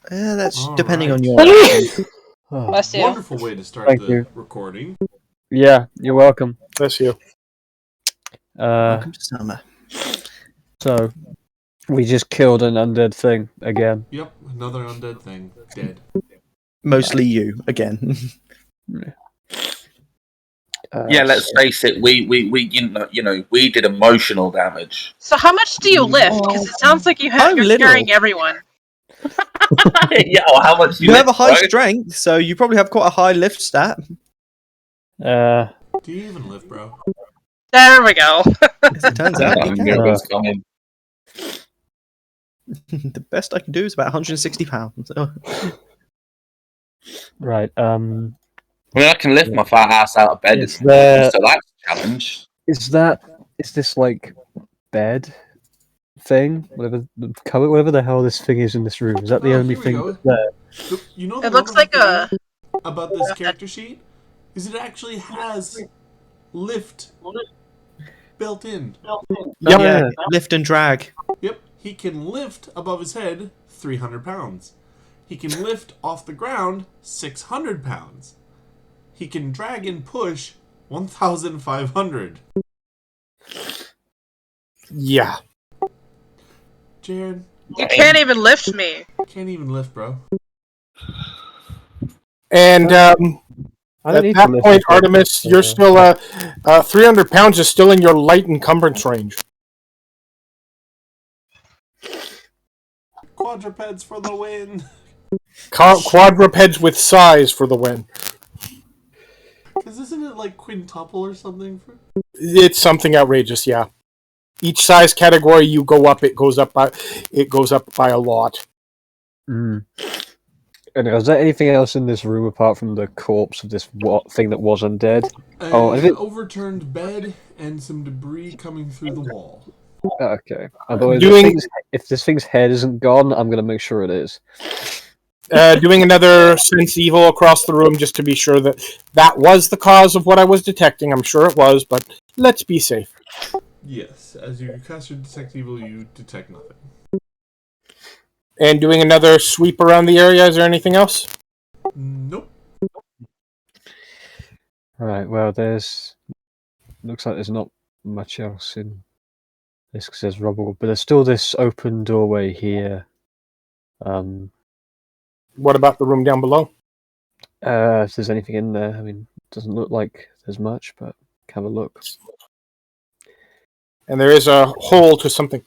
That's All depending right. on your. Bless you. Wonderful way to start Thank the you. recording. Yeah, you're welcome. Bless you. Welcome to summer. So, we just killed an undead thing again. Yep, another undead thing. Dead. Mostly you again. Yeah, let's face it. We we did emotional damage. So how much do you lift? Because it sounds like you're little. carrying everyone. Yeah, or how much You have a lift, high right? strength, so you probably have quite a high lift stat. Uh, Do you even live, bro? There we go. As it turns out, you I can. knew it was coming. The best I can do is about 160 pounds. right. I mean, I can lift my fat ass out of bed, Is there- so that's a challenge. Is this like bed thing? Whatever the hell this thing is in this room. Is that the Oh, only here we thing go. that's there? You know the It looks wonderful like thing about this character sheet is it actually has lift built in. Yeah, lift and drag. Yep, he can lift above his head 300 pounds. He can lift off the ground 600 pounds. He can drag and push 1,500. Yeah. Jared, You can't even lift me. can't even lift, bro. And I at don't need to that lift point, this one. Artemis, you're still 300 pounds is still in your light encumbrance range. Quadrupeds for the win. Quadrupeds with size for the win. Because isn't it like quintuple or something? It's something outrageous, yeah. Each size category you go up, it goes up by a lot. Mm. And is there anything else in this room apart from the corpse of this thing that was undead? An overturned bed and some debris coming through the wall. Okay. Otherwise, if this thing's head isn't gone, I'm going to make sure it is. Doing another sense evil across the room just to be sure that was the cause of what I was detecting. I'm sure it was, but let's be safe. Yes, as you cast your detect evil, you detect nothing. And doing another sweep around the area. Is there anything else? Nope. Alright, well, looks like there's not much else in this because there's rubble, but there's still this open doorway here. What about the room down below? If there's anything in there, I mean, it doesn't look like there's much, but have a look. And there is a hole to something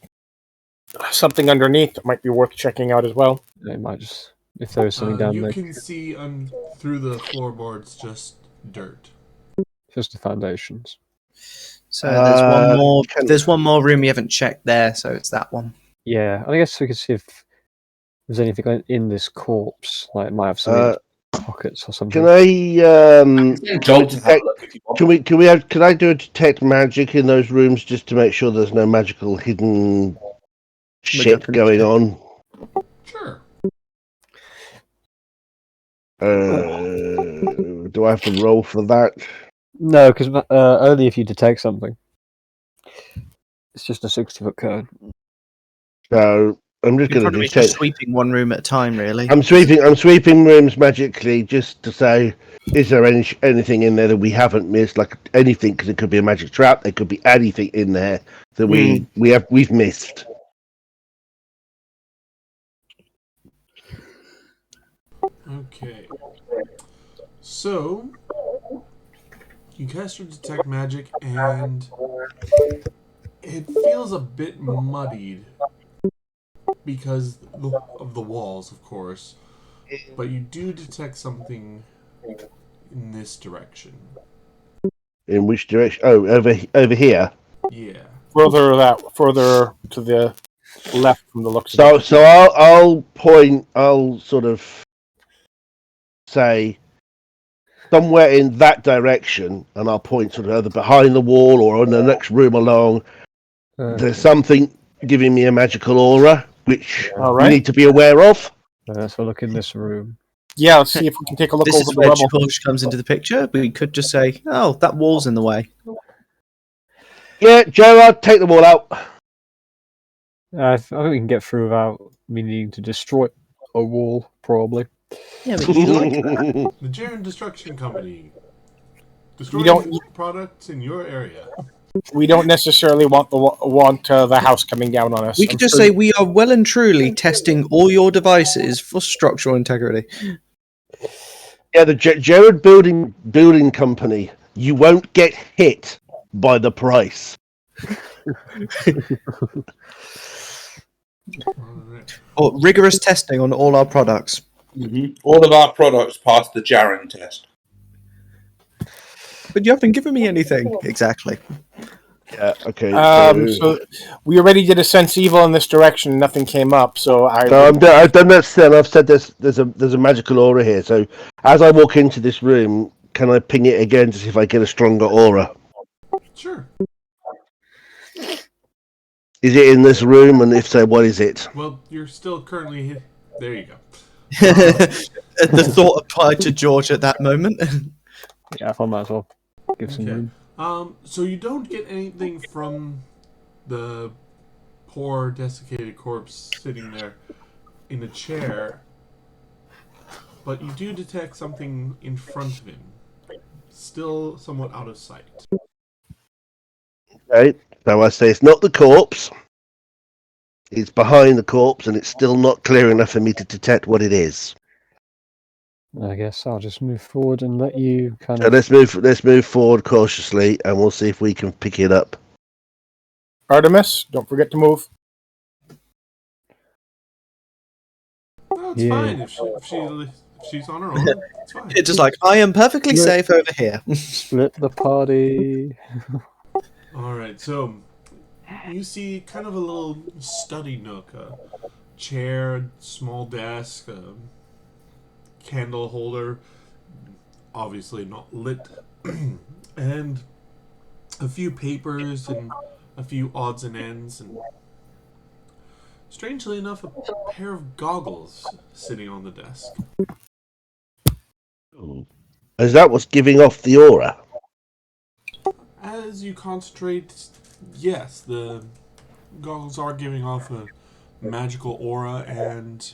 underneath that might be worth checking out as well. It might just, if there is something down you there, can see through the floorboards just dirt. just the foundations. So there's one more. There's one more room you haven't checked there, so it's that one. Yeah, I guess we could see if there's anything in this corpse. Like it might have some pockets or something. Can I Joel, just have a look if you want. can I do a detect magic in those rooms just to make sure there's no magical hidden shit going on? Sure. Do I have to roll for that? No, because only if you detect something. It's just a 60-foot cone. So I'm just You're going to probably detect. just sweeping one room at a time, really. I'm sweeping rooms magically just to say, is there anything in there that we haven't missed? Like anything, because it could be a magic trap. There could be anything in there that we've missed. Okay. So you cast your detect magic, and it feels a bit muddied because of the walls, of course. But you do detect something in this direction. In which direction? Oh, over here. Yeah. Further to the left from the looks of it. So I'll point. I'll sort of say somewhere in that direction, and I'll point sort of either behind the wall or in the next room along. There's something giving me a magical aura, which we need to be aware of. Let's have a look in this room. Yeah, let's see if we can take a look This over is the where rubble. George comes into the picture. We could just say, "Oh, that wall's in the way." Yeah, Gerard, take the wall out. I think we can get through without me needing to destroy a wall, probably. Yeah, but you like that. The Jaren Destruction Company. We Destroying don't- products in your area. We don't necessarily want the house coming down on us. We could just say we are well and truly testing all your devices for structural integrity. Yeah, the Jared Building Company. You won't get hit by the price. Alright. Or rigorous testing on all our products. All of our products passed the Jaren test. But you haven't given me anything. Exactly. Yeah. Okay. So we already did a sense evil in this direction. Nothing came up. So I've done that. Still, I've said there's a magical aura here. So as I walk into this room, can I ping it again to see if I get a stronger aura? Sure. Is it in this room? And if so, what is it? Well, you're still currently here. There you go. The thought applied to George at that moment. Yeah, I might as well give some Okay. room. So you don't get anything from the poor desiccated corpse sitting there in a chair, but you do detect something in front of him, still somewhat out of sight. Okay. So I say it's not the corpse. It's behind the corpse, and it's still not clear enough for me to detect what it is. I guess I'll just move forward and let you kind So of. let's move forward cautiously, and we'll see if we can pick it up. Artemis, don't forget to move. No, it's Yeah. fine if she's on her own. It's fine. It's just like, I am perfectly Yeah. safe over here. Split the party. All right, so you see kind of a little study nook, a chair, small desk, a candle holder, obviously not lit, and a few papers and a few odds and ends, and strangely enough, a pair of goggles sitting on the desk. Is that what's giving off the aura? As you concentrate, yes, the goggles are giving off a magical aura, and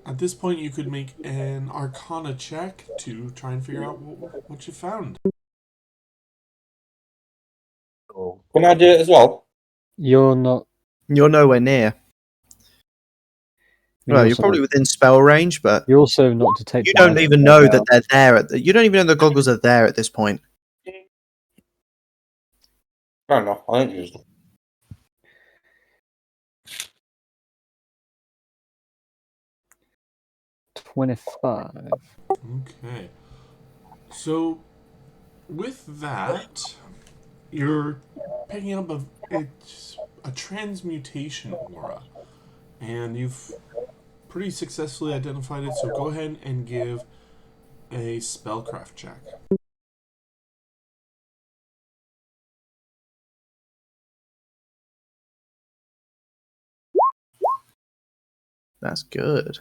at this point you could make an Arcana check to try and figure out what you found. Can I do it as well? You're not. You're nowhere near. Well, you're also probably not- within spell range, but You're also not detecting. you don't even know magic. that they're there. You don't even know the goggles are there at this point. Fair enough. I don't use them. $25. Okay. So, with that, you're picking up it's a transmutation aura, and you've pretty successfully identified it. So go ahead and give a spellcraft check. That's good.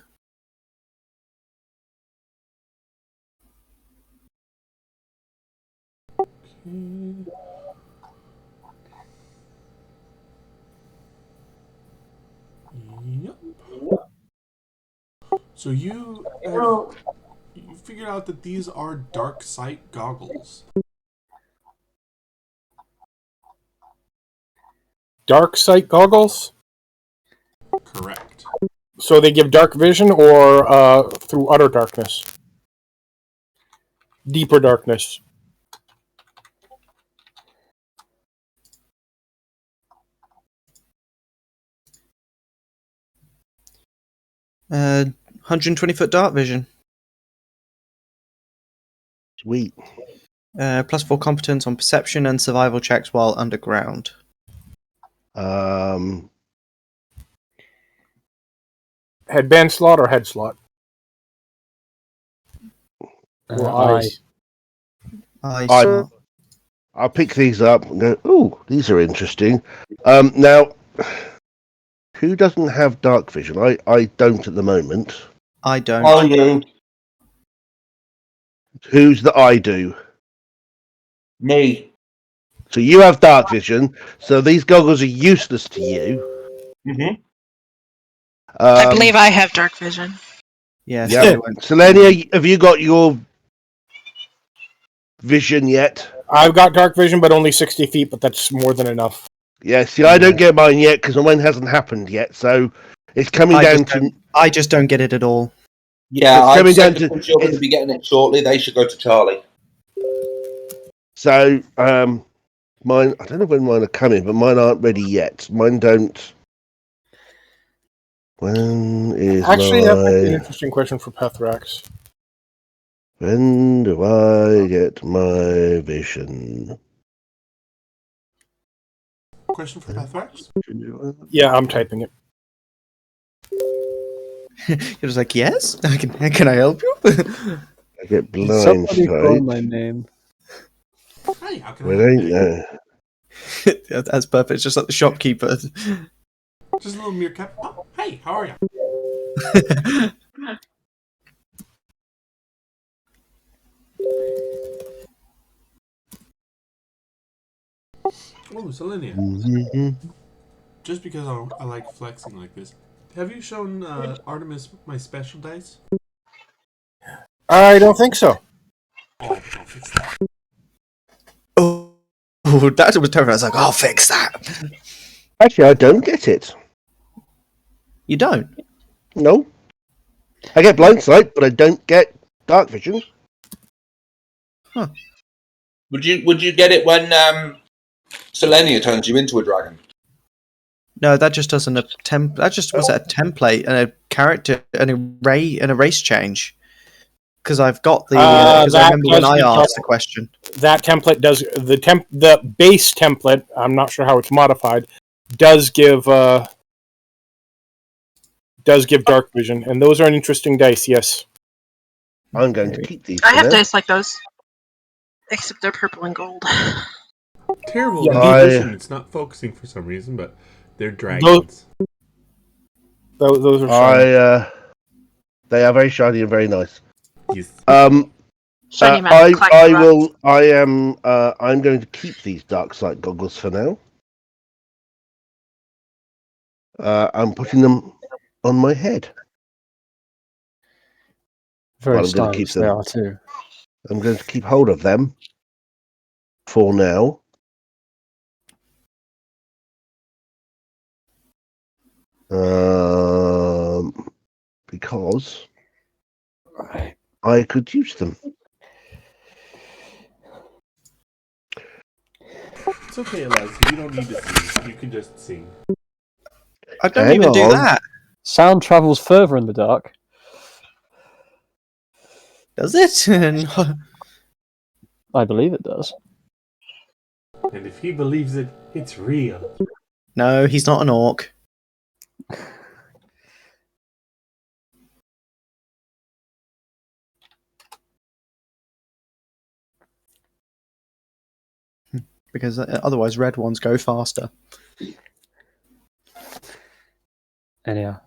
Yep. So you figured out that these are dark sight goggles. Dark sight goggles? Correct. So they give dark vision or through utter darkness? Deeper darkness. Uh, 120-foot dark vision. Sweet. +4 competence on perception and survival checks while underground. Headband slot or head slot? Or eyes? I I'll pick these up and go, ooh, these are interesting. Now, who doesn't have dark vision? I don't at the moment. I don't. I do. Who's the I do? Me. So you have dark vision, so these goggles are useless to you. Mm-hmm. I believe I have dark vision. Yeah. Yeah. Selenia, have you got your vision yet? I've got dark vision, but only 60 feet, but that's more than enough. Yeah, see, I don't get mine yet because mine hasn't happened yet, so it's coming down to... I just don't get it at all. Yeah, It's coming I'd say down to- because you're going to be getting it shortly. They should go to Charlie. So, mine, I don't know when mine are coming, but mine aren't ready yet. Mine don't... When is Actually, that might be an my... interesting question for Pethrax. When do I get my vision? Question for Pathrax? Yeah, I'm typing it. You're just like, yes? Can I help you? I get blind Somebody call sight. my name. Hey, how can Well, I ain't help you? there. That's perfect. It's just like the shopkeeper. Just a little meerkat. Oh, hey, how are you? Oh, Selenia. Mm-hmm. Just because I like flexing like this, have you shown Artemis my special dice? I don't think so. Oh, I'll fix that. Oh, that was terrible. I was like, I'll fix that. Actually, I don't get it. You don't? No. I get blind sight, but I don't get dark vision. Would you get it when Selenia turns you into a dragon? No, that just doesn't that just was a template and a character and a race change. Because I've got the. Because I remember when I asked the question. That template does the base template. I'm not sure how it's modified. Does give dark vision, and those are an interesting dice. Yes, I'm going to keep these. I have dice like those, except they're purple and gold. Terrible Yeah, vision. It's not focusing for some reason, but they're dragons. those are. Shiny. They are very shiny and very nice. Yes. Shiny man, I'm going to keep these dark sight goggles for now. I'm putting them on my head. Very I'm going to keep stylish they them. are too. I'm going to keep hold of them for now. Because I could use them. It's okay, Eliza. You don't need to sing. You can just sing. I don't Hang even do on. that. Sound travels further in the dark. Does it? I believe it does. And if he believes it, it's real. No, he's not an orc. Because otherwise red ones go faster. Anyhow,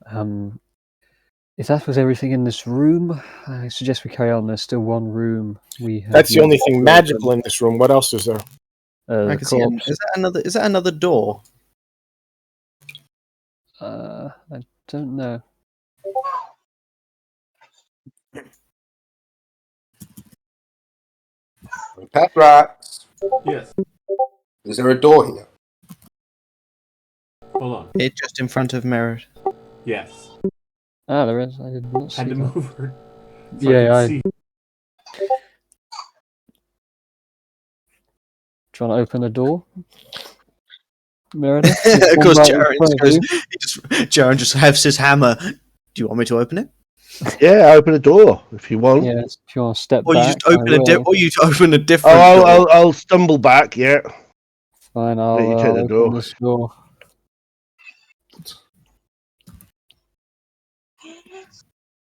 if that was everything in this room, I suggest we carry on. There's still one room we have. That's the only thing magical in this room. What else is there? I can see is that another door? I don't know. Pathrax, Yes. is there a door here? Hold on. It's just in front of Merritt. Yes. Ah, there is. I did not see Had to that. move her. Yeah, See. Do you want to open the door? Meredith? Of course, Right in front of you. Jaren just has his hammer. Do you want me to open it? Yeah, open a door if you want. Yes, if you want to step Or you back. just open I will. or you open a different Oh, door? I'll stumble back. Yeah. Fine, Yeah, you I'll take the open door. this door.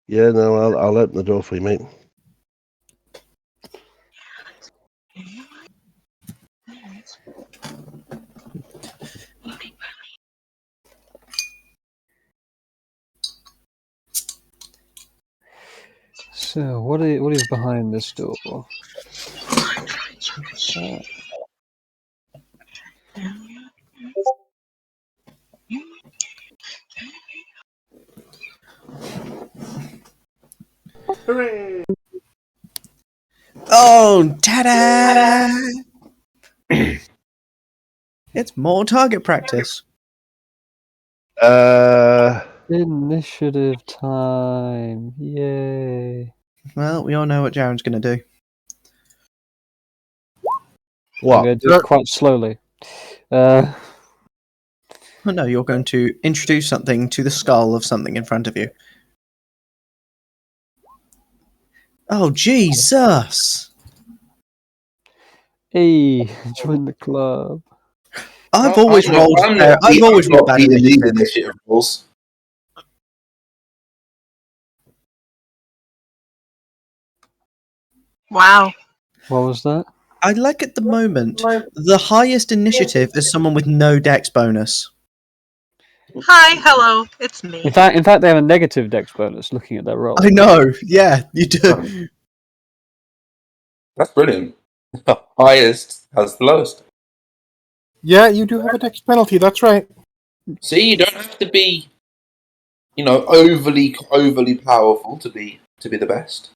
Yeah, no, I'll open the door for you, mate. So, what is behind this door? Hooray! Oh, ta-da! It's more target practice. Initiative time. Yay. Well, we all know what Jaren's going to do. I'm going to do it quite slowly. Oh, no, you're going to introduce something to the skull of something in front of you. Oh, Jesus! Hey, join the club. I've always rolled bad initiative rolls. Wow. What was that? I like at the moment, the highest initiative is someone with no dex bonus. Hi, hello, it's me. In fact, they have a negative dex bonus looking at their roll. I know, yeah, you do. That's brilliant. Highest has the lowest. Yeah, you do have a dex penalty. That's right. See, you don't have to be, overly powerful to be the best.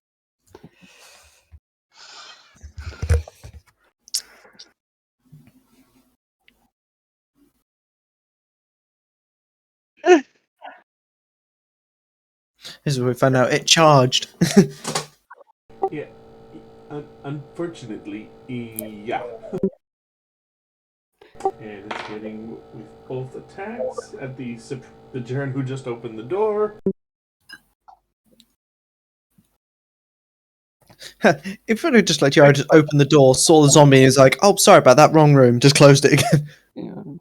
This is what we found out. It charged. Yeah. Unfortunately, yeah. And it's hitting with both attacks at the Jaren who just opened the door. If I had just let Jared just open the door, saw the zombie, and is like, "Oh, sorry about that, wrong room," just closed it again. You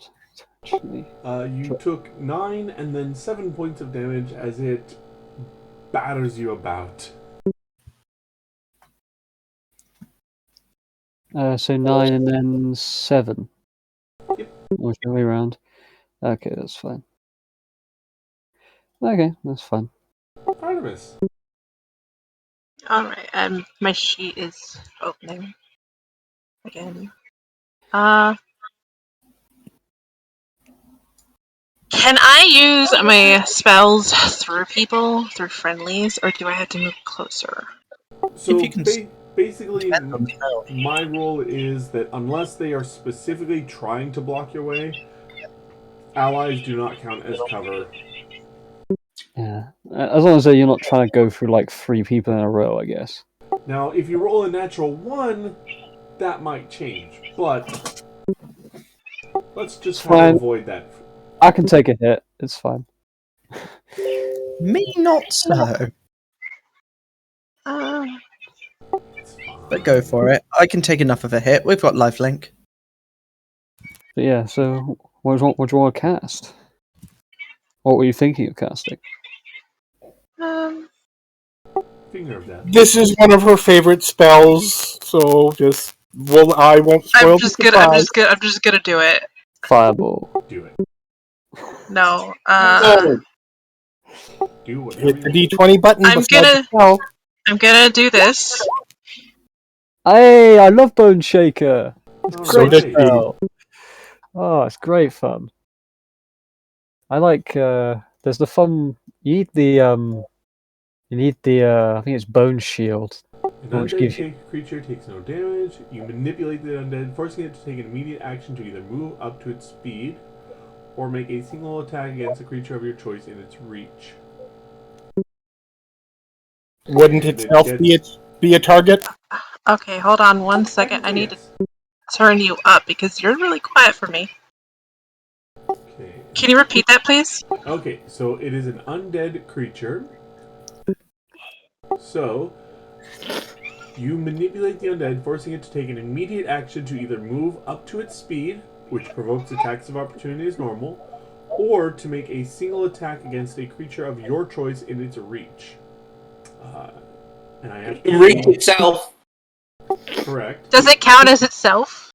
took 9 and then 7 points of damage as it batters you about. So 9 and then 7. Yep. Or the way around. Okay, that's fine. Okay, that's fine. Artemis. Alright, my sheet is opening again. Can I use my spells through people, through friendlies, or do I have to move closer? So basically, my rule is that unless they are specifically trying to block your way, allies do not count as cover. Yeah, as long as you're not trying to go through like 3 people in a row, I guess. Now, if you roll a natural 1, that might change, but let's just try to avoid that. I can take a hit. It's fine. Me not so. But go for it. I can take enough of a hit. We've got lifelink. But yeah, so what do you want to cast? What were you thinking of casting? Finger of Death. This is one of her favorite spells, so I won't spoil I'm just gonna do it. Fireball. Do it. No. Do whatever. Hit the D20 button. I'm gonna do this. Hey, I love Bone Shaker. It's So great spell. Oh, it's great fun. I like. There's the fun. You need the. I think it's Bone Shield. An undead creature takes no damage. You manipulate the undead, forcing it to take an immediate action to either move up to its speed or make a single attack against a creature of your choice in its reach. Wouldn't itself be a target? Okay, hold on 1 second. I need to turn you up because you're really quiet for me. Okay. Can you repeat that, please? Okay, so it is an undead creature. So, you manipulate the undead, forcing it to take an immediate action to either move up to its speed, which provokes attacks of opportunity as normal, or to make a single attack against a creature of your choice in its reach. And I have to reach itself. Correct. Does it count as itself?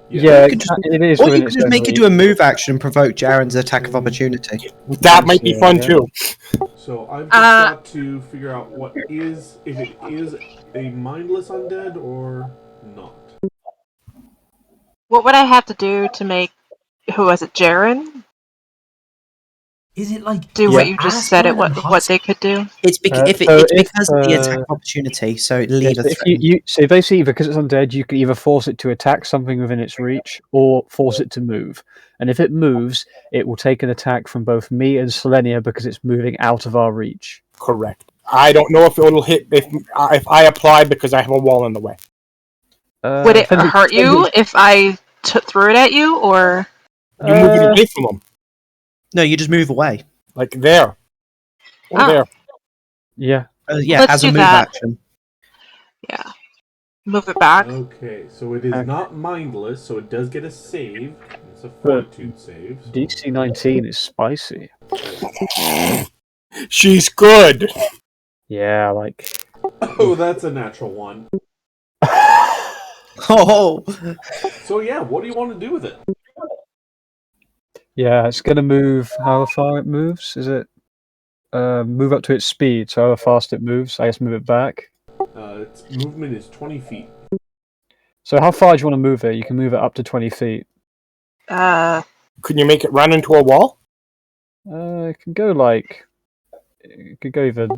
Yeah, it is. Or you could just make it do a move action and provoke Jaren's attack of opportunity. That might be fun too. So I've just got to figure out if it is a mindless undead or not. What would I have to do to make... Who was it, Jaren? Is it like Do what you just said at what they could do? It's because it's because of the attack opportunity, so it leaves a threat. So basically, because it's undead, you can either force it to attack something within its reach, or force it to move. And if it moves, it will take an attack from both me and Selenia because it's moving out of our reach. Correct. I don't know if it will hit if I apply because I have a wall in the way. Would it hurt you if I threw it at you, or you move it away from them? No, you just move away. Like there. Or there. Yeah. Yeah, as a move action. Yeah. Move it back. Okay, so it is not mindless, so it does get a save. It's a fortitude save. DC 19 is spicy. She's good. Yeah, like. Oh, that's a natural one. Oh. So yeah, what do you want to do with it? Yeah, it's going to move how far it moves. Is it move up to its speed? So how fast it moves, I guess move it back. Its movement is 20 feet. So how far do you want to move it? You can move it up to 20 feet. Can you make it run into a wall? It can go like... It could go even...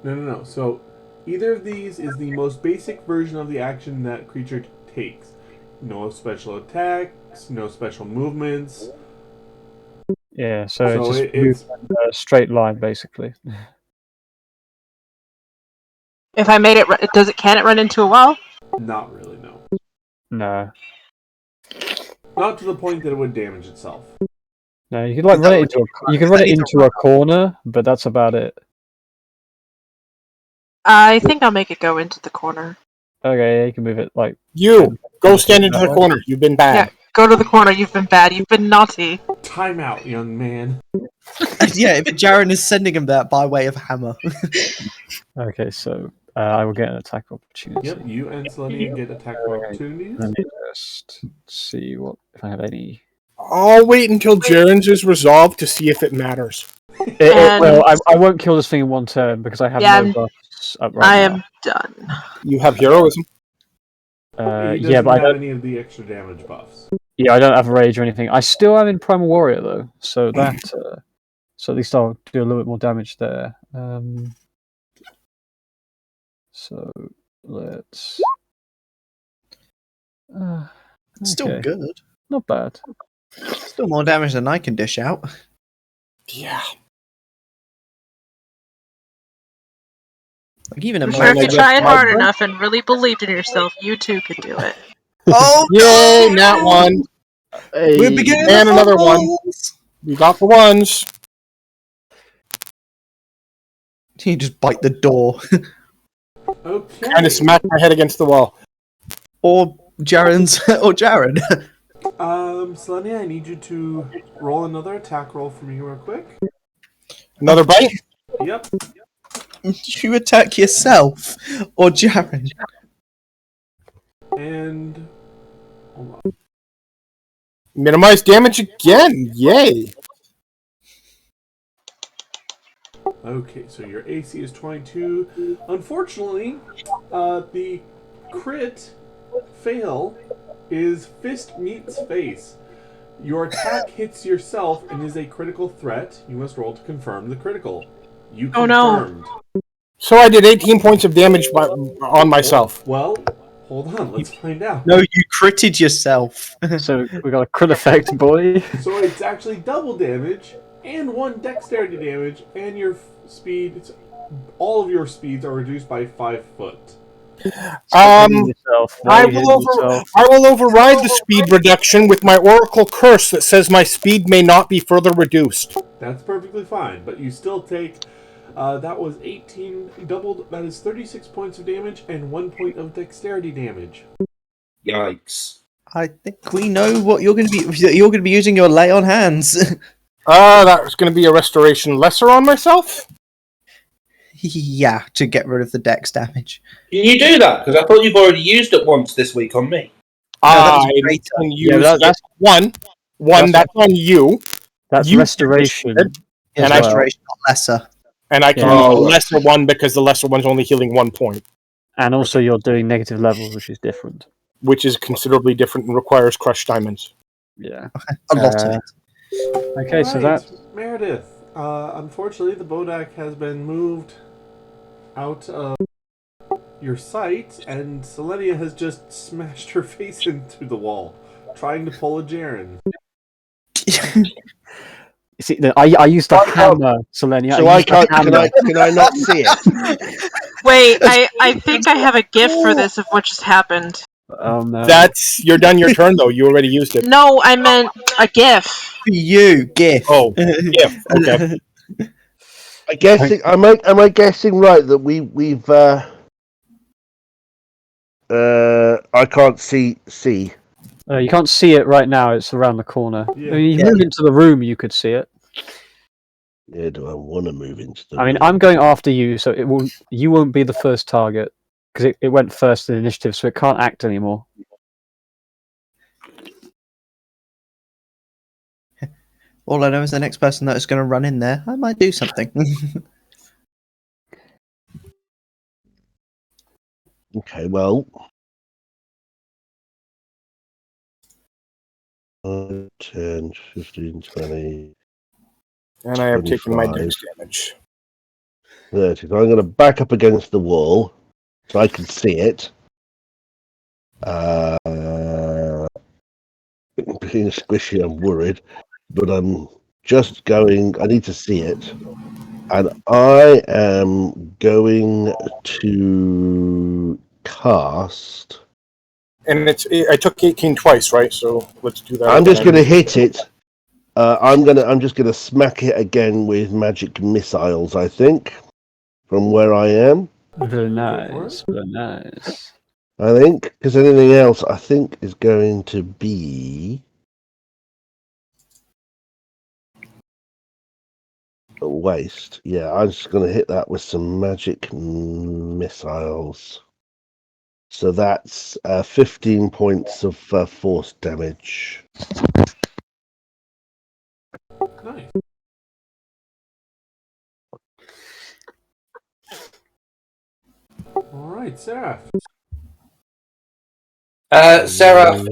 No. So either of these is the most basic version of the action that creature takes. No special attacks, no special movements. Yeah, so it just moves in a straight line, basically. If I made it, can it run into a wall? Not really, no. No. Not to the point that it would damage itself. No, you can like run it into a corner, but that's about it. I think I'll make it go into the corner. Okay, you can move it like... Go stand into the corner. You've been bad. Yeah, go to the corner. You've been bad. You've been naughty. Time out, young man. Yeah, but Jaren is sending him that by way of hammer. Okay, so I will get an attack opportunity. Yep, you and Selenia get attack opportunities. Let me just see if I have any... I'll wait until Jaren's is resolved to see if it matters. Well, I won't kill this thing in one turn because I have no buffs up right now. I am done. You have heroism. He doesn't have any of the extra damage buffs. Yeah, I don't have rage or anything. I still am in Primal Warrior though, so that so at least I'll do a little bit more damage there. So let's. Still good. Not bad. Still more damage than I can dish out. Yeah. Like even I'm sure if you tried hard enough and really believed in yourself, you too could do it. Oh, yay! Nat one. We're beginning and another one. We got the ones. You just bite the door. Okay. Kind of smack my head against the wall. Or Jaren's or Jaren. Selenia, I need you to roll another attack roll for me real quick. Another bite? Yep. You attack yourself or Jaren. And hold on. Minimize damage again. Yay. Okay, so your AC is 22. Unfortunately, the crit fail is fist meets face. Your attack hits yourself and is a critical threat. You must roll to confirm the critical. You confirmed. So I did 18 points of damage on myself. Well, hold on, let's find out. No, you critted yourself. So we got a crit effect, boy. So it's actually double damage and 1 dexterity damage, and your speed. All of your speeds are reduced by 5 foot. I will override the speed reduction with my Oracle Curse that says my speed may not be further reduced. That's perfectly fine, but you still take. That was 18 doubled. That is 36 points of damage and 1 point of dexterity damage. Yikes! I think we know what you're going to be. You're going to be using your lay on hands. That was going to be a restoration lesser on myself. Yeah, to get rid of the dex damage. Can you do that? Because I thought you've already used it once this week on me. I can use that's one. That's on you. That's restoration. And restoration, not lesser. And I can use the lesser one because the lesser one's only healing 1 point. And also you're doing negative levels, which is different. Which is considerably different and requires crushed diamonds. Yeah. A lot of it. Okay, so that Meredith, unfortunately, the Bodak has been moved out of your sight, and Selenia has just smashed her face into the wall, trying to pull a Jaren. See, I used a hammer, Selenia. So I can't. Can I not see it? Wait, I think I have a gift for this of what just happened. Oh no. You're done your turn though. You already used it. No, I meant a GIF. For you, GIF. Oh, GIF. Okay. Am I guessing right that we've I can't see. You can't see it right now. It's around the corner. Yeah. You move into the room, you could see it. Yeah, do I want to move into the I mean, room? I'm going after you, so you won't be the first target because it went first in initiative, so it can't act anymore. All I know is the next person that is going to run in there, I might do something. Okay, well. 10, 15, 20. And I have taken my 25. dex damage. 30. So I'm going to back up against the wall so I can see it. Being squishy, I'm worried, but I'm just going. I need to see it, and I am going to cast. And I took 18 twice, right? So let's do that. I'm just going to hit it. I'm just going to smack it again with magic missiles. I think from where I am. Very nice. Very nice. I think because anything else, I think, is going to be a waste. Yeah, I'm just going to hit that with some magic missiles. So that's 15 points of force damage. Nice. All right, Seraph. Seraph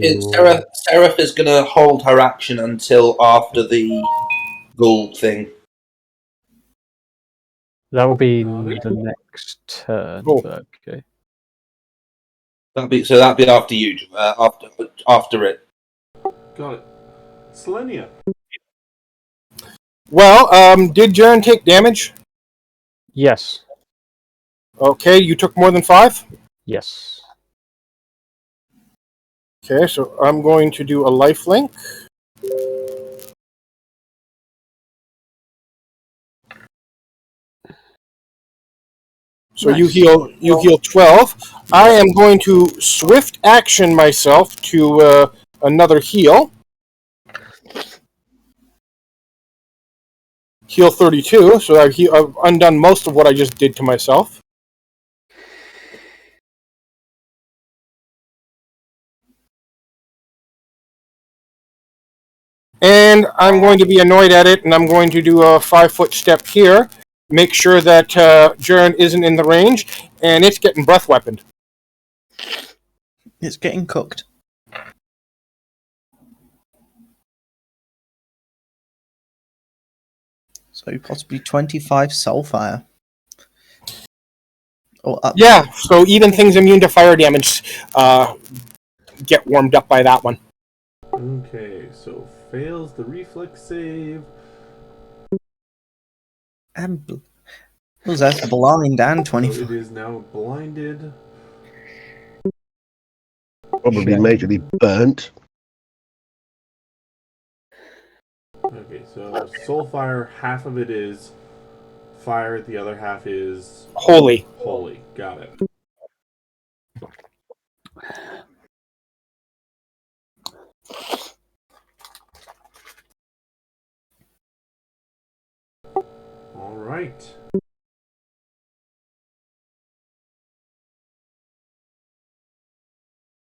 is going to hold her action until after the ghoul thing. That will be the next turn. Cool. But okay. That'll be after you. After it. Got it. Selenia. Well, did Jaren take damage? Yes. Okay, you took more than 5? Yes. Okay, so I'm going to do a lifelink. So nice. you heal 12. I am going to swift action myself to another heal. Heal 32, so I've undone most of what I just did to myself. And I'm going to be annoyed at it, and I'm going to do a 5-foot step here. Make sure that Jaren isn't in the range, and it's getting breath weaponed. It's getting cooked. So possibly 25 soulfire. Or up. Yeah, so even things immune to fire damage get warmed up by that one. Okay, so fails the reflex save. And that's blind and 25. So it is now blinded. Probably majorly burnt. Okay, so soulfire, half of it is fire, the other half is holy. Holy, got it. All right.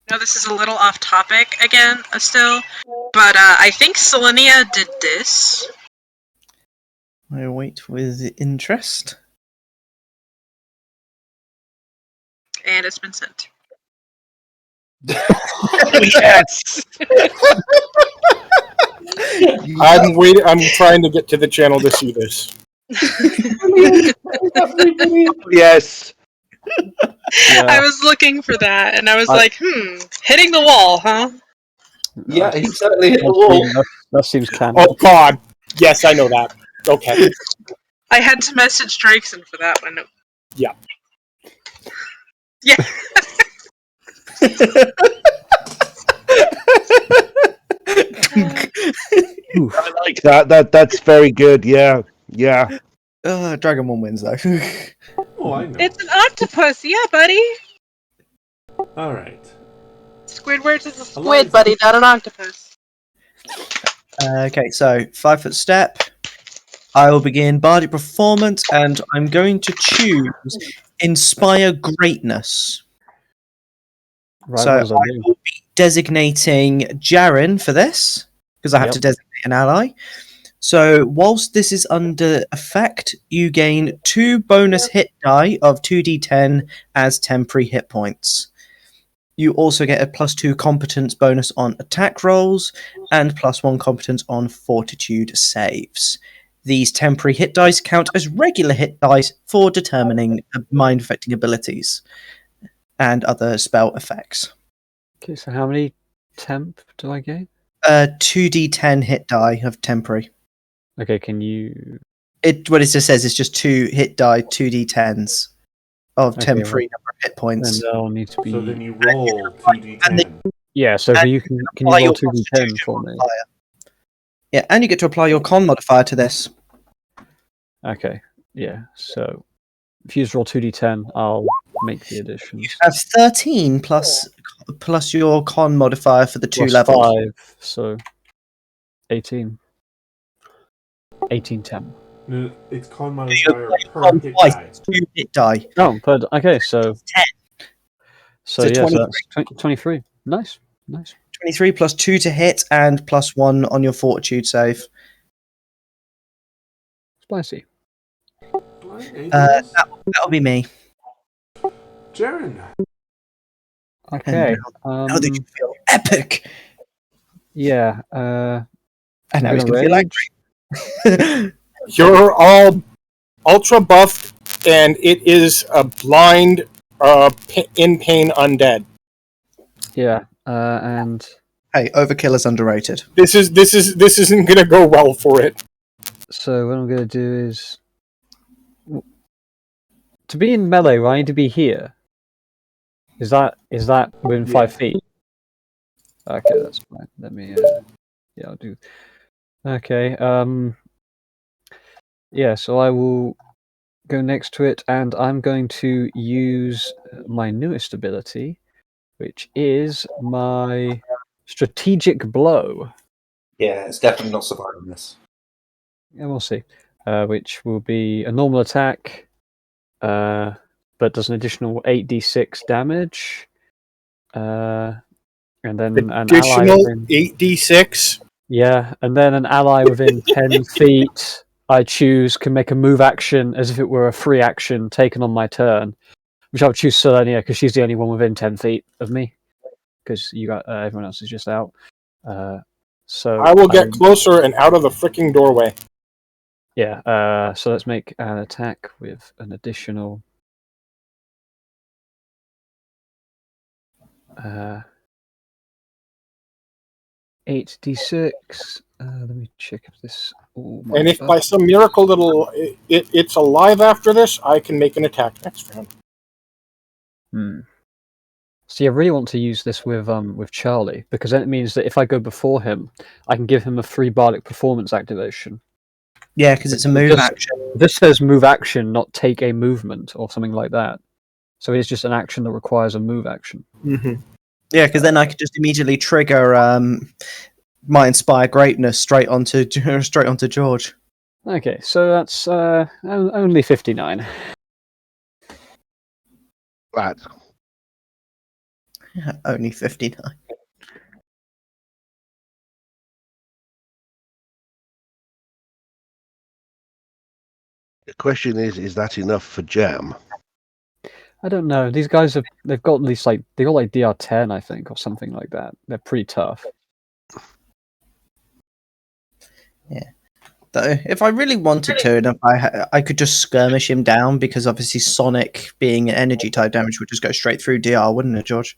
Now this is a little off topic again, still, but I think Selenia did this. I wait with interest. And it's been sent. Yes! I'm waiting. I'm trying to get to the channel to see this. Yes. I was looking for that, and I was like, hitting the wall, huh? Yeah, he certainly hit the wall. That seems canon. Oh God! Yes, I know that. Okay. I had to message Drakeson for that one. Yeah. Yeah. I like that. That's very good. Yeah. Dragon Ball wins though. Oh, I know. It's an octopus, yeah, buddy. All right. Squidward is a squid, Eliza. buddy, not an octopus. Okay, so 5 foot step. I will begin Bardic Performance, and I'm going to choose Inspire Greatness. Right, So what does that I do? will be designating Jaren for this, because I have Yep. to designate an ally. So whilst this is under effect, you gain 2 bonus hit die of 2d10 as temporary hit points. You also get a +2 competence bonus on attack rolls and +1 competence on fortitude saves. These temporary hit dice count as regular hit dice for determining mind affecting abilities and other spell effects. Okay, so how many temp do I gain? 2d10 hit die of temporary. Okay, can you... What it just says is just 2 hit die, 2d10s of Okay, temporary number of hit Then points. that'll need to be... So then you roll 2d10. Yeah, so and you can apply you roll your 2d10 constitution for me? modifier. Yeah, and you get to apply your con modifier to this. Okay, yeah, so if you just roll 2d10, I'll make the additions. You have 13 plus your con modifier for the 2 Plus levels. 5, so 18. 18 temp. No, it's con You modifier apply your per con hit twice, die. 2 hit die. Oh, but okay, so 10. so So yeah, 23. so that's 23. Nice. 23 plus 2 to hit and +1 on your fortitude save. Spicy. Alright, anything else? That'll be me. Jaren. Okay. How did you feel? Epic! Yeah. And now I'm he's gonna going to feel angry. You're all ultra buffed, and it is a blind, in pain undead. Yeah. And Hey, overkill is underrated. This isn't gonna go well for it. so what I'm gonna do is to be in melee, right, I need to be here. Is that within 5 feet? Okay, that's fine. Let me. Yeah, I'll do. Okay. Yeah, so I will go next to it, and I'm going to use my newest ability, which is my strategic blow. Yeah, it's definitely not surviving this. Yeah, we'll see. Which will be a normal attack, but does an additional 8d6 damage. And then an ally Additional within, 8d6. yeah, and then an ally within 10 feet I choose can make a move action as if it were a free action taken on my turn, which I would choose Selenia because she's the only one within 10 feet of me, because you got everyone else is just out. So I will get closer and out of the freaking doorway. Yeah, so let's make an attack with an additional 8d6. Let me check if this. And if by some miracle it's alive after this, I can make an attack next round. See, I really want to use this with Charlie, because then it means that if I go before him, I can give him a free bardic performance activation. Yeah, because it's a move action. This says move action, not take a movement or something like that. So it's just an action that requires a move action. Mm-hmm. Yeah, because then I could just immediately trigger my Inspire Greatness straight onto George. Okay, so that's only 59. Right. Yeah, only 59. The question is that enough for Jam? I don't know. These guys they've got at least like DR10, I think, or something like that. They're pretty tough. Though, if I really wanted to, and if I could just skirmish him down, because obviously Sonic being an energy type damage would just go straight through DR, wouldn't it, George?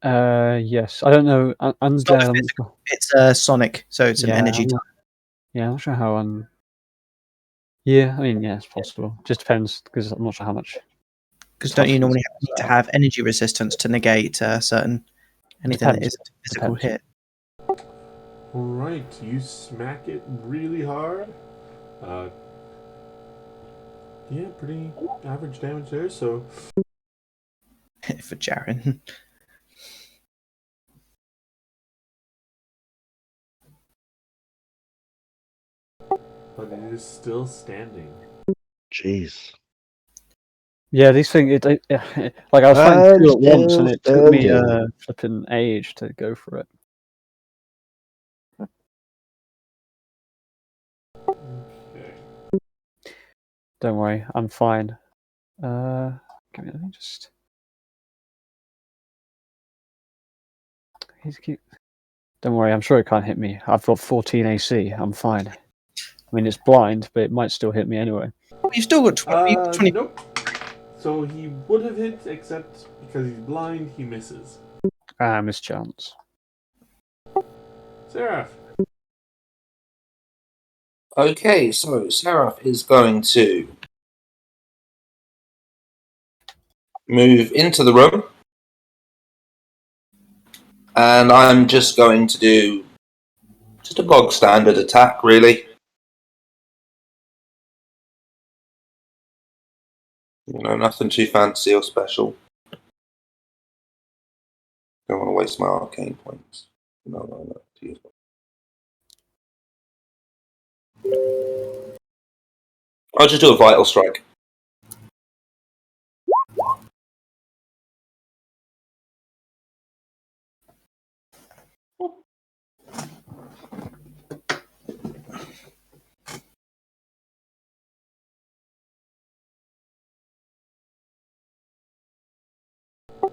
Yes. I don't know. It's Sonic, so it's an energy type. Yeah, I'm not sure how. Yeah, I mean, yeah, it's possible. Just depends, because I'm not sure how much. Because don't you normally need to have energy resistance to negate certain anything that isn't a physical hit? Alright, you smack it really hard. Yeah, pretty average damage there, so... For Jaren. But it is still standing. Jeez. Yeah, these things, like I was fighting two at once, and it took me a flipping age to go for it. Okay. Don't worry, I'm fine. Let me just. Don't worry, I'm sure it can't hit me. I've got 14 AC. I'm fine. I mean, it's blind, but it might still hit me anyway. You've still got 20. Nope. So he would have hit, except because he's blind, he misses. Mischance. Seraph. Okay, so Seraph is going to move into the room. And I'm just going to do just a bog standard attack, really. You know, nothing too fancy or special. Don't want to waste my arcane points. No. I'll just do a vital strike.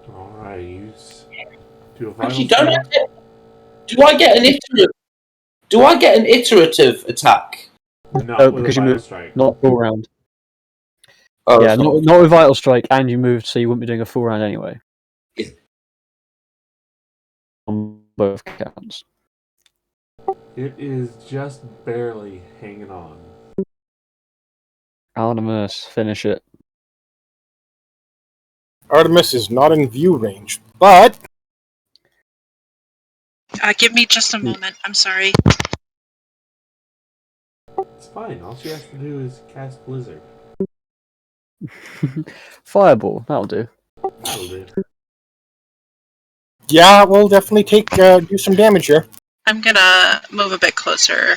Alright, you do a vital Actually, strike. do I get an iterative attack? No, because you moved, strike. not full round. Oh, Yeah, not with Vital Strike, and you moved, so you wouldn't be doing a full round anyway. Yeah. On both counts. It is just barely hanging on. Artemis, finish it. Artemis is not in view range, but Give me just a moment. I'm sorry. It's fine. All she has to do is cast Blizzard. Fireball, that'll do. That'll do. yeah, we'll definitely do some damage here. I'm gonna move a bit closer.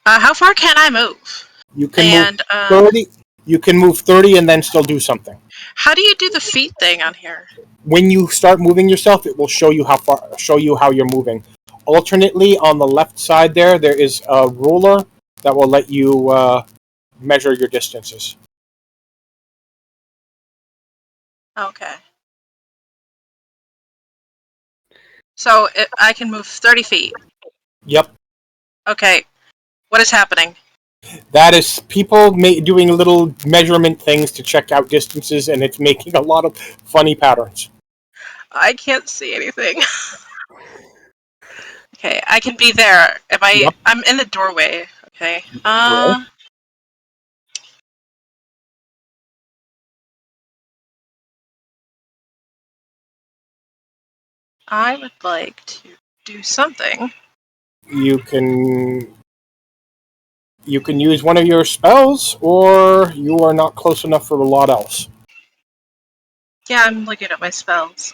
How far can I move? You can move 30. You can move 30 and then still do something. How do you do the feet thing on here? When you start moving yourself, it will show you how you're moving. Alternately, on the left side there is a ruler that will let you measure your distances. Okay. So I can move 30 feet. Yep. Okay. What is happening? That is people doing little measurement things to check out distances, and it's making a lot of funny patterns. I can't see anything. Okay, I can be there. Yep. I'm in the doorway. Okay. Right. I would like to do something. You can use one of your spells, or you are not close enough for a lot else. Yeah, I'm looking at my spells.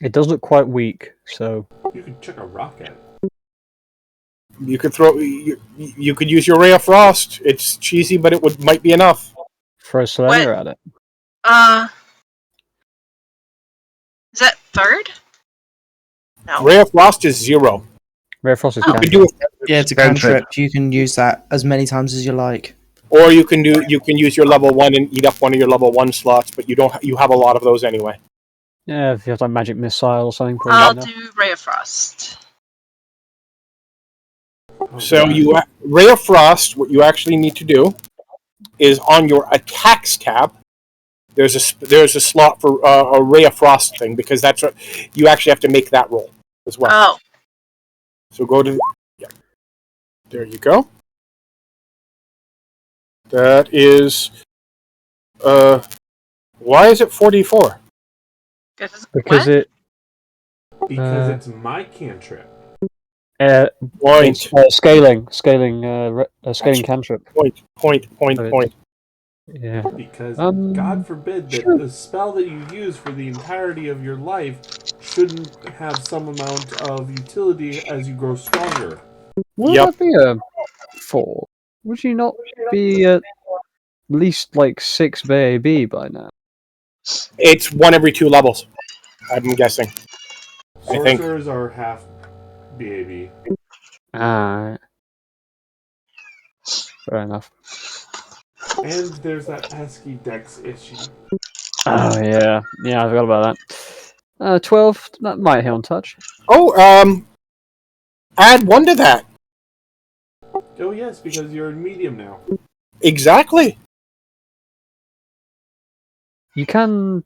It does look quite weak, so... You could chuck a rock at it. You could you could use your Ray of Frost. It's cheesy, but it might be enough. Throw Selena at it. Is that third? No. Ray of Frost is 0. Ray of Frost is You could do Yeah, it's a cantrip. You can use that as many times as you like. Or you can use your level 1 and eat up one of your level 1 slots, but you have a lot of those anyway. Yeah, if you have like Magic Missile or something. I'll do Ray of Frost. So Ray of Frost. What you actually need to do is on your attacks tab. There's a slot for a Ray of Frost thing because that's what you actually have to make that roll as well. Oh. So go to there you go. That is why is it 44? Because it's my cantrip. Point. Scaling cantrip. Point. Yeah. Because God forbid that the spell that you use for the entirety of your life shouldn't have some amount of utility as you grow stronger. Would that be a 4? Would you not be at least like 6 BAB by now? It's 1 every 2 levels. I'm guessing. Sorcerers are half BAB. Alright. Fair enough. And there's that pesky dex issue. Oh yeah, I forgot about that. 12. That might hit on touch. Oh, add 1 to that. Oh yes, because you're in medium now. Exactly. You can.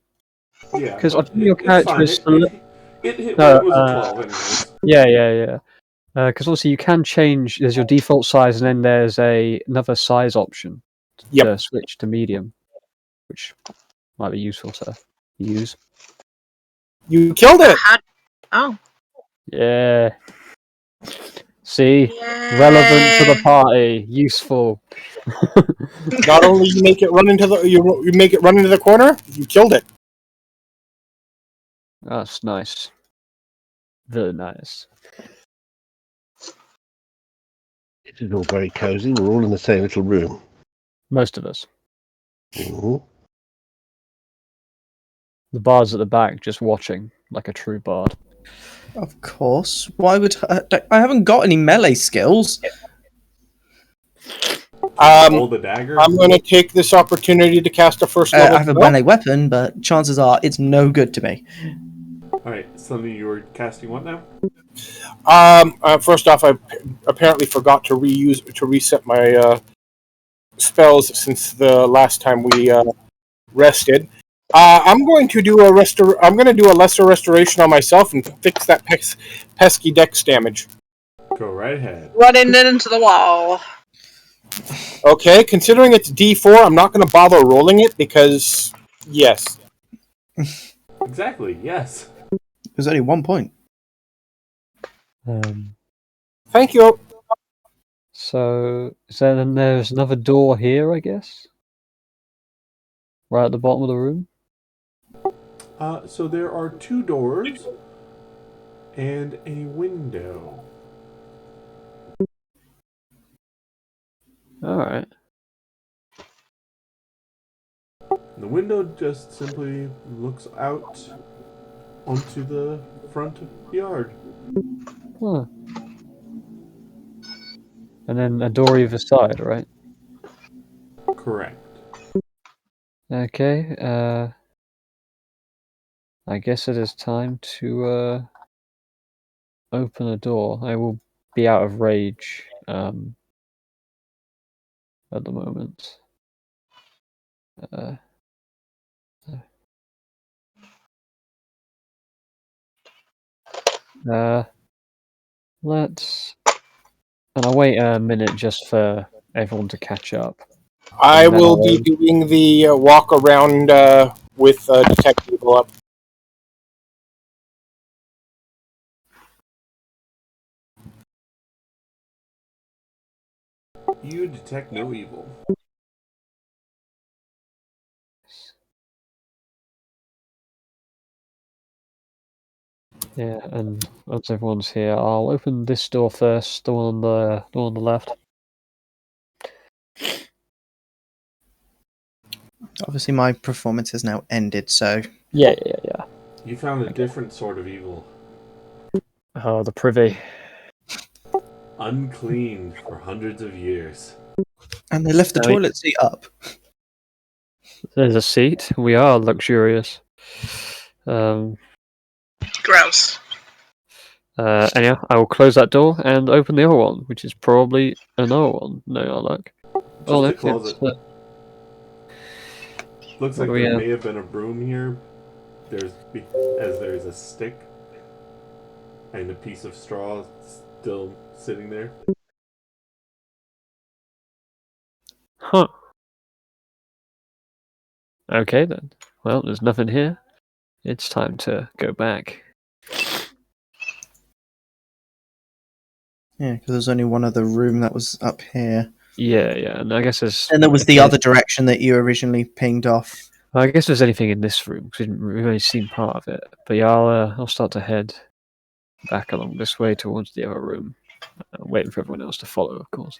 Yeah, Because but your character is. It hit when it was a 12 anyways. Yeah. Because also you can change. There's your default size, and then there's another size option to switch to medium, which might be useful to use. You killed it. Oh. Yeah. See, relevant to the party, useful. Not only you make it run into the corner, you killed it. That's nice. Very nice. It is all very cozy. We're all in the same little room. Most of us. Mm-hmm. The bard's at the back, just watching like a true bard. Of course. Why would I haven't got any melee skills? Hold the dagger. I'm going to take this opportunity to cast a first level. I have a melee weapon, but chances are it's no good to me. Alright, something you were casting what now? First off, I apparently forgot to reset my spells since the last time we rested. I'm going to do a lesser restoration on myself and fix that pesky dex damage. Go right ahead. Running it into the wall. Okay, considering it's D4, I'm not going to bother rolling it because yes. Exactly. Yes. There's only 1 point. Thank you. So then there's another door here, I guess? Right at the bottom of the room? So there are 2 doors and a window. Alright. The window just simply looks out onto the front yard. Huh. And then a door either side, right? Correct. Okay, I guess it is time to open a door. I will be out of rage at the moment. And I'll wait a minute just for everyone to catch up. I will be doing the walk around with Detect Evil up. You detect no evil. Yeah, and once everyone's here, I'll open this door first, the one on the left. Obviously, my performance has now ended, so... Yeah. You found a different sort of evil. Oh, the privy. Unclean for hundreds of years. And they left the toilet seat up. There's a seat. We are luxurious. Gross. Anyhow, I will close that door and open the other one, which is probably another one. No, I look. Just to close it. Looks like we there have? may have been a broom here. There's a stick and a piece of straw still sitting there. Huh. Okay then. Well, there's nothing here. It's time to go back. Yeah, because there's only one other room that was up here. Yeah, and I guess there's. And there was the other direction that you originally pinged off. I guess there's anything in this room because we've only seen part of it. But yeah, I'll start to head back along this way towards the other room, waiting for everyone else to follow, of course.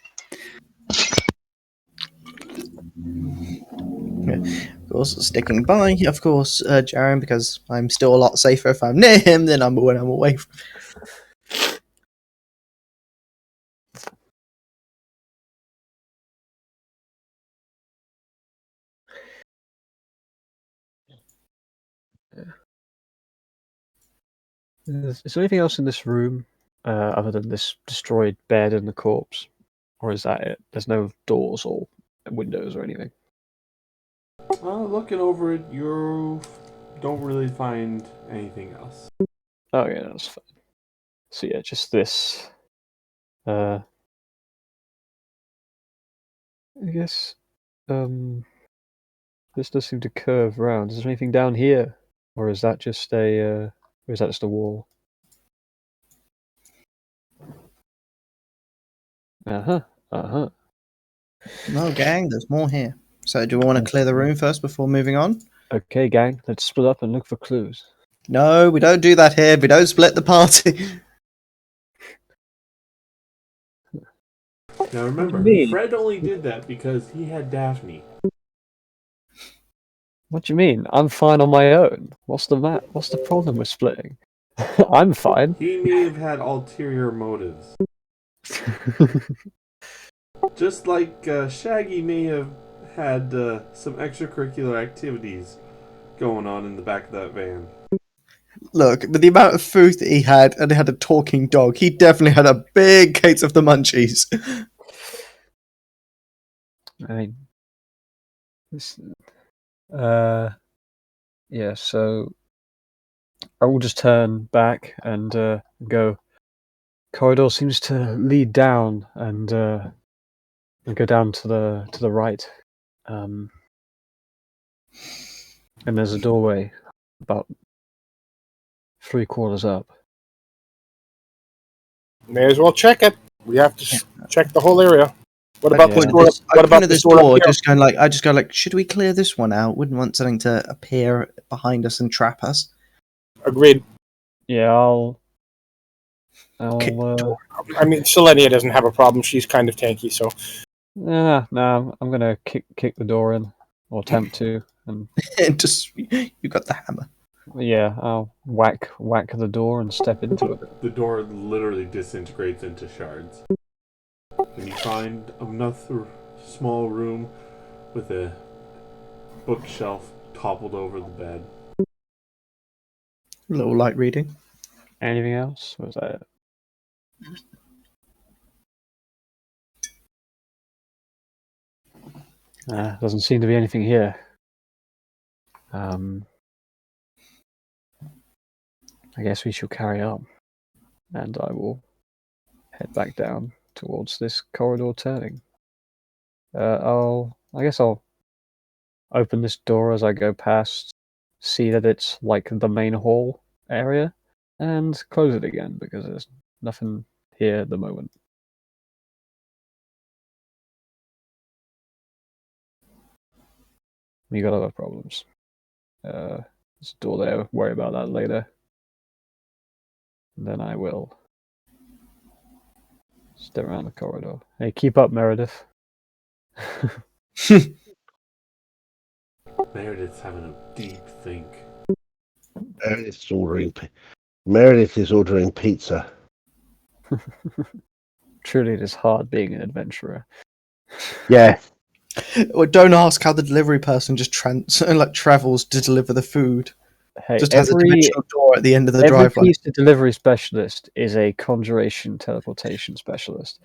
Yeah. Of course, sticking by, of course, Jaren, because I'm still a lot safer if I'm near him than when I'm away from. Is there anything else in this room other than this destroyed bed and the corpse? Or is that it? There's no doors or windows or anything? Looking over it, you don't really find anything else. Oh yeah, that's fine. So yeah, just this. I guess this does seem to curve round. Is there anything down here, or is that just a wall? No, gang, there's more here. So, do we want to clear the room first before moving on? Okay, gang, let's split up and look for clues. No, we don't do that here. We don't split the party. Now remember, Fred only did that because he had Daphne. What do you mean? I'm fine on my own. What's the problem with splitting? I'm fine. He may have had ulterior motives. Just like Shaggy may have had some extracurricular activities going on in the back of that van. Look, with the amount of food that he had, and he had a talking dog, he definitely had a big case of the munchies. I mean, this, yeah. So I will just turn back and go. Corridor seems to lead down and go down to the right. And there's a doorway about 3/4 up. May as well check it. We have to check the whole area. What about this door? What about this door? I just go like, should we clear this one out? Wouldn't want something to appear behind us and trap us. Agreed. Yeah, I'll I mean, Selenia doesn't have a problem. She's kind of tanky, so. No, I'm gonna kick the door in, or attempt to, and just you got the hammer. Yeah, I'll whack the door and step into it. The door literally disintegrates into shards. And you find another small room with a bookshelf toppled over the bed. A little light reading. Anything else? Or was that it? Doesn't seem to be anything here. I guess we shall carry on, and I will head back down towards this corridor turning. I guess I'll open this door as I go past, see that it's like the main hall area, and close it again because there's nothing here at the moment. We got other problems. There's a door there, worry about that later. And then I will step around the corridor. Hey, keep up, Meredith. Meredith's having a deep think. Meredith is ordering pizza. Truly, it is hard being an adventurer. Yeah. Well, don't ask how the delivery person just travels to deliver the food. Hey, Just has a every dimensional door at the end of the every driveway. pizza delivery specialist is a conjuration teleportation specialist.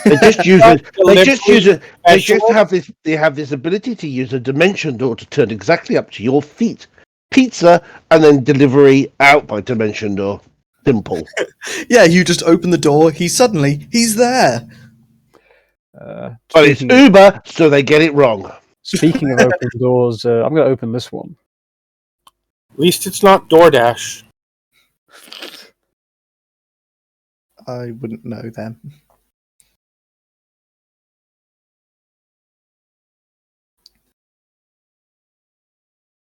They just use it. They just use it. They just Specialist? have this. They have this ability to use a dimension door to turn exactly up to your feet. Pizza and then delivery out by dimension door. Simple. Yeah, you just open the door. He's there. But it's Speaking of, Uber, so they get it wrong. speaking of open doors, I'm going to open this one. At least it's not DoorDash. I wouldn't know them.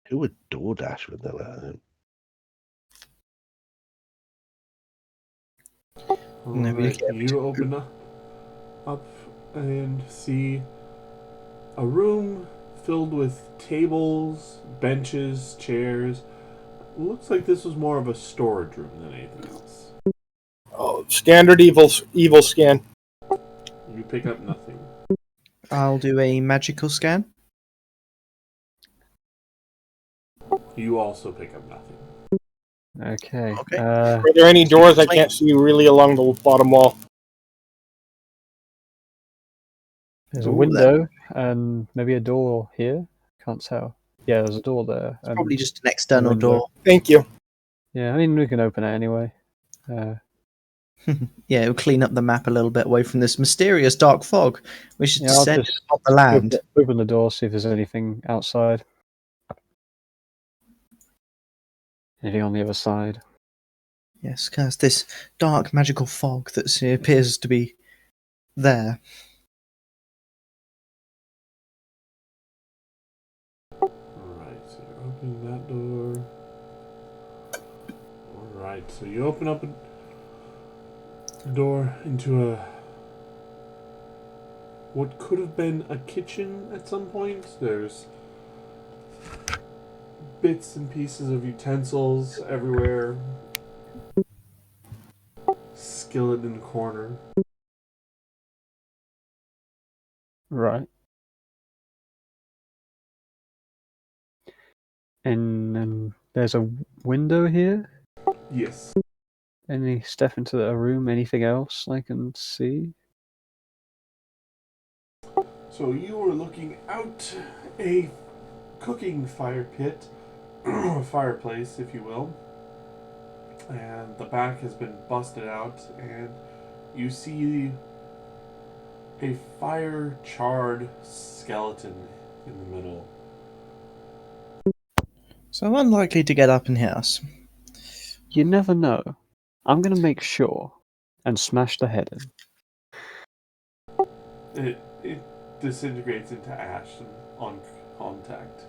Who would DoorDash when they were home? Nobody Alright, cared. you open up and see a room filled with tables, benches, chairs. Looks like this was more of a storage room than anything else. Oh, standard evil scan. You pick up nothing. I'll do a magical scan. You also pick up nothing. Okay. Okay. Are there any doors I can't see really along the bottom wall? There's a Ooh, window and maybe a door here. Can't tell. Yeah, there's a door there. It's probably just an external window. door. Thank you. Yeah, I mean we can open it anyway. Yeah, it'll clean up the map a little bit away from this mysterious dark fog, which is Yeah, I'll descending just on the land. open the door, see if there's anything outside. Anything on the other side? Yes, because this dark magical fog that appears to be there. Alright, so you're opening that door. Alright, so you open up a door into what could have been a kitchen at some point. There's bits and pieces of utensils everywhere. Skillet in the corner. Right. And then there's a window here. Yes. Any step into a room? Anything else I can see? So you were looking out a cooking fire pit, fireplace, if you will, and the back has been busted out, and you see a fire-charred skeleton in the middle. So I'm unlikely to get up and hit us. You never know. I'm gonna make sure and smash the head in. It disintegrates into ash on contact.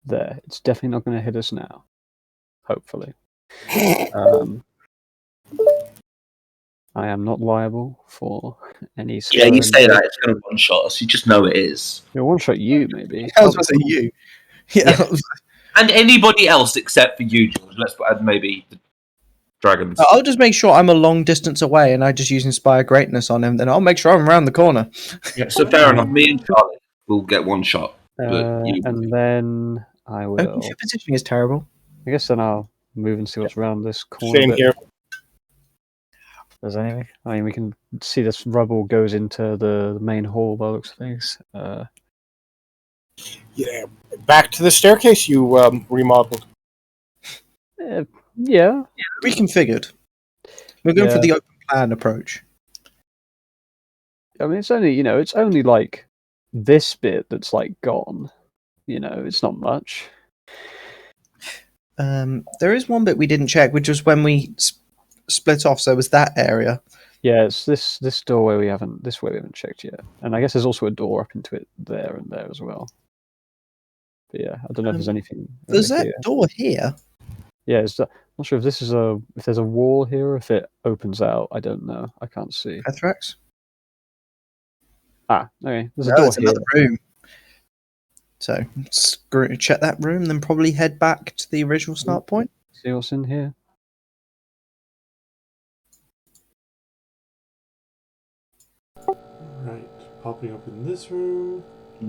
There. It's definitely not gonna hit us now. Hopefully. I am not liable for any. Yeah, you say that it's going to one-shot us. You just know it is. It'll one-shot you, maybe. I was going to say you. Yeah. And anybody else except for you, George. Let's add maybe the dragons. I'll just make sure I'm a long distance away and I just use Inspire Greatness on him, then I'll make sure I'm around the corner. Yeah, so fair enough. Me and Charlie will get one shot. And then I will. Open ship positioning is terrible. I guess then I'll move and see what's around this corner. Same here. There's anything? I mean, we can see this rubble goes into the main hall by the looks of things. Yeah. Back to the staircase you remodeled. Yeah. Reconfigured. We're going for the open plan approach. I mean, it's only like this bit that's like gone. It's not much. There is one bit we didn't check, which was when we split off. So it was that area. Yeah, it's this doorway we haven't checked yet, and I guess there's also a door up into it there and there as well. But yeah, I don't know if there's anything. There's that door here. Yeah, I'm not sure if if there's a wall here or if it opens out. I don't know. I can't see. Athrax? Okay. There's a door here. Another room. So check that room, then probably head back to the original start point. See what's in here. Right, popping up in this room.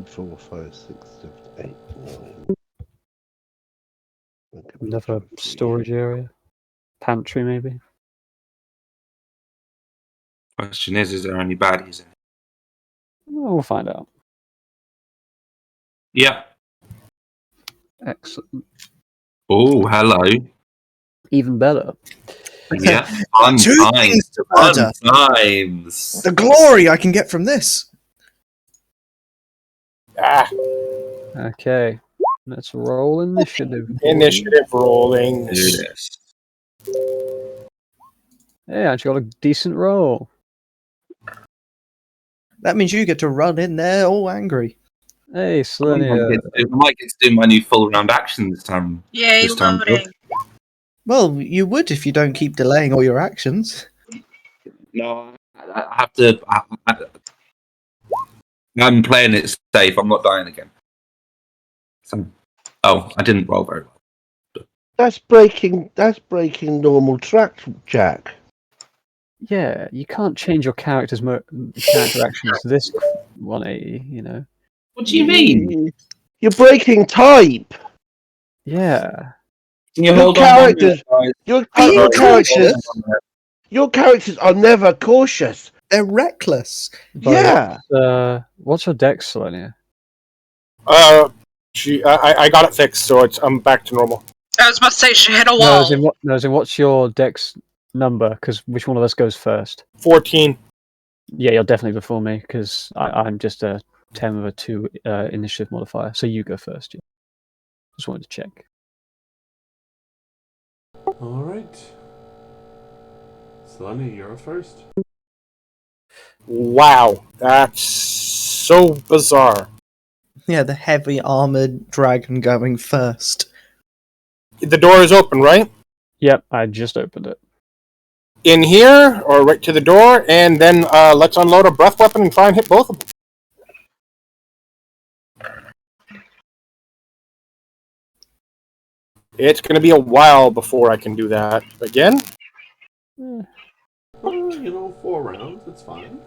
4, 5, 6, 7, 8, 9. Another storage area, pantry maybe. Question is there any baddies in it? Well, we'll find out. Yeah. Excellent. Oh, hello. Even better. Yeah. Fun Two times. things to Fun murder. times. The glory I can get from this. Ah, Okay. Let's roll initiative. initiative rolling. Do this. Hey, I actually got a decent roll. That means you get to run in there all angry. Hey, I Selenia. might get to do my new full round action this time. Yay, This time, loading. Well, you would if you don't keep delaying all your actions. No, I have to. I'm playing it safe. I'm not dying again. So, I didn't roll very well. That's breaking normal track, Jack. Yeah, you can't change your character actions this 180, you know. What do you mean? You're breaking type. Yeah. Can you Your hold on one characters- minute, Being Your cautious. Your characters are never cautious. They're reckless. Yeah. What's your dex, Selenia? I got it fixed, so I'm back to normal. I was about to say she hit a No, wall. as in what's your dex number? Because which one of us goes first? 14. Yeah, you're definitely before me, because I'm just a 10 with a 2 initiative modifier. So you go first. Yeah. Just wanted to check. All right. Selenia, you're first. Wow, that's so bizarre. Yeah, the heavy armored dragon going first. The door is open, right? Yep, I just opened it. In here, or right to the door, and then let's unload a breath weapon and try and hit both of them. It's going to be a while before I can do that again. Well, 4 rounds. That's fine.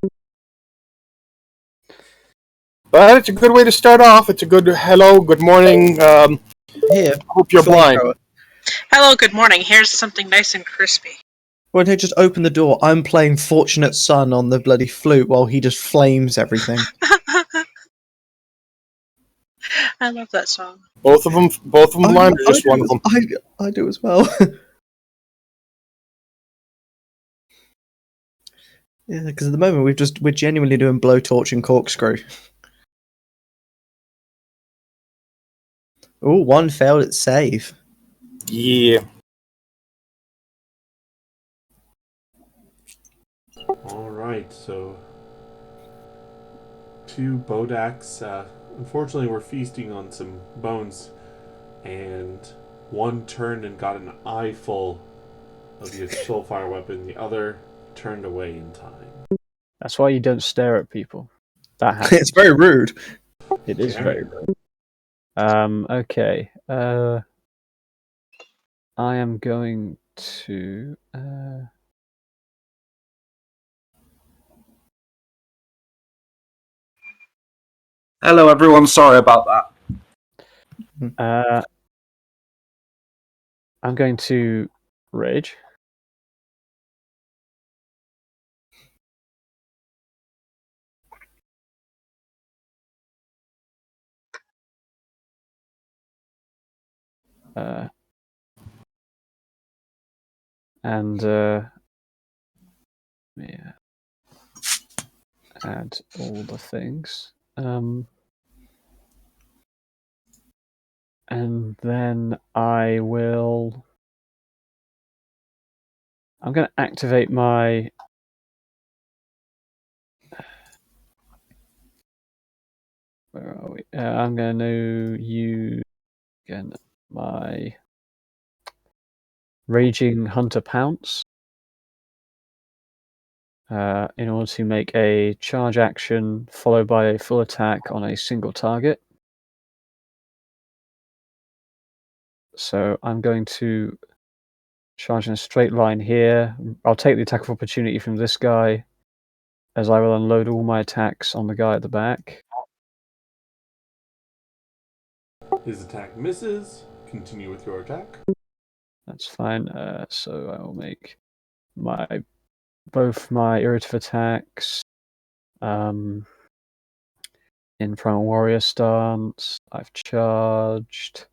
But it's a good way to start off. It's a good hello, good morning. Here. Hope you're blind. flamethrower. Hello, good morning. Here's something nice and crispy. Well, no, just open the door. I'm playing Fortunate Son on the bloody flute while he just flames everything. I love that song. Both of them blind, or just one of them? I do as well. Yeah, because at the moment we're genuinely doing blowtorch and corkscrew. Oh, one failed its save. Yeah. All right, so 2 Bodaks. Unfortunately, we're feasting on some bones, and one turned and got an eye full of the soulfire weapon. The other turned away in time. That's why you don't stare at people. That happens. It's very rude. It is Yeah. very rude. Okay. I am going to. Hello, everyone. Sorry about that. I'm going to rage. And yeah, add all the things. And then I will. I'm going to activate my. Where are we? I'm going to use again my Raging Hunter Pounce in order to make a charge action followed by a full attack on a single target. So I'm going to charge in a straight line here. I'll take the attack of opportunity from this guy, as I will unload all my attacks on the guy at the back. His attack misses. Continue with your attack. That's fine. So I will make both my irritative attacks. In Primal Warrior stance, I've charged.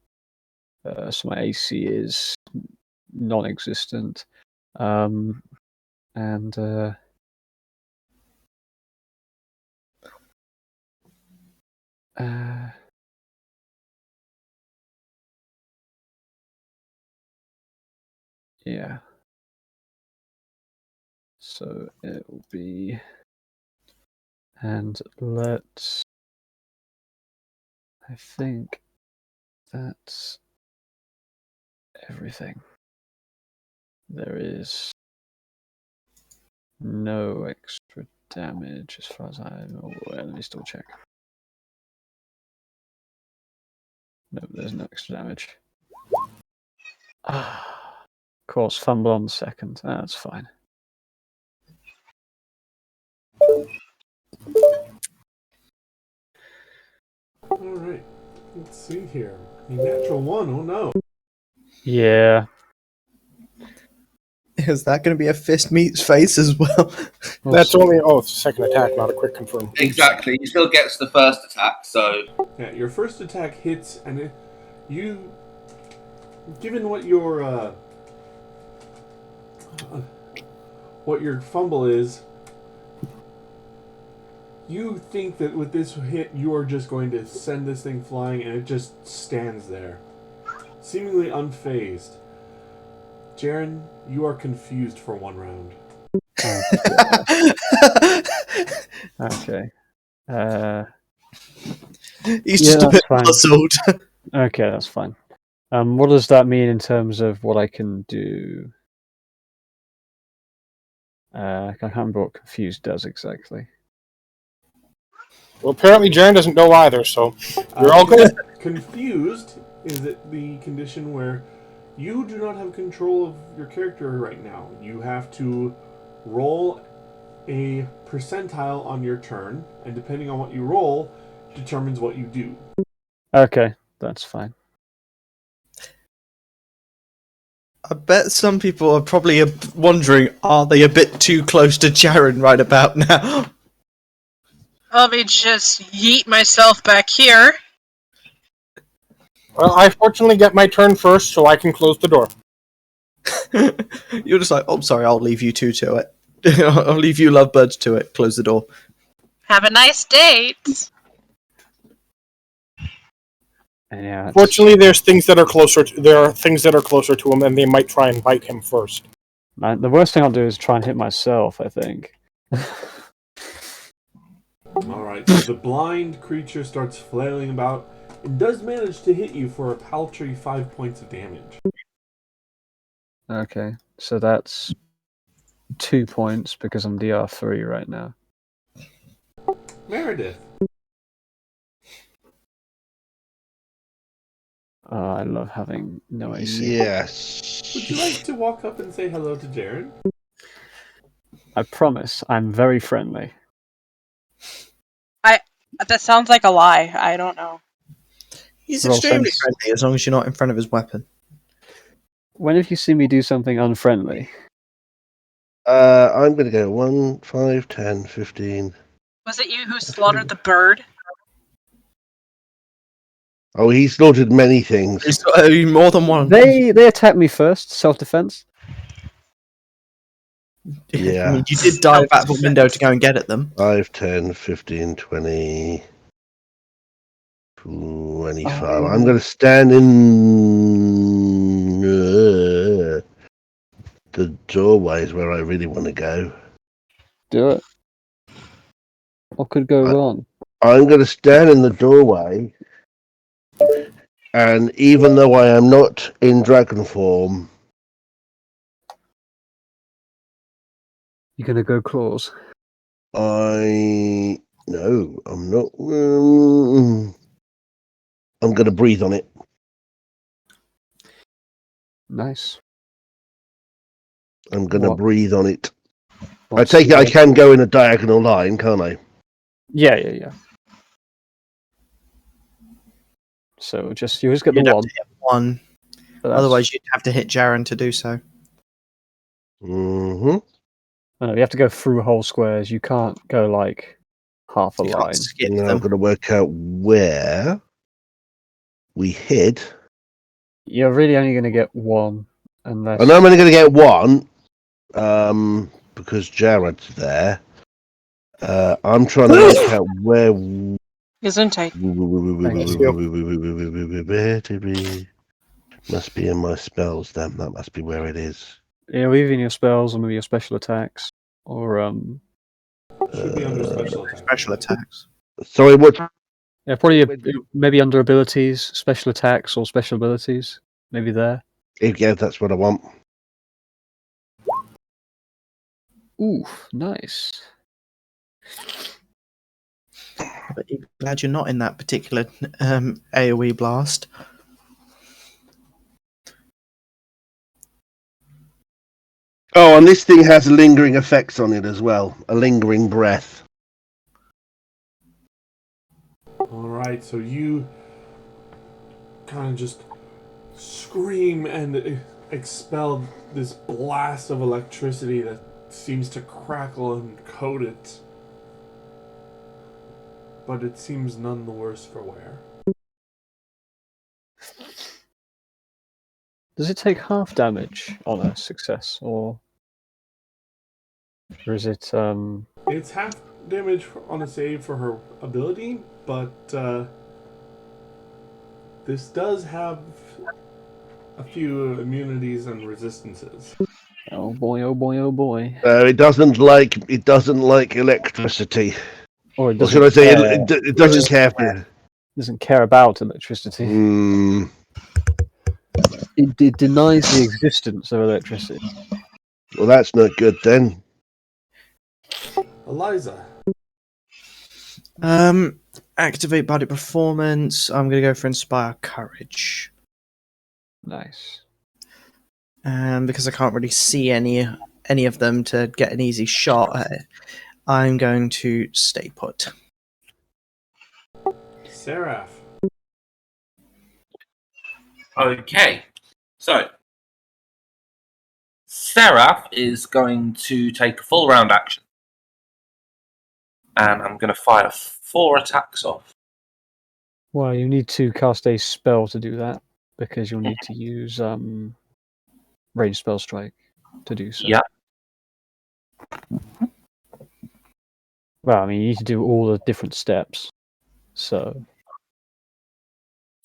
So my AC is non-existent. Yeah. So it will be, and let's. I think that's everything. There is no extra damage as far as I'm aware. Let me still check. No, there's no extra damage. Of course, fumble on the second. That's fine. Alright. Let's see here. A natural 1, oh no. Yeah. Is that going to be a fist meets face as well? That's only it's a second attack, not a quick confirm. Exactly. He still gets the first attack, so. Yeah, your first attack hits, and given what your fumble is, you think that with this hit you are just going to send this thing flying, and it just stands there, seemingly unfazed. Jaren, you are confused for 1 round. Okay. He's just a bit puzzled. Okay, that's fine. What does that mean in terms of what I can do? I can't remember what confused does exactly. Well, apparently Jaren doesn't know either, so you're all good. Confused is the condition where you do not have control of your character right now. You have to roll a percentile on your turn, and depending on what you roll, determines what you do. Okay, that's fine. I bet some people are probably wondering, are they a bit too close to Jaren right about now? Let me just yeet myself back here. Well, I fortunately get my turn first, so I can close the door. You're just like, oh, sorry, I'll leave you two to it. I'll leave you lovebirds to it. Close the door. Have a nice date. Yeah. Fortunately, there are things that are closer to him, and they might try and bite him first. The worst thing I'll do is try and hit myself, I think. Alright, so the blind creature starts flailing about and does manage to hit you for a paltry 5 points of damage. Okay, so that's 2 points because I'm DR3 right now. Meredith. I love having no AC. Yes. Would you like to walk up and say hello to Jaren? I promise, I'm very friendly. That sounds like a lie. I don't know. He's Roll extremely sense. friendly as long as you're not in front of his weapon. When have you seen me do something unfriendly? I'm going to go 1, 5, 10, 15. Was it you who slaughtered the bird? Oh, he slaughtered many things. He's more than one. They attacked me first, self-defense. Yeah. I mean, you did dive out of a window to go and get at them. 5, 10, 15, 20, 25. Oh. I'm going to stand in the doorways where I really want to go. Do it. What could go wrong? I'm going to stand in the doorway, and even though I am not in dragon form, You're gonna go claws. no, I'm not. I'm going to breathe on it. Nice. I'm going to What? breathe on it. What's I take it I the- can go in a diagonal line, can't I? Yeah. So you just get the You'd have one. to hit one. Otherwise, you'd have to hit Jaren to do so. Mm-hmm. No, you have to go through whole squares. You can't go like half a You can't line. skip Now them. I've got to work out where we hid. You're really only going to get one, unless. I know I'm only going to get one, because Jared's there. I'm trying to work out where. Gesundheit. Where did we? Must be in my spells. Then that must be where it is. Yeah, either in your spells or maybe your special attacks, or Should be under special attack. Special attacks. Sorry, what? yeah, probably maybe under abilities, special attacks or special abilities. Maybe there. Yeah, that's what I want. Ooh, nice. But you're glad you're not in that particular AoE blast. Oh, and this thing has lingering effects on it as well. A lingering breath. Alright, so you kind of just scream and expel this blast of electricity that seems to crackle and coat it. But it seems none the worse for wear. Does it take half damage on a success, or is it? It's half damage on a save for her ability, but this does have a few immunities and resistances. Oh boy! Oh boy! Oh boy! It doesn't like electricity. Or it Or should I say it doesn't care for? Doesn't care about electricity. It denies the existence of electricity. Well, that's not good then. Eliza. Activate body performance. I'm going to go for Inspire Courage. Nice. Because I can't really see any of them to get an easy shot at it, I'm going to stay put. Seraph. Okay, so Seraph is going to take a full round action, and I'm going to fire 4 attacks off. Well, you need to cast a spell to do that because you'll need to use range spell strike to do so. Yeah. Well, I mean, you need to do all the different steps. So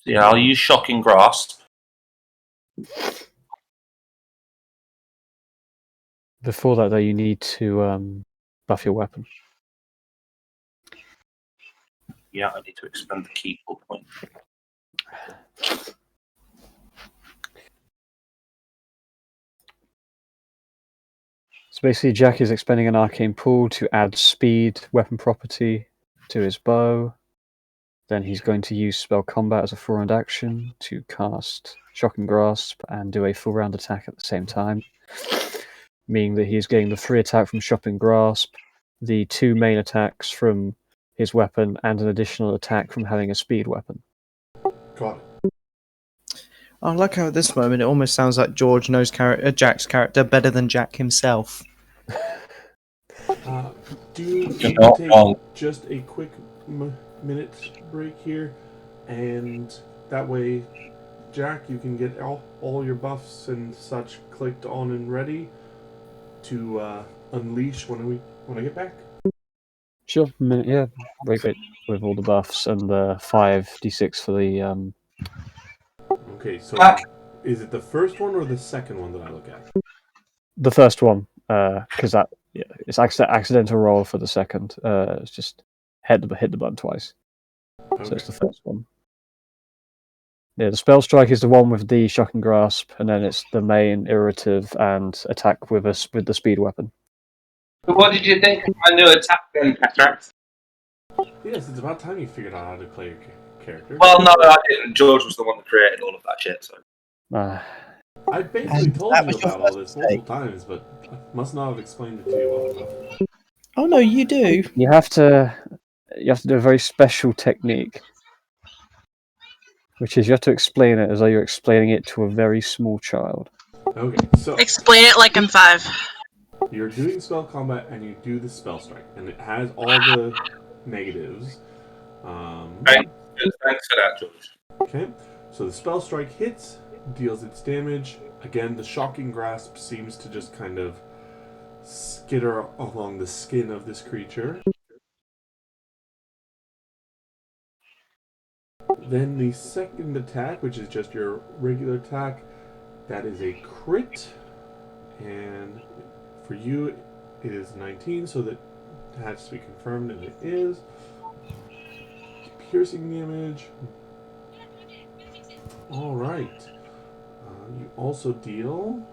Yeah, I'll use Shocking Grasp. before that, though, you need to buff your weapon. Yeah, I need to expend the key pull point. So basically, Jack is expending an arcane pool to add speed weapon property to his bow. Then he's going to use spell combat as a full round action to cast Shock and Grasp and do a full round attack at the same time, meaning that he's getting the 3 attack from Shock and Grasp, the 2 main attacks from his weapon, and an additional attack from having a speed weapon. Got it. I like how at this moment it almost sounds like George knows Jack's character better than Jack himself. Do you You're not take wrong. just a quick minute break here, and that way, Jack, you can get all your buffs and such clicked on and ready to unleash when I get back? Sure, yeah. Wait, with all the buffs and the 5d6 for the. Okay, so is it the first one or the second one that I look at? The first one, because it's accidental roll for the second. It's just hit the button twice. Okay. So it's the first one. Yeah, the spell strike is the one with the shock and grasp, and then it's the main irritative and attack with the speed weapon. So what did you think of my new attack then, Cataract? Yes, it's about time you figured out how to play your character. Well, no, I didn't. George was the one that created all of that shit, so. I basically told that you was your about all first this mistake. multiple times, but I must not have explained it to you well enough. Oh no, you do. You have to do a very special technique. Which is you have to explain it as though you're explaining it to a very small child. Okay, so Explain it like I'm 5. you're doing spell combat and you do the spell strike, and it has all the negatives. Thanks for that, George. Okay, so the spell strike hits, deals its damage. Again, the shocking grasp seems to just kind of skitter along the skin of this creature. Then the second attack, which is just your regular attack, that is a crit. And for you, it is 19, so that has to be confirmed, and it is. Piercing damage. Alright. You also deal.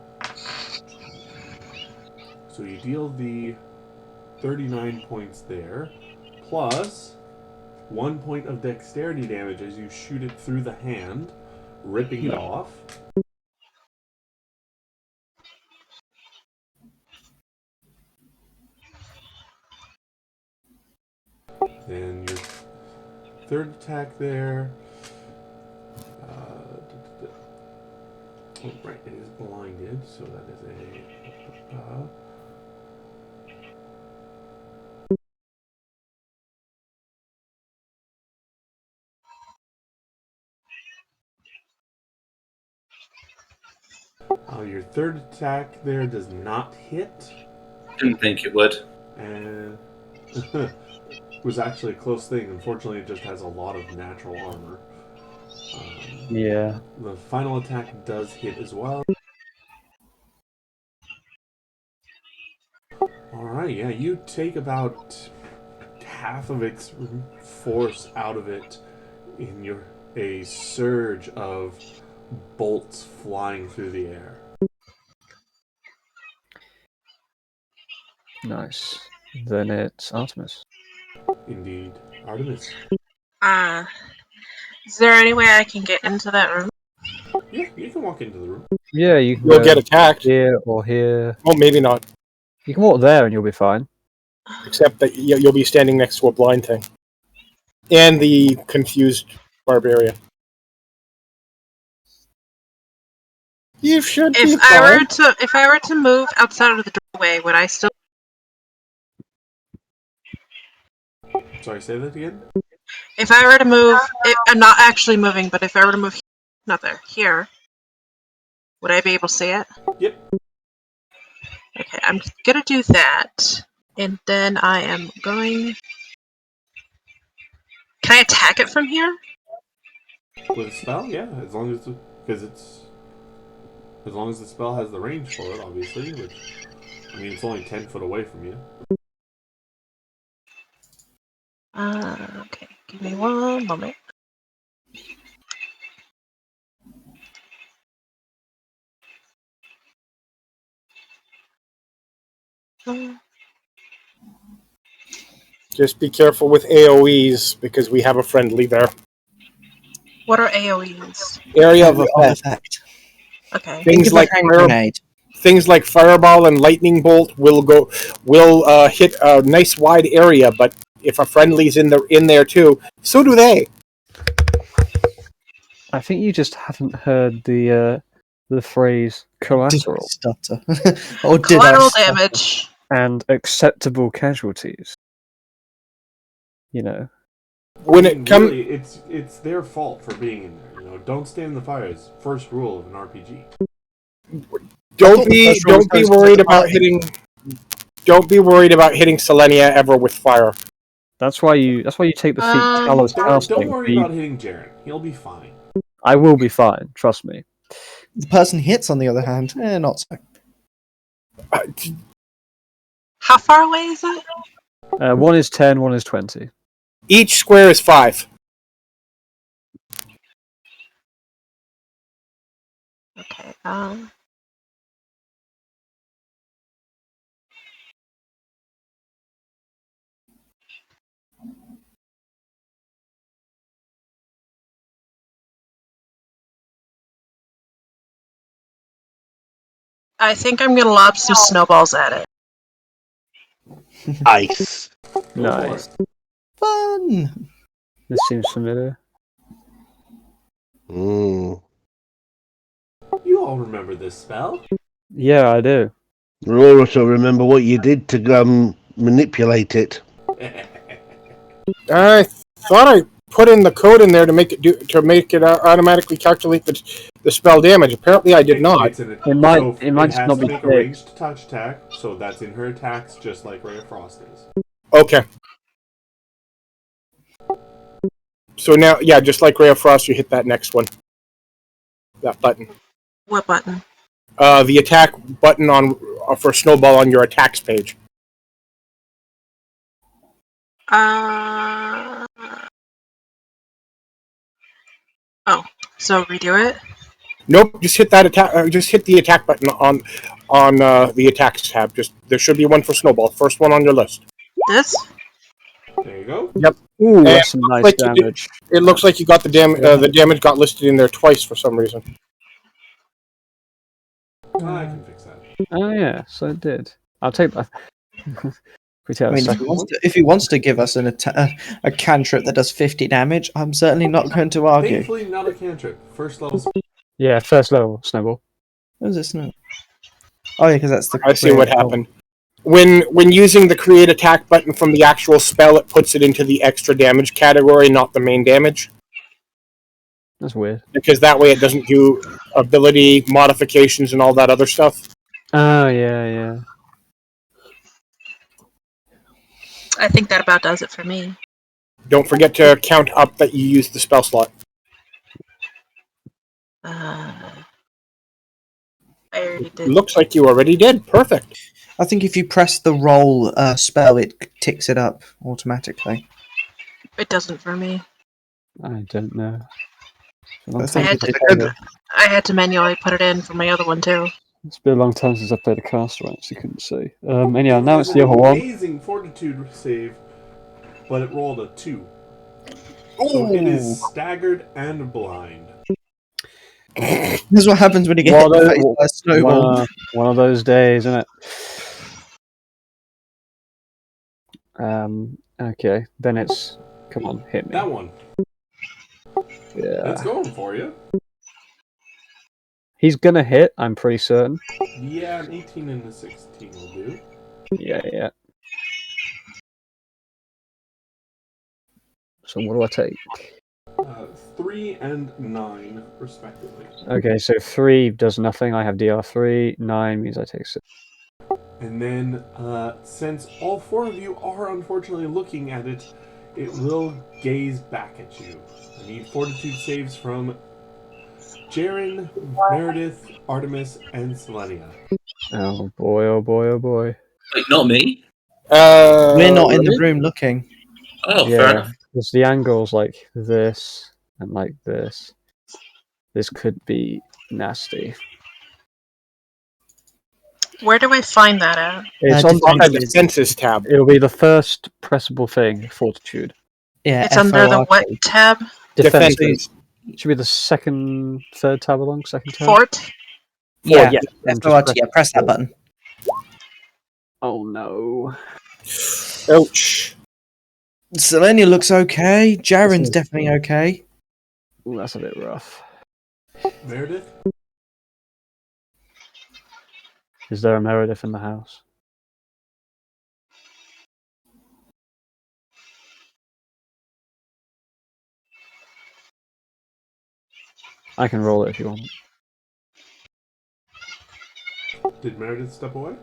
So you deal the 39 points there, plus 1 point of dexterity damage as you shoot it through the hand, ripping it off. Then your third attack there. Oh, right, it is blinded, so that is a. Your third attack there does not hit. Didn't think it would. And it was actually a close thing. Unfortunately, it just has a lot of natural armor. Yeah. The final attack does hit as well. Alright, yeah, you take about half of its force out of it in a surge of bolts flying through the air. Nice. Then it's Artemis. Indeed. Artemis. Is there any way I can get into that room? Yeah, you can walk into the room. Yeah, you can You'll go get attacked. here or here. Well, maybe not. You can walk there and you'll be fine. Except that you'll be standing next to a blind thing. And the confused barbarian. You should be If fine. I were to move outside of the doorway, would I still? Sorry, say that again? If I were to move, I'm not actually moving, but if I were to move, not there, here, would I be able to see it? Yep. Okay, I'm gonna do that, and then I am going. Can I attack it from here? With a spell, yeah, as long as the spell has the range for it, obviously. Which, I mean, it's only 10 foot away from you. Okay, give me one moment. Just be careful with AoEs because we have a friendly there. What are AoEs? Area of effect. Okay. Things like grenade. Things like fireball and lightning bolt will hit a nice wide area, but if a friendly's in there too, so do they. I think you just haven't heard the phrase collateral. Stutter. Or did Collateral I stutter? damage. And acceptable casualties. You know. When it comes, really, it's their fault for being in there. You know, don't stand in the fire is first rule of an RPG. Don't be worried about hitting. Don't be worried about hitting Selenia ever with fire. That's why you take the feat Talos casting. Don't worry about hitting Jaren. He'll be fine. I will be fine. Trust me. The person hits, on the other hand, not so. How far away is it? One is 10, one is 20. Each square is 5. Okay. I think I'm gonna lob some snowballs at it. Ice. Nice. Fun! This seems familiar. Mm. You all remember this spell? Yeah, I do. We'll also remember what you did to manipulate it. I thought I put in the code in there to make it automatically calculate the spell damage. Apparently, I did not. It might has not to be make a fixed. ranged touch attack, so that's in her attacks, just like Ray of Frost is. Okay. So now, yeah, just like Ray of Frost, you hit that next one. That button. What button? The attack button on for Snowball on your attacks page. Oh, so redo it? Nope, just hit that attack. Just hit the attack button on the attacks tab. Just there should be one for Snowball. First one on your list. This? There you go. Yep. Ooh, And that's some nice like damage. It looks like you got the the damage got listed in there twice for some reason. I can fix that. Oh yeah, so it did. I'll take that. I mean, if he wants to give us a cantrip that does 50 damage, I'm certainly not going to argue. Thankfully, not a cantrip. First level. Yeah, first level Snowball. What is this now? Oh yeah, because that's the. I see what happened. When using the create attack button from the actual spell, it puts it into the extra damage category, not the main damage. That's weird. Because that way it doesn't do ability modifications and all that other stuff. Oh yeah. I think that about does it for me. Don't forget to count up that you used the spell slot. I already did. Looks like you already did. Perfect. I think if you press the roll spell, it ticks it up automatically. It doesn't for me. I don't know. I had to manually put it in for my other one too. It's been a long time since I played a caster, I actually couldn't see. Anyhow, now it's the other one. Amazing fortitude save, but it rolled a 2. So it is staggered and blind. This is what happens when you get hit in the face by a snowball. One of those days, isn't it? Okay, then it's... Come on, hit me. That one. Yeah. That's going for you. He's gonna hit, I'm pretty certain. Yeah, an 18 and a 16 will do. Yeah. So what do I take? 3 and 9, respectively. Okay, so 3 does nothing. I have DR3. 9 means I take 6. And then, since all 4 of you are unfortunately looking at it, it will gaze back at you. I need fortitude saves from Jaren, Meredith, Artemis, and Selenia. Oh boy, oh boy, oh boy. Wait, not me? We're not in the room looking. Oh, fair enough. Because the angle's like this and like this. This could be nasty. Where do I find that at? It's on the defenses tab. It'll be the first pressable thing, fortitude. Yeah, It's under the what tab? Defenses. Should be the third tab along, second tab. Fort? Yeah, and press that button. Oh no. Ouch. Selenia looks okay. Jaren's definitely okay. Ooh, that's a bit rough. Meredith? Is there a Meredith in the house? I can roll it if you want. Did Meredith step away?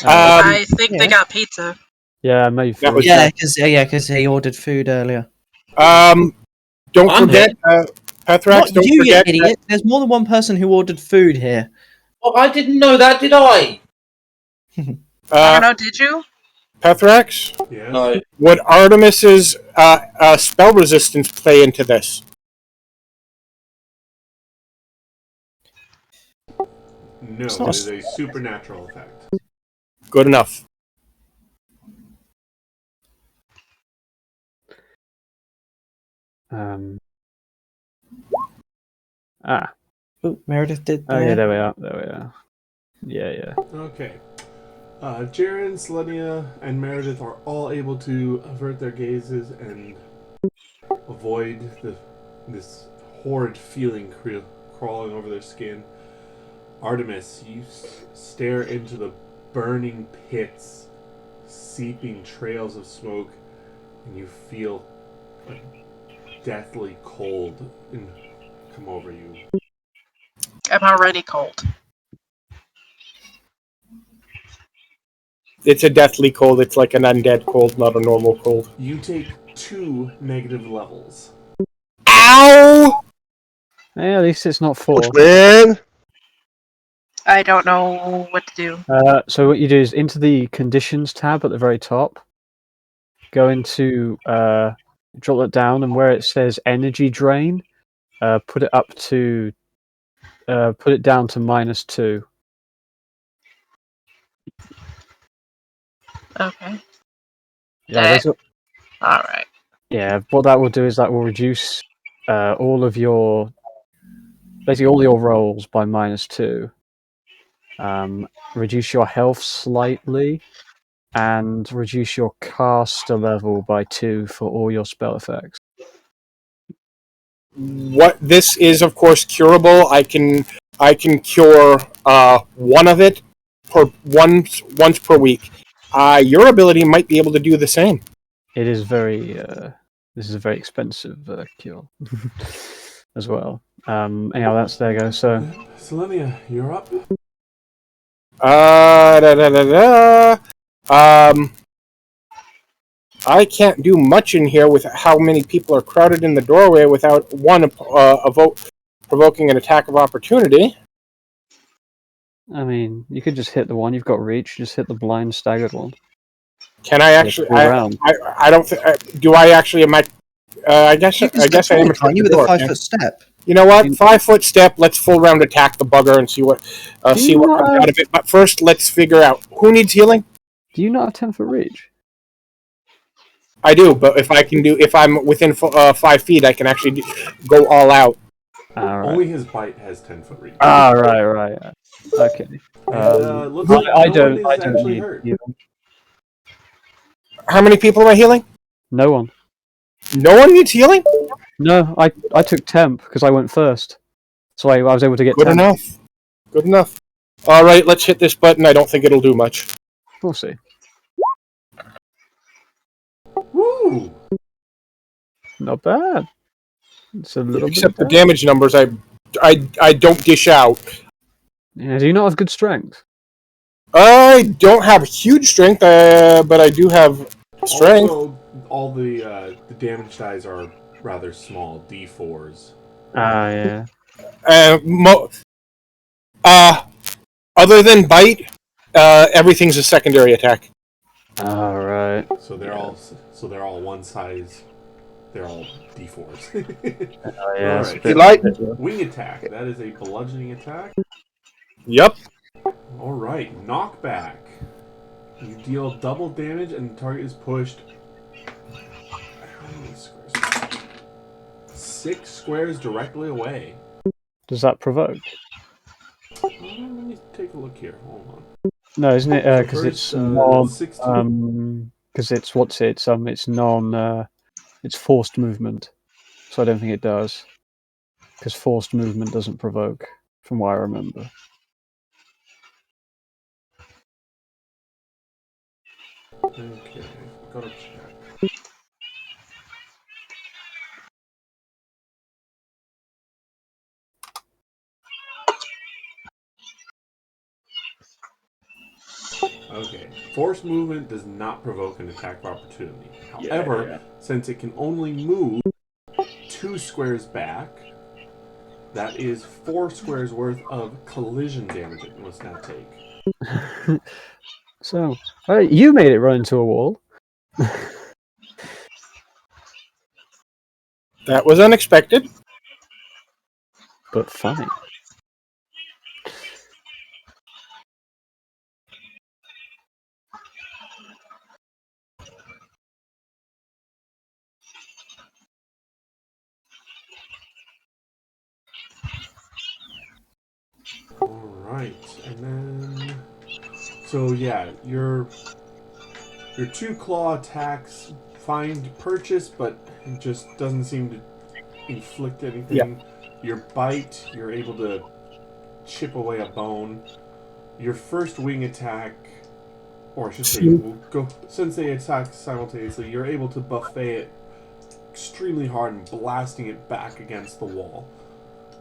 I think they got pizza. Yeah, maybe. Because he ordered food earlier. Don't forget, Pathrax, don't you forget. idiot. There's more than one person who ordered food here. Oh, I didn't know that, did I? I don't know, did you? Pathrax? Yeah. No. Would Artemis's spell resistance play into this? No, it is a supernatural effect. Good enough. Ooh, Meredith did. Oh yeah, there we are. Yeah. Okay. Jaren, Selenia, and Meredith are all able to avert their gazes and avoid this horrid feeling crawling over their skin. Artemis, you stare into the burning pits, seeping trails of smoke, and you feel a deathly cold come over you. I'm already cold. It's a deathly cold. It's like an undead cold, not a normal cold. You take 2 negative levels. Ow! Yeah, at least it's not 4. Man, I don't know what to do. So what you do is into the conditions tab at the very top. Go into drop that down, and where it says energy drain, put it down to -2. Okay. Yeah, Alright. yeah. What that will do is that will reduce all of your basically all your rolls by -2. Reduce your health slightly, and reduce your caster level by 2 for all your spell effects. What this is, of course, curable. I can cure one of it once per week. Your ability might be able to do the same. It is very. This is a very expensive cure as well. Anyhow, there you go. So, Selenia, you're up. I can't do much in here with how many people are crowded in the doorway without one provoking an attack of opportunity. I mean, you could just hit the one you've got reach. Just hit the blind staggered one. Can I actually? I don't. Do I actually? Am I? I guess. I guess I am. You with a 5-foot step. You know what? 5-foot step. Let's full round attack the bugger and see what comes out of it. But first, let's figure out who needs healing. Do you not have 10-foot reach? I do, but if I'm within 5 feet, I can actually go all out. Right. Only his bite has 10-foot reach. Right. Okay. I don't need healing. How many people am I healing? No one. No one needs healing? No, I took temp because I went first, so I was able to get Good temp. enough. Good enough. All right, let's hit this button. I don't think it'll do much. We'll see. Woo! Not bad. It's a little Except the bit damage numbers, I don't dish out. Yeah, do you not have good strength? I don't have huge strength, but I do have strength. Also, all the damage dice are rather small, D4s. Yeah. Other than bite, everything's a secondary attack. All right. So they're all one size. They're all D4s. Yeah. All right. you like? Wing attack. That is a bludgeoning attack. Yep. All right. Knockback. You deal double damage and the target is pushed. How many squares? 6 squares directly away. Does that provoke? Let me take a look here. Hold on. No, isn't it? Because it's non. 16. Because it's non. It's forced movement, so I don't think it does. Because forced movement doesn't provoke, from what I remember. Okay, gotta check. Okay, forced movement does not provoke an attack of opportunity. However, since it can only move 2 squares back, that is 4 squares worth of collision damage it must now take. So, you made it run into a wall. That was unexpected. But funny. Alright, and then... So yeah, your 2 claw attacks find purchase, but it just doesn't seem to inflict anything. Your bite, you're able to chip away a bone. Your first wing attack, or I should say, since they attack simultaneously, you're able to buffet it extremely hard and blasting it back against the wall,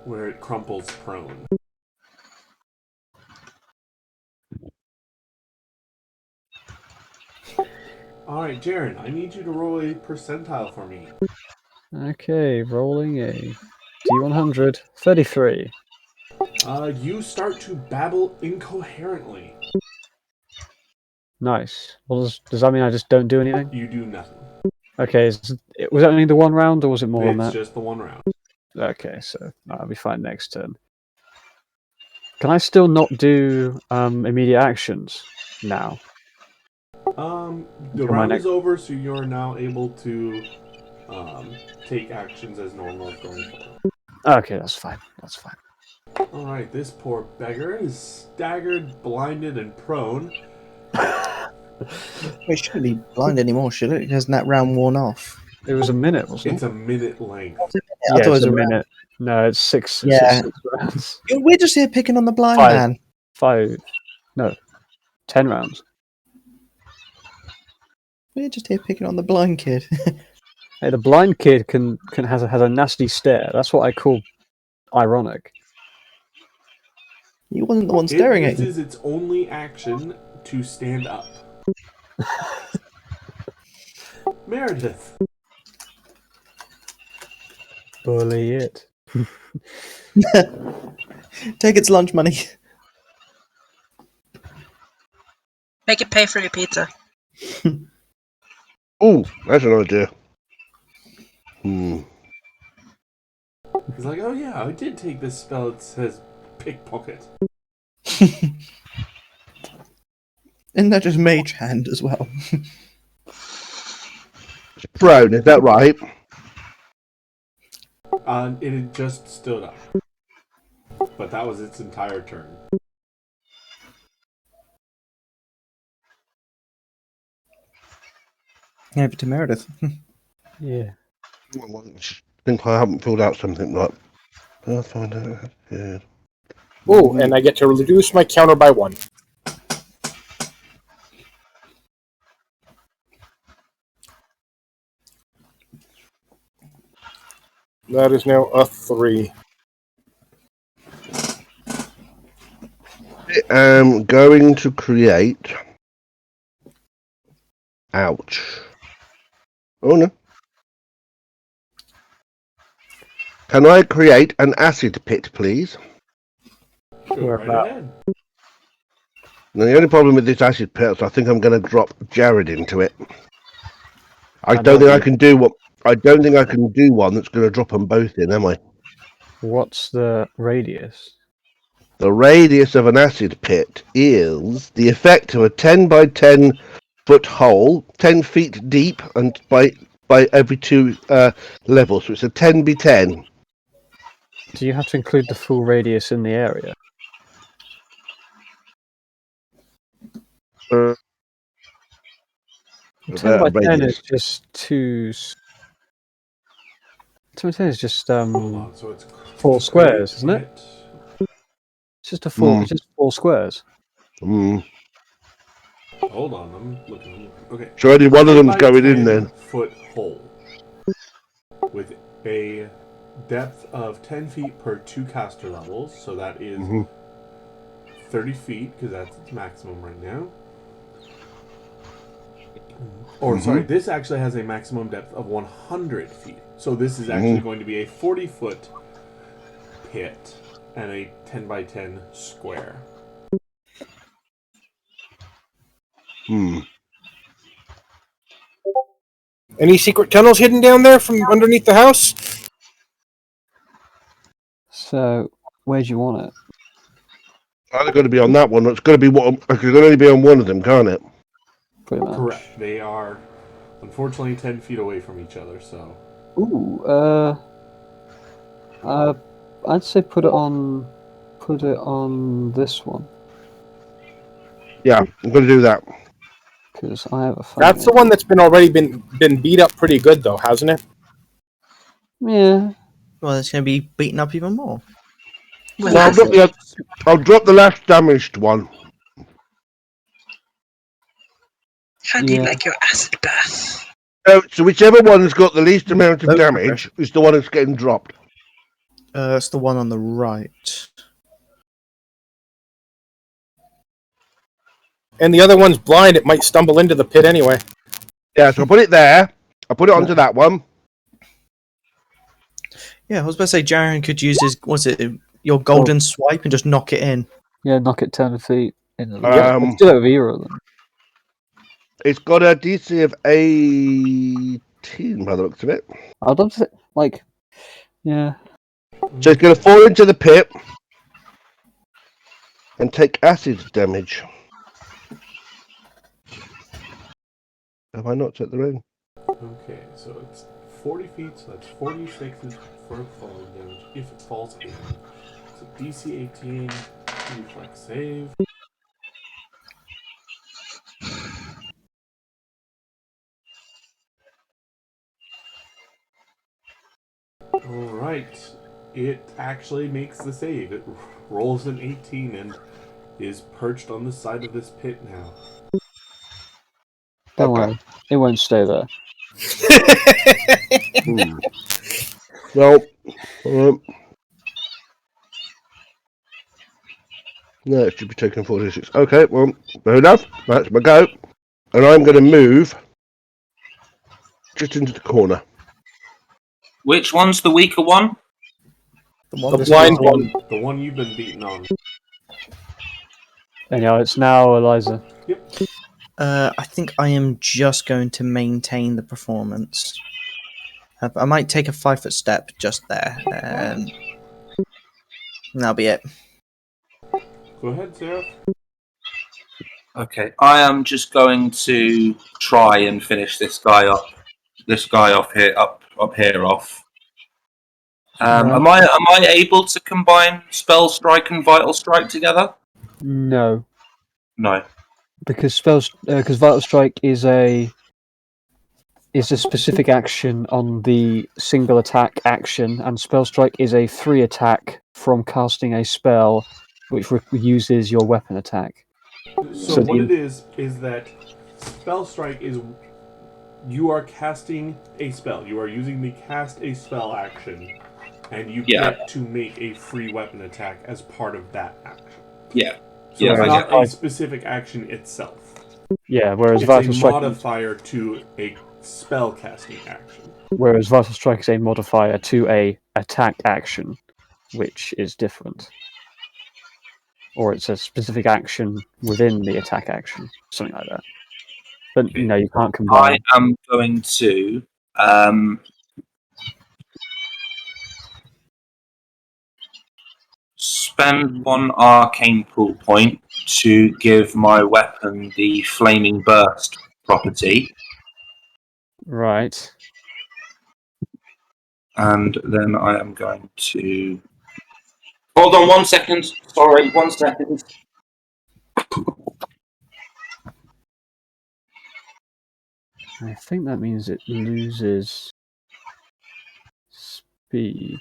where it crumples prone. Alright, Jaren, I need you to roll a percentile for me. Okay, rolling a D100. 33. You start to babble incoherently. Nice. Well, does that mean I just don't do anything? You do nothing. Okay, was it only the one round, or was it more than that? It's just the one round. Okay, so I'll be fine next turn. Can I still not do immediate actions now? The round is over, so you're now able to take actions as normal going forward. Okay, that's fine. That's fine. Alright, this poor beggar is staggered, blinded, and prone. It shouldn't be blind anymore, should it? Hasn't that round worn off? It was a minute, wasn't it? It's a minute length. I thought it was a a minute. No, it's six. Yeah. It's 6 rounds. We're just here picking on the blind 5. man. 5. No. 10 rounds. We're just here picking on the blind kid. Hey, the blind kid has a nasty stare. That's what I call ironic. He wasn't the one staring at This you. is its only action to stand up. Meredith. Bully it. Take its lunch money. Make it pay for your pizza. Oh, that's an idea. He's like, oh yeah, I did take this spell that says pickpocket. Isn't that just mage hand as well? Prone, is that right? It had just stood up. But that was its entire turn. Over to Meredith. Yeah. I think I haven't filled out something like Pathfinder. Yeah. Oh, and I get to reduce my counter by 1. That is now a 3. I am going to create. Ouch. Oh no. Can I create an acid pit, please? Go right ahead. Now, the only problem with this acid pit is I think I'm going to drop Jared into it. I don't think I can do what. I don't think I can do one that's going to drop them both in, am I? What's the radius? The radius of an acid pit is the effect of a 10 by 10 foot hole, 10 feet deep, and by every 2 levels. So it's a 10 by 10. Do you have to include the full radius in the area? 10 by 10 is just 2. 10 by 10 is just So it's 4 squares, isn't it? It's just a 4. It's just 4 squares. Mm. Hold on, I'm looking. Okay. So only one of them's 10 by going in 10 then. Foot hole with a depth of 10 feet per 2 caster levels, so that is 30 feet because that's its maximum right now. Or sorry, this actually has a maximum depth of 100 feet. So this is actually going to be a 40-foot pit and a 10 by 10 square. Any secret tunnels hidden down there from underneath the house? So, where do you want it? Either going to be on that one, or it's going to be it can only be on one of them, can't it? Pretty much. Correct. They are unfortunately 10 feet away from each other, so. Ooh, I'd say put it on this one. Yeah, I'm going to do that. Because I have a phone. That's the one that's been already been beat up pretty good, though, hasn't it? Yeah. Well, it's going to be beaten up even more. With So acid. I'll drop the last damaged one. How do you Yeah. like your acid bath? So whichever one's got the least amount of damage is the one that's getting dropped. It's the one on the right. And the other one's blind. It might stumble into the pit anyway. Yeah, so I'll put it there. I'll put it onto that one. Yeah, I was about to say Jaren could use your golden swipe and just knock it in. Yeah, knock it 10 feet. In the Um, Let's do that with Eero then. It's got a DC of 18 by the looks of it. I'd love to, yeah. So it's going to fall into the pit and take acid damage. Have I not set the room? Okay, so it's 40 feet, so that's 46 for falling damage if it falls in. So DC 18, reflex save. Alright, it actually makes the save. It rolls an 18 and is perched on the side of this pit now. Don't worry. It won't stay there. Well, no, it should be taking 46. Okay, well, fair enough. That's my go. And I'm going to move just into the corner. Which one's the weaker one? The blind one. The one you've been beaten on. Anyhow, it's now Eliza. Yep. I think I am just going to maintain the performance. I might take a 5-foot step just there, and that'll be it. Go ahead, Sarah. Okay, I am just going to try and finish this guy off here, up here off. Am I able to combine Spell Strike and Vital Strike together? No. No. Because Vital Strike is a specific action on the single attack action, and Spell Strike is a free attack from casting a spell which uses your weapon attack. So what it is that Spell Strike is you are casting a spell. You are using the cast a spell action, and you get to make a free weapon attack as part of that action. Yeah. So it's not a specific action itself. Yeah, whereas it's Vital a Strike modifier to a spell casting action. Whereas Vital Strike is a modifier to a attack action, which is different. Or it's a specific action within the attack action, something like that. But no, you can't combine. I am going to spend one arcane pool point to give my weapon the flaming burst property. Right. And then I am going to... Hold on 1 second. Sorry, 1 second. I think that means it loses speed.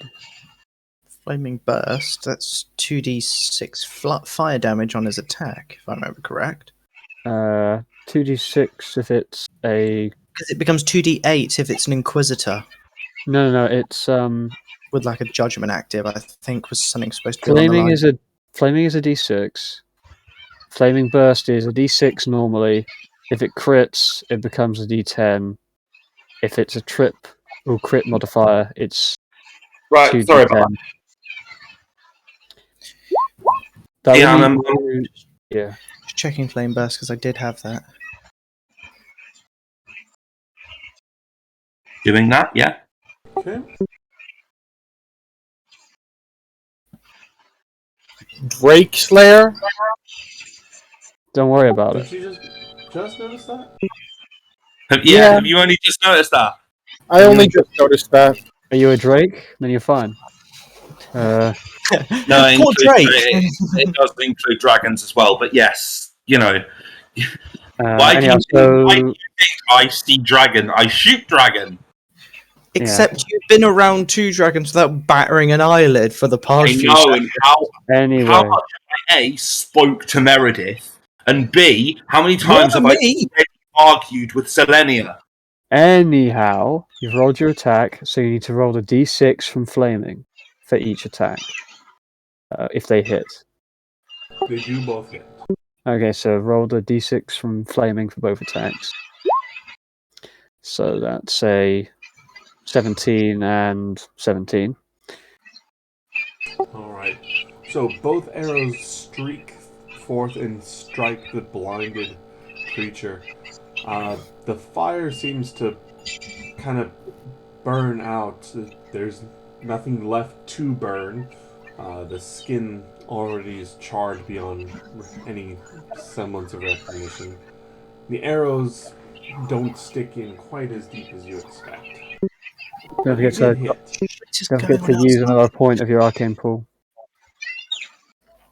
Flaming Burst, that's 2d6 fire damage on his attack, if I remember correct. 2d6 if it's a... Because it becomes 2d8 if it's an Inquisitor. No, it's... With like a Judgment active, I think was something supposed to be Flaming on the line. Flaming is a d6. Flaming Burst is a d6 normally. If it crits, it becomes a d10. If it's a trip or crit modifier, it's right. 2d10. Sorry about that. Yeah. Just checking Flame Burst because I did have that. Doing that, yeah. Okay. Drake Slayer? Don't worry about Did it. you just notice that? Have you only just noticed that? I only just noticed that. Are you a Drake? Then you're fine. No, Poor Drake. It does include dragons as well, but yes, you know. Why do anyhow, you think I see dragon? I shoot dragon. Except you've been around two dragons without battering an eyelid for the past few I know, seconds. and Anyway, how much have I A, spoke to Meredith, and B, how many times have I argued with Selenia? anyhow, you've rolled your attack, so you need to roll a d6 from flaming for each attack, if they hit. They do both hit. Okay, so roll the d6 from flaming for both attacks. So that's a 17 and 17. Alright. So both arrows streak forth and strike the blinded creature. The fire seems to kind of burn out. There's nothing left to burn. The skin already is charred beyond any semblance of recognition. The arrows don't stick in quite as deep as you expect. Don't forget You to, did hit. don't forget to use another point of your arcane pool.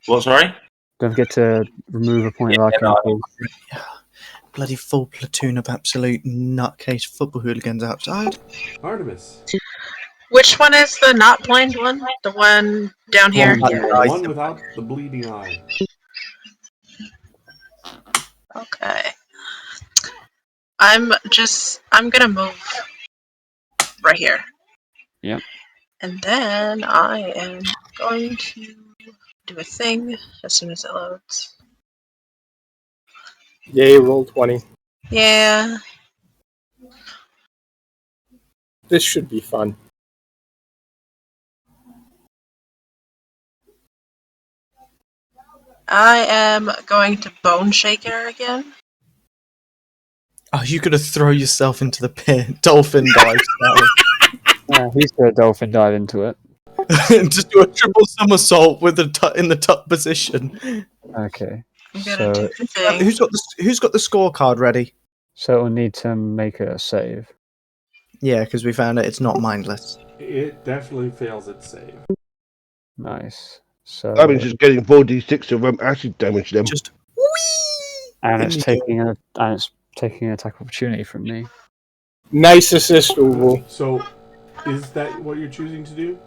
What, sorry? Don't forget to remove a point of arcane pool. Bloody full platoon of absolute nutcase football hooligans outside. Artemis. Which one is the not blind one? The one down here? The one without the bleeding eye. Okay. I'm gonna move right here. Yep. And then I am going to do a thing as soon as it loads. Yay, roll 20. Yeah. This should be fun. I am going to Bone Shaker again. Oh, you gotta throw yourself into the pit. Dolphin dive style. Yeah, he's got a dolphin dive into it. Just do a triple somersault with the in the top position. Okay. I'm gonna So, do the thing. Who's got the scorecard ready? so it'll need to make a save. Yeah, because we found it's not mindless. It definitely fails its save. Nice. So, That means just getting 4d6 of acid damage then. Just and it's taking an attack opportunity from me. Nice assist, Uwu. So, is that what you're choosing to do?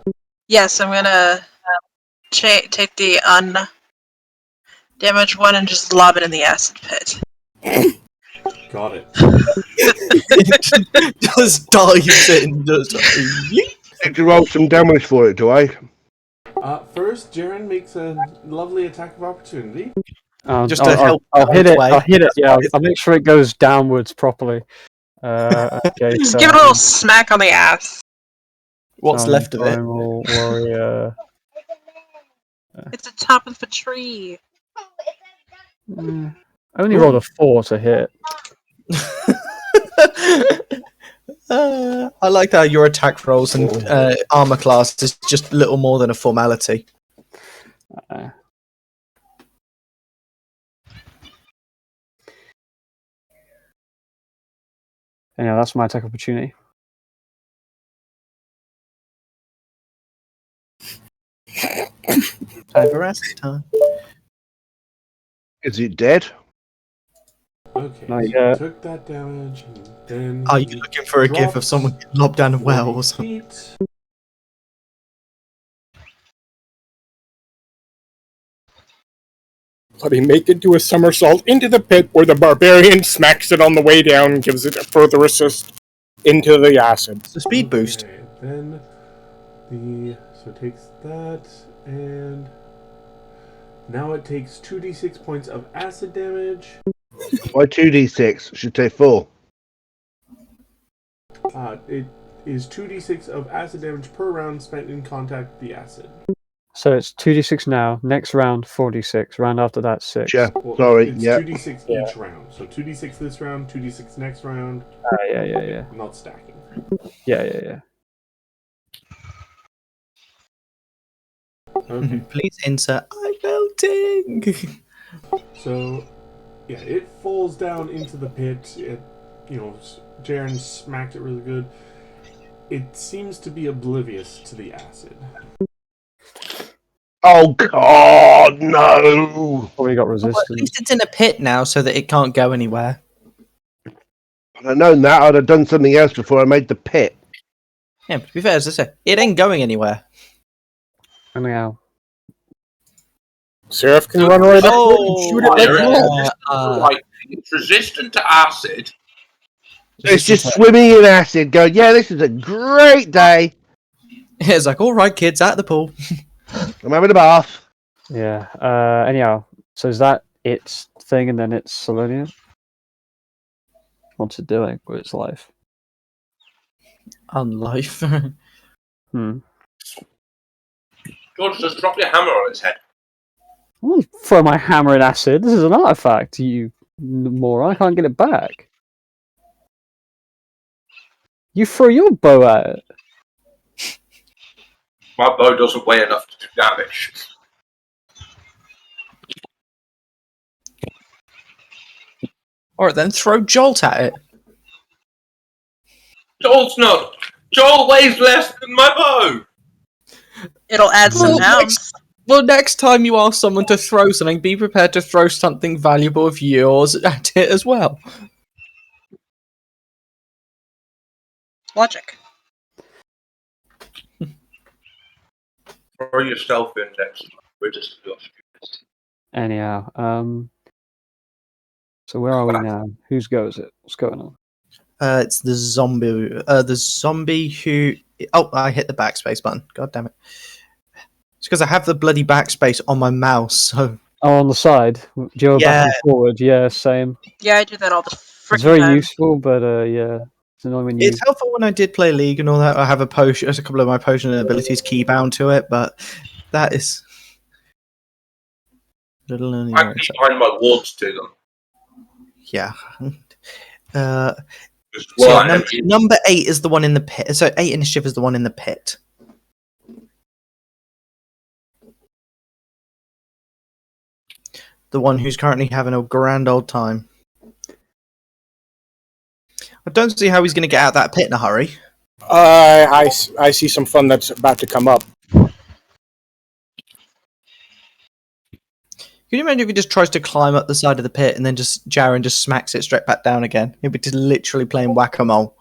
Yes, I'm gonna take the undamaged one and just lob it in the acid pit. Got it. just dives in. Just, Need to roll some damage for it, do I? First, Jaren makes a lovely attack of opportunity. Just to help I'll hit it. way. I'll hit it. Yeah, I'll make sure it goes downwards properly. Okay. Just so give it a little smack on the ass. What's left of it? Primal Warrior. It's the top of the tree. I only rolled a 4 to hit. I like how your attack rolls and armor class is just little more than a formality. Anyhow, that's my attack opportunity. Time for acid time. Is it dead? Okay, Not so yet. took that damage, and then Are you looking for a gif of someone getting lobbed down a well or something? feet. Bloody make it do a somersault into the pit where the barbarian smacks it on the way down and gives it a further assist into the acid. It's a speed boost. Okay, then so it takes that, and now it takes 2d6 points of acid damage. Why 2d6? Should take 4. It is 2d6 of acid damage per round spent in contact with the acid. So it's 2d6 now. Next round, 4d6. Round after that, 6. Yeah, Well, sorry, it's yeah. 2d6 each round. So 2d6 this round, 2d6 next round. Yeah. Not stacking. Yeah. Okay. Please insert I'm melting. So, yeah, it falls down into the pit. Jaren smacked it really good. It seems to be oblivious to the acid. Oh God, no! Probably got Well, at resistance. least it's in a pit now, so that it can't go anywhere. If I'd known that, I'd have done something else before I made the pit. Yeah, but to be fair, as I say, it ain't going anywhere. Anyhow. Seraph can run right up to it and shoot it like Right, it's resistant to acid. It's just swimming in acid, going, yeah, this is a great day. It's like, all right, kids, out of the pool. I'm having a bath. Yeah. Anyhow, so is that its thing, and then it's Salonia? What's it doing with its life? On life. Hmm. George, just drop your hammer on its head. I won't throw my hammer in acid. This is an artifact, you moron. I can't get it back. You throw your bow at it. My bow doesn't weigh enough to do damage. Alright then, throw Jolt at it. Joel's not. Joel weighs less than my bow. It'll add some pounds. Well, next time you ask someone to throw something, be prepared to throw something valuable of yours at it as well. Logic. Throw yourself in next time. We're just lost. Anyhow, so where are we now? Whose go is it? What's going on? It's the zombie. The zombie who. Oh, I hit the backspace button. God damn it! It's because I have the bloody backspace on my mouse. So. Oh, on the side. Do you go back and forward? Yeah, same. Yeah, I do that all the freaking It's very time. useful, but yeah, it's annoying when you. It's helpful when I did play League and all that. I have a potion. A couple of my potion abilities key bound to it, but that is. Little I can bind my wards to them. Yeah. Just So one. number 8 is the one in the pit. So 8 initiative is the one in the pit. The one who's currently having a grand old time. I don't see how he's going to get out of that pit in a hurry. I see some fun that's about to come up. Can you imagine if he just tries to climb up the side of the pit and then just Jaren just smacks it straight back down again? He'd be just literally playing whack-a-mole.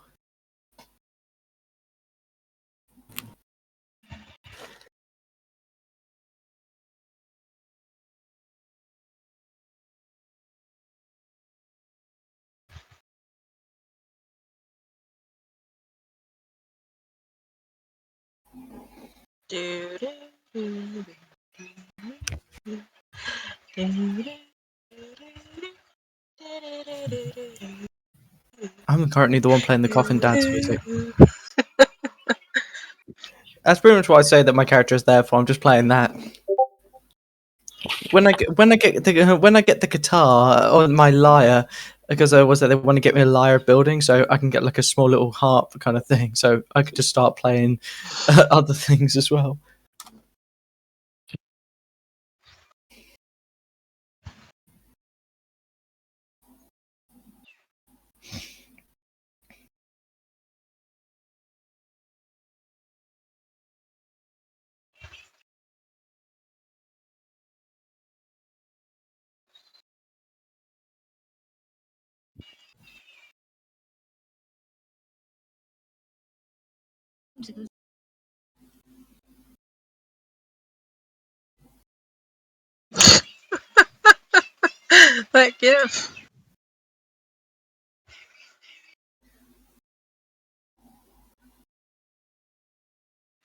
I'm currently the one playing the coffin dance music. That's pretty much what I say that my character is there for. I'm just playing that. When I get the guitar or my lyre, because they want to get me a lyre building, so I can get like a small little harp kind of thing, so I could just start playing other things as well. That gif.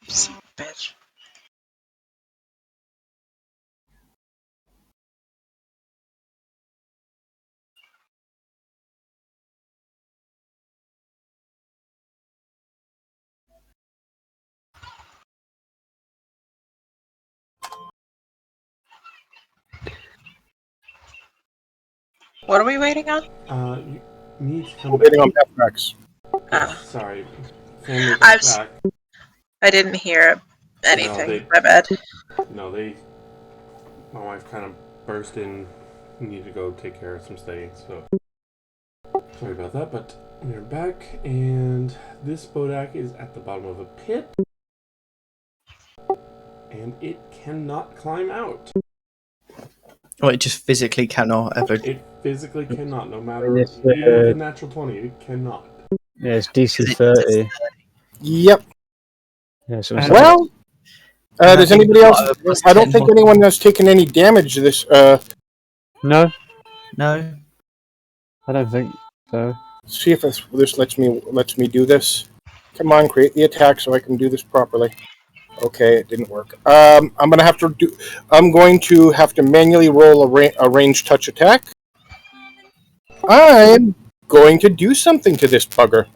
Son of a bitch. What are we waiting on? You need to come We're back. waiting on Petrax. Sorry. Family I got back. I didn't hear anything. they- My bad. No, my wife kind of burst in. Need to go take care of some things, so sorry about that. But we're back, and this Bodak is at the bottom of a pit, and it cannot climb out. Well, it just physically cannot ever. It physically cannot, no matter Yes, even with a natural 20, it cannot. Yeah, it's DC 30. Yep. Yeah, so Well, does anybody else? I don't think anyone has taken any damage this. No, No. I don't think so. See if this lets me do this. Come on, create the attack so I can do this properly. Okay, it didn't work. I'm going to have to manually roll a ranged touch attack. I'm going to do something to this bugger.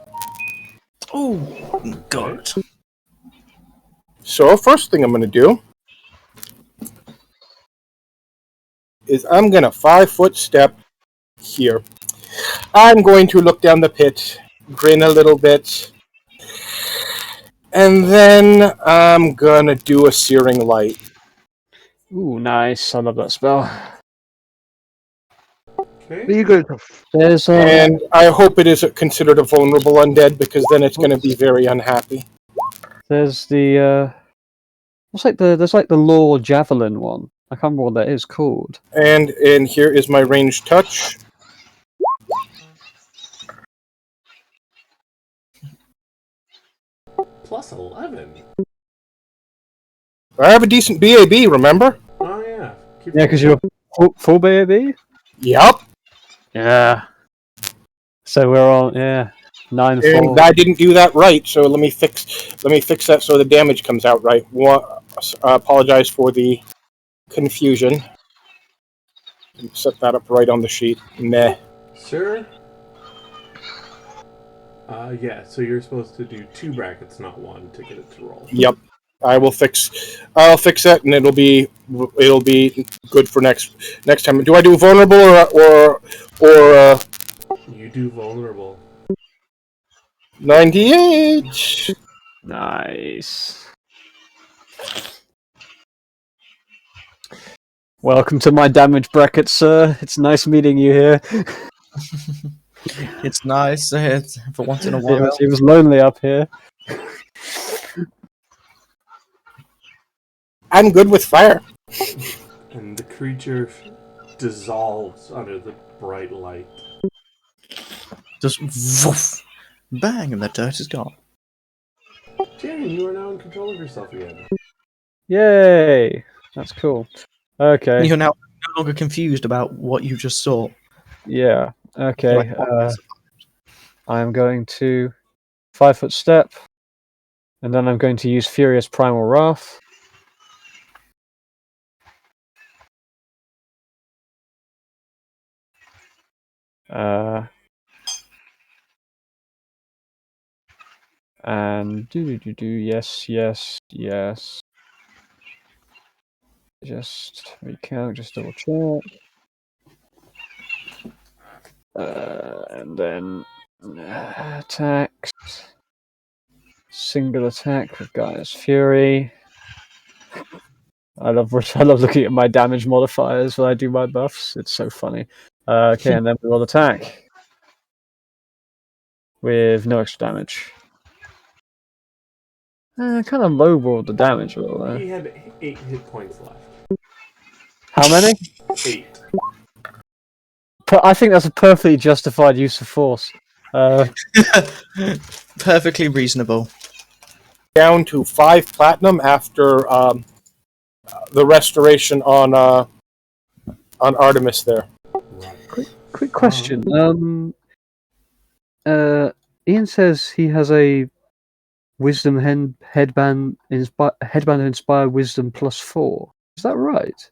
Oh, God. So, first thing I'm going to do is I'm going to 5-foot step here. I'm going to look down the pit, grin a little bit, and then I'm going to do a Searing Light. Ooh, nice. I love that spell. Okay. Are you going to? There's And I hope it is considered a vulnerable undead, because then it's going to be very unhappy. there's the there's like the Law Javelin one. I can't remember what that is called. And here is my ranged touch. Plus 11. I have a decent BAB, remember? Oh, yeah. Yeah, because you're full BAB? Yep. Yeah. So we're on 9-4. And I didn't do that right, so let me fix that so the damage comes out right. Apologize for the confusion. Set that up right on the sheet. Meh. Sir? Yeah, so you're supposed to do 2 brackets, not 1, to get it to roll. Yep. I'll fix that, and it'll be good for next time. Do I do vulnerable or You do vulnerable. 98? Nice. Welcome to my damage bracket, sir. It's nice meeting you here. It's nice for once in a while. It was lonely up here. I'm good with fire. And the creature dissolves under the bright light. Just woof, bang, and the dirt is gone. Tyrion, you are now in control of yourself again. Yay! That's cool. Okay. You're now no longer confused about what you just saw. Yeah. Okay. Like, I am going to 5-foot step, and then I'm going to use Furious Primal Wrath. And yes. Just recount, just double check. And then attacks. Single attack with Gaia's Fury. I love looking at my damage modifiers when I do my buffs. It's so funny. Okay, and then we will attack with no extra damage. Kind of lowballed the damage a little there. He had 8 hit points left. How many? 8. I think that's a perfectly justified use of force. Perfectly reasonable. Down to 5 platinum after the restoration on Artemis there. Quick question. Ian says he has a wisdom headband inspired wisdom +4. Is that right?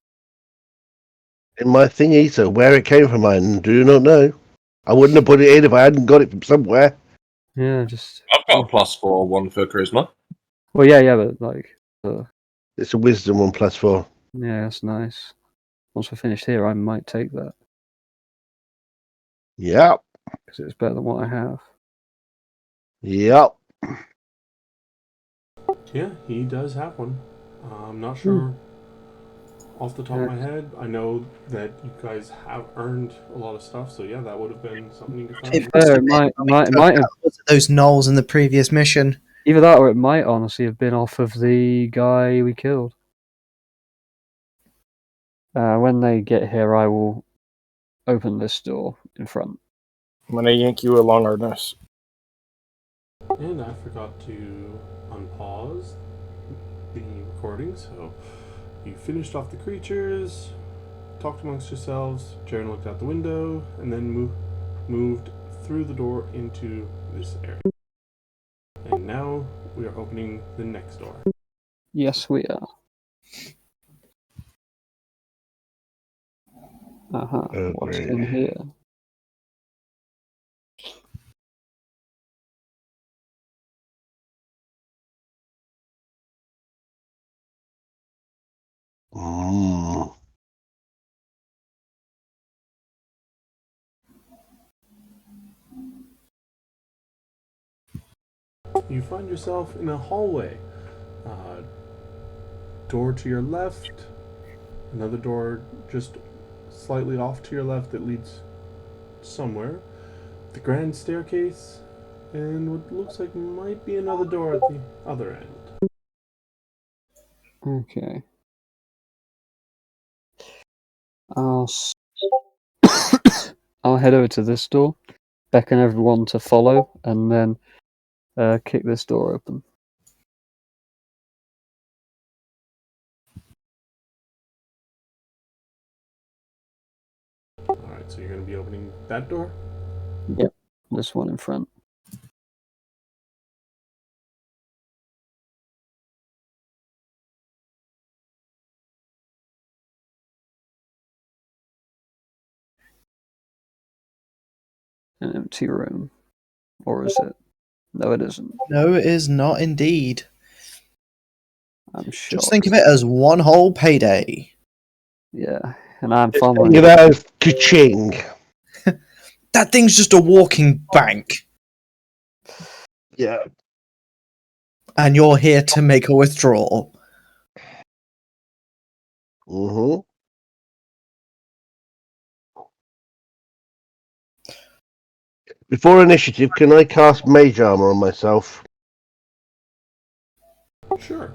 In my thingy, so where it came from, I do not know. I wouldn't have put it in if I hadn't got it from somewhere. Yeah, just. I've got a +4 one for charisma. Well, yeah, but like. It's a wisdom 1 +4. Yeah, that's nice. Once we're finished here, I might take that Yep. because it's better than what I have. Yep. Yeah, he does have one. I'm not sure off the top of my head. I know that you guys have earned a lot of stuff, so yeah, that would have been something you could find. It might have. Those gnolls in the previous mission. Either that, or it might honestly have been off of the guy we killed. When they get here, I will open this door in front. I'm going to yank you along Artemis. And I forgot to unpause the recording. So you finished off the creatures, talked amongst yourselves. Jaren looked out the window, and then moved through the door into this area. And now we are opening the next door. Yes, we are. What's in here? You find yourself in a hallway. Door to your left, another door just slightly off to your left that leads somewhere. The grand staircase, and what looks like might be another door at the other end. Okay. I'll head over to this door, beckon everyone to follow, and then kick this door open. Alright, so you're going to be opening that door? Yep, this one in front. An empty room. Or is it? No, it isn't. No, it is not indeed. I'm sure. Just think of it as one whole payday. Yeah, and I'm following. You know, ka-ching. That thing's just a walking bank. Yeah. And you're here to make a withdrawal. Mm-hmm. Before initiative, can I cast Mage Armor on myself? Sure.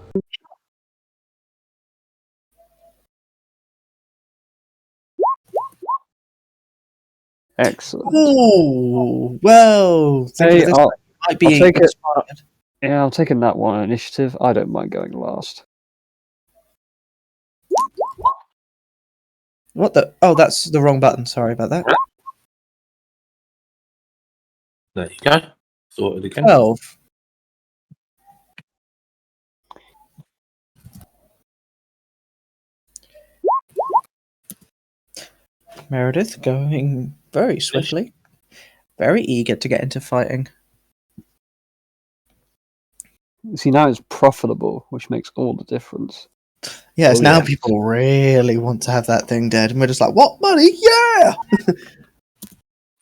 Excellent. Ooh, well, Hey, might be I'll take it. inspired. Yeah, I'll take a nat one initiative. I don't mind going last. What the? Oh, that's the wrong button. Sorry about that. There you go. Sorted again. 12. Meredith going very swiftly. Very eager to get into fighting. See, now it's profitable, which makes all the difference. Yes, Oh, now yeah. people really want to have that thing dead, and we're just like, what money? Yeah!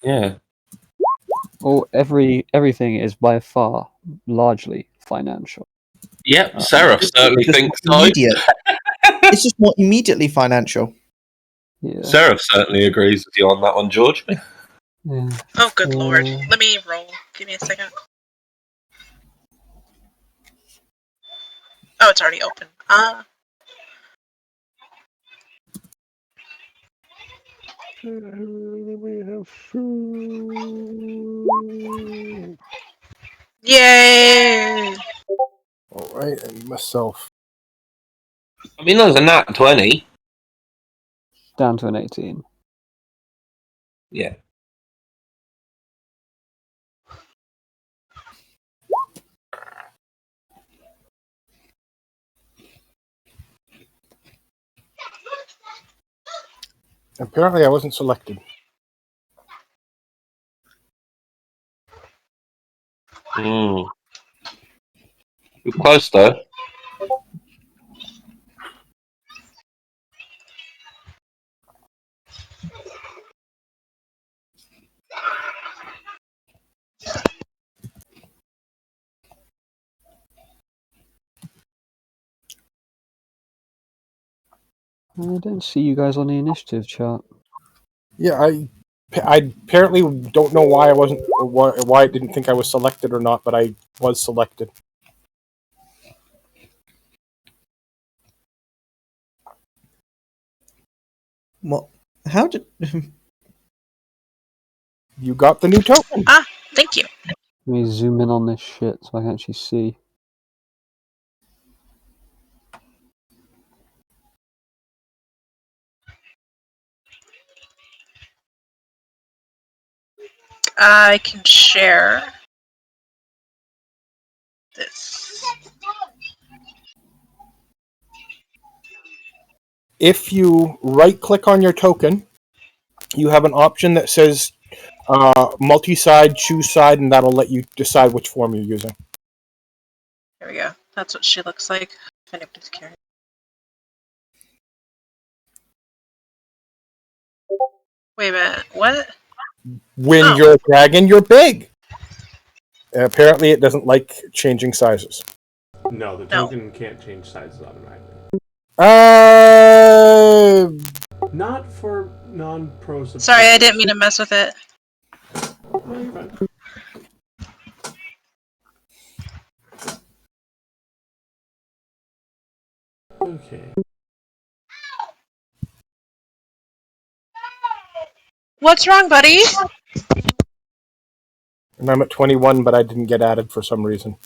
Yeah. Oh, everything is by far largely financial. Yep, Seraph certainly Just thinks so. immediate. It's just more immediately financial. Yeah. Seraph certainly agrees with you on that one, George. Yeah. Oh, good lord. Let me roll. Give me a second. Oh, it's already open. Yay! Alright, and myself. I mean, there's a nat 20. Down to an 18. Yeah. Apparently I wasn't selected. You're close, though. I don't see you guys on the initiative chart. Yeah, I apparently don't know why I wasn't, or why I didn't think I was selected or not, but I was selected. What? How did... You got the new token. Thank you. Let me zoom in on this shit so I can actually see. I can share this. If you right-click on your token, you have an option that says multi-side, choose side, and that'll let you decide which form you're using. There we go. That's what she looks like. If anybody's curious. Wait a minute. What? When you're a dragon, you're big. Apparently, it doesn't like changing sizes. No, the token can't change sizes automatically. Not for non-pro subscribers. Sorry, I didn't mean to mess with it. No, you're fine. Okay. What's wrong, buddy? And I'm at 21, but I didn't get added for some reason.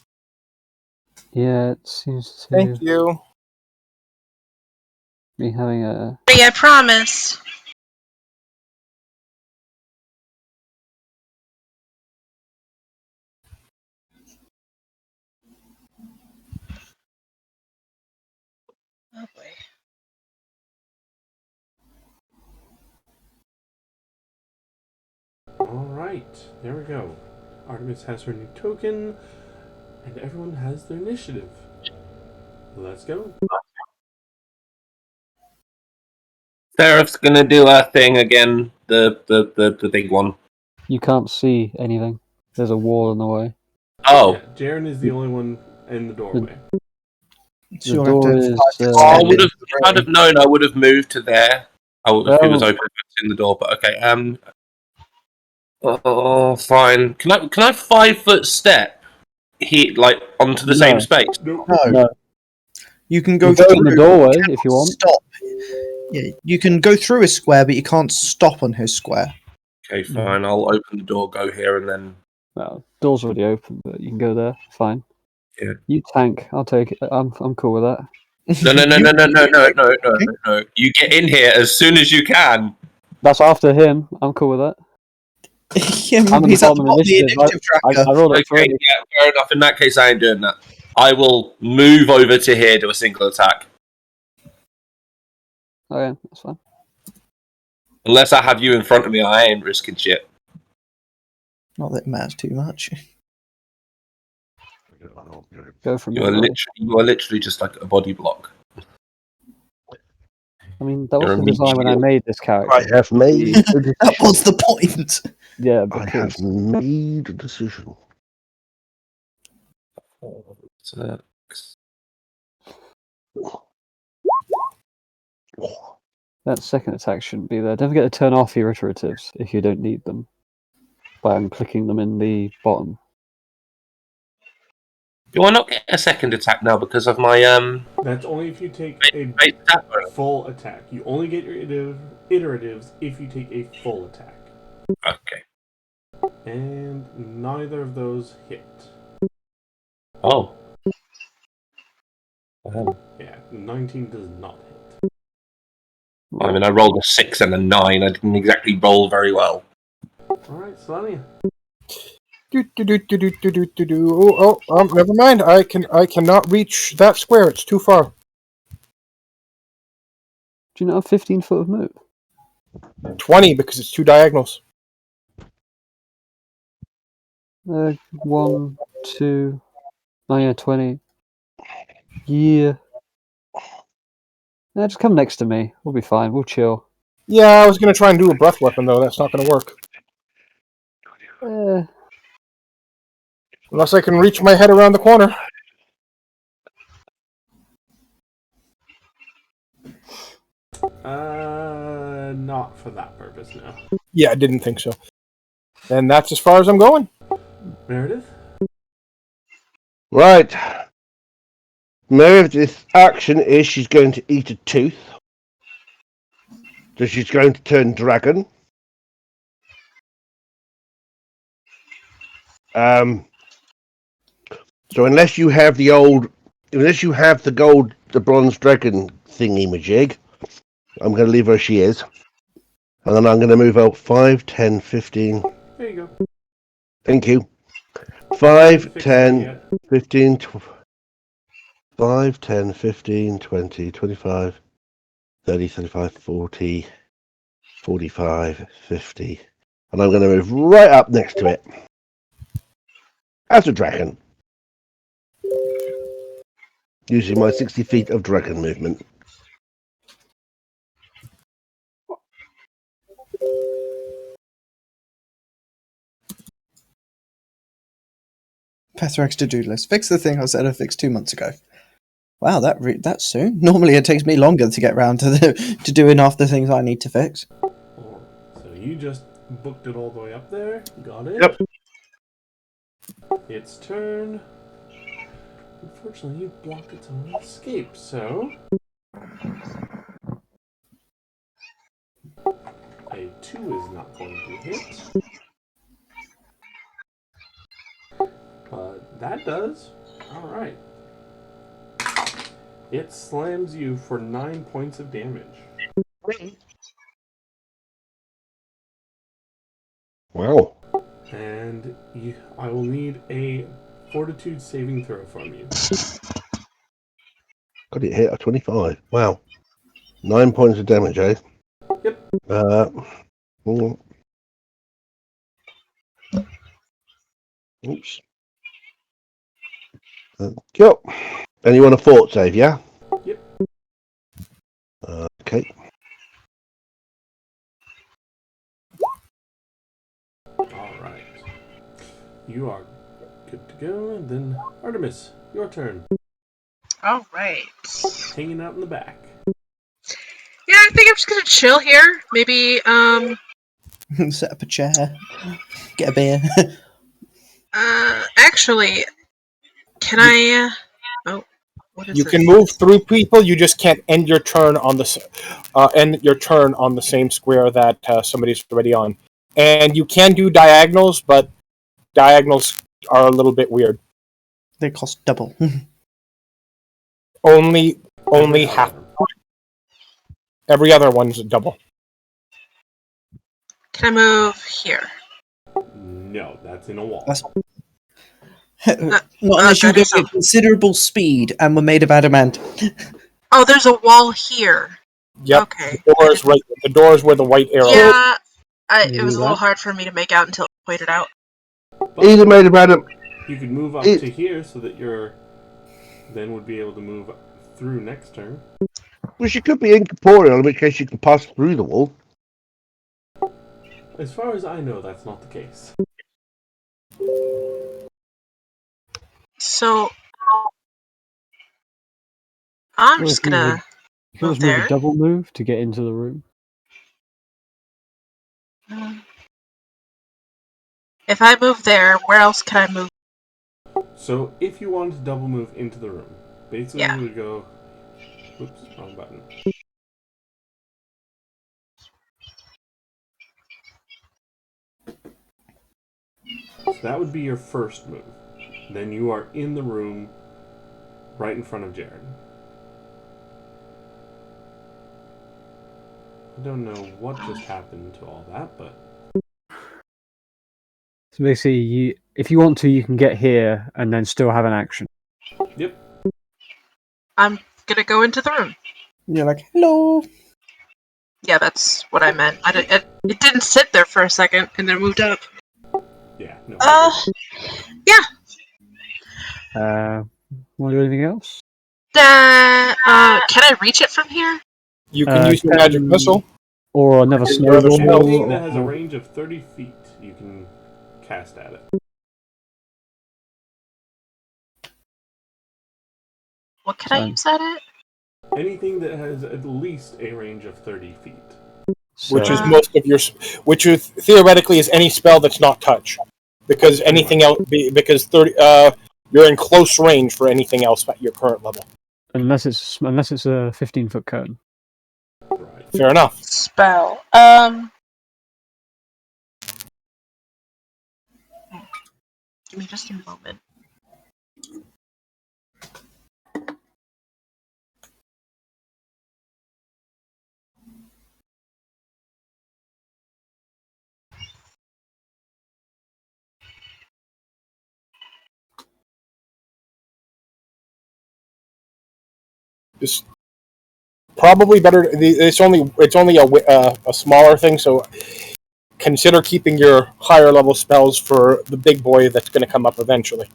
Yeah, it seems to Thank you. be having a... I promise. Oh boy. Alright, there we go. Artemis has her new token, and everyone has their initiative. Let's go. Seraph's gonna do her thing again, the big one. You can't see anything. There's a wall in the way. Oh. Yeah, Jaren is the only one in the doorway. The door is... If I'd have known, I would have moved to there. If it was open in the door, but okay. Oh, fine. Can I 5 foot step onto the same space? No. You can go in through the doorway if you want. Stop. Yeah, you can go through a square, but you can't stop on his square. Okay, fine. I'll open the door, go here, and then. Well, door's already open, but you can go there. Fine. Yeah. You tank. I'll take it. I'm cool with that. No. You get in here as soon as you can. That's after him. I'm cool with that. Yeah, he's at the bottom of the initiative tracker. I rolled it Okay, yeah, fair enough. In that case, I ain't doing that. I will move over to here, do a single attack. Okay, that's fine. Unless I have you in front of me, I ain't risking shit. Not that it matters too much. Go from You are literally just like a body block. I mean, that was the design when I made this character. I have made a decision. That was the point. Yeah, I have made a decision. That second attack shouldn't be there. Don't forget to turn off your iteratives if you don't need them by unclicking them in the bottom. Do I not get a second attack now because of my That's only if you take a full attack. You only get your iteratives if you take a full attack. Okay. And neither of those hit. Oh. Yeah, 19 does not hit. I mean, I rolled a 6 and a 9. I didn't exactly roll very well. Alright, Selenia. Never mind. I cannot reach that square. It's too far. Do you not have 15 foot of move? 20 because it's 2 diagonals. 1, 2. Oh yeah, 20. Yeah. Just come next to me. We'll be fine. We'll chill. Yeah, I was going to try and do a breath weapon, though. That's not going to work. Unless I can reach my head around the corner. Not for that purpose, no. Yeah, I didn't think so. And that's as far as I'm going. Meredith? Right. Meredith's action is she's going to eat a tooth. So she's going to turn dragon. So unless you have the bronze dragon thingy majig, I'm going to leave her as she is. And then I'm going to move out 5, 10, 15. There you go. Thank you. 5, Fix it 10, yet. 15, 5, 10, 15, 20, 25, 30, 35, 40, 45, 50. And I'm going to move right up next to it. As a dragon. Using my 60 feet of dragon movement. Pathrak's to-do list. Fix the thing I said I fixed 2 months ago. Wow, that's soon. Normally it takes me longer to get round to doing half the things I need to fix. So you just booked it all the way up there. Got it. Yep. Its turn. Unfortunately, you blocked its own escape, so a 2 is not going to hit. But that does. Alright. It slams you for 9 points of damage. Wow. And I will need a fortitude saving throw from you. Got it hit a 25. Wow. 9 points of damage, eh? Yep. Oops. Cool. And you want a fort save, yeah? Yep. Okay. Alright. You are good to go. And then, Artemis, your turn. All right. Hanging out in the back. Yeah, I think I'm just gonna chill here. Maybe, Set up a chair. Get a beer. actually, can I, oh, what is You this? can move through people. You just can't end your turn on the same square that somebody's already on. And you can do diagonals, but diagonals are a little bit weird. They cost double. Only half. Every other one's a double. Can I move here? No, that's in a wall. Not unless you go at considerable speed and were made of adamant. Oh, there's a wall here. Yep. Okay. The door is where the white arrow is. Yeah, it was a little hard for me to make out until it pointed out. Either made of adam. You could move up to here so that you're then would be able to move through next turn. Well, she could be incorporeal, in which case you can pass through the wall. As far as I know, that's not the case. So, I'm just gonna You can move just move there. a double move to get into the room. If I move there, where else can I move? So, if you wanted to double move into the room, basically Yeah. you would go... Oops, wrong button. So that would be your first move. Then you are in the room right in front of Jared. I don't know what just happened to all that, but... So basically, if you want to, you can get here and then still have an action. Yep. I'm gonna go into the room. You're like, hello. Yeah, that's what I meant. It didn't sit there for a second and then moved up. Yeah. No. Yeah. Want to do anything else? Can I reach it from here? You can use your magic missile. Or another snowball. Anything that has a range of 30 feet, you can cast at it. What can I use at it? Anything that has at least a range of 30 feet. Which is most of your, which is, theoretically is any spell that's not touch, because anything else, because 30, you're in close range for anything else at your current level. Unless it's a 15-foot cone. Right. Fair enough. Spell. Give me just a moment. is probably better. It's only a smaller thing, so consider keeping your higher level spells for the big boy that's going to come up eventually.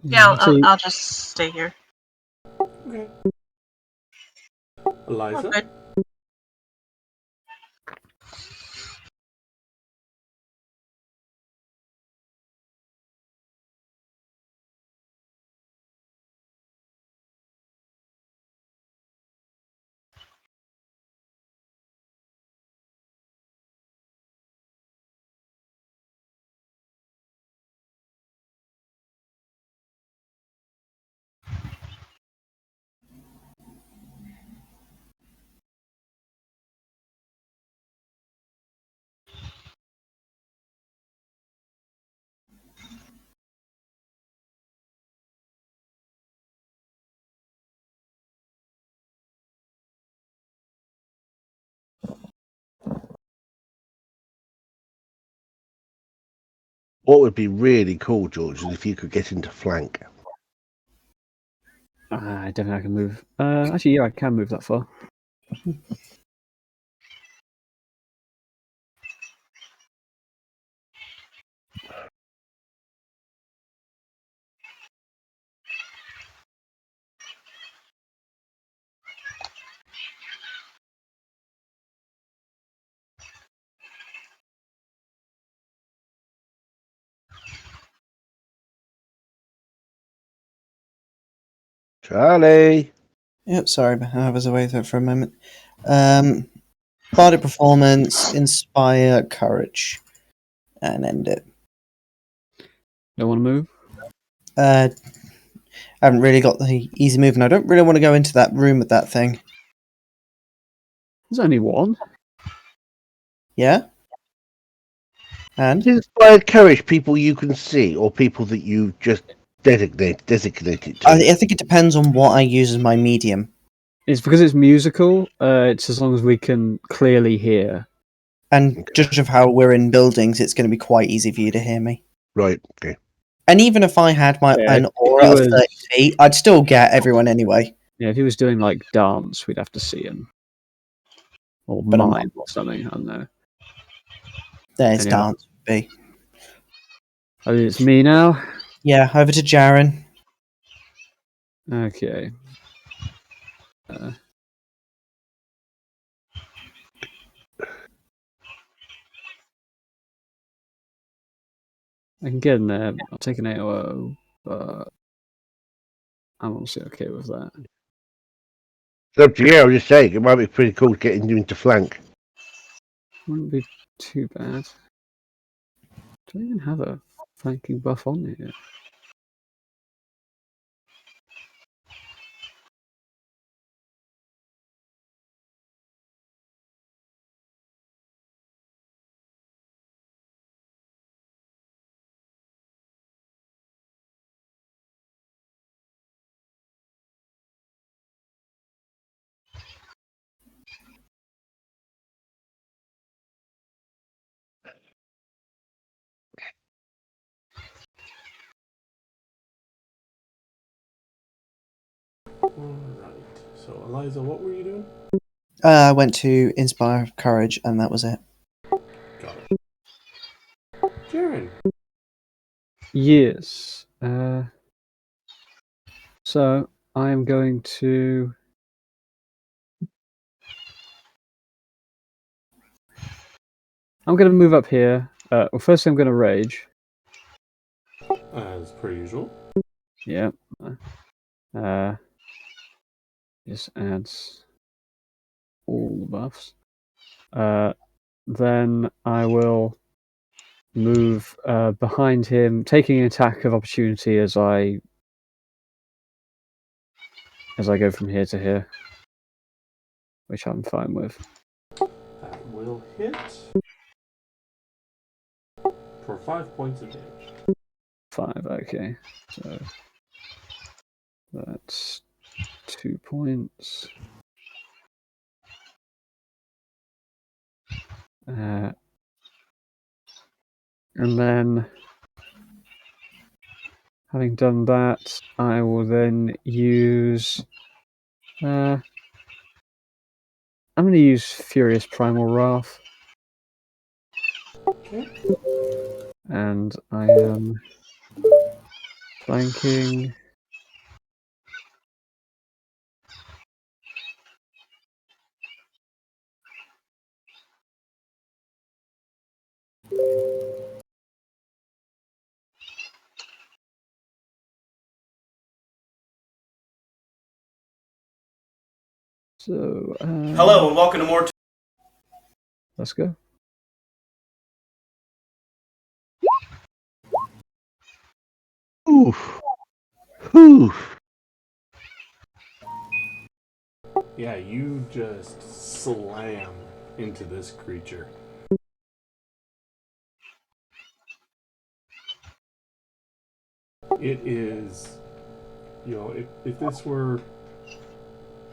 Yeah, So I'll just stay here. Okay. Eliza? Good. What would be really cool, George, is if you could get into flank. I don't think I can move. Actually, yeah, I can move that far. Charlie! Yep, sorry, I was away there for a moment. Bardic Performance, Inspire, Courage, and end it. Don't want to move. I haven't really got the easy move, and I don't really want to go into that room with that thing. There's only one. Yeah? And? Inspire courage people you can see, or people that you just designated to. I think it depends on what I use as my medium. It's because it's musical. It's as long as we can clearly hear. And judge of how we're in buildings, it's going to be quite easy for you to hear me. Right, okay. And even if I had an aura of 30 feet, I'd still get everyone anyway. Yeah, if he was doing like dance, we'd have to see him. Or But mime or something, I don't know. There's Anyway. dance would be. Oh, it's me now? Yeah, over to Jaren. Okay. I can get in there. I'll take an AOO, but I'm also okay with that. So, yeah, I was just saying, it might be pretty cool getting you into flank. Wouldn't be too bad. Do I even have a flanking buff on here? Alright. So, Eliza, what were you doing? I went to Inspire Courage, and that was it. Got it. Jaren. Yes. So I'm going to. I'm going to move up here. Well, first I'm going to rage. As per usual. Yeah. This adds all the buffs. Then I will move behind him, taking an attack of opportunity as I go from here to here, which I'm fine with. That will hit for 5 points of damage. 5, okay. So that's 2 points. And then, having done that, I will then use... I'm going to use Furious Primal Wrath. Okay. And I am flanking. So, hello and welcome to more. Let's go. Oof. Oof. Yeah, you just slam into this creature. It is, if this were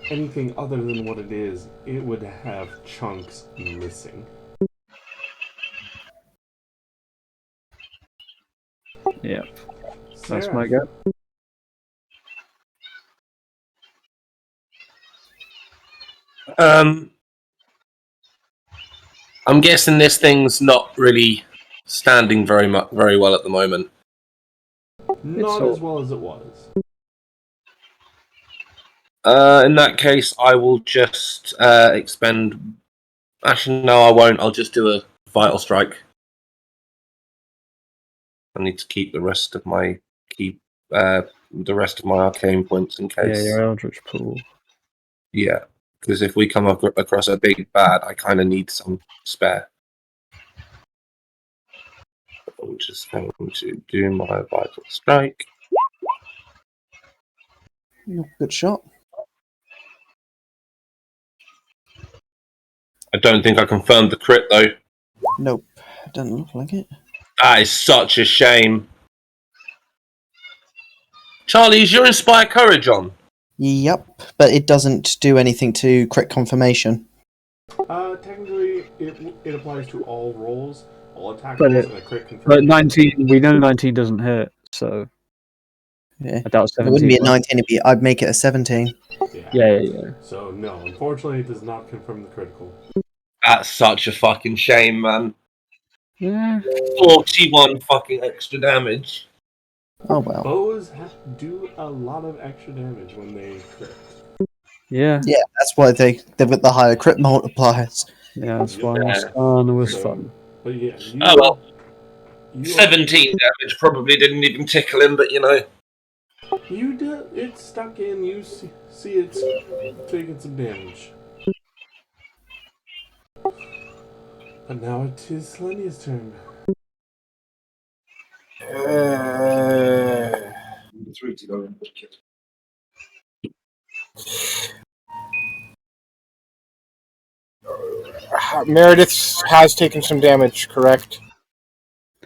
anything other than what it is, it would have chunks missing. Yep. Sarah. That's my go. I'm guessing this thing's not really standing very well at the moment. Not as well as it was. In that case, I will just expend. Actually, no, I won't. I'll just do a Vital Strike. I need to keep the rest of my arcane points in case. Yeah, your Eldritch Pool. Yeah, because if we come across a big bad, I kind of need some spare. I'm just going to do my Vital Strike. Good shot. I don't think I confirmed the crit though. Nope, doesn't look like it. That is such a shame. Charlie, is your Inspire Courage on? Yep, but it doesn't do anything to crit confirmation. Technically, it applies to all rolls, all attack But rolls, it- and a crit But confirmation. 19, we know 19 doesn't hit, so Yeah, I doubt it 17. wouldn't be a would. 19. I'd make it a 17. Yeah. So no, unfortunately, it does not confirm the critical. That's such a fucking shame, man. Yeah. 41 fucking extra damage. Oh well. Bows do a lot of extra damage when they crit. Yeah. Yeah, that's why they've got the higher crit multipliers. Yeah, that's why my Skarn was fun. But yeah, Oh well. 17 damage probably didn't even tickle him, but you know. You did. It's stuck in. You see it's taking some damage. But now it is Selenia's turn. Meredith has taken some damage, correct?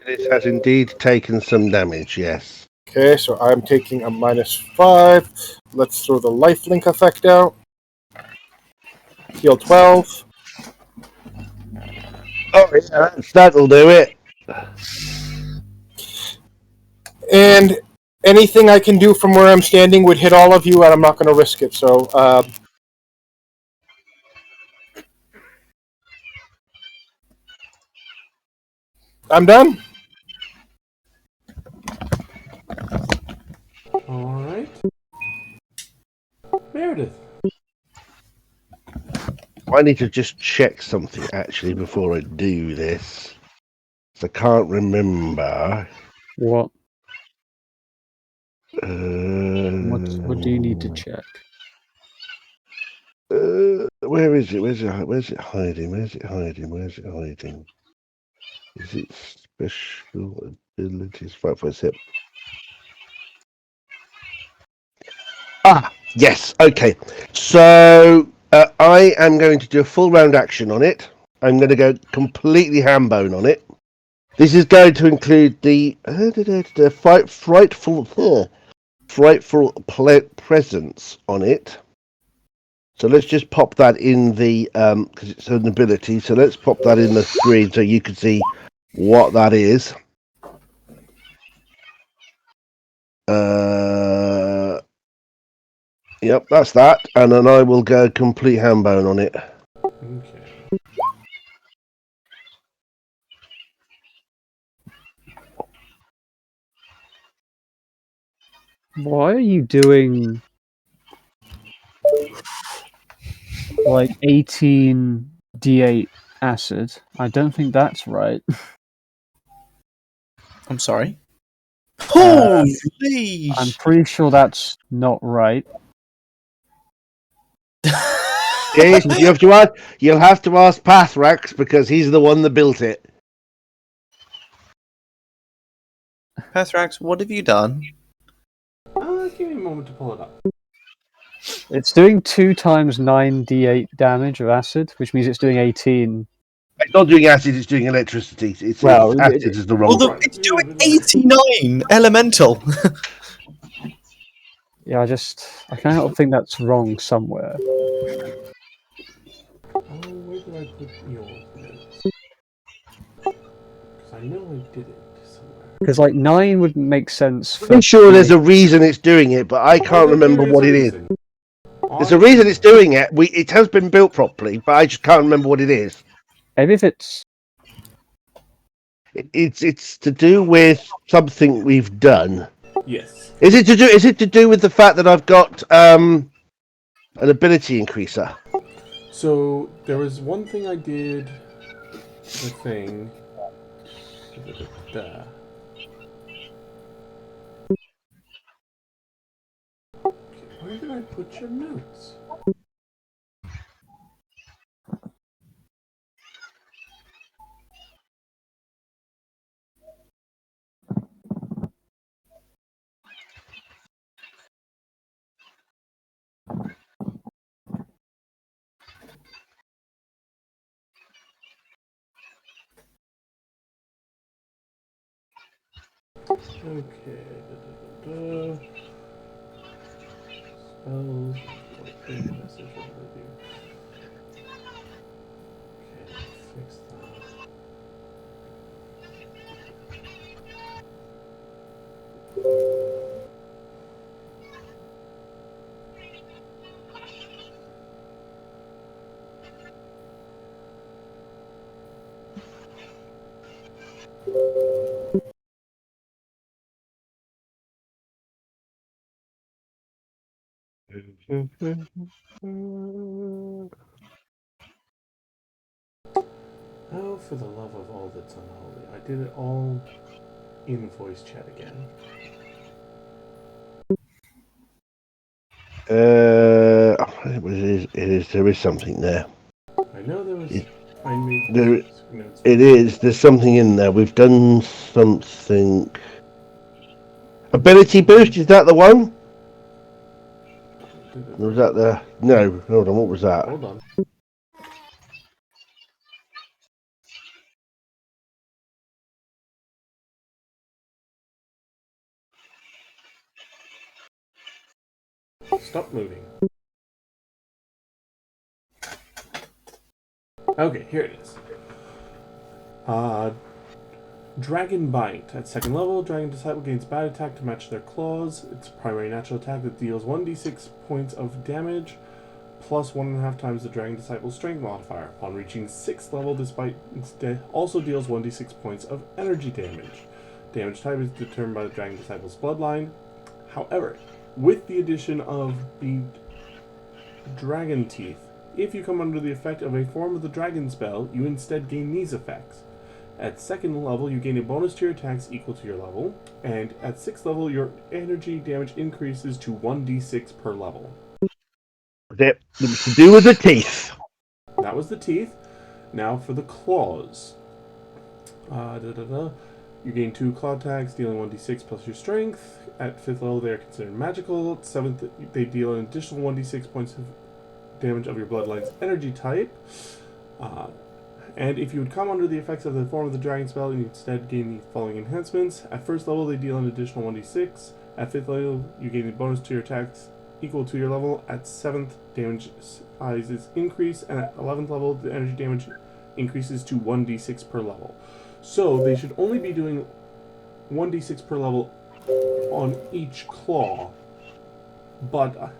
It has indeed taken some damage, yes. Okay, so I'm taking a -5. Let's throw the lifelink effect out. Heal 12. Oh, yeah, that'll do it. And anything I can do from where I'm standing would hit all of you, and I'm not going to risk it. So, I'm done. All right, Meredith. I need to just check something actually before I do this. I can't remember. What? What do you need to check? Where is it? Where's it hiding? Where's it hiding? Is it special abilities? Right for hip. Ah, yes. Okay. So I am going to do a full round action on it. I'm going to go completely hambone on it. This is going to include the frightful presence on it. So let's just pop that in the because it's an ability. So let's pop that in the screen so you can see what that is. Yep, that's that. And then I will go complete hambone on it. Okay. Why are you doing like 18 D8 acid? I don't think that's right. I'm sorry. Holy! I'm pretty sure that's not right. Yes, you'll have to ask Pathrax because he's the one that built it. Pathrax, what have you done? Give me a moment to pull it up. It's doing 2 times 9 D8 damage of acid, which means it's doing 18. It's not doing acid; it's doing electricity. It's acid is the wrong. It's doing 89 elemental. Yeah, I can't help think that's wrong somewhere. Oh, where did I put your notes? Because I know I did it somewhere. Because like 9 would make sense. I'm sure there's a reason it's doing it, but I can't remember what it is. There's a reason it's doing it. It has been built properly, but I just can't remember what it is. Maybe if it's to do with something we've done. Yes. Is it to do with the fact that I've got an ability increaser? So there was one thing I did. The thing. Okay, where did I put your notes? Okay. Spells. Message overview. Okay, fix that. Oh, for the love of all that's unholy. I did it all in voice chat again. It is. There is something there. I know there was. I made notes. It is. There's something in there. We've done something. Ability boost. Is that the one? Or was that the? No. Hold on. What was that? Hold on. Stop moving. Okay, here it is. Dragon Bite. At second level, Dragon Disciple gains bad attack to match their claws. It's a primary natural attack that deals 1d6 points of damage, plus 1.5 times the Dragon Disciple's strength modifier. Upon reaching 6th level, this bite also deals 1d6 points of energy damage. Damage type is determined by the Dragon Disciple's bloodline. However, with the addition of the Dragon Teeth, if you come under the effect of a form of the Dragon spell, you instead gain these effects. At 2nd level, you gain a bonus to your attacks equal to your level, and at 6th level, your energy damage increases to 1d6 per level. It was to do with the teeth. That was the teeth. Now for the claws. You gain 2 claw attacks, dealing 1d6 plus your strength. At 5th level, they are considered magical. At 7th, they deal an additional 1d6 points of damage of your bloodline's energy type. And if you would come under the effects of the form of the dragon spell, you instead gain the following enhancements. At 1st level, they deal an additional 1d6. At 5th level, you gain a bonus to your attacks equal to your level. At 7th, damage sizes increase. And at 11th level, the energy damage increases to 1d6 per level. So they should only be doing 1d6 per level on each claw, but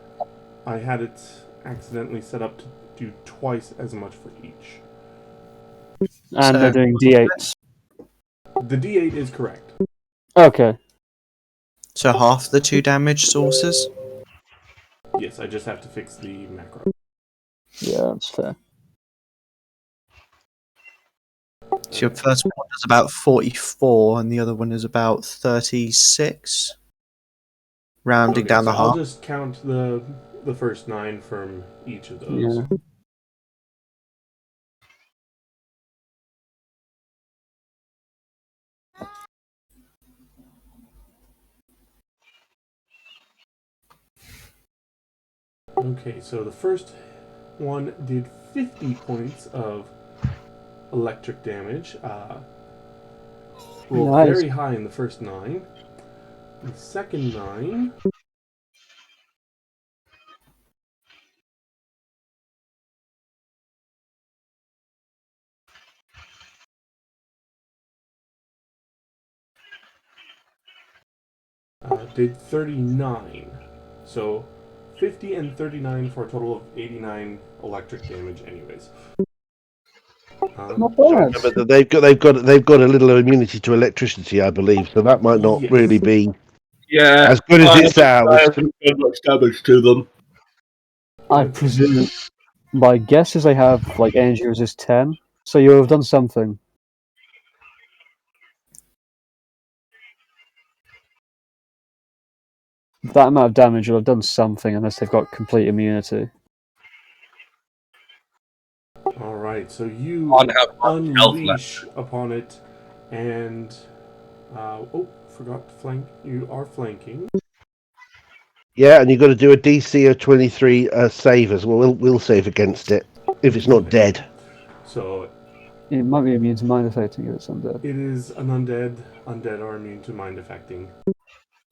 I had it accidentally set up to do twice as much for each. And they're doing d8s. The d8 is correct. Okay. So half the 2 damage sources? Yes, I just have to fix the macro. Yeah, that's fair. So your first one is about 44, and the other one is about 36. Rounding down so the I'll half. just count the first 9 from each of those. Yeah. Okay, so the first one did 50 points of electric damage. Rolled Nice. very high in the first 9. The second 9 did 39. So 50 and 39 for a total of 89 electric damage anyways. Not bad. Remember that they've got a little immunity to electricity, I believe, so that might not Yes. really be Yeah, as good as I it sounds. haven't done much damage to them. I presume. My guess is they have like energy resist 10, so you'll have done something. That amount of damage, you'll have done something unless they've got complete immunity. Alright, so you Can't have much health unleash upon it, and forgot to flank. You are flanking. Yeah, and you've got to do a DC of 23 save as well. We'll save against it if it's not dead. So It might be immune to mind affecting if it's undead. it is an undead. Undead are immune to mind affecting.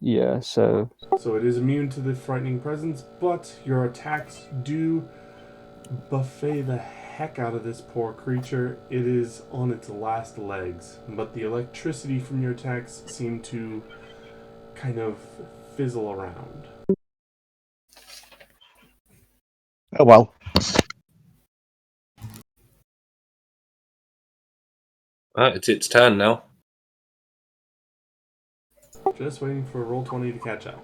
Yeah, so So it is immune to the frightening presence, but your attacks do buffet the heck out of this poor creature. It is on its last legs, but the electricity from your attacks seem to kind of fizzle around. Oh well. It's its turn now. Just waiting for Roll20 to catch up.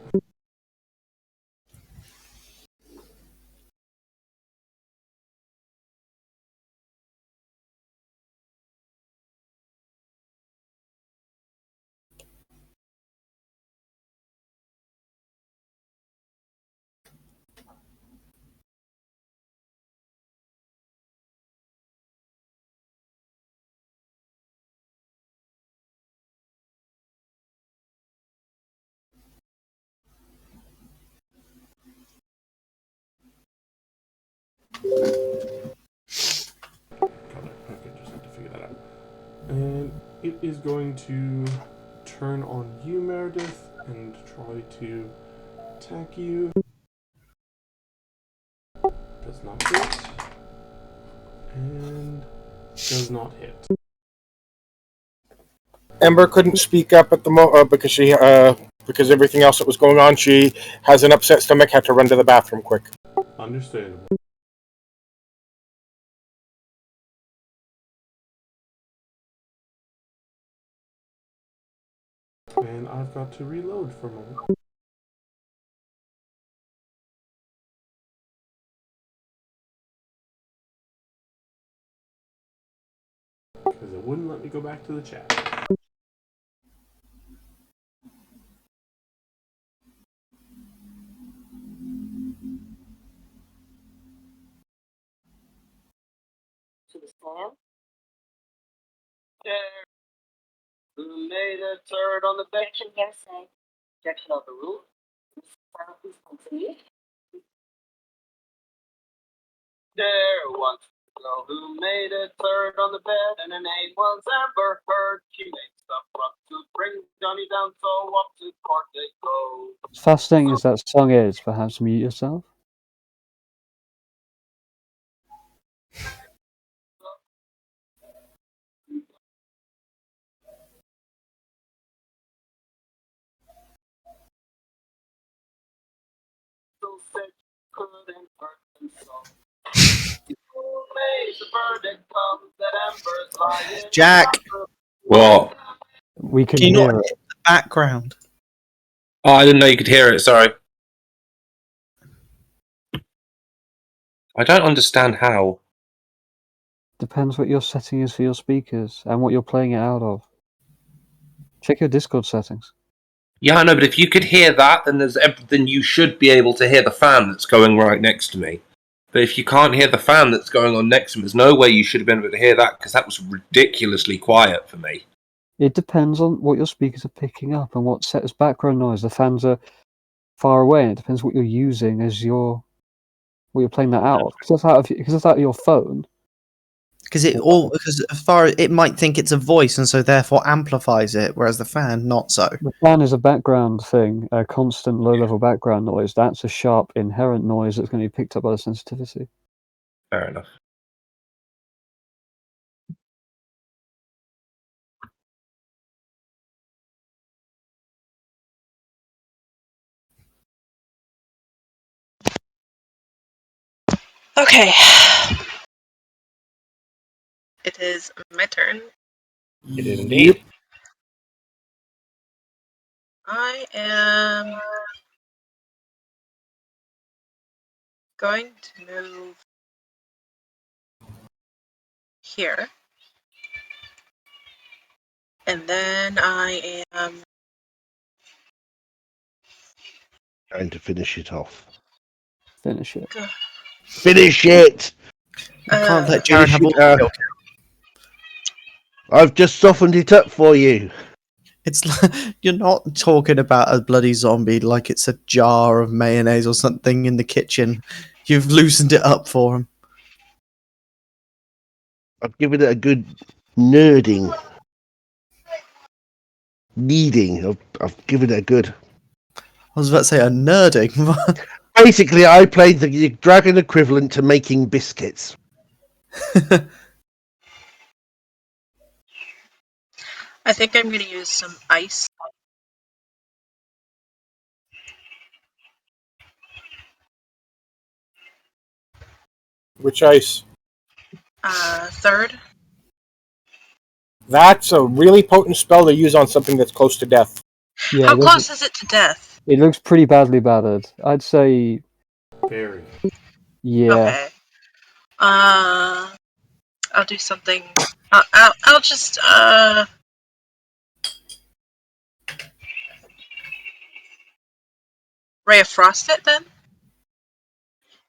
Okay, just have to figure that out. And it is going to turn on you, Meredith, and try to attack you. Does not hit. And does not hit. Ember couldn't speak up at the because everything else that was going on. She has an upset stomach. Had to run to the bathroom quick. Understandable. And I've got to reload for a moment. Because it wouldn't let me go back to the chat. To the storm. Who made a turd on the bench? Hearsay. Objection overruled. Please continue. There once was a girl who made a turd on the bed, and her name was Amber Heard. She made stuff up to bring Johnny down, so up to court they go. as fascinating as that song is, perhaps mute yourself. couldn't hurt them so. Who made the verdict comes that embers lying. Jack, What? We can can you hear not it. hit the background? Oh, I didn't know you could hear it. Sorry. I don't understand how. Depends what your setting is for your speakers and what you're playing it out of. Check your Discord settings. Yeah, I know, but if you could hear that, then you should be able to hear the fan that's going right next to me. But if you can't hear the fan that's going on next to me, there's no way you should have been able to hear that, because that was ridiculously quiet for me. It depends on what your speakers are picking up and what set as background noise. The fans are far away, and it depends what you're using as what you're playing that out of. Because it's out of your phone. Because it might think it's a voice and so therefore amplifies it, whereas the fan not so. The fan is a background thing, a constant low-level background noise. That's a sharp inherent noise that's going to be picked up by the sensitivity. Fair enough. Okay. It is my turn. It is indeed. I am going to move here. And then I am Trying to finish it off. Finish it. Finish it! I can't let Jared have all the kill. I've just softened it up for you. It's like, you're not talking about a bloody zombie like it's a jar of mayonnaise or something in the kitchen. You've loosened it up for him. I've given it a good nerding. Kneading. I've given it a good... I was about to say a nerding. Basically, I played the dragon equivalent to making biscuits. I think I'm going to use some ice. Which ice? Third. That's a really potent spell to use on something that's close to death. Yeah, How close is it to death? It looks pretty badly battered. I'd say... Very. Yeah. Okay. I'll do something. I'll just Ray of Frost it then?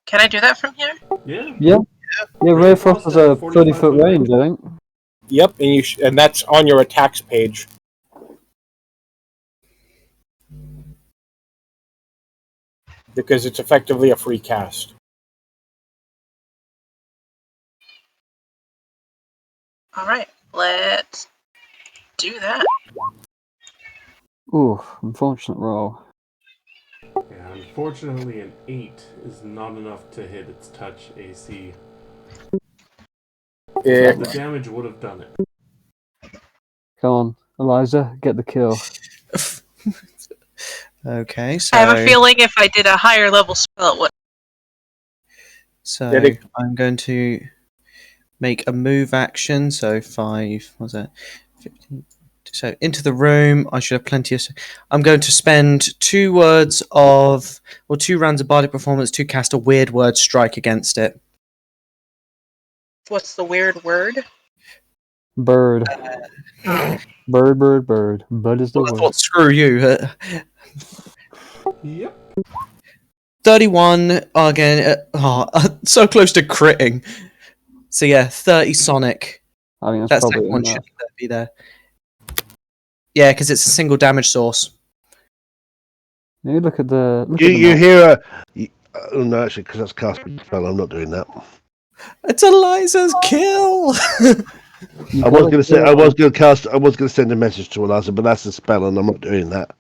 Can I do that from here? Yeah. Yeah, Ray of Frost has a 30-foot range, I think. Yep, and and that's on your attacks page. Because it's effectively a free cast. Alright, let's do that. Ooh, unfortunate roll. Yeah, unfortunately, an 8 is not enough to hit its touch AC. The damage would have done it. Come on, Eliza, get the kill. Okay, so... I have a feeling if I did a higher level spell, it would. So I'm going to make a move action. So 5, what's that? 15. So into the room. I should have plenty of. I'm going to spend 2 rounds of bardic performance to cast a weird word strike against it. What's the weird word? Bird. Bird. Bud is the I word. thought, screw you. Yep. 31 again. So close to critting. So yeah, 30 Sonic. I mean, that that's second probably one enough. shouldn't be there. Yeah, because it's a single damage source. You look at the. You hear a... Oh, no, actually, because that's casting spell, I'm not doing that. It's Eliza's kill. I was going to send a message to Eliza, but that's a spell, and I'm not doing that.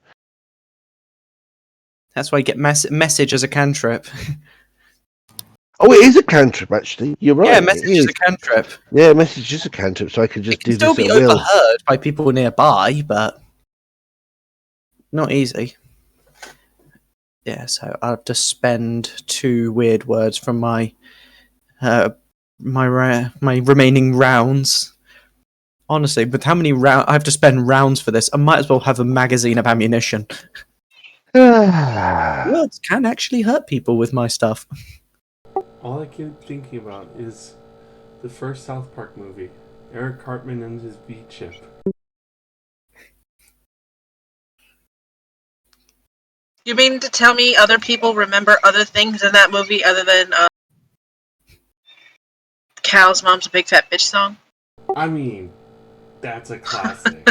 That's why you get message as a cantrip. Oh, it is a cantrip, actually. You're right. Yeah, message is a cantrip. Yeah, message is a cantrip, so I could just do Still this be at will. overheard by people nearby, but not easy. Yeah, so I'll have to spend 2 weird words from my my remaining rounds. Honestly, with how many rounds I have to spend rounds for this, I might as well have a magazine of ammunition. Words can actually hurt people with my stuff. All I keep thinking about is the first South Park movie, Eric Cartman and his V-chip. You mean to tell me other people remember other things in that movie other than Cal's Mom's a Big Fat Bitch song? I mean, that's a classic.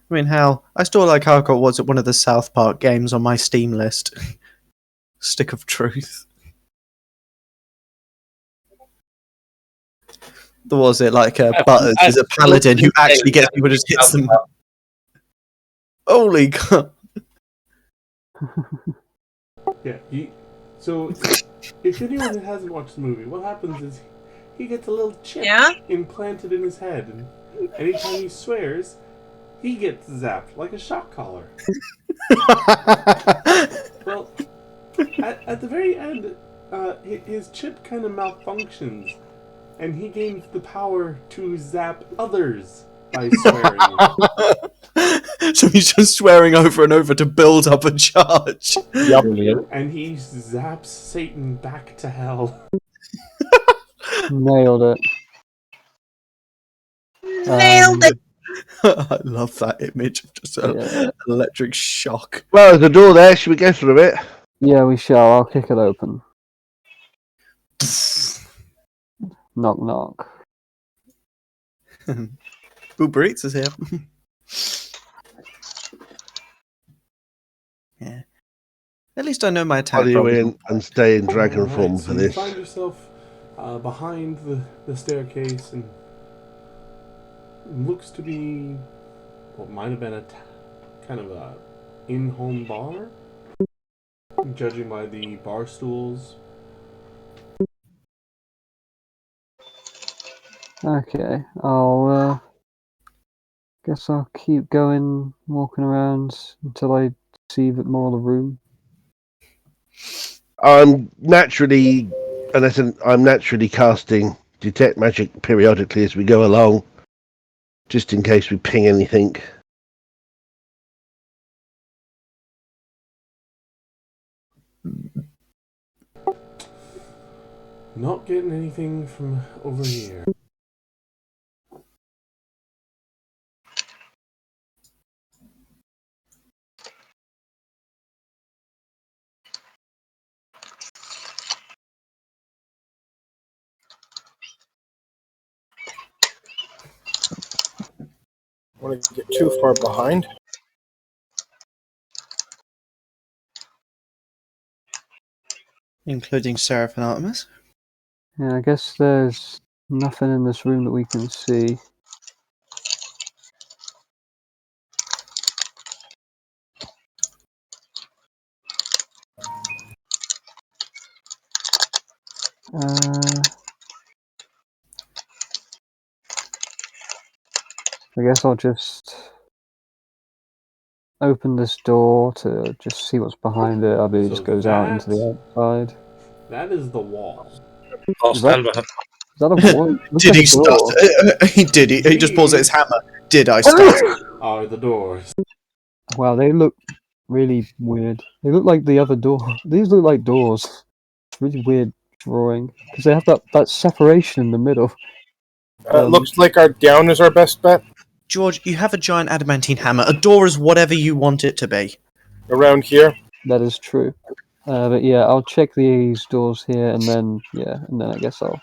I mean, hell, I still like how I was at one of the South Park games on my Steam list. Stick of Truth. Was it like Butters is a paladin who actually gets people just hits them? Holy god! Yeah, so if anyone hasn't watched the movie, what happens is he gets a little chip implanted in his head, and anytime he swears, he gets zapped like a shock collar. Well, at the very end, his chip kind of malfunctions, and he gains the power to zap others by swearing. So he's just swearing over and over to build up a charge. Yep. And he zaps Satan back to hell. Nailed it. Nailed it! I love that image of just an electric shock. Well, there's a door there. Should we go through it? Yeah, we shall. I'll kick it open. Knock, knock. Uber Eats is here. Yeah. At least I know my attack. Follow you in and stay in dragon form So for you this. find yourself behind the staircase, and looks to be what might have been a kind of a in-home bar, judging by the bar stools. Okay, I'll guess I'll keep going, walking around until I see a bit more of the room. I'm naturally casting detect magic periodically as we go along, just in case we ping anything. Not getting anything from over here. Want to get too far behind? Including Seraph and Artemis. Yeah, I guess there's nothing in this room that we can see. I guess I'll just open this door to just see what's behind it. I believe it just goes out into the outside. That is the wall. I'll stand behind. Is that a wall? Did he start? He did. He just pulls at his hammer. Did I start? Are the doors. Wow, they look really weird. They look like the other door. These look like doors. It's really weird drawing because they have that separation in the middle. Looks like our down is our best bet. George, you have a giant adamantine hammer. A door is whatever you want it to be. Around here? That is true. But yeah, I'll check these doors here, and then I guess I'll.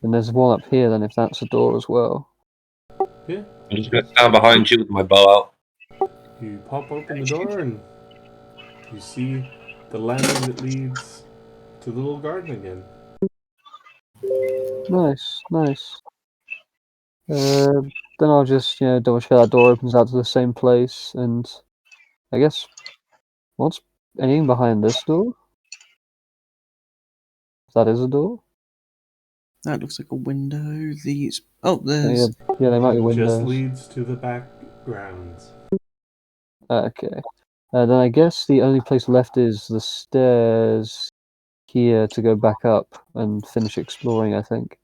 And there's one up here. Then if that's a door as well. Yeah. I'm just going to stand behind you with my bow out. You pop open the door and you see the landing that leads to the little garden again. Nice. Then I'll just double check that door opens out to the same place, and I guess what's anything behind this door? That is a door. That looks like a window. These. Oh, there's. Yeah, they might be windows. Just leads to the back grounds. Okay. Then I guess the only place left is the stairs here to go back up and finish exploring, I think.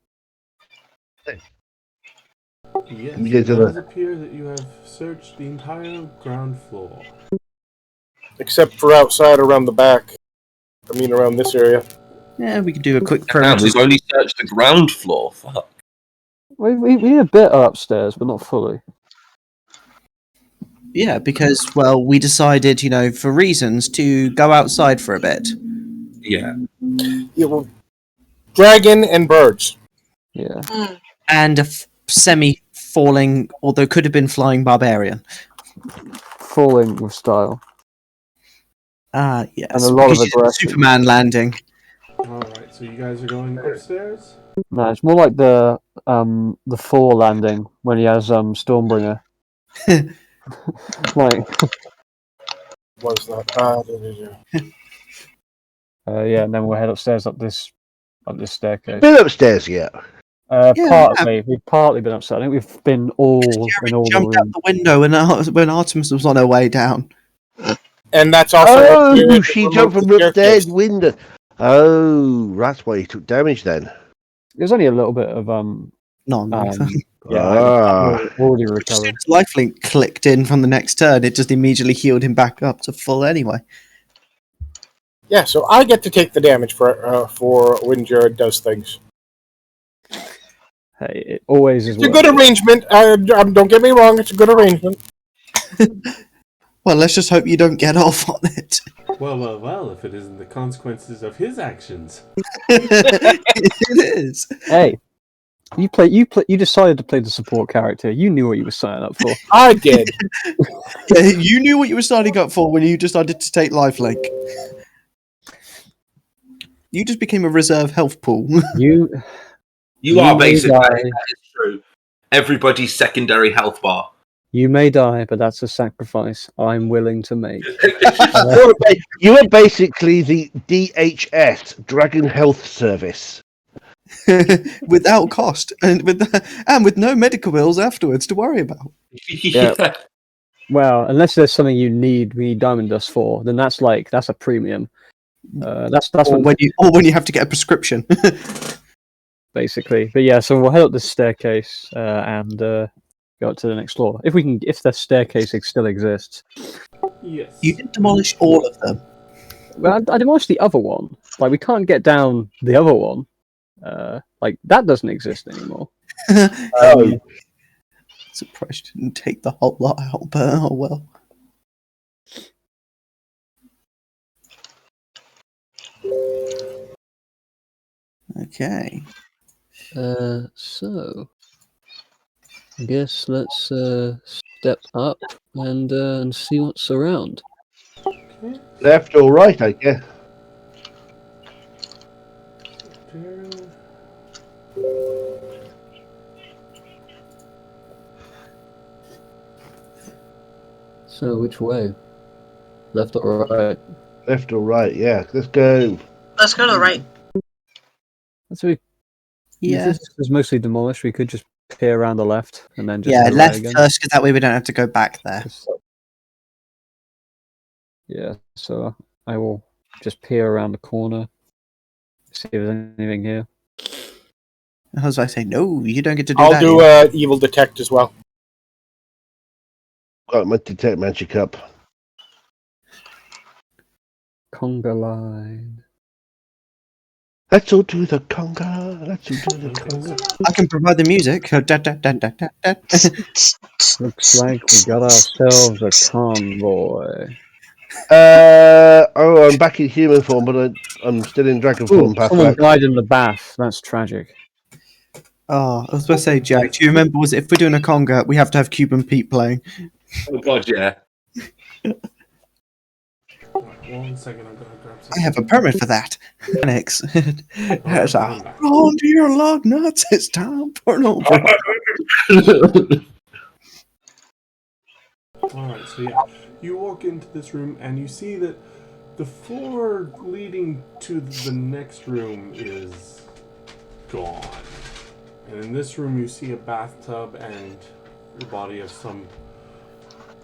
Yes, We it get to does the- appear that you have searched the entire ground floor. Except for outside around the back. I mean, around this area. Yeah, we could do a quick Damn, perimeter. we've only searched the ground floor. Fuck. We need a bit upstairs, but not fully. Yeah, because, well, we decided, for reasons, to go outside for a bit. Yeah. Yeah, well, dragon and birds. Yeah. And a semi-falling, although could have been flying barbarian. Falling with style. Yes. And a lot of because you did the aggression. Superman landing. Alright, so you guys are going upstairs? No, it's more like the Thor landing when he has Stormbringer. Like, Was that? yeah, and then we'll head upstairs up this staircase. Been upstairs yet? Yeah, Partly, we've partly been upstairs. I think we've been all in all the Jumped out rooms. the window when Artemis was on her way down. And that's also. Oh, she jumped from the upstairs window. Oh, that's why he took damage then. There's only a little bit of Non-life. already As recovered. soon as lifelink clicked in from the next turn, it just immediately healed him back up to full anyway. Yeah, so I get to take the damage for when Jared does things. Hey, it always is. It's a good arrangement. Don't get me wrong. It's a good arrangement. Well, let's just hope you don't get off on it. Well, if it isn't the consequences of his actions. It is. Hey, you decided to play the support character. You knew what you were signing up for. I did. Yeah, you knew what you were signing up for when you decided to take lifelink. You just became a reserve health pool. You You are may basically, die. that is true, everybody's secondary health bar. You may die, but that's a sacrifice I'm willing to make. You are basically the DHS, Dragon Health Service. Without cost and with no medical bills afterwards to worry about. Yeah. Well, unless there's something we need diamond dust for, then that's a premium. That's when you have to get a prescription. Basically. But yeah, so we'll head up this staircase and go up to the next floor. If the staircase still exists. Yes. You didn't demolish all of them. Well, I demolished the other one. Like, we can't get down the other one. That doesn't exist anymore. Surprised you didn't take the whole lot out, but oh well. Okay. So I guess let's step up and see what's around. Left or right, I guess. So which way? Left or right? Left or right, yeah. Let's go. Let's go to the right. This is mostly demolished. We could just peer around the left and then just Yeah, go left right again. first, because that way we don't have to go back there. Yeah, so I will just peer around the corner, see if there's anything here. As I say, no, you don't get to do I'll that. do evil detect as well. Got my detect magic up. Conga line. Let's all do the conga. Let's all do the conga. I can provide the music. Looks like we got ourselves a convoy. I'm back in human form, but I'm still in dragon form. Someone died in the bath. That's tragic. Oh, I was going to say, Jack, do you remember, was it if we're doing a conga, we have to have Cuban Pete playing? Oh god, yeah. 1 second, I'm gonna grab some. I have a permit for that. Phoenix. There's a on to your lug nuts. It's time for an over. Alright, so yeah. You walk into this room and you see that the floor leading to the next room is gone. And in this room, you see a bathtub and the body of some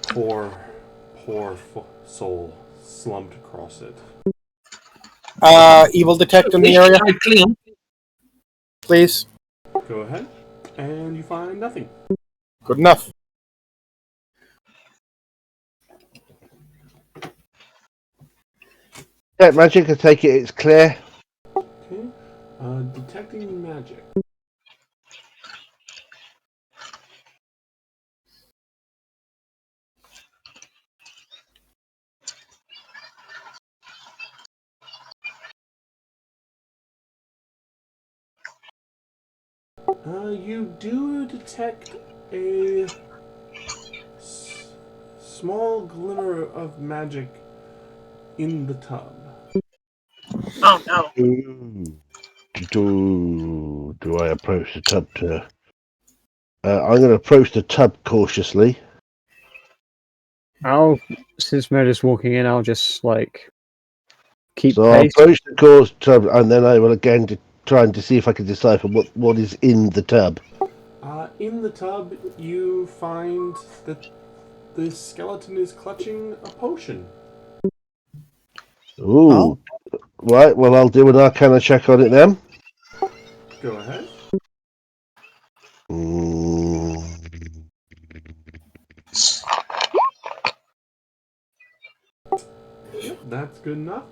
poor soul slumped across it. Evil detect in the area, Clean. please. Go ahead, and you find nothing. Good enough. Yeah, magic, I take it it's clear. Okay. Detecting magic. You do detect a small glimmer of magic in the tub. Oh no. Do I approach the tub to... I'm going to approach the tub cautiously. Since Meredith's walking in, I'll just keep So I pace. approach the tub, and then I will again trying to see if I can decipher what is in the tub. In the tub, you find that the skeleton is clutching a potion. Ooh. Oh. Right, well, I'll do an Arcana check on it then. Go ahead. Yep, that's good enough.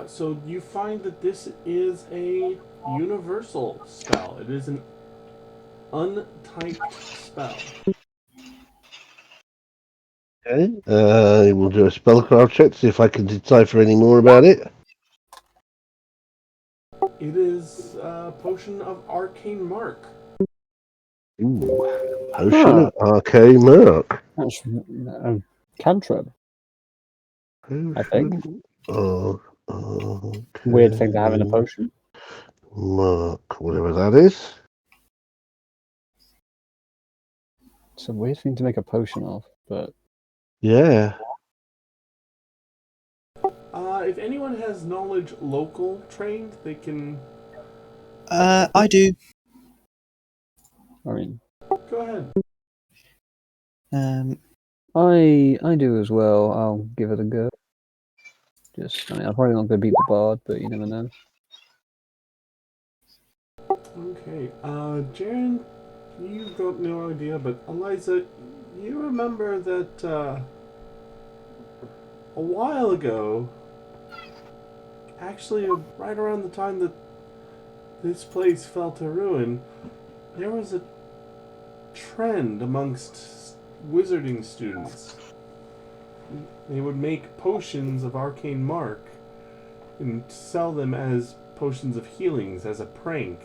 So you find that this is a universal spell. It is an untyped spell. Okay, we'll do a spellcraft check to see if I can decipher any more about it. It is a potion of arcane mark. Ooh, potion of arcane mark. That's cantrip, I think. Weird thing to have in a potion. Mark, whatever that is. It's a weird thing to make a potion of, but yeah. If anyone has knowledge local trained, they can. I do. I mean, go ahead. I do as well. I'll give it a go. I'm probably not going to beat the bard, but you never know. Okay, Jaren, you've got no idea, but Eliza, you remember that a while ago, actually right around the time that this place fell to ruin, there was a trend amongst wizarding students. They would make potions of arcane mark and sell them as potions of healings as a prank.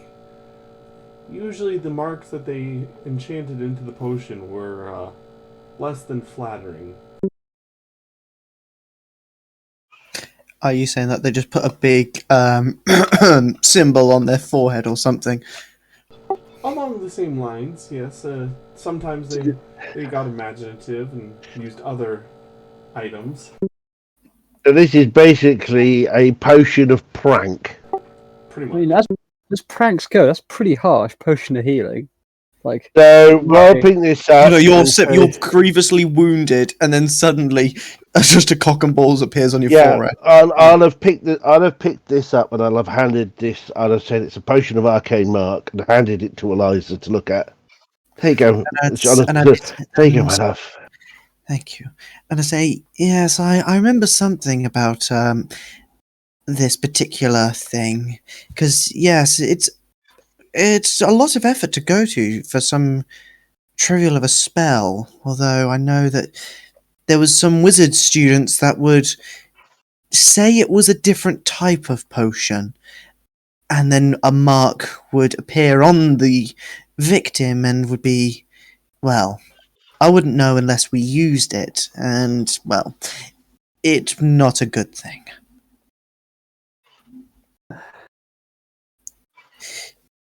Usually the marks that they enchanted into the potion were less than flattering. Are you saying that they just put a big symbol on their forehead or something? Along the same lines, yes. Sometimes they got imaginative and used other items. So this is basically a potion of prank. Pretty much. I mean, as pranks go, that's pretty harsh. Potion of healing. So while I pick this up, you're grievously wounded, and then suddenly just a cock and balls appears on your forehead. I'll have picked this up, and I'll have handed this. I'll have said it's a potion of arcane mark, and handed it to Eliza to look at. There you go, Jonathan. There you go, my love. Thank you. And I say, yes, I remember something about this particular thing, because yes, it's a lot of effort to go to for some trivial of a spell, although I know that there was some wizard students that would say it was a different type of potion, and then a mark would appear on the victim and would be, well, I wouldn't know unless we used it, and, well, it's not a good thing.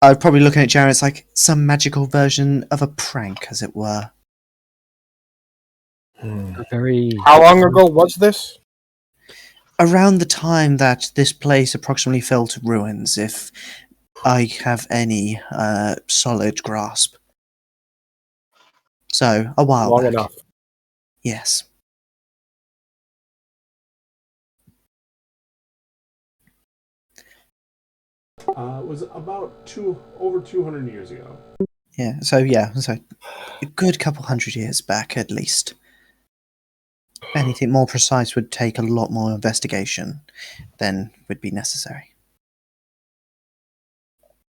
I'm probably looking at Jared. It's like some magical version of a prank, as it were. Very. How long ago was this? Around the time that this place approximately fell to ruins, if I have any solid grasp. So, a while Long back. enough. Yes. It was about over 200 years ago. Yeah, so a good couple hundred years back at least. Anything more precise would take a lot more investigation than would be necessary.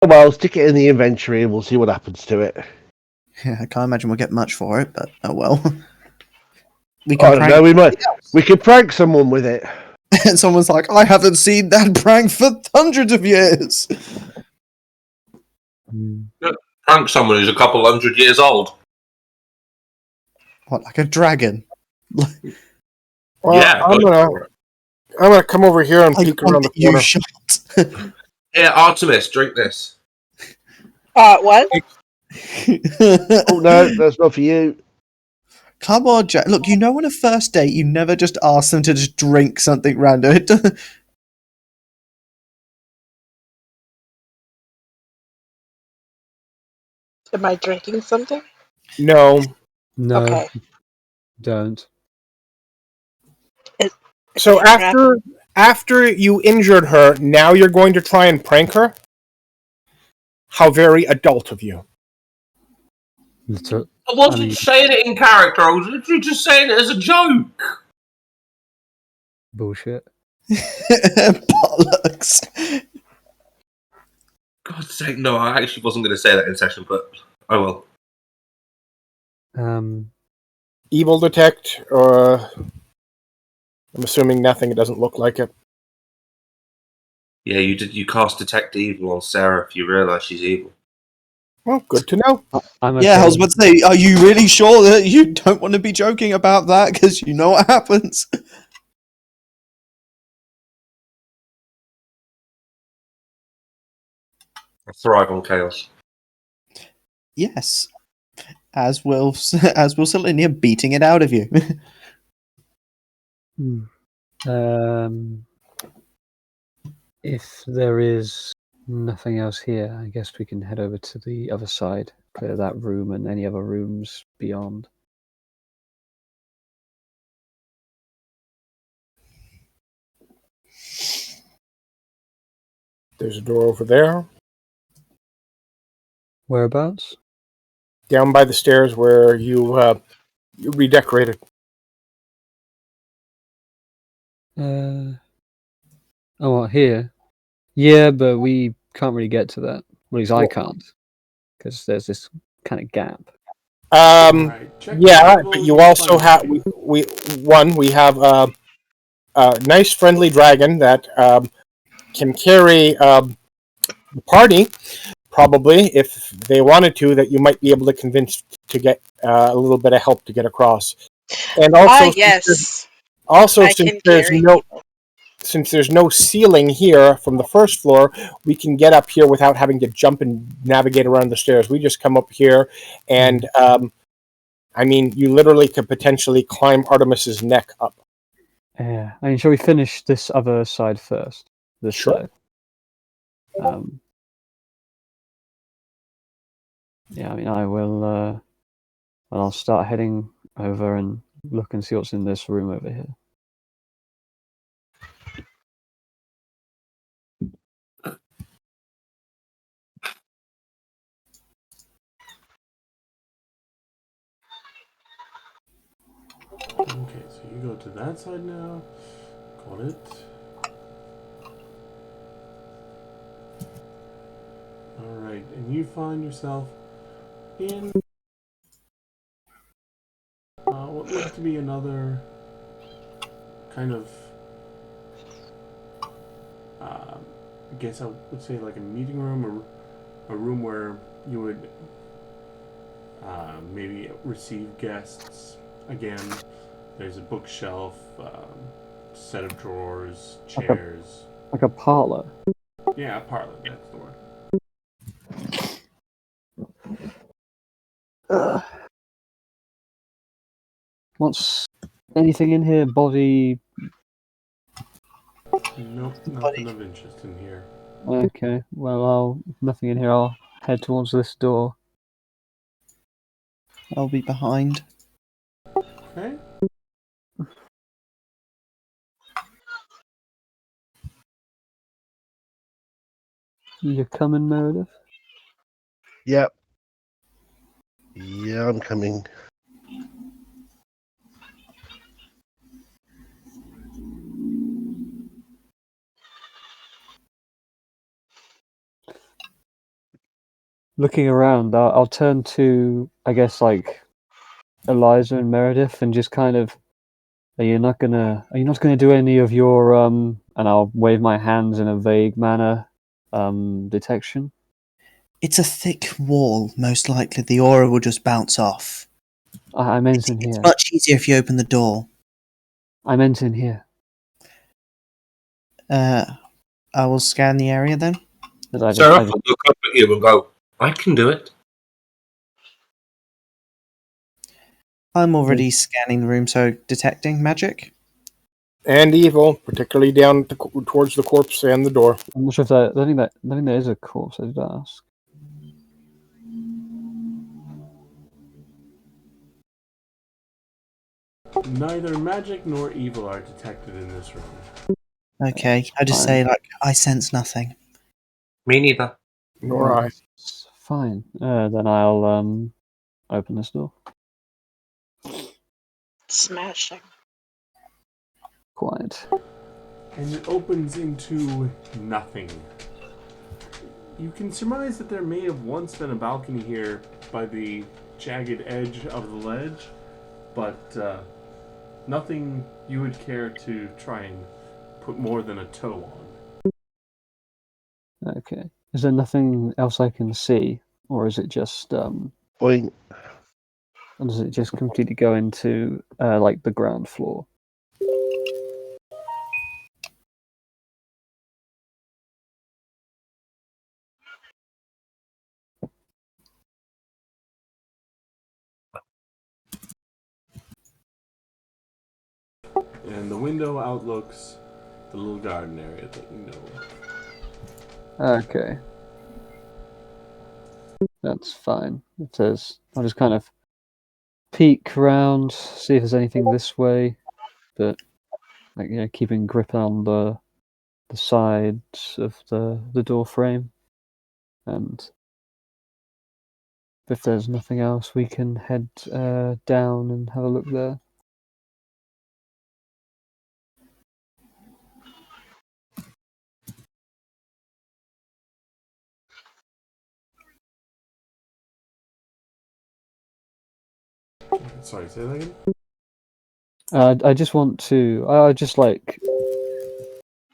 Well, stick it in the inventory and we'll see what happens to it. Yeah, I can't imagine we'll get much for it, but oh well. We I can don't know, we could prank someone with it. And someone's like, I haven't seen that prank for hundreds of years. Prank someone who's a couple 100 years old. What, like a dragon? Well, Yeah, I'm gonna come over here and peek around the corner. Shot. Here, Artemis, drink this. What? Oh no, that's not for you. Come on, Jack. Look, you know on a first date, you never just ask them to just drink something random. Am I drinking something? No. No. Okay. Don't. So after you injured her, now you're going to try and prank her? How very adult of you. I wasn't saying it in character, I was literally just saying it as a joke. Bullshit. Bollocks. God's sake, no, I actually wasn't going to say that in session, but oh well. Evil detect, or I'm assuming nothing. It doesn't look like it. Yeah, you cast detect evil on Sarah if you realise she's evil. Well, good to know. Yeah, I was about to say, are you really sure that you don't want to be joking about that? Because you know what happens. I thrive on chaos. Yes. As will Selenia beating it out of you. If there is nothing else here, I guess we can head over to the other side, clear that room and any other rooms beyond. There's a door over there. Whereabouts? Down by the stairs where you redecorated. Oh, here? Yeah, but we can't really get to that. Well, at least I can't, because there's this kind of gap. Yeah, but you also have we have a nice friendly dragon that can carry the party. Probably, if they wanted to, that you might be able to convince to get a little bit of help to get across. And also, yes. Since there's no ceiling here from the first floor, we can get up here without having to jump and navigate around the stairs. We just come up here, and I mean, you literally could potentially climb Artemis's neck up. Yeah, I mean, shall we finish this other side first? This side. Yeah, I mean, I will. I'll start heading over and look and see what's in this room over here. Okay, so you go to that side now. Got it. Alright, and you find yourself in what looks to be another kind of, I guess I would say like a meeting room, or a room where you would maybe receive guests. Again, there's a bookshelf, set of drawers, chairs. Like a parlor. Yeah, a parlor, that's the word. What's anything in here? Body? Nope, nothing of interest in here. Okay, well, nothing in here. I'll head towards this door. I'll be behind. Okay. You coming, Meredith? Yep. Yeah, I'm coming. Looking around, I'll turn to, I guess, like Eliza and Meredith, and just kind of, are you not gonna do any of your and I'll wave my hands in a vague manner, detection? It's a thick wall. Most likely, the aura will just bounce off. I meant in It's here. much easier if you open the door. I meant in here. I will scan the area then. Sarah will look up at you and go, I can do it. I'm already scanning the room, so detecting magic. And evil, particularly down towards the corpse and the door. I'm not sure if that. I think there is a corpse. I did ask. Neither magic nor evil are detected in this room. Okay, I just say, like, I sense nothing. Me neither. Nor I. Fine. Then I'll open this door. Smashing. Quiet. And it opens into nothing. You can surmise that there may have once been a balcony here by the jagged edge of the ledge, but nothing you would care to try and put more than a toe on. Okay. Is there nothing else I can see, or is it just Point. or does it just completely go into like the ground floor? And the window outlooks the little garden area that you know. Okay. That's fine. It says I'll just kind of peek around, see if there's anything this way, but like, keeping grip on the sides of the door frame, and if there's nothing else, we can head down and have a look there. Sorry, say that again? I just want to. I just like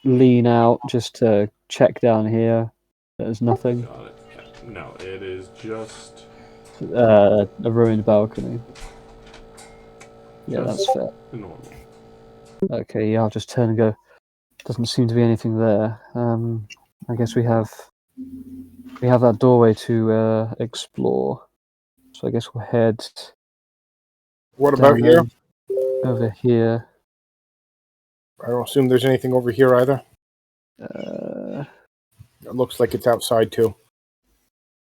lean out just to check down here. There's nothing. Got it. Yeah. No, it is just a ruined balcony. Yeah, just that's fair. normal. Okay, yeah, I'll just turn and go. Doesn't seem to be anything there. I guess we have that doorway to explore. So I guess we'll head. What about here? Over here. I don't assume there's anything over here either. It looks like it's outside too.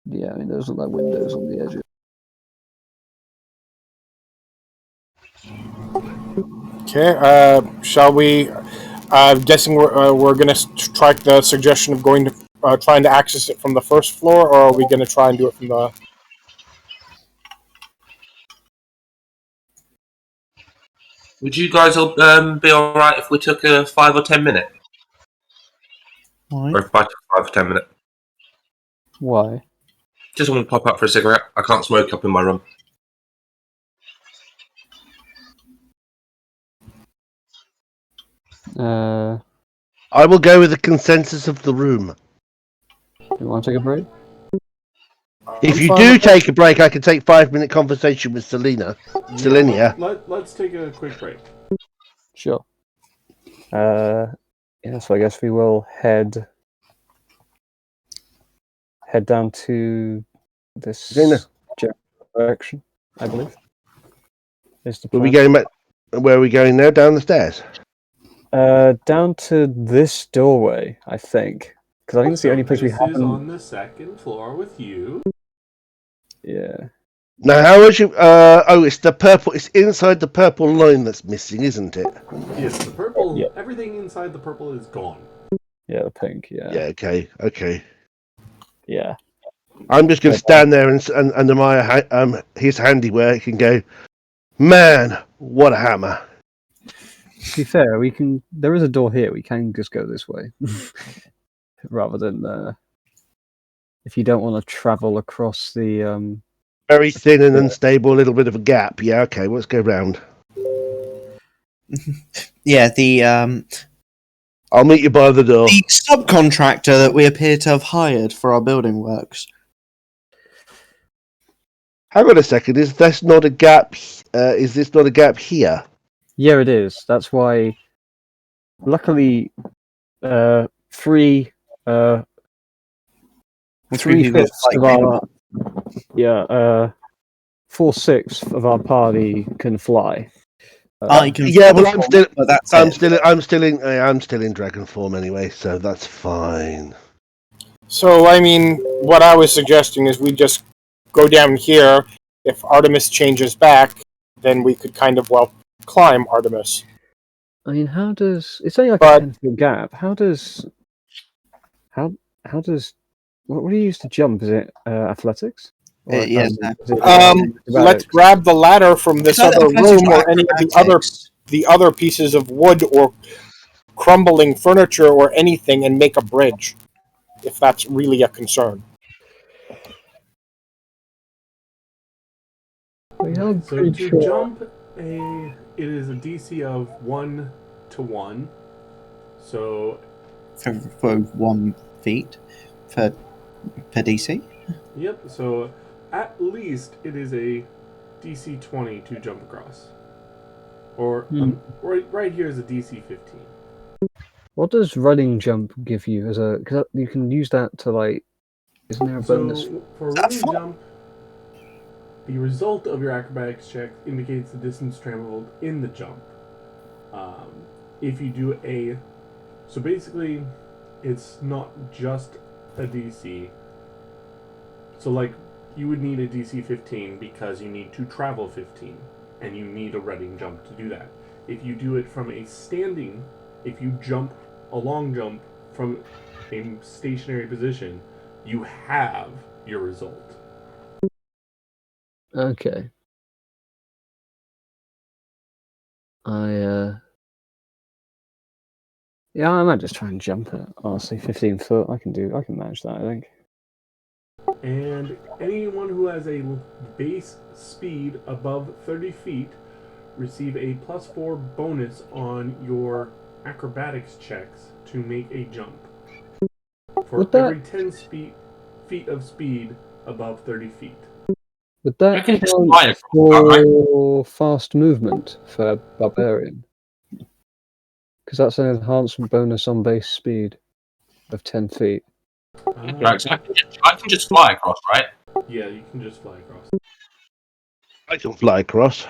Yeah, I mean, those are like windows on the edges. Okay, shall we? I'm guessing we're going to try the suggestion of going to trying to access it from the first floor, or are we going to try and do it from the? Would you guys all be alright if we took a 5 or 10 minute? Why? Or if I took 5 or 10 minute? Why? Just want to pop up for a cigarette. I can't smoke up in my room. I will go with the consensus of the room. You want to take a break? If you do take a break, I can take 5-minute conversation with Selenia. Let's take a quick break. Sure. Yeah, so I guess we will head down to this direction, I believe. Is the Are we plan. going back? Where are we going now? Down the stairs? Down to this doorway, I think. Because I think it's the only place we This is haven't. on the second floor with you. Yeah. Now, how would you? It's the purple. It's inside the purple line that's missing, isn't it? Yes, the purple. Yeah. Everything inside the purple is gone. Yeah, the pink. Yeah. Yeah. Okay. Yeah. I'm just going to stand there and admire his handiwork and go, man, what a hammer! To be fair, we can. There is a door here. We can just go this way, rather than if you don't want to travel across the. Very thin and unstable, a little bit of a gap. Yeah. Okay. Let's go round. Yeah, the I'll meet you by the door. the subcontractor that we appear to have hired for our building works. Hang on a second. Is this not a gap? Is this not a gap here? Yeah, it is. That's why. Luckily, three Three people fifths like of our 4/6 of our party can fly. I can. Yeah, well, I'm still. But that's I'm it. still in dragon form anyway, so that's fine. So, I mean, what I was suggesting is we just go down here. If Artemis changes back, then we could kind of, climb Artemis. I mean, how does it's only like But- a 10-foot gap? How does what do you use to jump? Is it athletics? Or Yeah, is it Let's acrobatics? grab the ladder from this It's not other athletics, room, but or any of acrobatics. the other pieces of wood or crumbling furniture or anything, and make a bridge, if that's really a concern. We have So pretty to sure- jump it is a DC of 1 to 1. So for 1 feet per DC. yep. So at least it is a DC 20 to jump across. Or right here is a DC 15. What does running jump give you as a? Because you can use that to like. Isn't there a bonus? So for that running fun? jump, the result of your acrobatics check indicates the distance traveled in the jump. If you do so basically, it's not just a DC. So like, you would need a DC 15 because you need to travel 15, and you need a running jump to do that. If you do it from a standing, if you jump a long jump from a stationary position, you have your result. Okay. Yeah, I might just try and jump it. Honestly, 15 foot. I can manage that. I think. And anyone who has a base speed above 30 feet receive a +4 bonus on your acrobatics checks to make a jump. For Would that- every 10 feet of speed above 30 feet. Would that I can just count fly across, right? for fast movement for barbarian? Because that's an enhancement bonus on base speed of 10 feet. Right, so I can just fly across, right? Yeah, you can just fly across. I can fly across.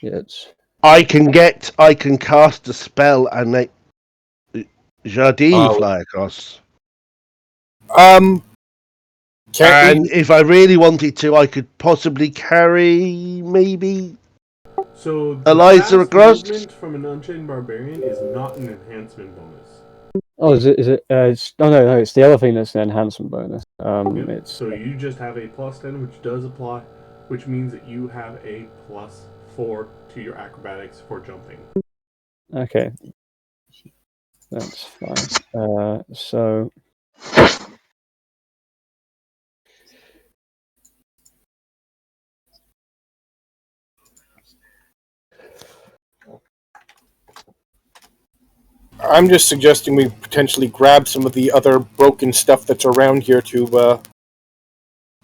Yeah, it's I can cast a spell and make Jardine fly across. Can't And we, if I really wanted to, I could possibly carry maybe. So the Eliza fast across? movement from an Unchained Barbarian is not an enhancement bonus. oh, is it? It's no, it's the other thing that's an enhancement bonus. Yep. It's So you just have a +10, which does apply, which means that you have a +4 to your acrobatics for jumping. okay. That's fine. So. I'm just suggesting we potentially grab some of the other broken stuff that's around here to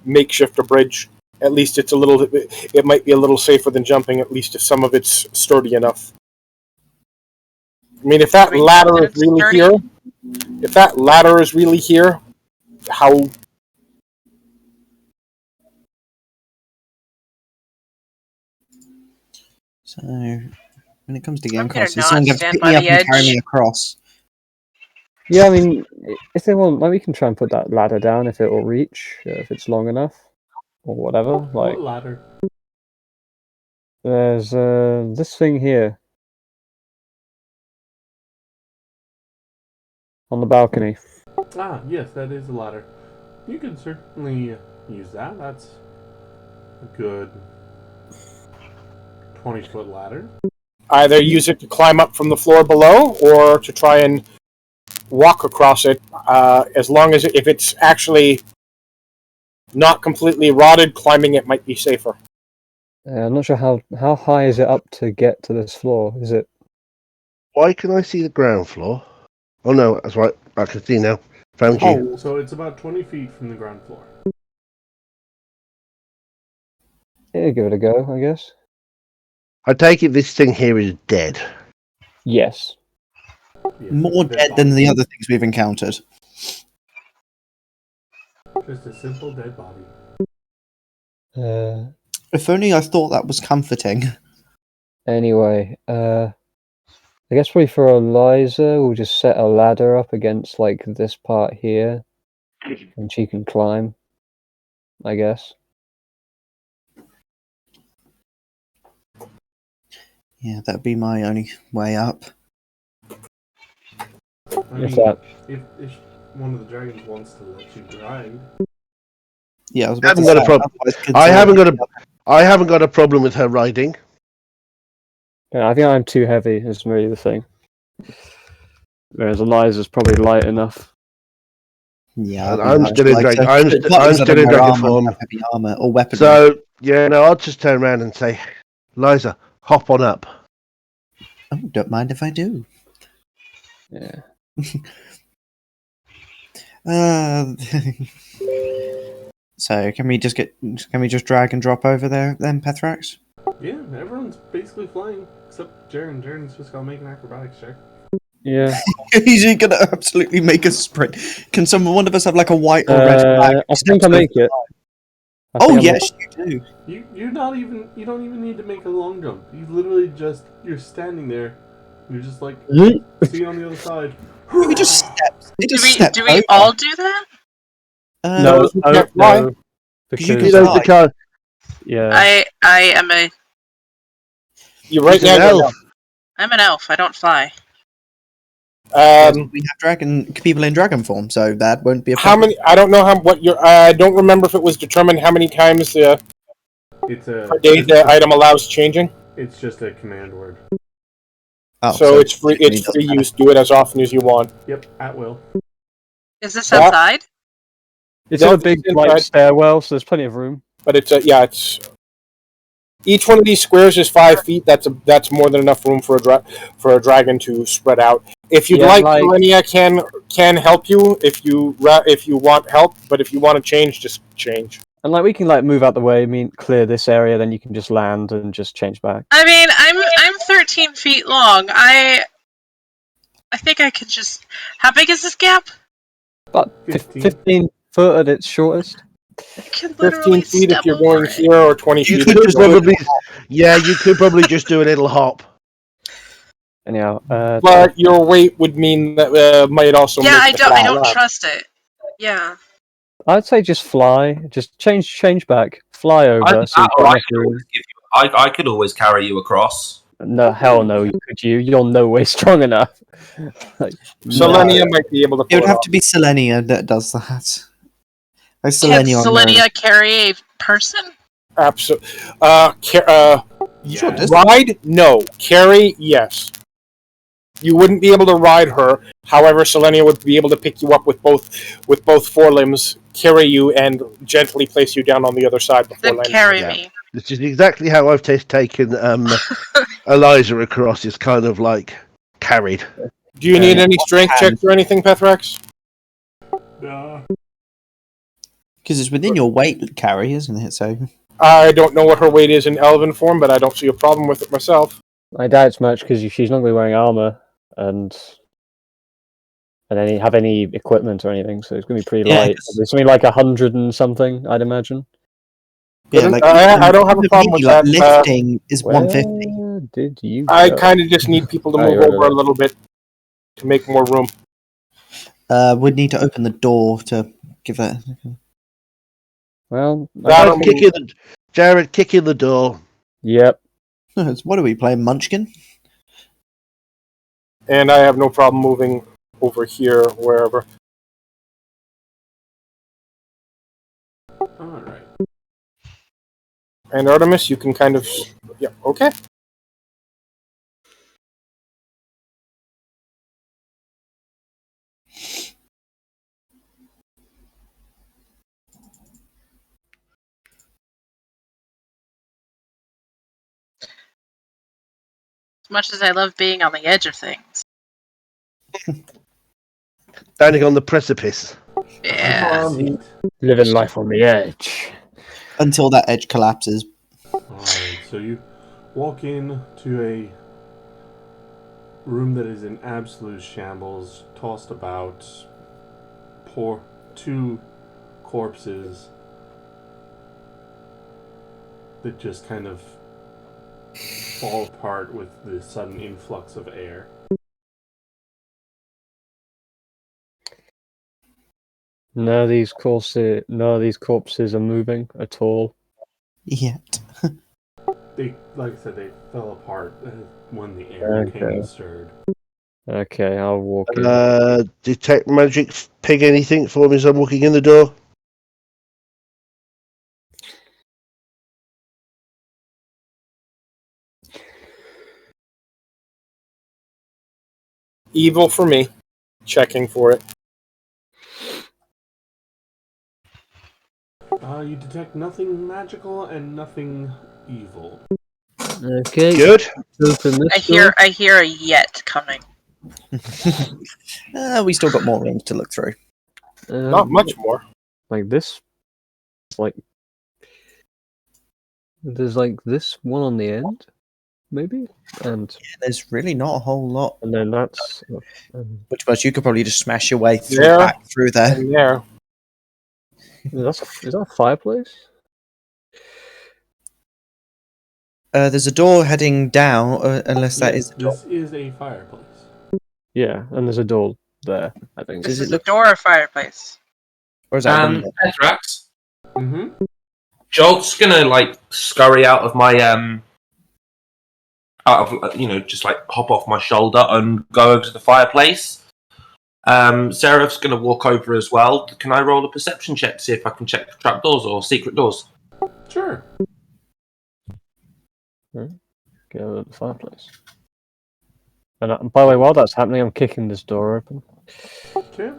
makeshift a bridge. At least it's it might be a little safer than jumping, at least if some of it's sturdy enough. I mean, if that ladder is really here, how So when it comes to game I'm gonna costs, not someone gets stand pick by me up the and carry edge. me across. Yeah, I mean, if they want, like, we can try and put that ladder down if it will reach, if it's long enough, or whatever. Like, What ladder? there's this thing here on the balcony. Ah, yes, that is a ladder. You can certainly use that. That's a good 20-foot ladder. Either use it to climb up from the floor below, or to try and walk across it. As long as if it's actually not completely rotted, climbing it might be safer. I'm not sure how high is it up to get to this floor. Is it? Why can I see the ground floor? Oh no, that's right. I can see now. Found you. So it's about 20 feet from the ground floor. Yeah, give it a go, I guess. I take it this thing here is dead. Yes. Yes, More dead dead than body. the other things we've encountered. Just a simple dead body. If only I thought that was comforting. Anyway, I guess probably for Eliza, we'll just set a ladder up against like this part here, and she can climb. I guess. Yeah, that'd be my only way up. I If mean, that. if one of the dragons wants to let you ride. Yeah, I was I about haven't to got a say, problem. otherwise I haven't got a problem with her riding. Yeah, I think I'm too heavy. Is really the thing. Whereas Eliza's probably light enough. Yeah, And I'm still in dragon. I'm still in dragon form. Heavy armor or weaponry. So yeah, no, I'll just turn around and say, Liza, hop on up. Oh, don't mind if I do. Yeah. So can we just drag and drop over there then, Pethrax? Yeah, everyone's basically flying except Jaren. Jaren's just gotta make an acrobatics check. Yeah. He's gonna absolutely make a sprint. Can one of us have like a white or red flag? I think I make it. Oh yes, you do. You don't even need to make a long jump. You literally you're standing there. You're just like see on the other side. We just step. Do we all do that? No, no, because You know the car. yeah. I am a. You're right She's an now. elf. I'm an elf. I don't fly. We have dragon people in dragon form, so that won't be a problem. How many? I don't know what your. I don't remember if it was determined how many times per day the item allows changing. It's just a command word. Oh, so it's free. It's free use. Do it as often as you want. Yep, at will. Is this outside? It's in a big like stairwell, so there's plenty of room. But it's it's. Each one of these squares is 5 feet. That's more than enough room for a dragon to spread out. If you'd like, Selenia can help you if you want help. But if you want to change, just change. And like we can like move out the way, clear this area, then you can just land and just change back. I mean, I'm 13 feet long. I think I could just. How big is this gap? About 15 foot at its shortest. 15 feet if you're going here, or 20 feet. You could probably, you could probably just do a little hop. Anyhow, but your weight would mean that might also. Yeah, make I don't trust it. Yeah. I'd say just fly. Just change back. Fly over. I could always carry you across. No, hell no, you're no way strong enough. Selenia might be able to. It would have to be Selenia that does that. Can Selenia carry a person? Absolutely. Sure, ride? No. Carry? Yes. You wouldn't be able to ride her. However, Selenia would be able to pick you up with both forelimbs, carry you, and gently place you down on the other side before landing. Carry me. This is exactly how I've taken Eliza across. It's kind of like carried. Do you need any strength checks or anything, Pethrax? No. Because it's within your weight carry, isn't it? So I don't know what her weight is in elven form, but I don't see a problem with it myself. I doubt it's much because she's not going to be wearing armor and have any equipment or anything, so it's going to be pretty light. It's something like 100 and something, I'd imagine. Yeah, like I don't have a problem with that. Lifting is 150. did you I go? kind of just need people to move over a little bit to make more room. We'd need to open the door to give that. Well, Jared, kick in the door. Yep. What are we playing, Munchkin? And I have no problem moving over here, wherever. Alright. And Artemis, you can kind of... Yeah, okay. As much as I love being on the edge of things. Standing on the precipice. Yeah. Living life on the edge. Until that edge collapses. Alright, so you walk in to a room that is in absolute shambles, tossed about, poor two corpses that just kind of fall apart with the sudden influx of air. None of these corpses are moving at all. Yet. They, like I said, they fell apart when the air came and stirred. Okay, I'll walk in. Detect magic ping anything for me as I'm walking in the door? Evil for me. Checking for it. You detect nothing magical and nothing evil. Okay. Good. Open this I hear a yet coming. We still got more rooms to look through. Not much more. Like this. Like there's like this one on the end, maybe, and there's really not a whole lot. And then that's which was you could probably just smash your way through There. back through there. And there. Is that a fireplace? There's a door heading down, unless that is. This is a fireplace. Yeah, and there's a door there. I think. This is a door or fireplace? Or is that Ethrax? Mm-hmm. Jolt's gonna like scurry out of my just like hop off my shoulder and go over to the fireplace. Seraph's gonna walk over as well. Can I roll a perception check to see if I can check trapdoors or secret doors? Sure. Go to the fireplace. And by the way, while that's happening, I'm kicking this door open. Okay.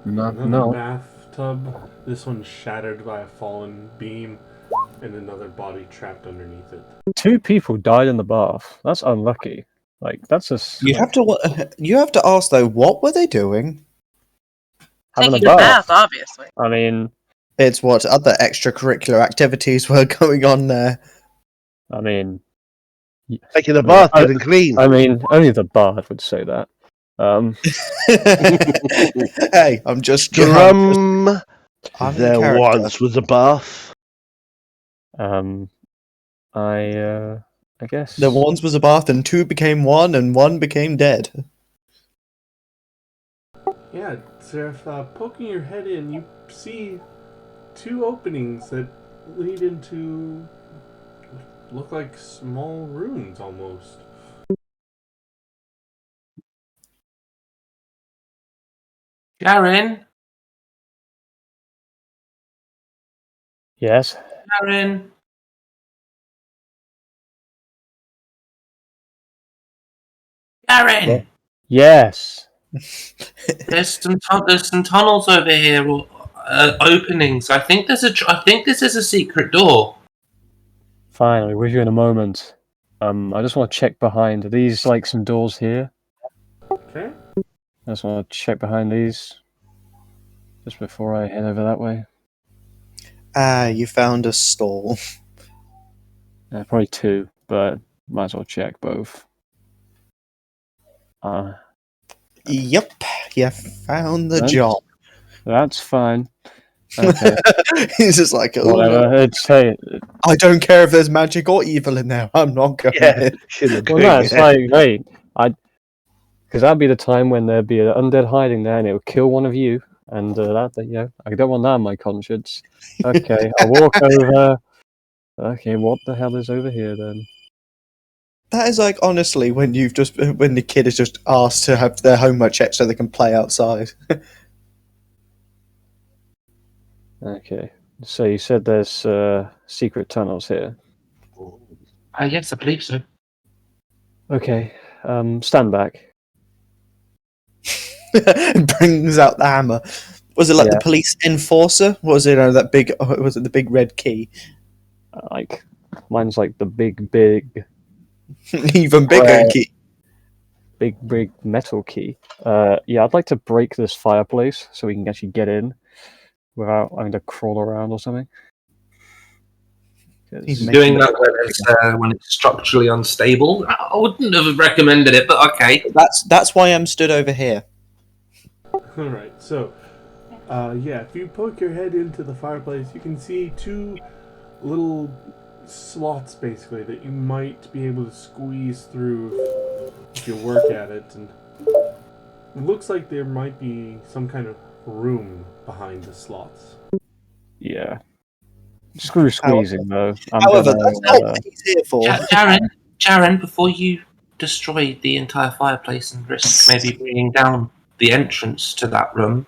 Another bathtub. This one's shattered by a fallen beam, and another body trapped underneath it. 2 people died in the bath. That's unlucky. Like that's just. You have to ask though, what were they doing? Having Taking a bath, obviously. I mean, it's what other extracurricular activities were going on there. I mean, taking a bath, getting clean. I mean, only the bard would say that. Hey, I'm just Drum. There once was a bath. I guess there once was a bath, and 2 became 1, and 1 became dead. Yeah, Seraph, poking your head in, you see 2 openings that lead into look like small rooms almost. Garen? Yes? Garen? Garen? Yes. There's some tunnels over here, openings. I think this is a secret door. Fine, I'll be with you in a moment. I just want to check behind. Are these like some doors here? Okay. I just want to check behind these just before I head over that way. You found a stall. Probably 2, but might as well check both. Yep, you found the job. That's fine. Okay. He's just like, oh, Whatever. It's hey. I don't care if there's magic or evil in there. I'm not going in. Well, no, it's like, hey, because that'd be the time when there'd be an undead hiding there, and it would kill one of you, and I don't want that on my conscience. Okay, I'll walk over. Okay, what the hell is over here then? That is like, honestly, when the kid is just asked to have their homework checked so they can play outside. Okay, so you said there's secret tunnels here. Yes, I believe so. Okay, stand back. Brings out the hammer. Was it like Yeah. the police enforcer? Was it that big? Was it the big red key? Like, mine's like the big, Even bigger key. big metal key. Yeah, I'd like to break this fireplace so we can actually get in without having to crawl around or something. He's Doing that when it's structurally unstable, I wouldn't have recommended it, but okay. That's why I'm stood over here. Alright, so, if you poke your head into the fireplace, you can see two little slots, basically, that you might be able to squeeze through if you work at it, and it looks like there might be some kind of room behind the slots. Yeah. Screw squeezing, though. However, that's not what he's here for. Jaren, before you destroy the entire fireplace and risk maybe bringing down the entrance to that room,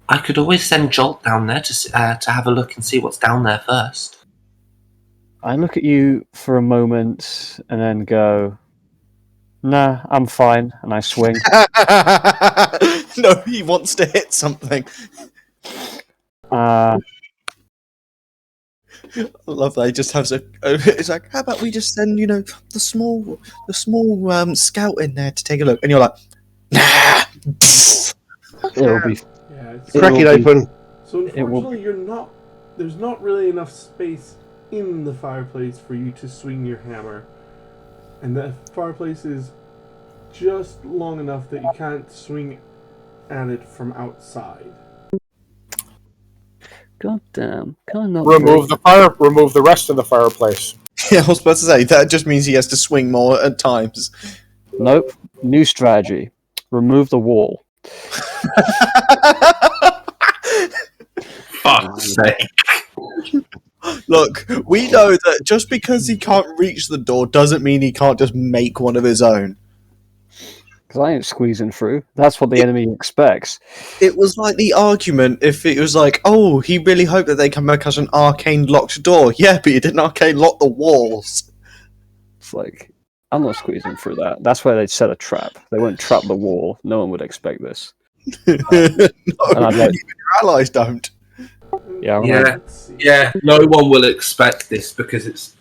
I could always send Jolt down there to have a look and see what's down there first. I look at you for a moment and then go, nah, I'm fine, and I swing. No, he wants to hit something. I love that. He just has it's like, how about we just send, the small scout in there to take a look, and you're like, nah. It'll be. Crack it open. So unfortunately, there's not really enough space in the fireplace for you to swing your hammer, and the fireplace is just long enough that you can't swing at it from outside. God damn! Can I not Remove the rest of the fireplace. Yeah, I was about to say that just means he has to swing more at times. Nope. New strategy. Remove the wall. Fuck's sake. Look, we know that just because he can't reach the door doesn't mean he can't just make one of his own. Because I ain't squeezing through. That's what the enemy expects. It was like the argument if it was like, oh, he really hoped that they come back as an arcane locked door. Yeah, but you didn't arcane lock the walls. It's like, I'm not squeezing through that. That's where they'd set a trap. They won't trap the wall. No one would expect this. No, And I'd like, even your allies don't. Yeah, no one will expect this because it's...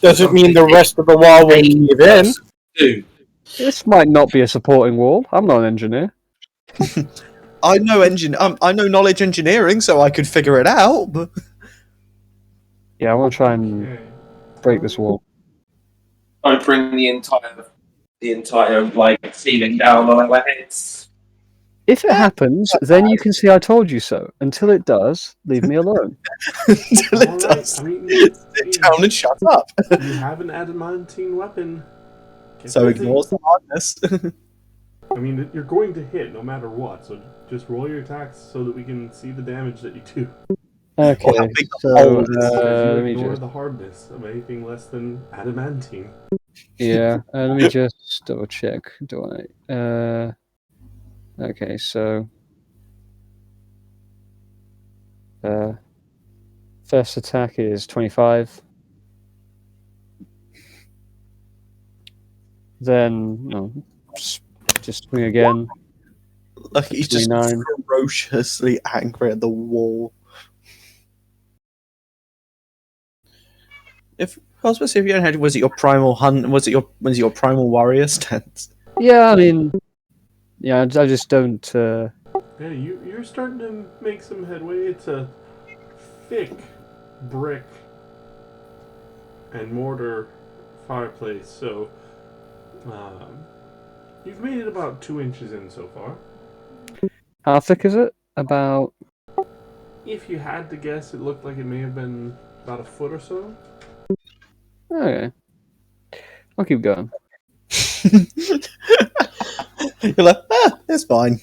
Doesn't mean the rest of the wall will give in. This might not be a supporting wall. I'm not an engineer. I know knowledge engineering, so I could figure it out. But... Yeah, I want to try and break this wall. Don't bring the entire like ceiling down on our heads. If it happens, then you can see I told you so. Until it does, leave me alone. Until it does, sit down and shut up. You have an adamantine weapon. So ignores the hardness. I mean, you're going to hit no matter what, so just roll your attacks so that we can see the damage that you do. Okay, so let me ignore just... the hardness of anything less than adamantine. Yeah, let me just double check. Do I? Okay, so first attack is 25. Then just swing again. Like he's just ferociously angry at the wall. If I was supposed to say, if you had, was it your primal hunt? Was it your primal warrior stance? Yeah, I mean, yeah, I just don't. Yeah, you're starting to make some headway. It's a thick brick and mortar fireplace, so you've made it about 2 inches in so far. How thick is it? About If you had to guess, it looked like it may have been about a foot or so. Okay. I'll keep going. You're like, it's fine.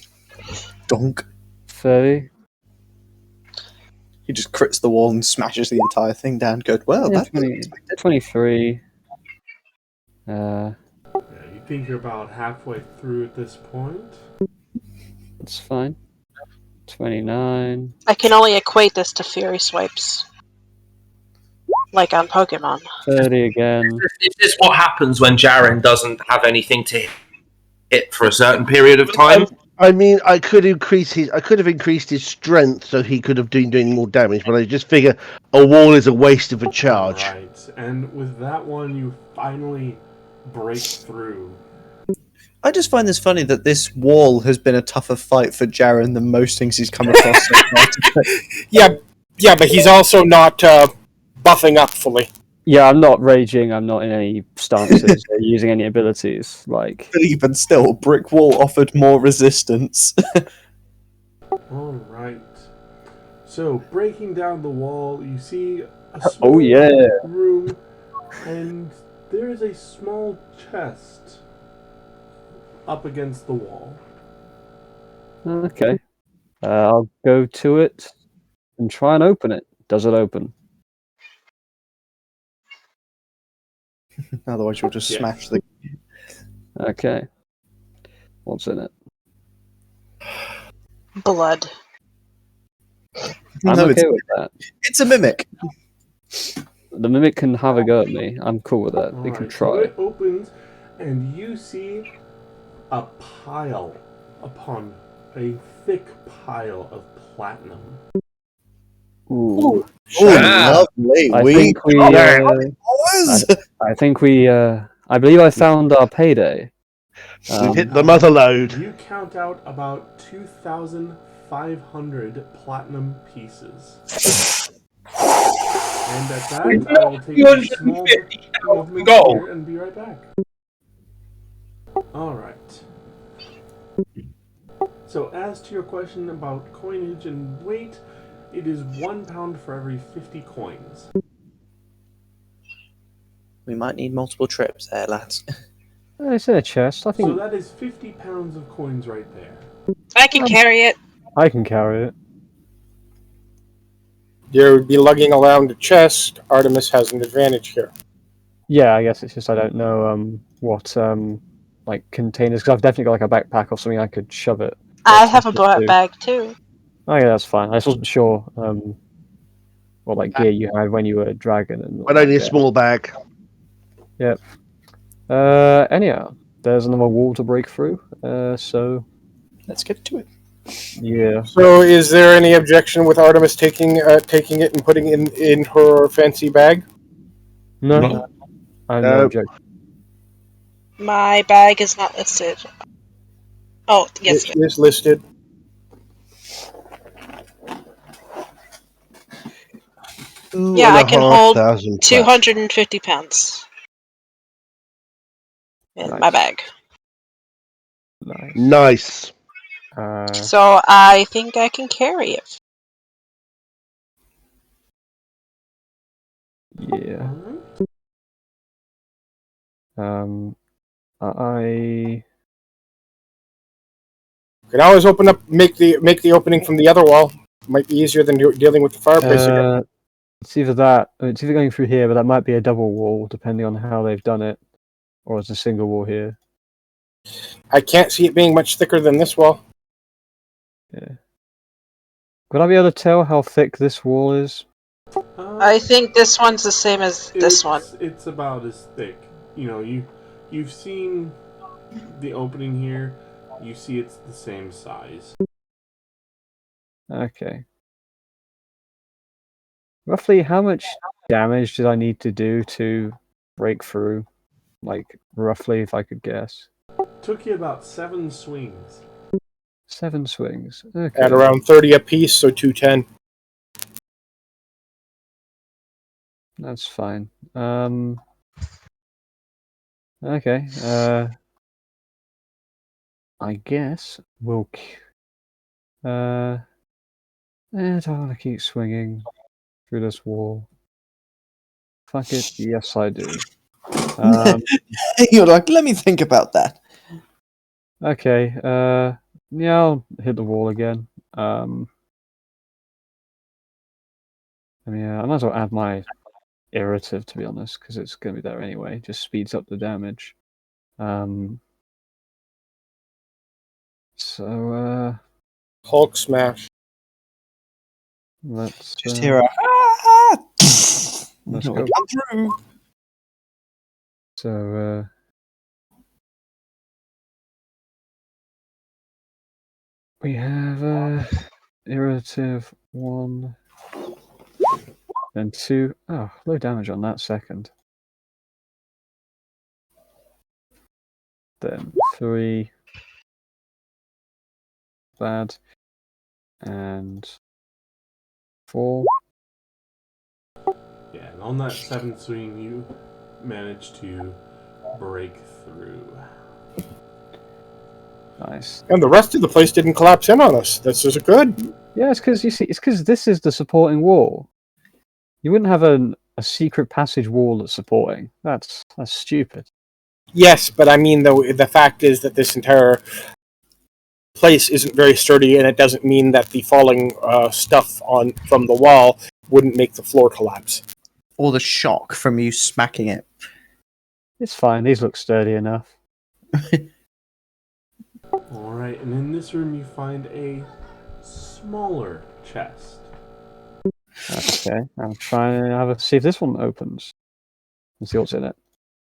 Donk. 30. He just crits the wall and smashes the entire thing down. Good. Well, Yeah, that's 23. Yeah, you think you're about halfway through at this point. That's fine. 29. I can only equate this to Fury Swipes. Like on Pokemon. 30 again. Is this what happens when Jaren doesn't have anything to hit for a certain period of time? I mean, I could have increased his strength so he could have been doing more damage, but I just figure a wall is a waste of a charge. Right, and with that one, you finally break through. I just find this funny that this wall has been a tougher fight for Jaren than most things he's come across so far today. Yeah, but he's also not buffing up fully. Yeah, I'm not raging. I'm not in any stances or using any abilities. Like, But even still, brick wall offered more resistance. Alright. So, breaking down the wall, you see a oh small yeah. room, and there is a small chest up against the wall. Okay. I'll go to it and try and open it. Does it open? Otherwise, you'll just Yes. smash the. Okay. What's in it? Blood. I'm No, okay with that. It's a mimic. The mimic can have a go at me. I'm cool with that. They can Alright, so try. it opens, and you see a pile upon a thick pile of platinum. Ooh. Oh, lovely. I We think we. I think we. I believe I found our payday. We've hit the mother lode. You count out about 2,500 platinum pieces. And at that, I will take a small movement here and be right back. Alright. So as to your question about coinage and weight, it is 1 pound for every 50 coins. We might need multiple trips there, lads. It's in a chest. I So think that is 50 pounds of coins right there. I can carry it. I can carry it. You would be lugging around a chest. Artemis has an advantage here. Yeah, I guess it's just I don't know what like containers, because I've definitely got like a backpack or something I could shove it. I have a too. bag too. Oh yeah, that's fine. I just wasn't sure what like gear you had when you were a dragon and. But only a small bag. Yep. Anyhow, there's another wall to break through. So Let's get to it. yeah. So, is there any objection with Artemis taking it and putting it in her fancy bag? No. I have no objection. My bag is not listed. Oh, yes. It is listed. Yeah, I can hold 2,500 250 pounds in my bag. Nice. So I think I can carry it. Yeah. I You can always make the opening from the other wall. Might be easier than dealing with the fireplace again. It's either that, it's either going through here, but that might be a double wall, depending on how they've done it, or it's a single wall here. I can't see it being much thicker than this wall. Yeah. Would I be able to tell how thick this wall is? I think this one's the same as this one. It's about as thick. You know, you've seen the opening here. You see it's the same size. Okay. Roughly how much damage did I need to do to break through? Like, roughly, if I could guess. Took you about 7 swings. 7 swings. Okay. At around 30 apiece, so 210. That's fine. Okay. I guess we'll. And I want to keep swinging through this wall. Fuck it, yes I do. You're like, let me think about that. Okay, yeah, I'll hit the wall again. I might as well add my irritive, to be honest, because it's going to be there anyway. Just speeds up the damage. So, Hulk smash. let's Just hear a let's go. come through. So, we have irritive 1 and 2. Oh, low damage on that second. Then 3. Bad. And 4. Yeah, and on that 7th swing, you managed to break through. Nice. And the rest of the place didn't collapse in on us. This is good. Yeah, it's because this is the supporting wall. You wouldn't have a secret passage wall that's supporting. That's stupid. Yes, but I mean the fact is that this entire place isn't very sturdy, and it doesn't mean that the falling stuff from the wall wouldn't make the floor collapse. Or the shock from you smacking it. It's fine. These look sturdy enough. Alright, and in this room you find a smaller chest. Okay, I'm trying to see if this one opens. And see what's in it.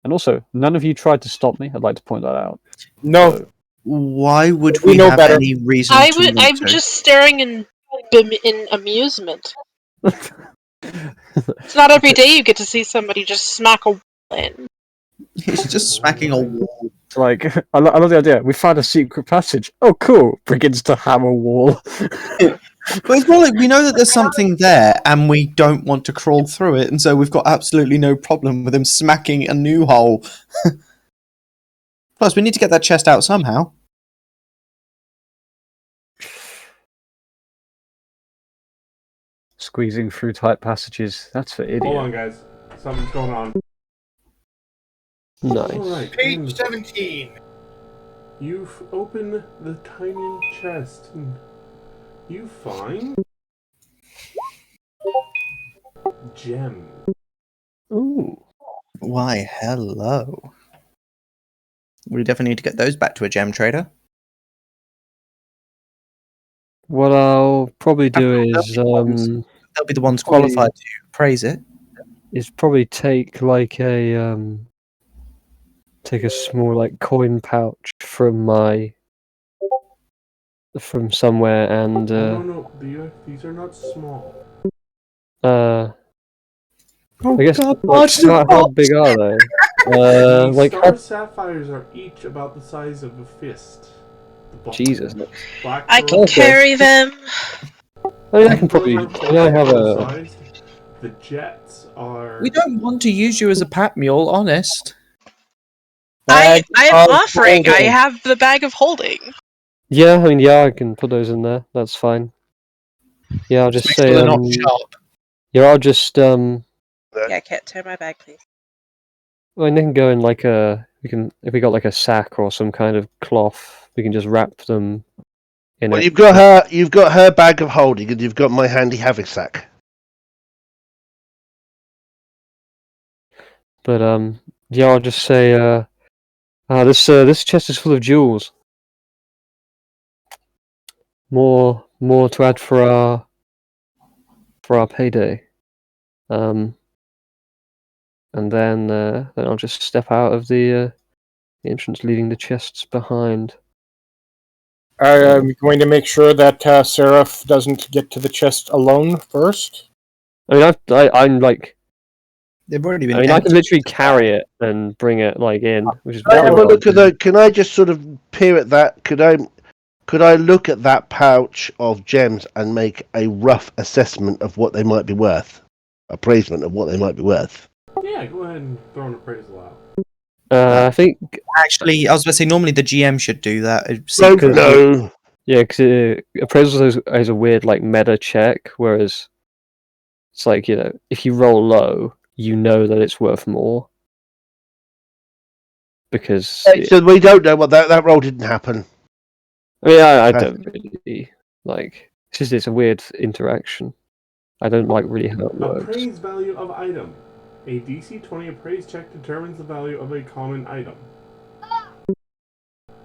And also, none of you tried to stop me. I'd like to point that out. No. So, why would We we know have better. any reason I'm to? just staring in amusement. It's not every day you get to see somebody just smack a wall in. He's just smacking a wall. like, I love the idea. We found a secret passage. Oh, cool. Begins to hammer wall. But it's more like we know that there's something there, and we don't want to crawl through it, and so we've got absolutely no problem with him smacking a new hole. Plus, we need to get that chest out somehow. Squeezing through tight passages. That's for idiots. Hold on, guys. Something's going on. Nice. Alright, Page 17. you open the tiny chest and you find gem. Ooh. Why, hello. We definitely need to get those back to a gem trader. What I'll probably do is They'll be the ones qualified to praise it. probably take like a small like coin pouch from somewhere and No, these are not small. I guess God, how big are they? The like star sapphires are each about the size of a fist. Jesus. Black I can pearls- carry them. I mean, I can probably. I have a. size. The jets are. We don't want to use you as a pat mule, honest. I'm of offering. I holding. have the bag of holding. Yeah, I mean, I can put those in there. That's fine. Yeah, I'll just Make say. sure they're not sharp. Yeah, I'll just Yeah, Cat, turn my bag, please. Well, they can go in like if we got like a sack or some kind of cloth, we can just wrap them in Well, it. you've got her bag of holding, and you've got my handy haversack. But yeah, I'll just say this chest is full of jewels. More to add for our payday. And then I'll just step out of the entrance, leaving the chests behind. I'm going to make sure that Seraph doesn't get to the chest alone first. I mean, I'm like. They've already been. I mean, I can literally carry it and bring it like in, which is. Can I have a look at that? Can I just sort of peer at that? Could I look at that pouch of gems and make a rough assessment of what they might be worth? Appraisement of what they might be worth. Yeah, go ahead and throw an appraisal out. I think Actually, I was going to say normally the GM should do that. No. Yeah, because appraisal is a weird like meta check, whereas it's like, if you roll low, you know that it's worth more. Because So we don't know what that roll didn't happen. I mean, I don't really like. It's a weird interaction. I don't like really how it works. Appraised value of item. A DC 20 appraised check determines the value of a common item.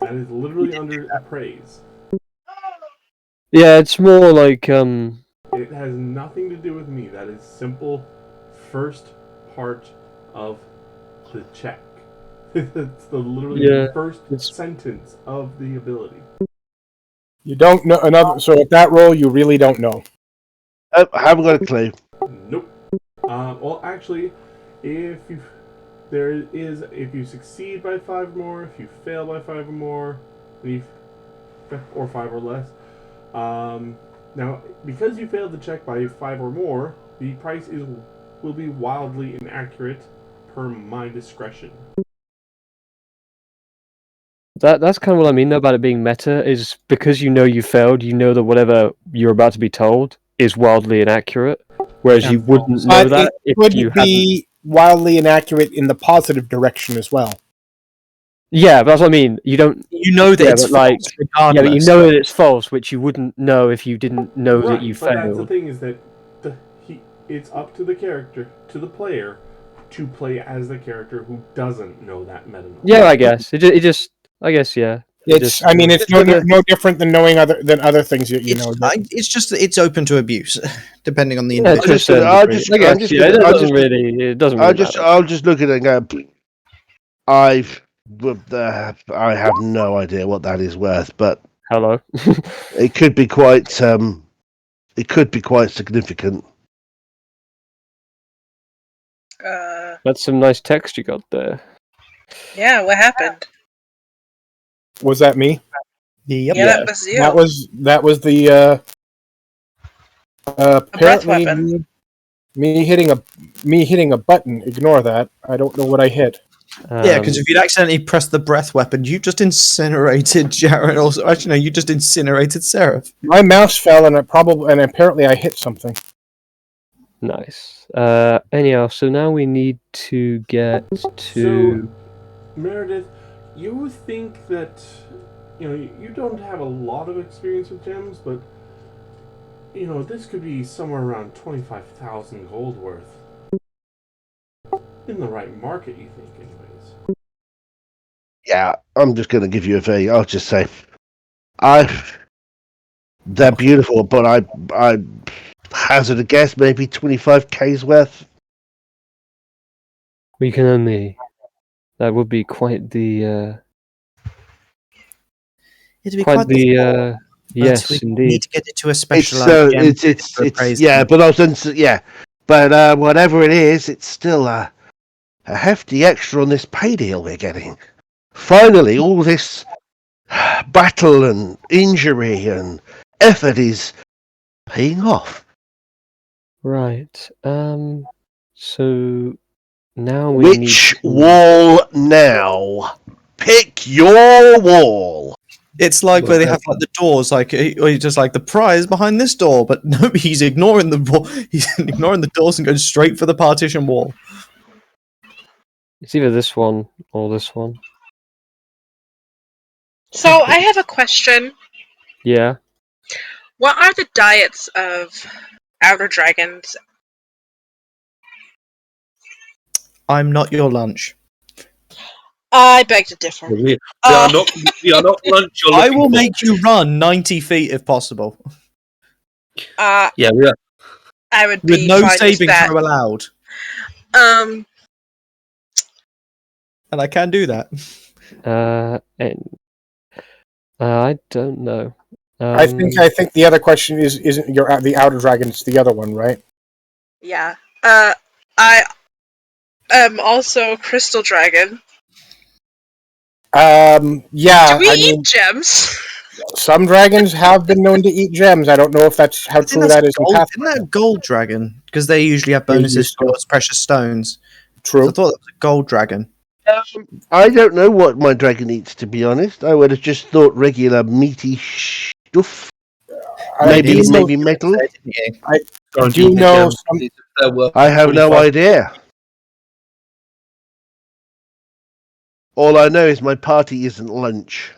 That is literally under appraise. Yeah, it's more like It has nothing to do with me. That is simple first part of the check. It's the first sentence of the ability. You don't know another. So at that roll, you really don't know. I haven't got a clue. Nope. Well, actually, if you succeed by 5 or more, if you fail by 5 or more, or 5 or less. Now, because you failed the check by 5 or more, the price will be wildly inaccurate per my discretion. That's kind of what I mean about it being meta, is because you failed, you know that whatever you're about to be told is wildly inaccurate, whereas you wouldn't know that it if you be wildly inaccurate in the positive direction as well. Yeah, but that's what I mean. You know that it's false, regardless. Yeah, but you know that it's false, which you wouldn't know if you didn't know that you failed. But that's the thing, is that it's up to the character, to the player, to play as the character who doesn't know that meta. Yeah, I guess I guess yeah. It's no different than knowing other things that you know. It's just that it's open to abuse, depending on the Yeah, individual. It doesn't. I'll just look at it and go. I have no idea what that is worth, but hello, it could be quite. It could be quite significant. That's some nice text you got there. Yeah, what happened? Was that me? Yep. Yeah, that was you. That was the apparently me hitting a button. Ignore that. I don't know what I hit. Yeah, because if you'd accidentally pressed the breath weapon, you just incinerated Jared. Also, actually, no, you just incinerated Seraph. My mouse fell, and apparently I hit something. Nice. Anyhow, so now we need to get to. So, Meredith, you think that you don't have a lot of experience with gems, but this could be somewhere around 25,000 gold worth. In the right market, you think, anyways? Yeah, I'm just going to give you a V. I'll just say, they're beautiful, but I hazard a guess, maybe 25K's worth. We can only. That would be quite the. It'd be quite the. Yes, we indeed. need to get it to a specialized. It's yeah, but I was but whatever it is, it's still a hefty extra on this pay deal we're getting. Finally, all this battle and injury and effort is paying off. Right. So now we need Which wall now? Pick your wall. It's like where they have like the doors, like just like the prize behind this door, but no, he's ignoring the wall. He's ignoring the doors and going straight for the partition wall. It's either this one or this one. So I have a question. Yeah. What are the diets of outer dragons? I'm not your lunch. I beg to differ. We are not lunch. I will make you run 90 feet if possible. Yeah, we are. I would be with no fine saving with that. throw allowed. And I can do that. I don't know. I think the other question isn't the outer dragon. It's the other one, right? Yeah. I am also crystal dragon. Yeah. Do we eat gems? Some dragons have been known to eat gems. I don't know if that's how true that is. Isn't that a gold dragon? Because they usually have bonuses towards precious stones. True. So I thought that was a gold dragon. I don't know what my dragon eats, to be honest. I would have just thought regular meaty stuff. Maybe Maybe metal. I do know some. I have no idea. All I know is my party isn't lunch.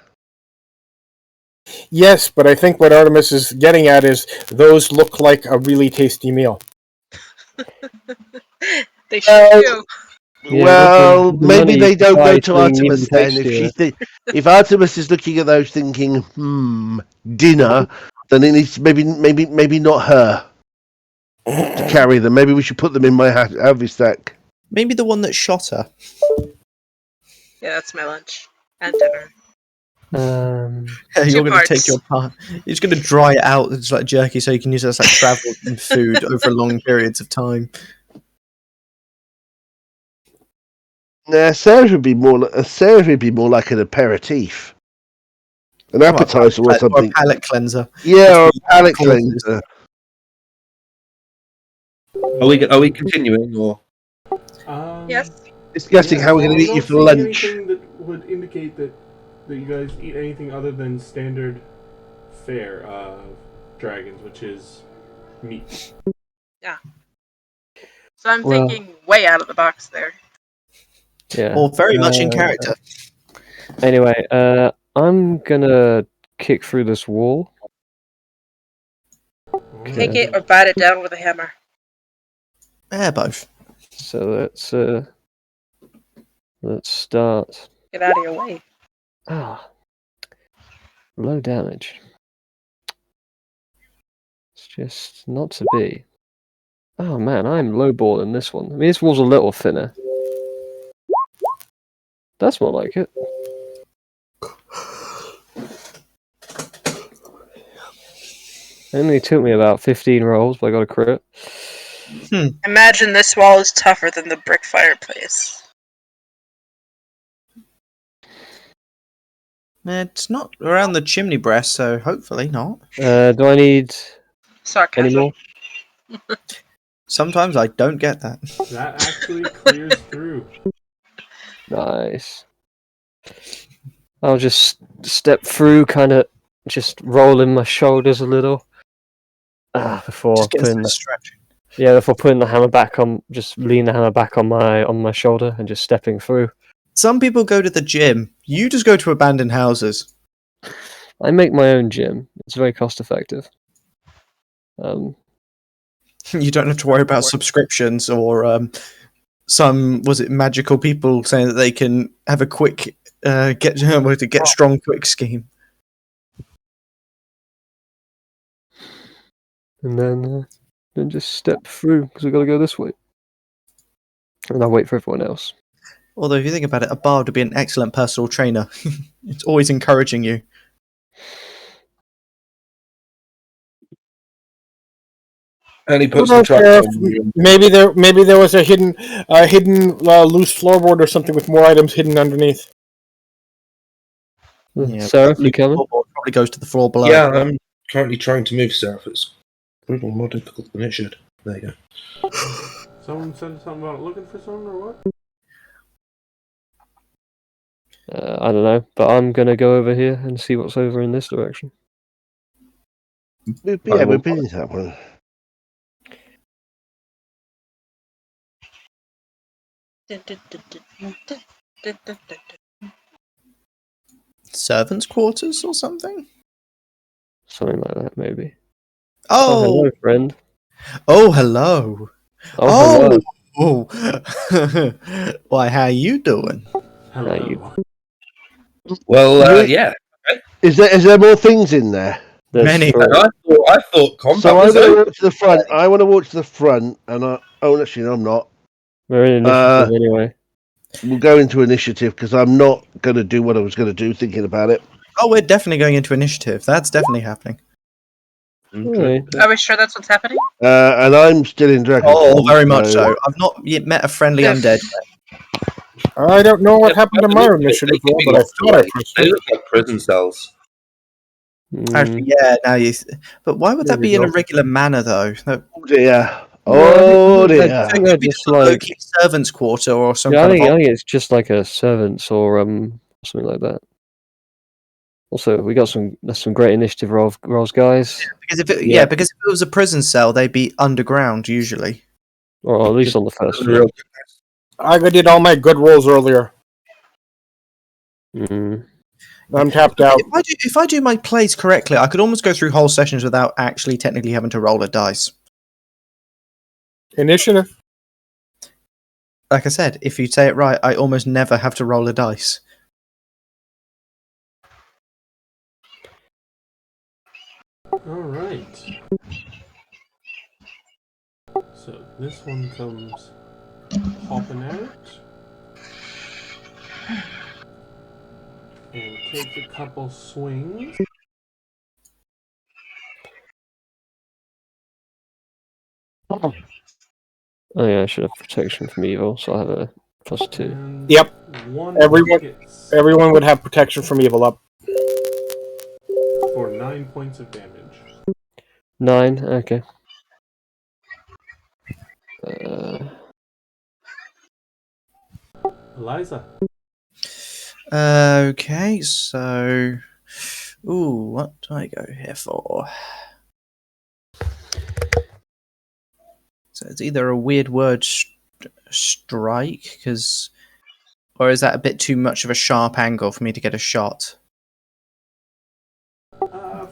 Yes, but I think what Artemis is getting at is those look like a really tasty meal. They sure do. Yeah, Well, the maybe money they don't go buys to being Artemis even then. tastier. If Artemis is looking at those thinking, dinner, then it needs maybe not her to carry them. Maybe we should put them in my heavy stack. Maybe the one that shot her. Yeah, that's my lunch and dinner. You're going to parts. take your part. You're just going to dry it out. It's like jerky, so you can use it as like travel and food over long periods of time. Nah, Sarah would be more like an aperitif, an appetizer or something. Or a palate cleanser. Yeah, or a palate cleanser. Are we continuing or? Yes. Discussing how we're going to eat you for lunch. Anything that would indicate that you guys eat anything other than standard fare of dragons, which is meat. Yeah. So I'm thinking way out of the box there. Yeah. Or very much in character. Anyway, I'm gonna kick through this wall. Take it or bat it down with a hammer. Yeah, both. So let's start. Get out of your way. Low damage. It's just not to be. Oh man, I'm lowballing this one. I mean, this wall's a little thinner. That's more like it. Only took me about 15 rolls, but I got a crit. Imagine this wall is tougher than the brick fireplace. It's not around the chimney breast, so hopefully not. Do I need Sarcasm. any more? Sometimes I don't get that. That actually clears through. Nice. I'll just step through, kind of just rolling my shoulders a little. Before Just putting the, stretching. before putting the hammer back on, just lean the hammer back on my shoulder and just stepping through. Some people go to the gym. You just go to abandoned houses. I make my own gym. It's very cost effective. You don't have to worry about subscriptions or magical people saying that they can have a quick get strong quick scheme. And then just step through because we got to go this way. And I'll wait for everyone else. Although if you think about it, a bard would be an excellent personal trainer. It's always encouraging you. And he puts the tracks on. Maybe there was a hidden loose floorboard or something with more items hidden underneath. Yeah, Seraph, you coming? Probably goes to the floor below. Yeah, I'm currently trying to move Seraph. It's proving more difficult than it should. There you go. Someone said something about looking for someone or what? I don't know, but I'm gonna go over here and see what's over in this direction. We've been in that one. Servants' quarters or something? Something like that, maybe. Oh, hello, friend. Oh, hello. Oh, hello. Why, how you doing? Hello. you? Well, yeah. Is there more things in there? Many. I thought combat So I'm was going to over. walk to the front. I want to walk to the front, and actually, no, I'm not. We're in initiative anyway. We'll go into initiative because I'm not going to do what I was going to do. Thinking about it. Oh, we're definitely going into initiative. That's definitely happening. Okay. Are we sure that's what's happening? And I'm still in Dragon. Oh, very much so. I've not yet met a friendly undead. I don't know what happened to my initiative roll, but I thought I pressed They it. look like prison cells. Actually, yeah. Now you. But why would that be in a regular manner, though? Oh dear. Oh dear. I think they're just like servants' quarter or something. I think it's just like a servants or something like that. Also, we got some great initiative rolls, guys. Because if it was a prison cell, they'd be underground usually. Or at least on the first floor. I did all my good rolls earlier. I'm tapped out. If I do my plays correctly, I could almost go through whole sessions without actually technically having to roll a dice. Initiative. Like I said, if you say it right, I almost never have to roll a dice. Alright. So this one comes hopping out. And takes a couple swings. Oh yeah, I should have protection from evil, so I have a +2. And Yep. Everyone would have protection from evil up. For 9 points of damage. 9, okay. Eliza. Okay, so... Ooh, what do I go here for? So it's either a weird word strike, or is that a bit too much of a sharp angle for me to get a shot?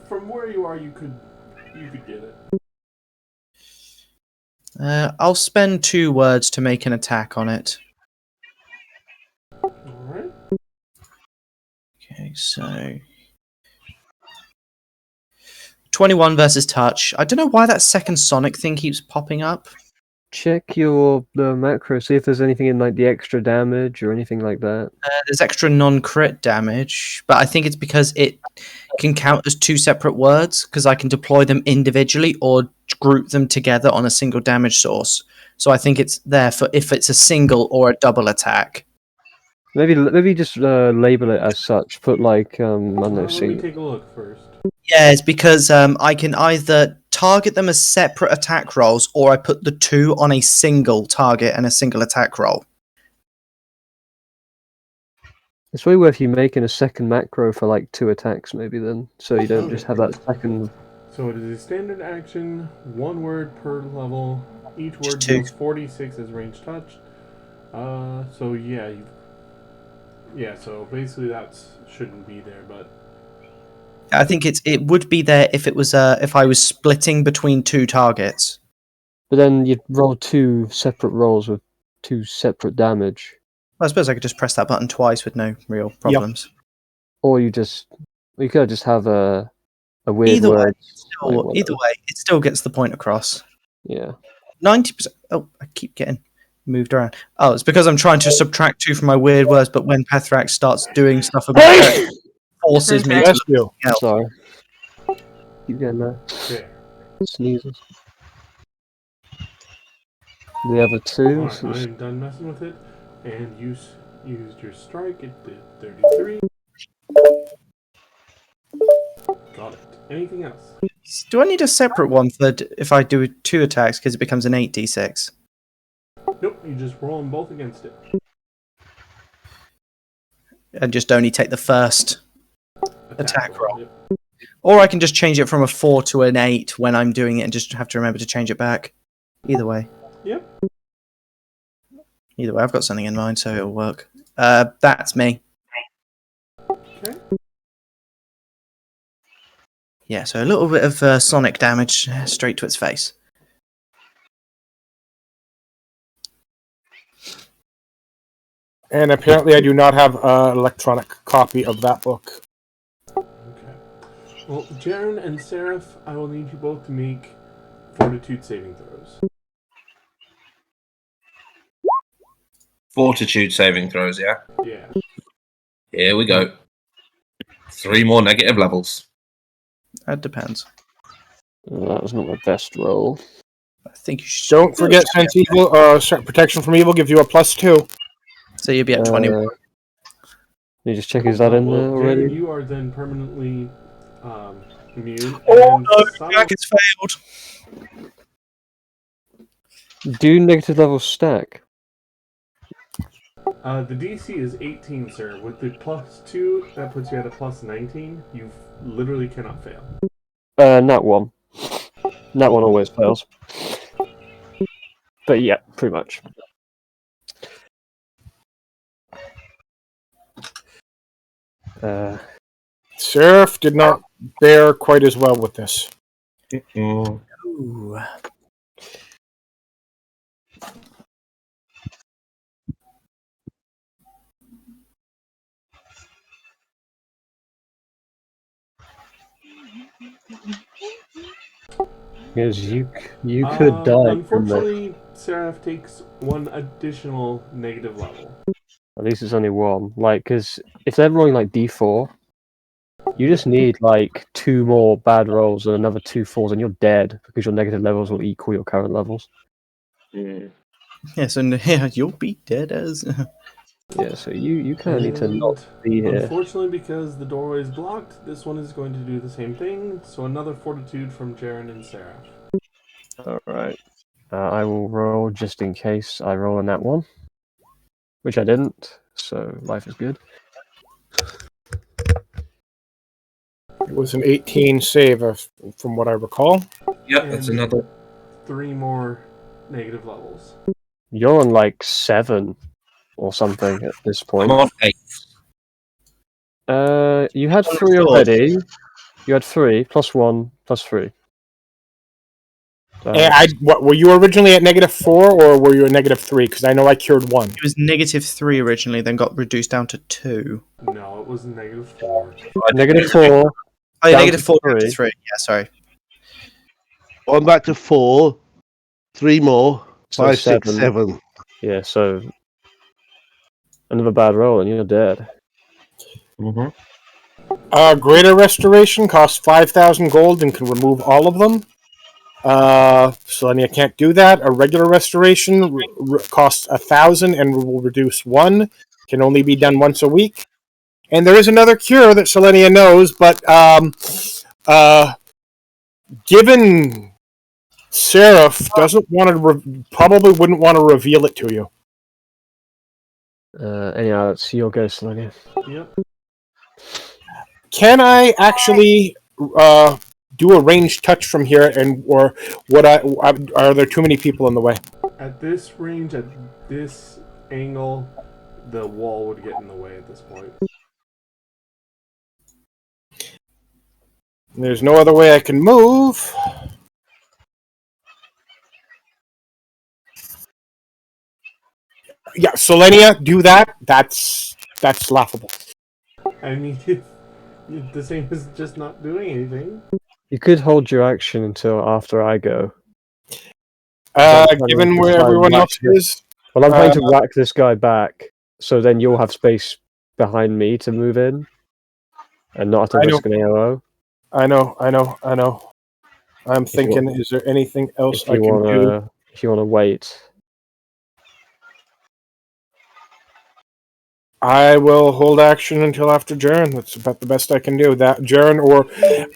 From where you are, you could get it. I'll spend 2 words to make an attack on it. Alright. Okay, so... 21 versus touch. I don't know why that second Sonic thing keeps popping up. Check your macro, see if there's anything in like the extra damage or anything like that. There's extra non-crit damage, but I think it's because it can count as 2 separate words, because I can deploy them individually or group them together on a single damage source. So I think it's there for if it's a single or a double attack. Maybe just label it as such. Put like I don't know. Let me take a look first. Yeah, it's because I can either target them as separate attack rolls, or I put the 2 on a single target and a single attack roll. It's way worth you making a second macro for like 2 attacks, maybe then, so you don't just have that second. So it is a standard action, 1 word per level. Each word Just 2. deals 46 as range touched. So yeah, so basically that shouldn't be there, but I think it would be there if it was if I was splitting between 2 targets. But then you'd roll 2 separate rolls with 2 separate damage. I suppose I could just press that button twice with no real problems. Yep. Or you could just have a weird Either word. Either way, it still gets the point across. Yeah. 90%. Oh, I keep getting moved around. Oh, it's because I'm trying to subtract 2 from my weird words, but when Pathrax starts doing stuff about it, forces me to you. Sorry. Keep getting there. there. Sneezes. The other 2. Alright, I'm done messing with it. And used your strike, it did 33. Got it. Anything else? Do I need a separate one for if I do 2 attacks because it becomes an 8d6? Nope, you just roll them both against it. And just only take the first attack roll. Yep. Or I can just change it from a 4 to an 8 when I'm doing it and just have to remember to change it back. Either way. Yep. Either way, I've got something in mind, so it'll work. That's me. Okay. Yeah, so a little bit of sonic damage straight to its face. And apparently I do not have an electronic copy of that book. Okay. Well, Jaren and Seraph, I will need you both to make fortitude saving throws. Fortitude saving throws, yeah? Yeah. Here we go. 3 more negative levels. That depends. That was not my best roll. I think you should. Don't forget sense evil, protection from evil gives you a +2. So you'll be at 21. You just check, is that in there Jaren, already? you are then permanently immune. Oh and no, Jack has failed. Do negative level stack? The DC is 18, sir. With the +2, that puts you at a +19. You literally cannot fail. Nat 1. Nat 1 always fails. But yeah, pretty much. Seraph did not bear quite as well with this. Ooh. Because you could die. Unfortunately, Seraph takes 1 additional negative level. At least it's only 1. Like, because if they're rolling like D4, you just need like 2 more bad rolls and another 2 4s, and you're dead because your negative levels will equal your current levels. Yeah, so yeah, you'll be dead as. Yeah, so you kind of need to not be here. Unfortunately, because the doorway is blocked, this one is going to do the same thing. So another fortitude from Jaren and Seraph. Alright. I will roll just in case I roll on that one. Which I didn't, so life is good. It was an 18 save, from what I recall. Yep, that's another. 3 more negative levels. You're on like 7 or something at this point. I'm on 8. You had 3 already. You had 3, +1, +3. What were you originally at -4, or were you at -3? Because I know I cured 1. It was -3 originally, then got reduced down to 2. No, it was -4. -4. Oh, yeah, -4 down to 3. Yeah, sorry. 1 back to 4. 3 more. So 5, 6, 7. 7. Yeah, so another bad roll and you're dead. Greater Restoration costs 5,000 gold and can remove all of them. Selenia can't do that. A regular Restoration costs 1,000 and will reduce 1. Can only be done once a week. And there is another cure that Selenia knows, but given Seraph doesn't want to, probably wouldn't want to reveal it to you. Anyhow, that's your go, Selenia. Yep. Can I actually do a ranged touch from here, or are there too many people in the way? At this range, at this angle, the wall would get in the way at this point. There's no other way I can move. Yeah, Selenia, do that. That's laughable. I mean, it's the same as just not doing anything. You could hold your action until after I go. Given where everyone else is. Well, I'm going to whack this guy back, so then you'll have space behind me to move in, and not have to risk an AOO. I know. I'm thinking, is there anything else I can do? If you want to wait. I will hold action until after Jaren. That's about the best I can do. That Jaren, or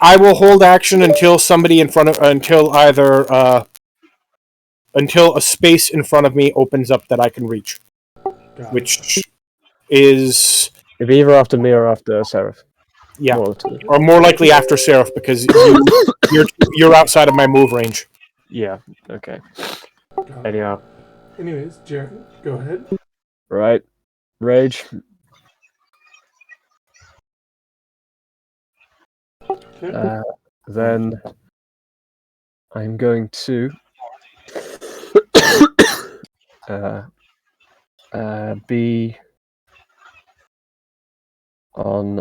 I will hold action until somebody in front of, until a space in front of me opens up that I can reach, which is either after me or after Seraph. Yeah, or more likely after Seraph, because you're outside of my move range. Yeah. Okay. Anyhow. Anyways, Jaren, go ahead. Right. Rage. Okay. Then I'm going to be on.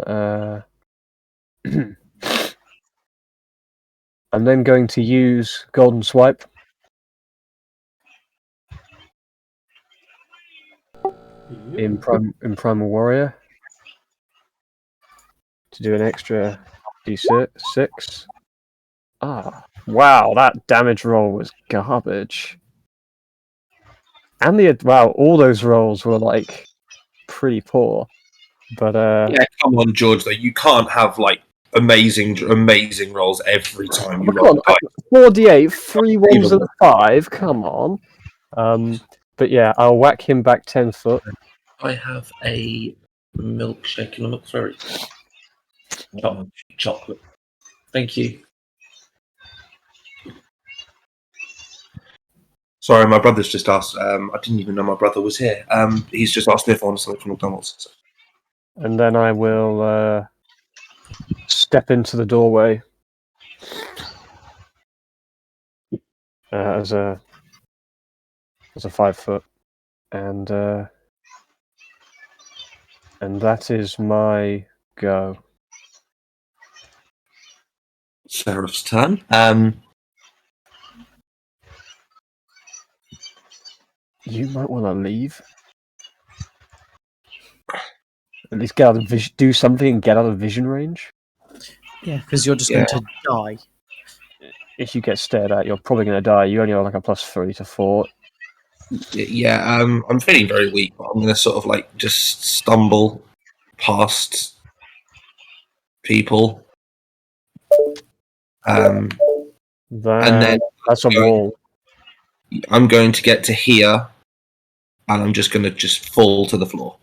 I'm then going to use Golden Swipe. In Primal Warrior to do an extra D6. Wow, that damage roll was garbage. And all those rolls were like pretty poor. But yeah, come on, George. Though you can't have like amazing rolls every time you roll. 4d8, 3 1s and a 5. Come on. But yeah, I'll whack him back 10 foot I have a milkshake and a McFlurry. Chocolate. Thank you. Sorry, my brother's just asked. I didn't even know my brother was here. He's just asked me if I wanted something from McDonald's. So. And then I will step into the doorway as a 5 foot, and that is my go. Seraph's turn. You might want to leave. At least get out of do something and get out of vision range. Yeah, because you're just going to die. If you get stared at, you're probably going to die. You only have like a +3 to 4. Yeah, I'm feeling very weak, but I'm going to sort of like just stumble past people. And then that's a wall. I'm going to get to here, and I'm just going to just fall to the floor.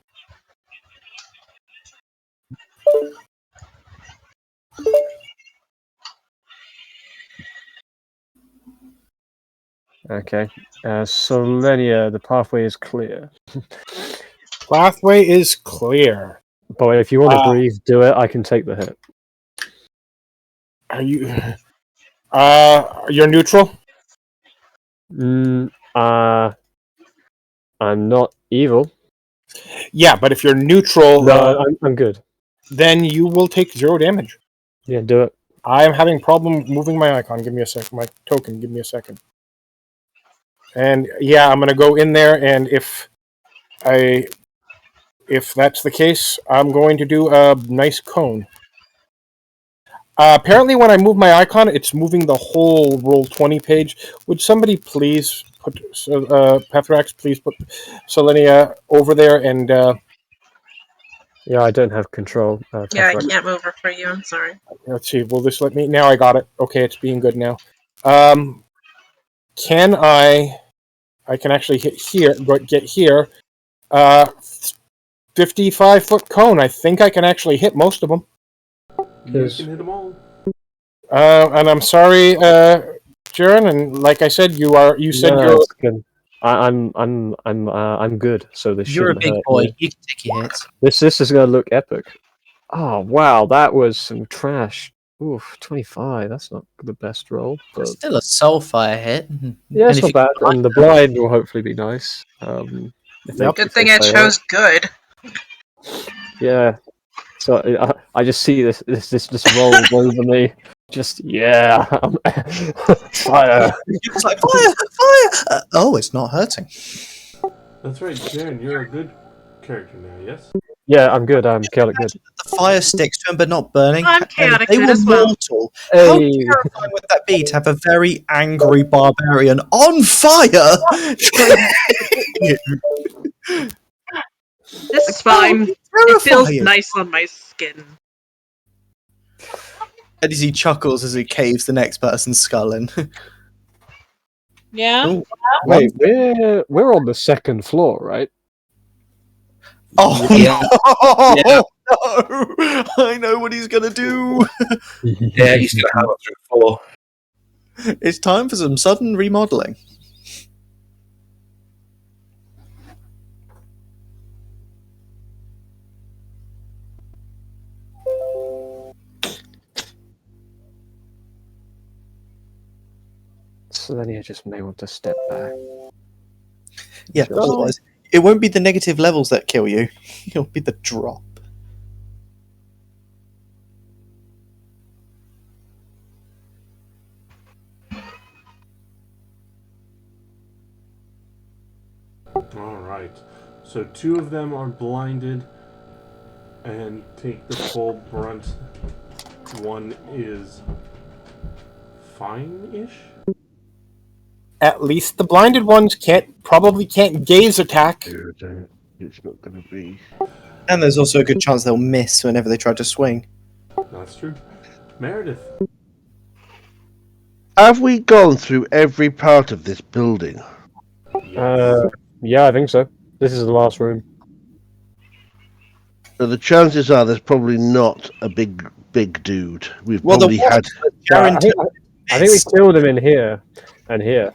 Okay. Solenia, the pathway is clear. Pathway is clear. But if you want to breathe, do it. I can take the hit. Are you? You're neutral. I'm not evil. Yeah, but if you're neutral, no, I'm good. Then you will take 0 damage. Yeah, do it. I am having problem moving my icon. Give me a second. My token. Give me a second. And yeah, I'm gonna go in there, and if that's the case, I'm going to do a nice cone. Apparently, when I move my icon, it's moving the whole Roll20 page. Would somebody please put Pathrax? Please put Solenia over there, and yeah, I don't have control. Yeah, I can't move her for you. I'm sorry. Let's see. Will this let me? Now I got it. Okay, it's being good now. Can I? I can actually hit here. Get here. 55-foot cone. I think I can actually hit most of them. You can hit them all. And I'm sorry, Jaren. And like I said, you said you're. Good. I'm good. So this You're a big hurt boy. me. You can take your hits. This is gonna look epic. Oh wow, that was some trash. Oof, 25. That's not the best roll, but Still a soulfire hit. yeah, it's not bad. And the blind will hopefully be nice. Good thing I chose good. Yeah. So I just see this roll over me. Just yeah, fire. It's like fire. Oh, it's not hurting. That's right, Jaren. You're a good character now. Yes. Yeah, I'm good. I'm chaotic good. The fire sticks to him, but not burning. I'm chaotic They good were as well. mortal. How terrifying would that be to have a very angry barbarian on fire? This is fine. It feels nice on my skin. And as he chuckles as he caves the next person's skull in. Yeah. Ooh. Wait, we're on the second floor, right? Oh Yeah. no! Yeah. No! I know what he's gonna do. Yeah, he's going to hammer through 4. It's time for some sudden remodeling. So then you just may want to step back. Yeah, otherwise it won't be the negative levels that kill you. It'll be the drop. Alright. So 2 of them are blinded and take the full brunt. 1 is fine-ish? At least the blinded ones probably can't gaze attack. It's not going to be. And there's also a good chance they'll miss whenever they try to swing. That's true. Meredith. Have we gone through every part of this building? Yeah, I think so. This is the last room. So the chances are there's probably not a big dude. We've Well, probably had. I think we killed him in here and here.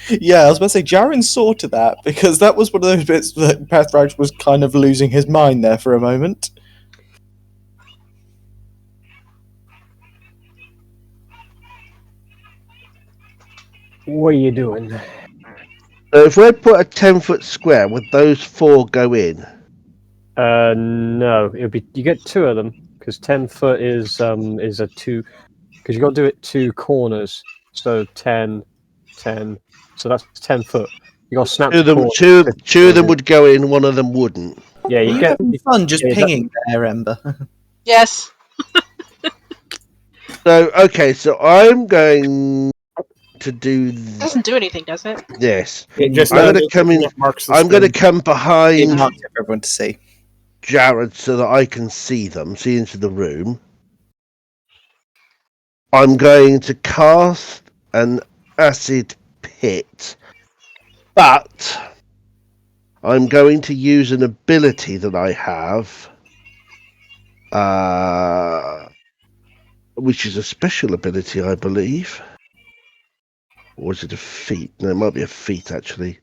Yeah, I was about to say, Jaren saw to that, because that was one of those bits that Pathrax was kind of losing his mind there for a moment. What are you doing? So if we put a 10-foot square, would those 4 go in? No. It'll be you get 2 of them because 10 foot is a 2 because you got to do it 2 corners. So 10, 10. So that's 10 foot. You got to snap. Two of them would go in. One of them wouldn't. Yeah, you get having fun just pinging there, Ember. Yes. So okay, so I'm going to do. Doesn't do anything, does it? Yes. It just I'm going to come in. I'm going to come behind for everyone to see. Jared so that I can see them, see into the room. I'm going to cast an acid pit, but I'm going to use an ability that I have, which is a special ability, I believe. Or is it a feat? No, it might be a feat, actually.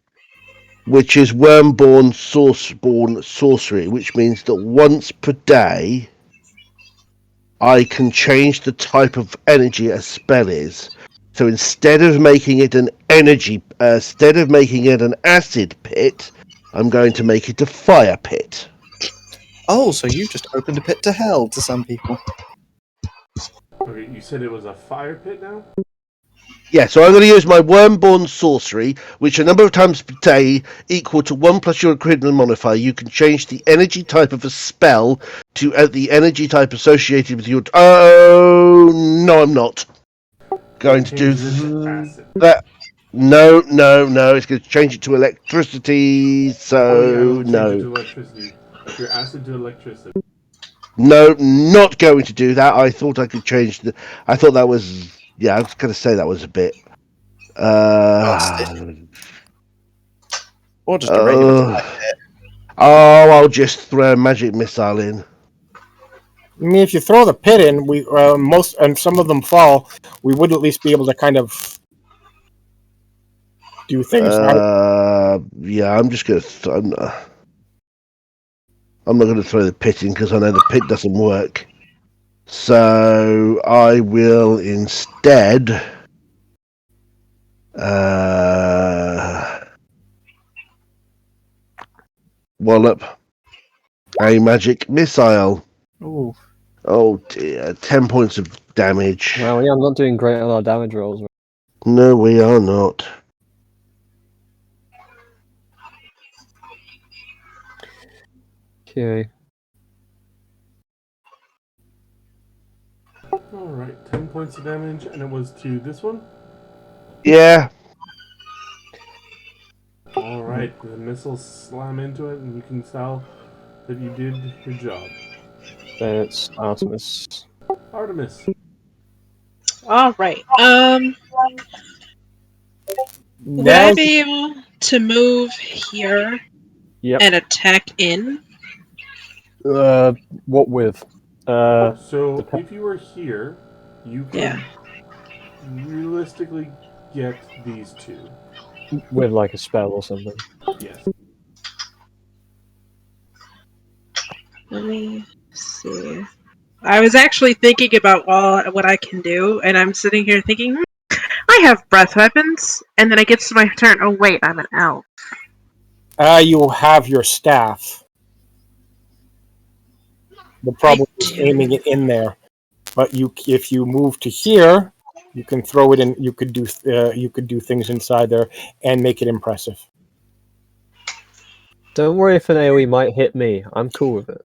Which is Wormborn Sourceborn Sorcery, which means that once per day, I can change the type of energy a spell is. So instead of making it an acid pit, I'm going to make it a fire pit. Oh, so you just opened a pit to hell to some people. Okay, you said it was a fire pit now? Yeah, so I'm going to use my Wormborn Sorcery, which a number of times per day equal to 1 plus your equivalent modifier. You can change the energy type of a spell to the energy type associated with your... Oh, no, I'm not going to do that. No, it's going to change it to electricity, so no. If you're acid to electricity. No, not going to do that. I thought I could change the... I thought that was... Yeah, I was going to say that was a bit... Or just a regular pit. Oh, I'll just throw a magic missile in. I mean, if you throw the pit in, we some of them fall. We would at least be able to kind of do things. Yeah, I'm just going to... I'm not going to throw the pit in because I know the pit doesn't work. So I will instead... wallop a magic missile. Ooh. Oh dear, 10 points of damage. Well, yeah, I'm not doing great on our damage rolls. No, we are not. Okay. Alright, 10 points of damage, and it was to this one? Yeah. Alright, the missiles slam into it, and you can tell that you did your job. Then it's Artemis. Artemis. All right. Would I be able to move here and attack in? What with? So if you were here, you could realistically get these 2. With like a spell or something. Yes. Let me see. I was actually thinking about what I can do, and I'm sitting here thinking, I have breath weapons, and then it gets to my turn. Oh wait, I'm an elf. You have your staff. The problem is aiming it in there. But if you move to here, you can throw it in. You could do things inside there and make it impressive. Don't worry if an AoE might hit me. I'm cool with it.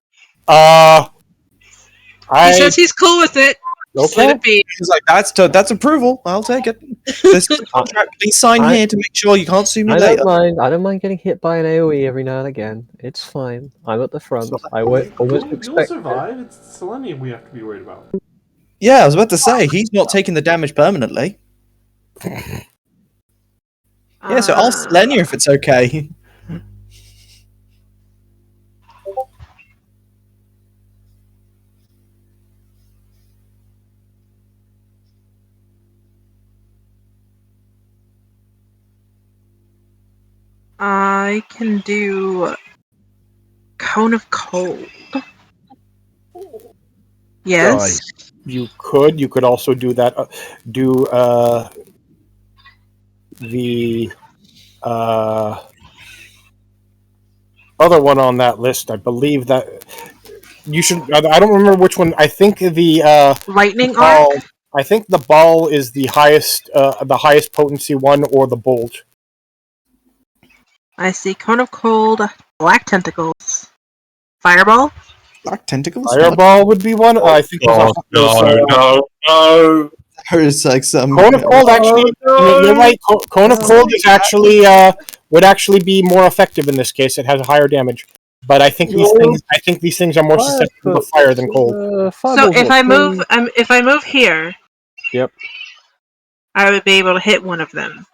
He says he's cool with it. Okay. Let it be. He's like, that's approval. I'll take it. This is a contract. Please sign here to make sure you can't sue me later. I don't mind getting hit by an AoE every now and again. It's fine. I'm at the front. I almost expect. You'll survive. It's Selenium we have to be worried about. Yeah, I was about to say, he's not taking the damage permanently. Yeah, so I'll Selenia if it's okay. I can do Cone of Cold. Yes. You could also do that. The other one on that list. I believe that you should. I don't remember which one. I think the Lightning ball. Arc. I think the ball is the highest potency one, or the bolt. I see Cone of Cold, Black Tentacles, Fireball. Black Tentacles? Fireball would be one. I think. No. There's like some. Cone of Cold actually. You're right. Cone of Cold is actually would actually be more effective in this case. It has higher damage. But I think these things are more susceptible to fire than cold. So if I move here, yep, I would be able to hit one of them.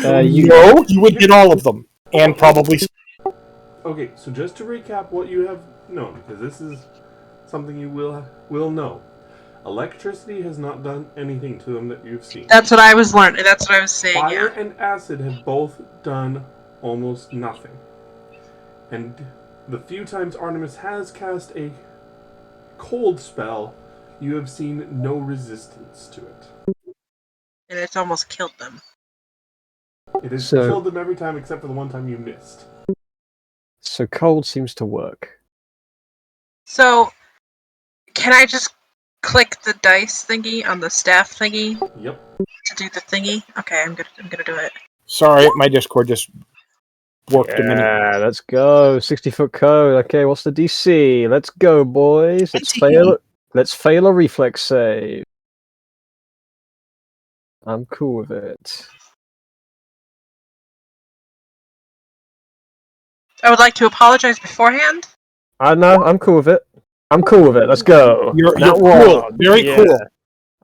You would hit all of them, and probably. Okay, so just to recap what you have known, because this is something you will know. Electricity has not done anything to them that you've seen. That's what I was learning. That's what I was saying. Fire and acid have both done almost nothing. And the few times Artemis has cast a cold spell, you have seen no resistance to it. And it's almost killed them. It has killed them every time except for the one time you missed. So cold seems to work. So, can I just click the dice thingy on the staff thingy? Yep. To do the thingy? Okay, I'm gonna do it. Sorry, my Discord just worked a minute. Yeah, let's go. 60-foot code. Okay, what's the DC? Let's go, boys. Let's fail a reflex save. I'm cool with it. I would like to apologize beforehand. No, I'm cool with it. I'm cool with it. Let's go. You're cool. Very cool.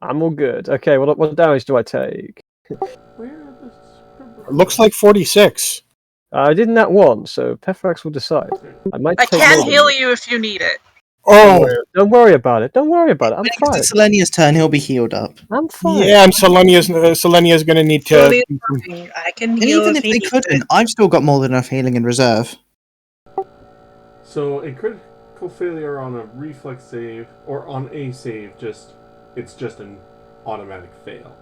I'm all good. Okay, what damage do I take? Looks like 46. I did that one, so Pethrax will decide. I can heal you if you need it. Oh! Don't worry about it. I'm fine. It's Selenia's turn. He'll be healed up. I'm fine. Yeah, and Selenia's going to need to. I can And heal even if they couldn't, I've still got more than enough healing in reserve. So a critical failure on a reflex save or on a save, it's just an automatic fail.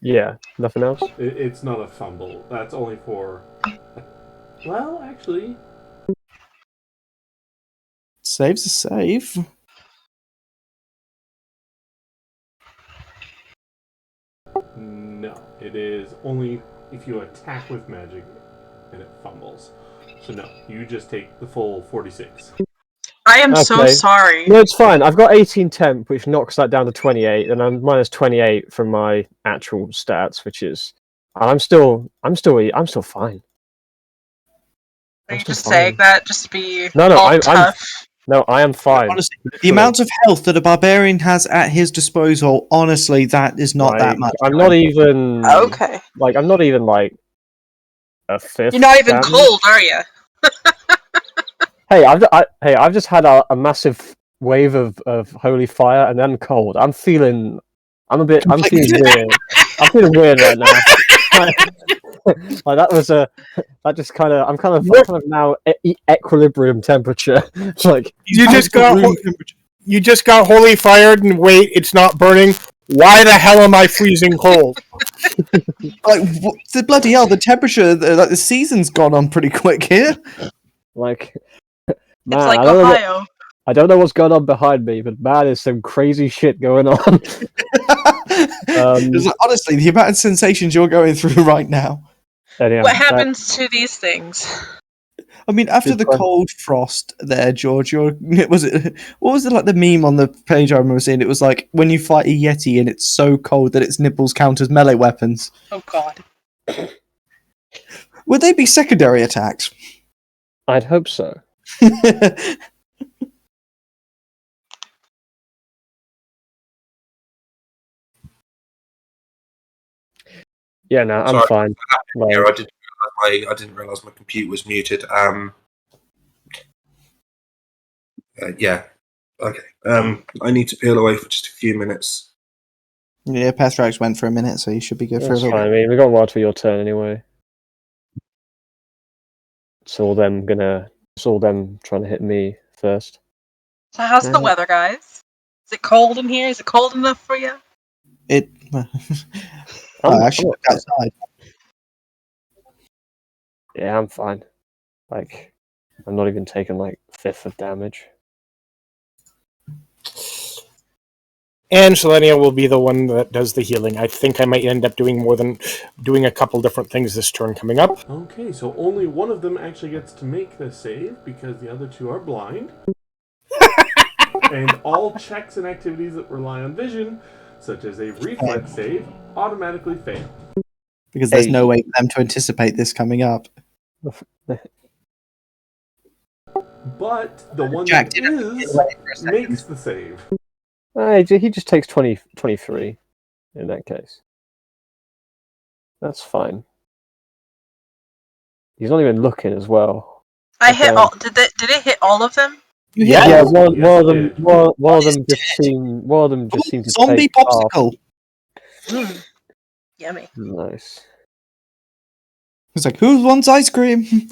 Yeah, nothing else. It's not a fumble. That's only for. Well, actually. Save's a save. No, it is only if you attack with magic and it fumbles. So no, you just take the full 46. I am so sorry. No, it's fine. I've got 18 temp, which knocks that down to 28, and I'm minus 28 from my actual stats, which is. I'm still fine. Are you just saying that just to be I'm tough? No, I am fine. Honestly, the amount of health that a barbarian has at his disposal, honestly, that is not that much. I'm not even okay. Like I'm not even like a fifth. You're not even cold, are you? Hey, I've just had a massive wave of holy fire and then cold. I'm feeling weird. I'm feeling weird right now. Like I'm kind of now equilibrium temperature. Like you just got holy fired and wait, it's not burning. Why the hell am I freezing cold? Like the bloody hell, the temperature, the season's gone on pretty quick here. Like, man, it's like Ohio. I don't know what's going on behind me, but man, there's some crazy shit going on. Honestly, the amount of sensations you're going through right now. Anyhow, what happens to these things? I mean, after the cold frost there, George, what was the meme on the page I remember seeing? It was like, when you fight a Yeti and it's so cold that its nipples count as melee weapons. Oh, God. Would they be secondary attacks? I'd hope so. Yeah, no, I'm fine. Well, I didn't realise my computer was muted. Yeah. Okay. I need to peel away for just a few minutes. Yeah, Pethrax went for a minute, so you should be good for a little bit. I mean, we got a while till your turn anyway. It's all them trying to hit me first. So how's the weather, guys? Is it cold in here? Is it cold enough for you? It. I actually looked outside. Yeah, I'm fine. Like, I'm not even taking like 5th of damage. And Selenia will be the one that does the healing. I think I might end up doing a couple different things this turn coming up. Okay, so only one of them actually gets to make the save because the other two are blind. And all checks and activities that rely on vision, such as a reflex save, automatically fail. Because there's no way for them to anticipate this coming up. But the one that is makes the save. He just takes 23 in that case. That's fine. He's not even looking as well. I hit all. Did it hit all of them? Yeah, one of them just seemed to zombie take popsicle. Yummy. Nice. It's like, who wants ice cream?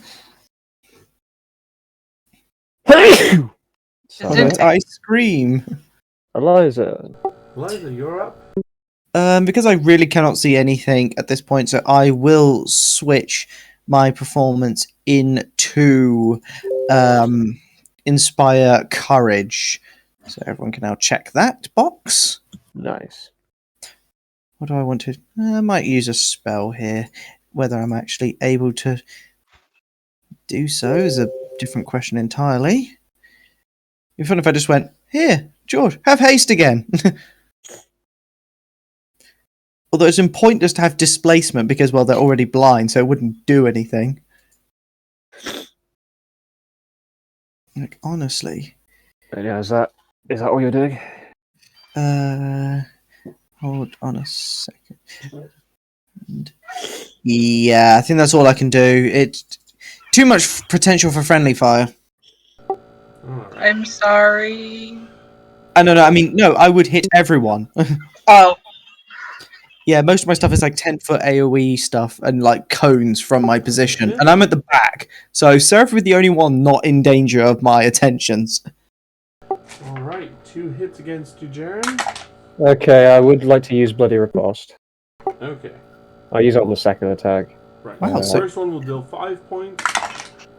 Ice cream. Eliza, you're up. Because I really cannot see anything at this point, so I will switch my performance into Inspire Courage. So everyone can now check that box. Nice. What do I want to... I might use a spell here. Whether I'm actually able to do so is a different question entirely. It'd be fun if I just went, here, George, have haste again. Although it's pointless to have displacement because, well, they're already blind, so it wouldn't do anything. Like, honestly. Yeah, is that what you're doing? Hold on a second. Yeah, I think that's all I can do. It's too much potential for friendly fire. I'm sorry. No, I mean, no, I would hit everyone. Oh. Yeah, most of my stuff is like 10-foot AoE stuff and like cones from my position. And I'm at the back, so Seraph would be the only one not in danger of my attentions. Alright, 2 hits against you, Jaren. Okay, I would like to use Bloody Riposte. Okay. I'll use it on the second attack. Right. Wow, The first one will deal 5 points.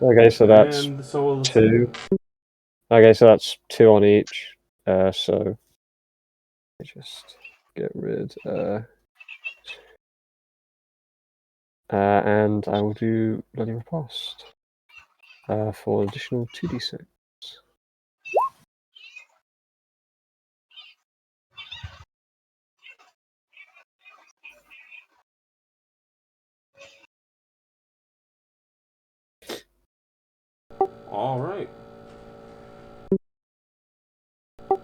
Okay, so that's And so will the 2. Okay, so that's 2 on each. So just get rid. And I will do Bloody Riposte for additional 2d6. Alright.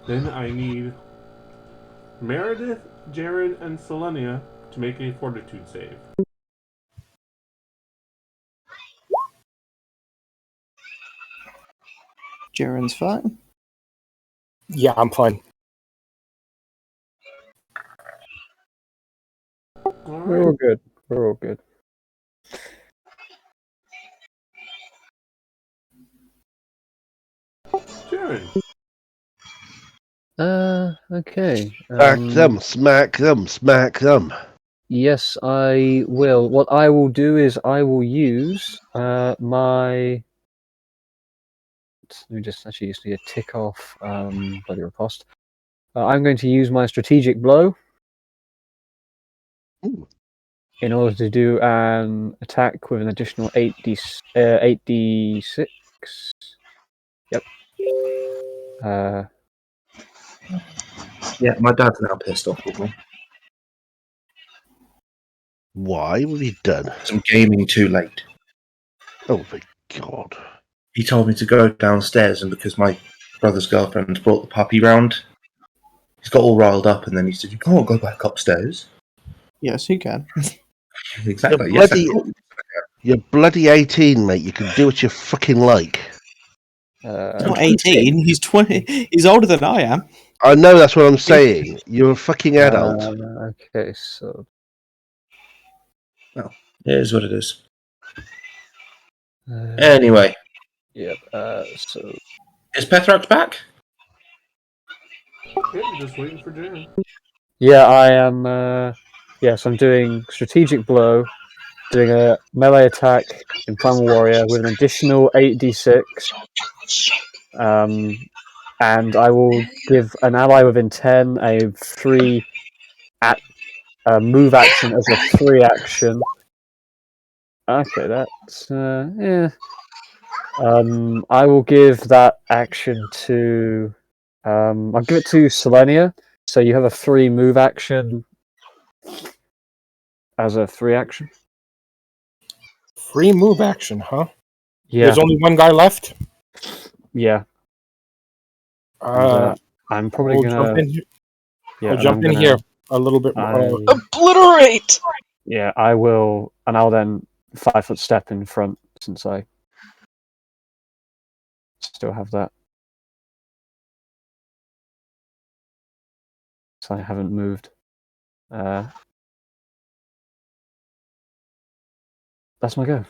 Then I need Meredith, Jaren, and Selenia to make a fortitude save. Jaren's fine. Yeah, I'm fine. We're all good. We're all good. Jaren. Okay. Smack them, smack them. Yes, I will. What I will do is I will use my... Let me just actually use a tick off Bloody Riposte. I'm going to use my strategic blow in order to do an attack with an additional 8d6. Yep. Yeah, my dad's now pissed off with me. Why? What have you done? I'm gaming too late. Oh my god. He told me to go downstairs, and because my brother's girlfriend brought the puppy round, he's got all riled up, and then he said, "You can't go back upstairs." Yes, you can. Exactly. You're bloody 18, mate. You can do what you fucking like. He's not 18. He's 20. He's older than I am. I know, that's what I'm saying. You're a fucking adult. Okay, so... Well, it is what it is. Anyway. Yep. So is Pethrax back? Yeah, I'm just waiting for Jaren. yeah, I am. Yes, I'm doing strategic blow, doing a melee attack in Primal Warrior with an additional 8d6. And I will give an ally within 10 a free move action as a free action. Okay, that's yeah. I will give that action to. I'll give it to Selenia. So you have a free move action as a free action. Free move action, huh? Yeah. There's only one guy left. Yeah. I'm probably gonna jump in. Yeah, I'll jump in here a little bit more. Obliterate! Yeah, I will, and I'll then 5-foot step in front since I still have that. So I haven't moved. That's my go.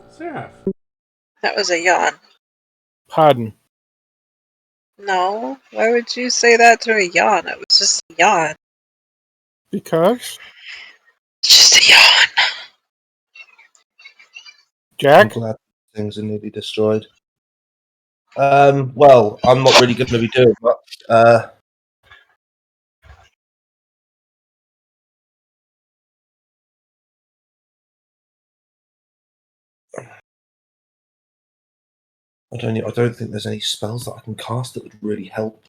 Seraph. That was a yawn. Pardon. No, why would you say that to a yawn? It was just a yawn. Because? Just a yawn. Jack? I'm glad things are nearly destroyed. Well, I'm not really going to be doing much. I don't think there's any spells that I can cast that would really help.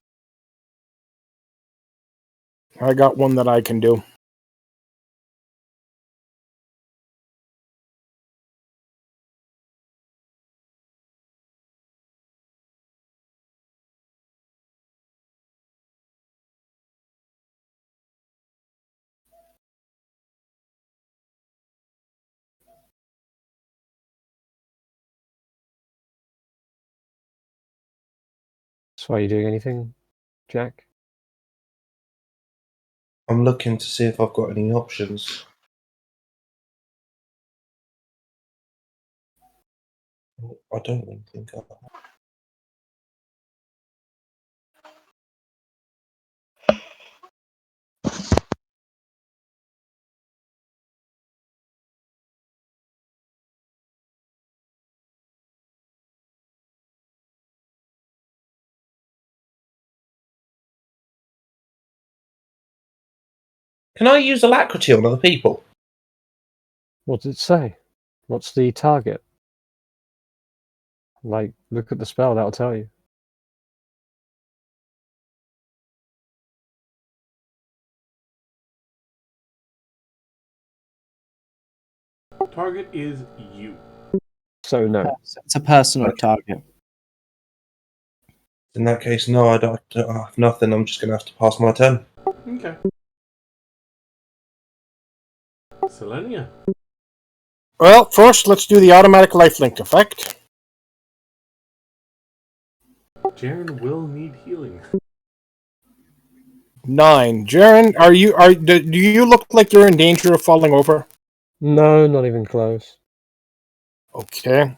I got one that I can do. So are you doing anything, Jack? I'm looking to see if I've got any options. I don't really think I have. Can I use alacrity on other people? What does it say? What's the target? Like, look at the spell, that'll tell you. Target is you. So no. It's a personal target. In that case, no, I don't have nothing. I'm just going to have to pass my turn. Okay. Selenia. Well, first, let's do the automatic lifelink effect. Jaren will need healing. 9. Jaren, do you look like you're in danger of falling over? No, not even close. Okay.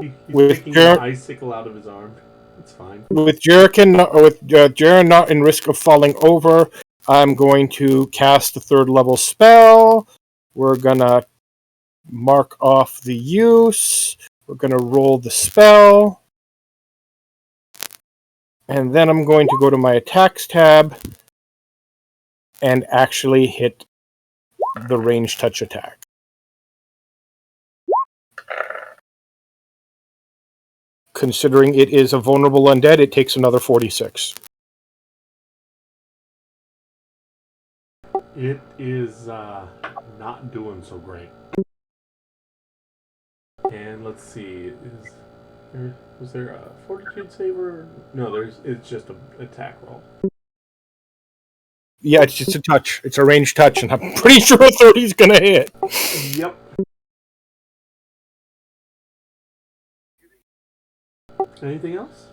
He's With taking an icicle out of his arm. It's fine. With Jaren not in risk of falling over, I'm going to cast a 3rd level spell. We're gonna mark off the use. We're gonna roll the spell. And then I'm going to go to my attacks tab and actually hit the range touch attack. Considering it is a vulnerable undead, it takes another 46. It is not doing so great. And let's see, was there a fortitude saver? No, it's just an attack roll. Yeah, it's just a touch. It's a ranged touch, and I'm pretty sure a 30 is gonna hit. Yep. Anything else?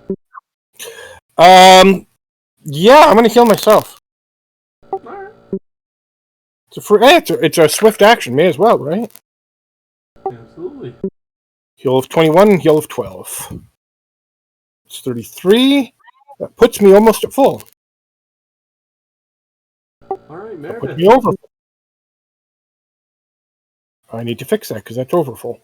Yeah, I'm gonna heal myself. Alright. It's a swift action. May as well, right? Absolutely. Heal of 21, heal of 12. It's 33. That puts me almost at full. Alright, That puts Meredith. me over. I need to fix that because that's over full.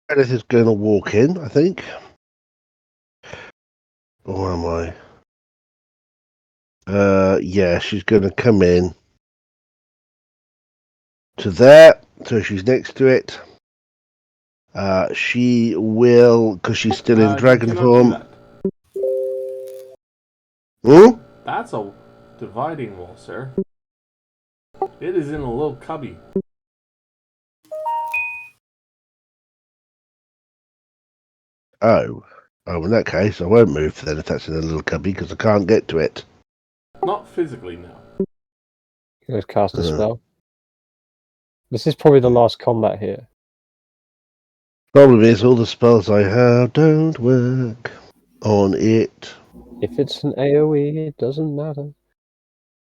Meredith is going to walk in, I think. Or am I? Yeah, she's going to come in to there, so she's next to it. She will, because she's still in dragon form. Hmm? That's a dividing wall, sir. It is in a little cubby. Oh, in that case, I won't move then if that's in a little cubby because I can't get to it. Not physically, no. Go cast a spell. This is probably the last combat here. Problem is, all the spells I have don't work on it. If it's an AoE, it doesn't matter.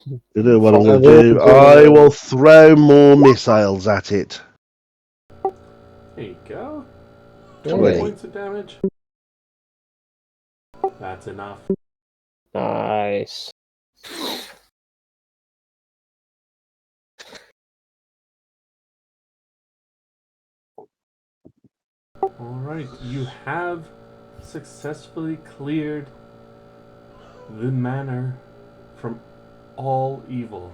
You know what I'm going to do? I will throw more missiles at it. There you go. 20 points of damage. That's enough. Nice. Alright, you have successfully cleared the manor from all evil.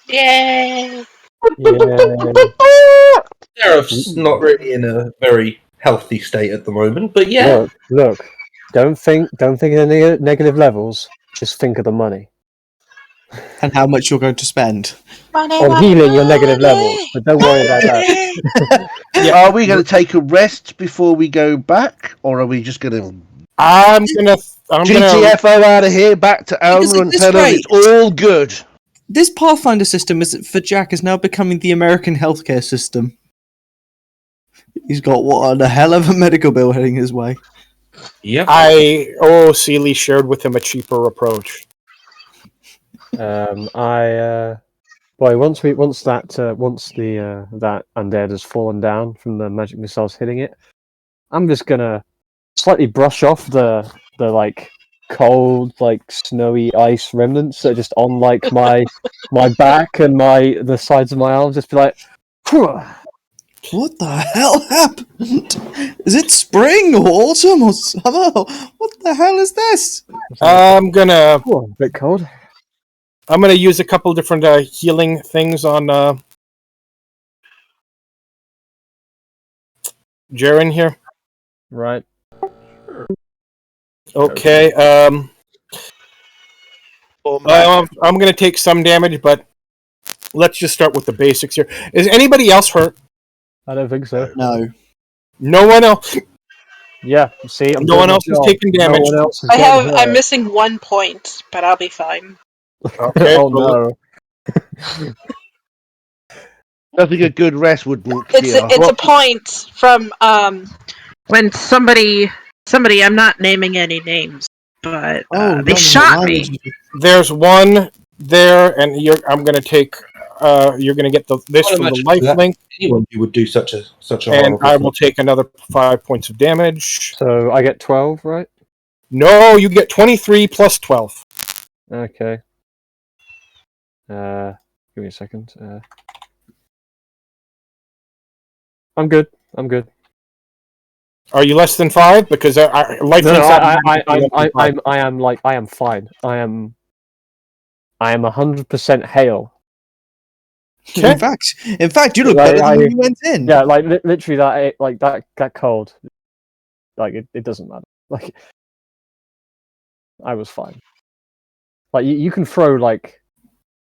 Yay! Seraph's not really in a very healthy state at the moment, but yeah. Look. Don't think of any negative levels. Just think of the money. And how much you're going to spend. On healing your negative levels, but don't worry about that. Are we going to take a rest before we go back, or are we just going to? I'm gonna GTFO out of here, back to Elmer and tell them it's all good. This Pathfinder system for Jack is now becoming the American healthcare system. He's got a hell of a medical bill heading his way. Yep. Seeley shared with him a cheaper approach. Once that undead has fallen down from the magic missiles hitting it, I'm just gonna slightly brush off the like cold, like snowy ice remnants that are just on like my back and the sides of my arms. Just be like, Phew. What the hell happened? Is it spring or autumn or summer? What the hell is this? I'm gonna a bit cold. I'm gonna use a couple different healing things on Jaren here. Right. Okay. I'm gonna take some damage, but let's just start with the basics here. Is anybody else hurt? I don't think so. No. No one else. Yeah. See, no one else is taking damage. No one else is I'm missing 1 point, but I'll be fine. Okay. Oh no. Nothing a good rest wouldn't. It's a point from when somebody I'm not naming any names, but they shot me. There's one there, and I'm going to take. You're going to get this from the life link. Anyone who would do such a and I will take another 5 points of damage. So I get 12, right? No, you get 23 plus 12. Okay. Give me a second. I'm good. Are you less than 5? Because life I am fine. I am 100% hail. Okay. In fact, you look better than when you went in. Yeah, like literally that cold. Like it doesn't matter. Like I was fine. Like you can throw like,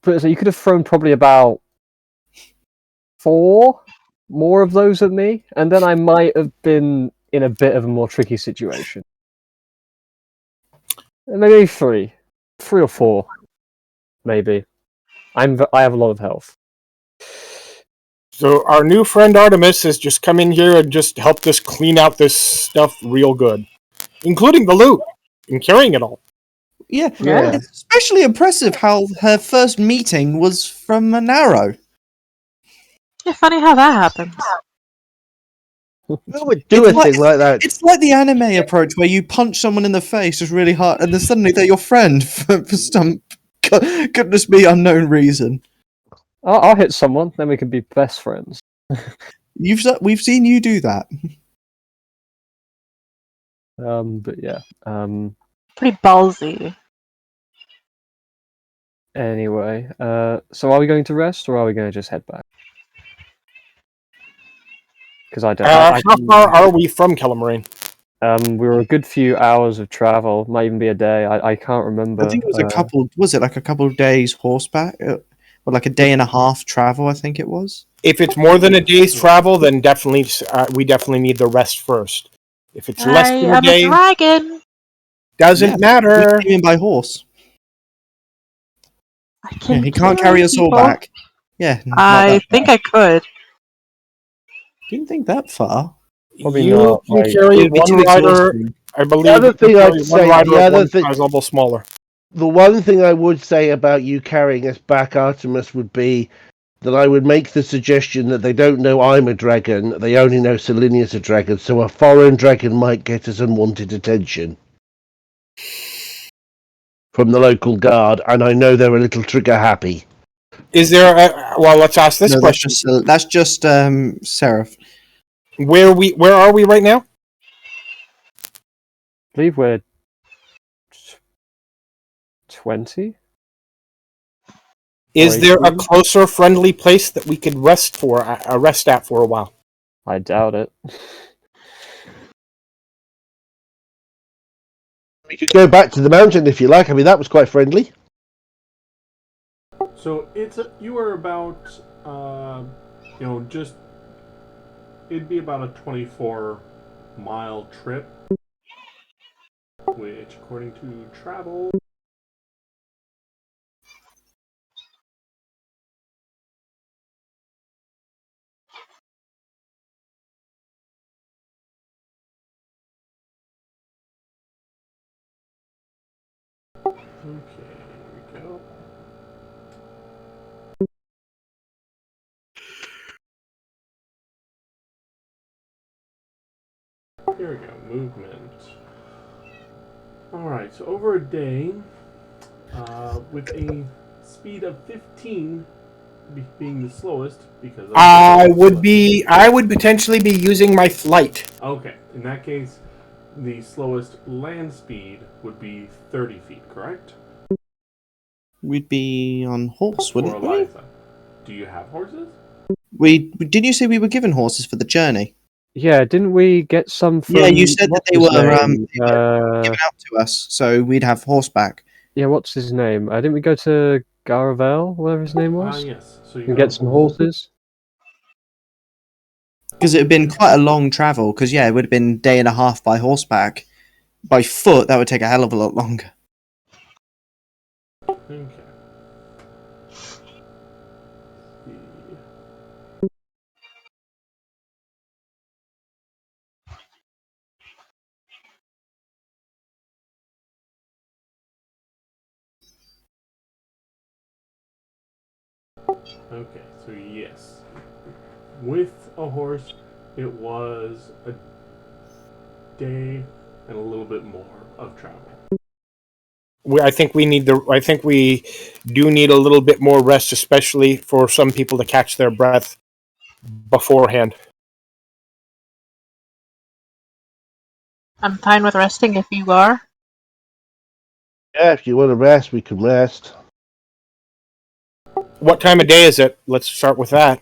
so you could have thrown probably about 4 more of those at me, and then I might have been in a bit of a more tricky situation. Maybe 3 or 4, maybe. I have a lot of health. So our new friend Artemis has just come in here and just helped us clean out this stuff real good, including the loot. in carrying it all. Yeah. Yeah. It's especially impressive how her first meeting was from an arrow. Yeah, funny how that happens. Who would do It's a thing like that? It's like the anime approach where you punch someone in the face just really hard, and then suddenly they're your friend for some goodness me unknown reason. I'll hit someone, then we can be best friends. We've seen you do that. But yeah. Pretty ballsy. Anyway, so are we going to rest, or are we going to just head back? Because I don't. How far are we from Kellamaraine? We were a good few hours of travel. Might even be a day. I can't remember. I think it was a couple. Was it like a couple of days horseback, or like a day and a half travel? I think it was. If it's more than a day's travel, then definitely we definitely need the rest first. If it's less than a day, a dragon. Doesn't matter. We came in by horse. Yeah, he can't carry us all back. Yeah, I think I could. Didn't think that far. Probably you not, can like, carry it'd be one too rider. exhausting. I believe The other you can thing carry I'd one say, rider the at other one thing, size level smaller. the one thing I would say about you carrying us back, Artemis, would be that I would make the suggestion that they don't know I'm a dragon, they only know Selenia's a dragon, so a foreign dragon might get us unwanted attention from the local guard, and I know they're a little trigger happy. Is there well, let's ask this No, question. That's just Seraph. Where are we right now? I believe we're 20. Is there a closer, friendly place that we could rest at for a while? I doubt it. We could go back to the mountain if you like. I mean, that was quite friendly. So you are about, just it'd be about a 24-mile trip, which, according to travel. Okay, here we go. Here we go, movement. Alright, so over a day, with a speed of 15 being the slowest, because I would potentially be using my flight. Okay, in that case, the slowest land speed would be 30 feet, correct? We'd be on horse, For wouldn't we? Eliza. Do you have horses? Didn't you say we were given horses for the journey? Yeah, didn't we get some from... Yeah, you said that they what's his were name? given out to us, so we'd have horseback. Yeah, what's his name? Didn't we go to Garavel, whatever his name was? Yes. So you and get some horses? Because it had been quite a long travel, because, yeah, it would have been a day and a half by horseback. By foot, that would take a hell of a lot longer. Okay. Okay, so yes. With a horse, it was a day and a little bit more of travel. I think we do need a little bit more rest, especially for some people to catch their breath beforehand. I'm fine with resting if you are. Yeah, if you want to rest, we can rest. What time of day is it? Let's start with that.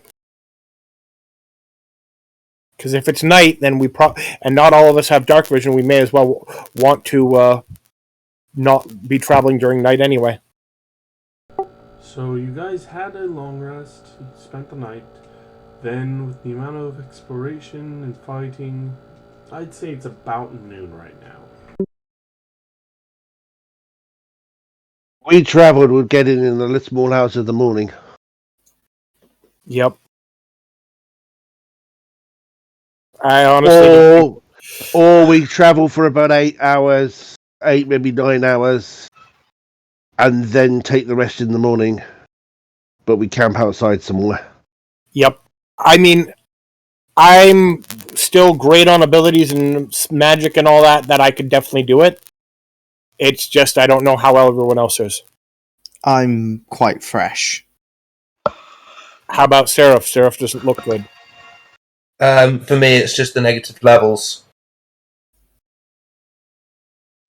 Because if it's night, then and not all of us have dark vision, we may as well want to not be traveling during night anyway. So you guys had a long rest, you spent the night. Then with the amount of exploration and fighting, I'd say it's about noon right now. We travelled, we'd get in the small hours of the morning. Yep. I honestly... Or we travel for about 8 hours 8, maybe 9 hours, and then take the rest in the morning. But we camp outside somewhere. Yep. I mean, I'm still great on abilities and magic and all that I could definitely do it. It's just I don't know how well everyone else is. I'm quite fresh. How about Seraph? Seraph doesn't look good. For me, it's just the negative levels.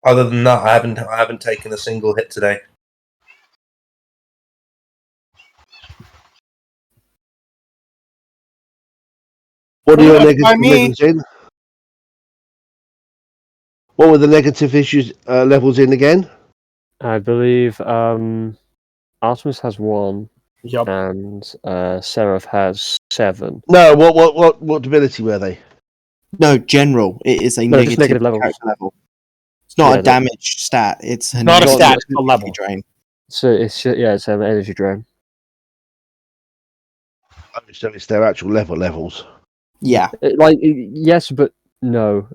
Other than that, I haven't taken a single hit today. What are your negative levels in? What were the negative issues levels in again? I believe Artemis has 1. Yep. And Seraph has 7. No, what ability were they? No, general. It is a just negative level. levels. level. It's not Yeah, a damage stat. It's a not a negative stat, it's a level. drain. So it's it's an energy drain. Oh, so it's their actual levels. Yeah. Yes, but no.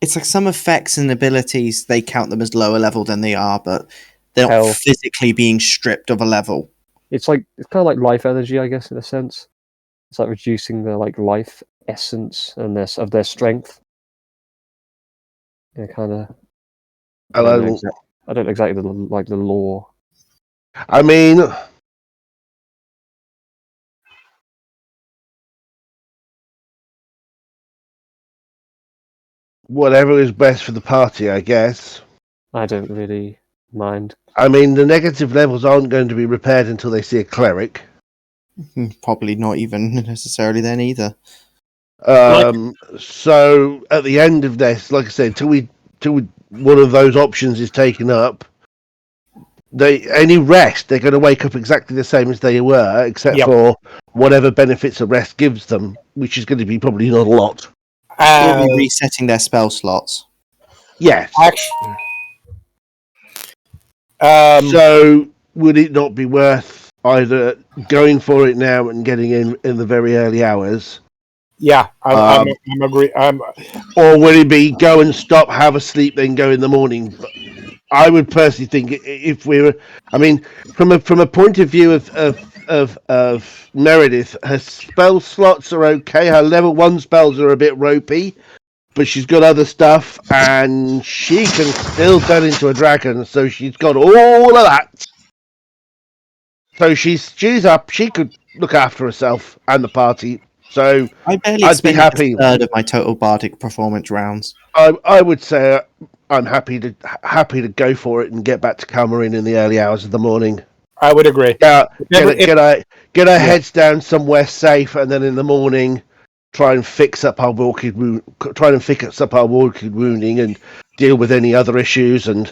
It's like some effects and abilities, they count them as lower level than they are, but they're not Health. physically being stripped of a level. It's kind of like life energy, I guess, in a sense. It's like reducing the life essence and of their strength. Yeah, kind of. I don't know exactly the law. I mean, whatever is best for the party, I guess. I don't really mind. I mean, the negative levels aren't going to be repaired until they see a cleric. Probably not even necessarily then either. So at the end of this, like I said, till one of those options is taken up, any rest, they're going to wake up exactly the same as they were, except for whatever benefits a rest gives them, which is going to be probably not a lot. They'll be resetting their spell slots. Yes. Actually, so would it not be worth either going for it now and getting in the very early hours? Yeah, I'm agree. Or would it be go and stop, have a sleep, then go in the morning? But I would personally think if we were, I mean, from a point of view of Meredith, her spell slots are okay. Her level 1 spells are a bit ropey, but she's got other stuff, and she can still turn into a dragon. So she's got all of that. So she's up. She could look after herself and the party. So I barely I'd be happy. a third of my total bardic performance rounds. I would say I'm happy to go for it and get back to Calmarine in the early hours of the morning. I would agree. Yeah, get our heads down somewhere safe, and then in the morning try and fix up our wounding and deal with any other issues and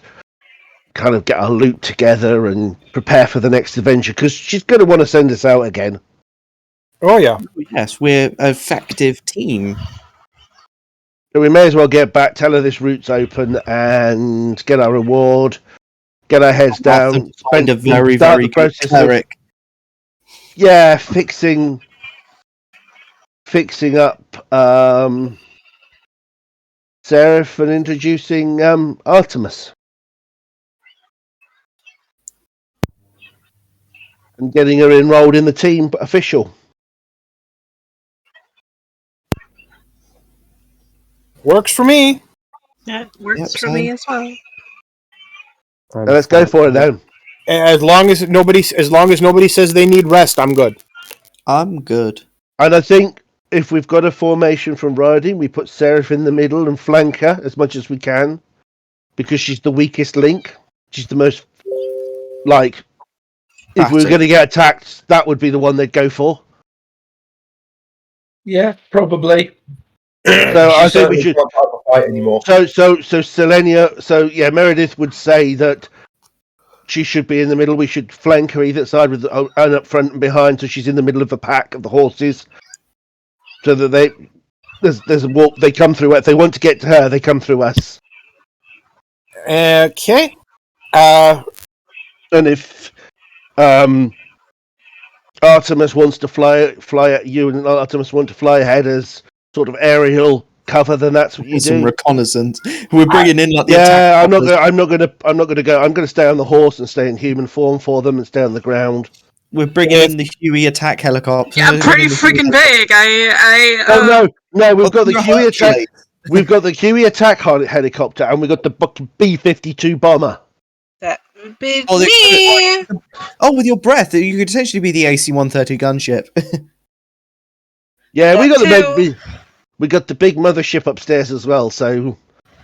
kind of get our loot together and prepare for the next adventure, because she's going to want to send us out again. Oh yeah. Yes, we're an effective team. So we may as well get back, tell her this route's open, and get our reward, get our heads down, Find a very good cleric. Yeah, fixing up Seraph and introducing Artemis. And getting her enrolled in the team official. Works for me. That works for me as well. Now let's go for it then. As long as nobody says they need rest, I'm good. I'm good. And I think if we've got a formation from riding, we put Seraph in the middle and flank her as much as we can, because she's the weakest link. She's the most if we were going to get attacked, that would be the one they'd go for. Yeah, probably. So I think we should fight anymore. So Selenia. So yeah, Meredith would say that she should be in the middle. We should flank her either side with and up front and behind, so she's in the middle of the pack of the horses, so that there's a walk. They come through. If they want to get to her, they come through us. Okay. And if Artemis wants to fly at you, and Artemis want to fly ahead as sort of aerial cover, then that's what you Some do. reconnaissance. We're bringing in like the Yeah, attack I'm not. choppers. I'm not going to go. I'm going to stay on the horse and stay in human form for them and stay on the ground. We're bringing in the Huey attack helicopter. Yeah, pretty freaking big. No. We've got the you're Huey attack. Hercules. We've got the Huey attack helicopter, and we've got the B-52 bomber. That would be Oh, me. Oh, with your breath, you could essentially be the AC-130 gunship. Yeah, we got That we got the big mothership upstairs as well. So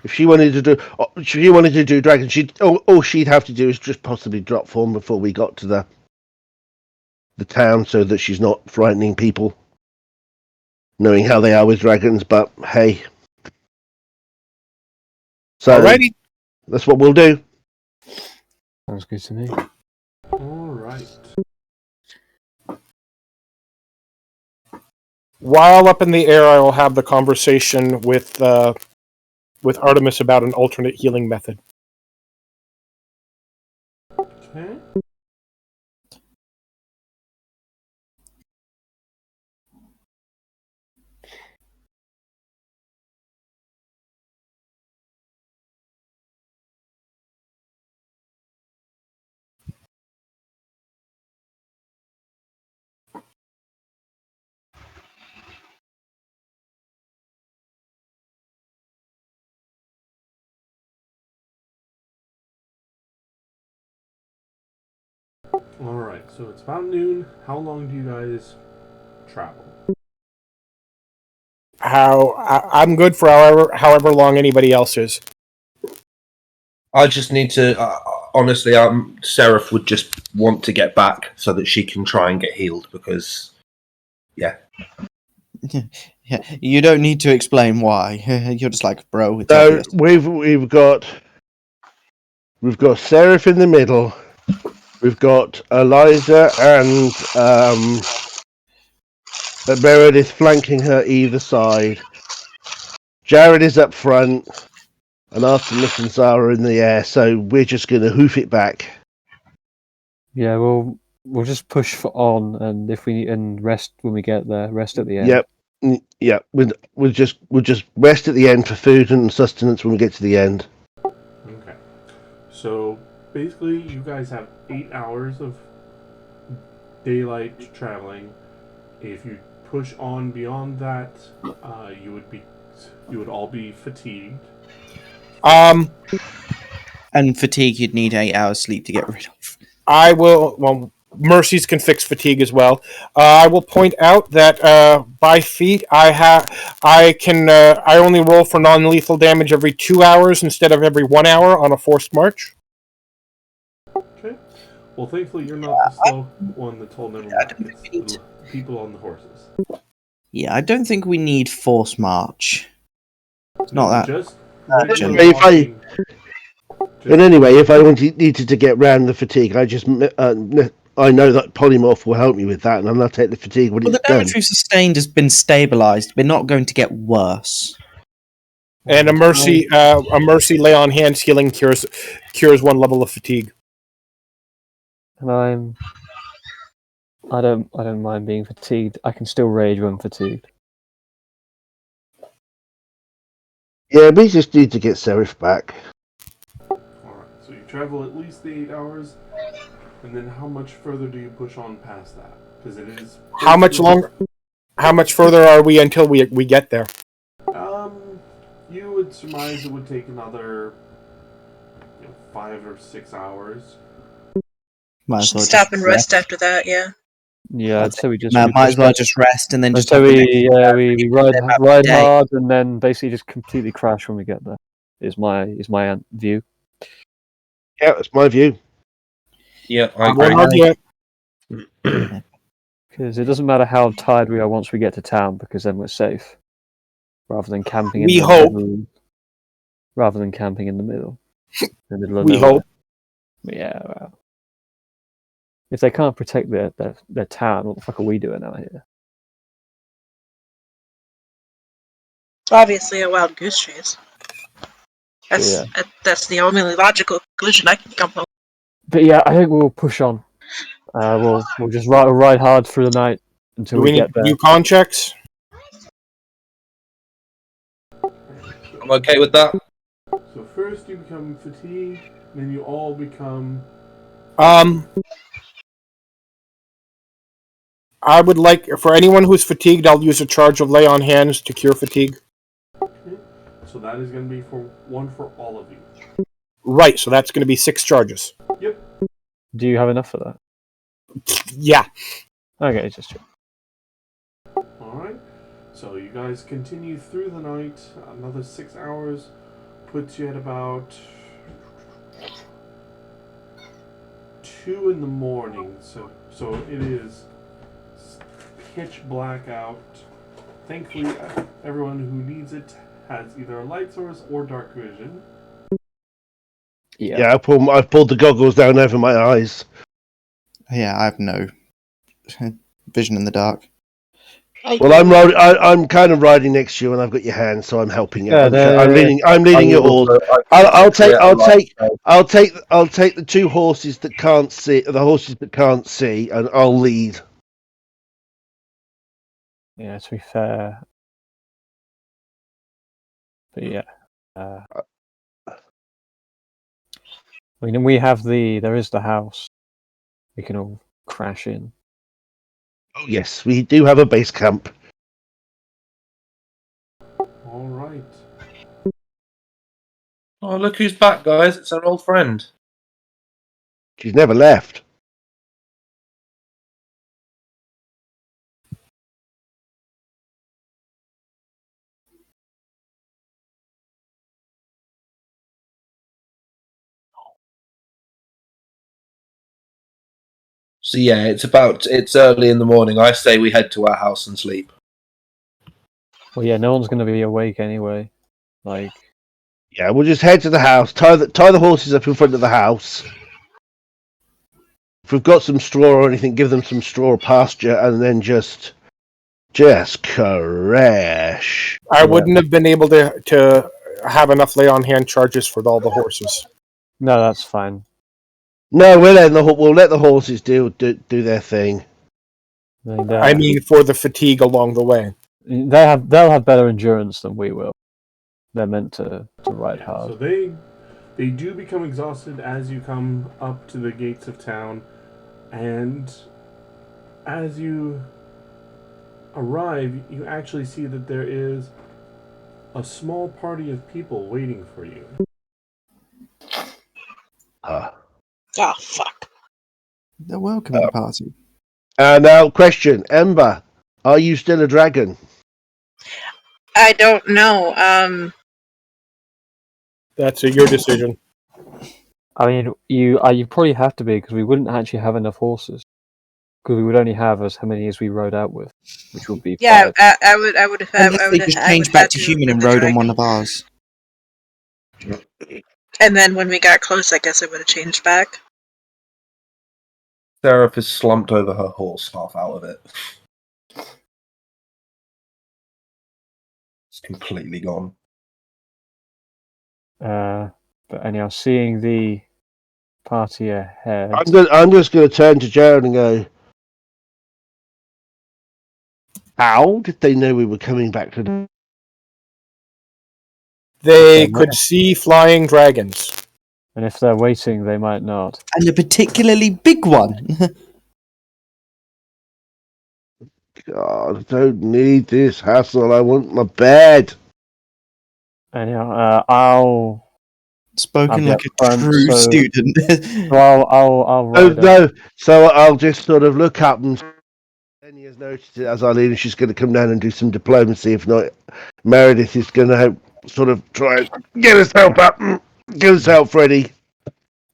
if she wanted to do dragon, all she'd have to do is just possibly drop form before we got to the town, so that she's not frightening people, knowing how they are with dragons. But hey, so Alrighty. that's what we'll do. Sounds good to me. Alright. While up in the air, I will have the conversation with Artemis about an alternate healing method. Okay. Alright, so it's about noon. How long do you guys travel? I'm good for however long anybody else is. I just need to. Honestly, Seraph would just want to get back so that she can try and get healed because, yeah. Yeah, you don't need to explain why. You're just like, bro. It's So obvious. we've got Seraph in the middle. We've got Eliza and Meredith flanking her either side. Jared is up front, and Artemis and Zara are in the air. So we're just going to hoof it back. Yeah, we'll just push on, and if we rest when we get there, rest at the end. Yep. We'll just rest at the end for food and sustenance when we get to the end. Okay. So basically, you guys have 8 hours of daylight traveling. If you push on beyond that, you would all be fatigued. And fatigue, you'd need 8 hours sleep to get rid of. I will. Well, Mercies can fix fatigue as well. I will point out that by feat, I only roll for non-lethal damage every 2 hours instead of every 1 hour on a forced march. Okay. Well, thankfully, you're not the slow one that told everyone. It's the people on the horses. Yeah, I don't think we need force march. It's not that. Just And anyway, if I needed to get round the fatigue, I know that polymorph will help me with that, and I'll take the fatigue when Well, the it's done. damage we've sustained has been stabilized. We're not going to get worse. And a mercy lay on hands healing cures 1 level of fatigue. And I don't mind being fatigued. I can still rage when fatigued. Yeah, we just need to get Seraph back. Alright, so you travel at least the 8 hours, and then how much further do you push on past that? Because it is. How much longer? How much further are we until we get there? You would surmise it would take another 5 or 6 hours. Might as well Stop just and rest after that, yeah. Yeah, I'd say we just. Might as well just rest and then just. So have the we next ride day. hard and then basically just completely crash when we get there. Is my view. Yeah, that's my view. Yeah, I won't agree. Because it doesn't matter how tired we are once we get to town, because then we're safe, rather than camping. We hope. Rather than camping in the middle. We hope. Yeah. Well, if they can't protect their town, what the fuck are we doing out here? Obviously a wild goose chase. That's the only logical conclusion I can come up with. But yeah, I think we'll push on. We'll just ride hard through the night until Do we we get need there. new con checks? I'm okay with that. So first you become fatigued, then you all become... I would like, for anyone who's fatigued, I'll use a charge of Lay on Hands to cure fatigue. Okay. So that is going to be one for all of you. Right, so that's going to be 6 charges. Yep. Do you have enough for that? Yeah. Okay, just check. Alright. So you guys continue through the night. Another 6 hours puts you at about 2 in the morning. So it is pitch black out. Thankfully, everyone who needs it has either a light source or dark vision. Yeah, I've pulled the goggles down over my eyes. Yeah, I have no vision in the dark. Well, I'm kind of riding next to you, and I've got your hand, so I'm helping you. Yeah, I'm leading you all. I'll take the 2 horses that can't see, the horses that can't see, and I'll lead. Yeah, to be fair. But yeah. I mean, we have there is the house. We can all crash in. Oh, yes, we do have a base camp. Alright. Oh, look who's back, guys. It's our old friend. She's never left. So yeah, it's early in the morning. I say we head to our house and sleep. Well, yeah, no one's going to be awake anyway. Like, Yeah, we'll just head to the house, tie the horses up in front of the house. If we've got some straw or anything, give them some straw pasture, and then just crash. I wouldn't have been able to have enough Lay on Hand charges for all the horses. no, that's fine. No, we'll let the horses do their thing. I mean, for the fatigue along the way. They'll have better endurance than we will. They're meant to ride hard. So they do become exhausted as you come up to the gates of town, and as you arrive, you actually see that there is a small party of people waiting for you. Oh, fuck. The welcoming party. Now, question, Ember, are you still a dragon? I don't know. That's your decision. I mean, you probably have to be, because we wouldn't actually have enough horses. Because we would only have as many as we rode out with, which would be Yeah, 5. I would have. Unless they just changed back to human and rode on one of ours. And then when we got close, I guess it would have changed back. Seraph is slumped over her horse, half out of it. It's completely gone. But anyhow, seeing the party ahead. I'm just going to turn to Jared and go, how did they know we were coming back to... They could see flying dragons. And if they're waiting, they might not. And a particularly big one. God, I don't need this hassle. I want my bed. Anyhow, I'll Spoken like a true student. So I'll ride no. So I'll just sort of look up and Penny has noticed it as I leave, and she's going to come down and do some diplomacy. If not, Meredith is going to sort of try and get herself up. Get herself ready.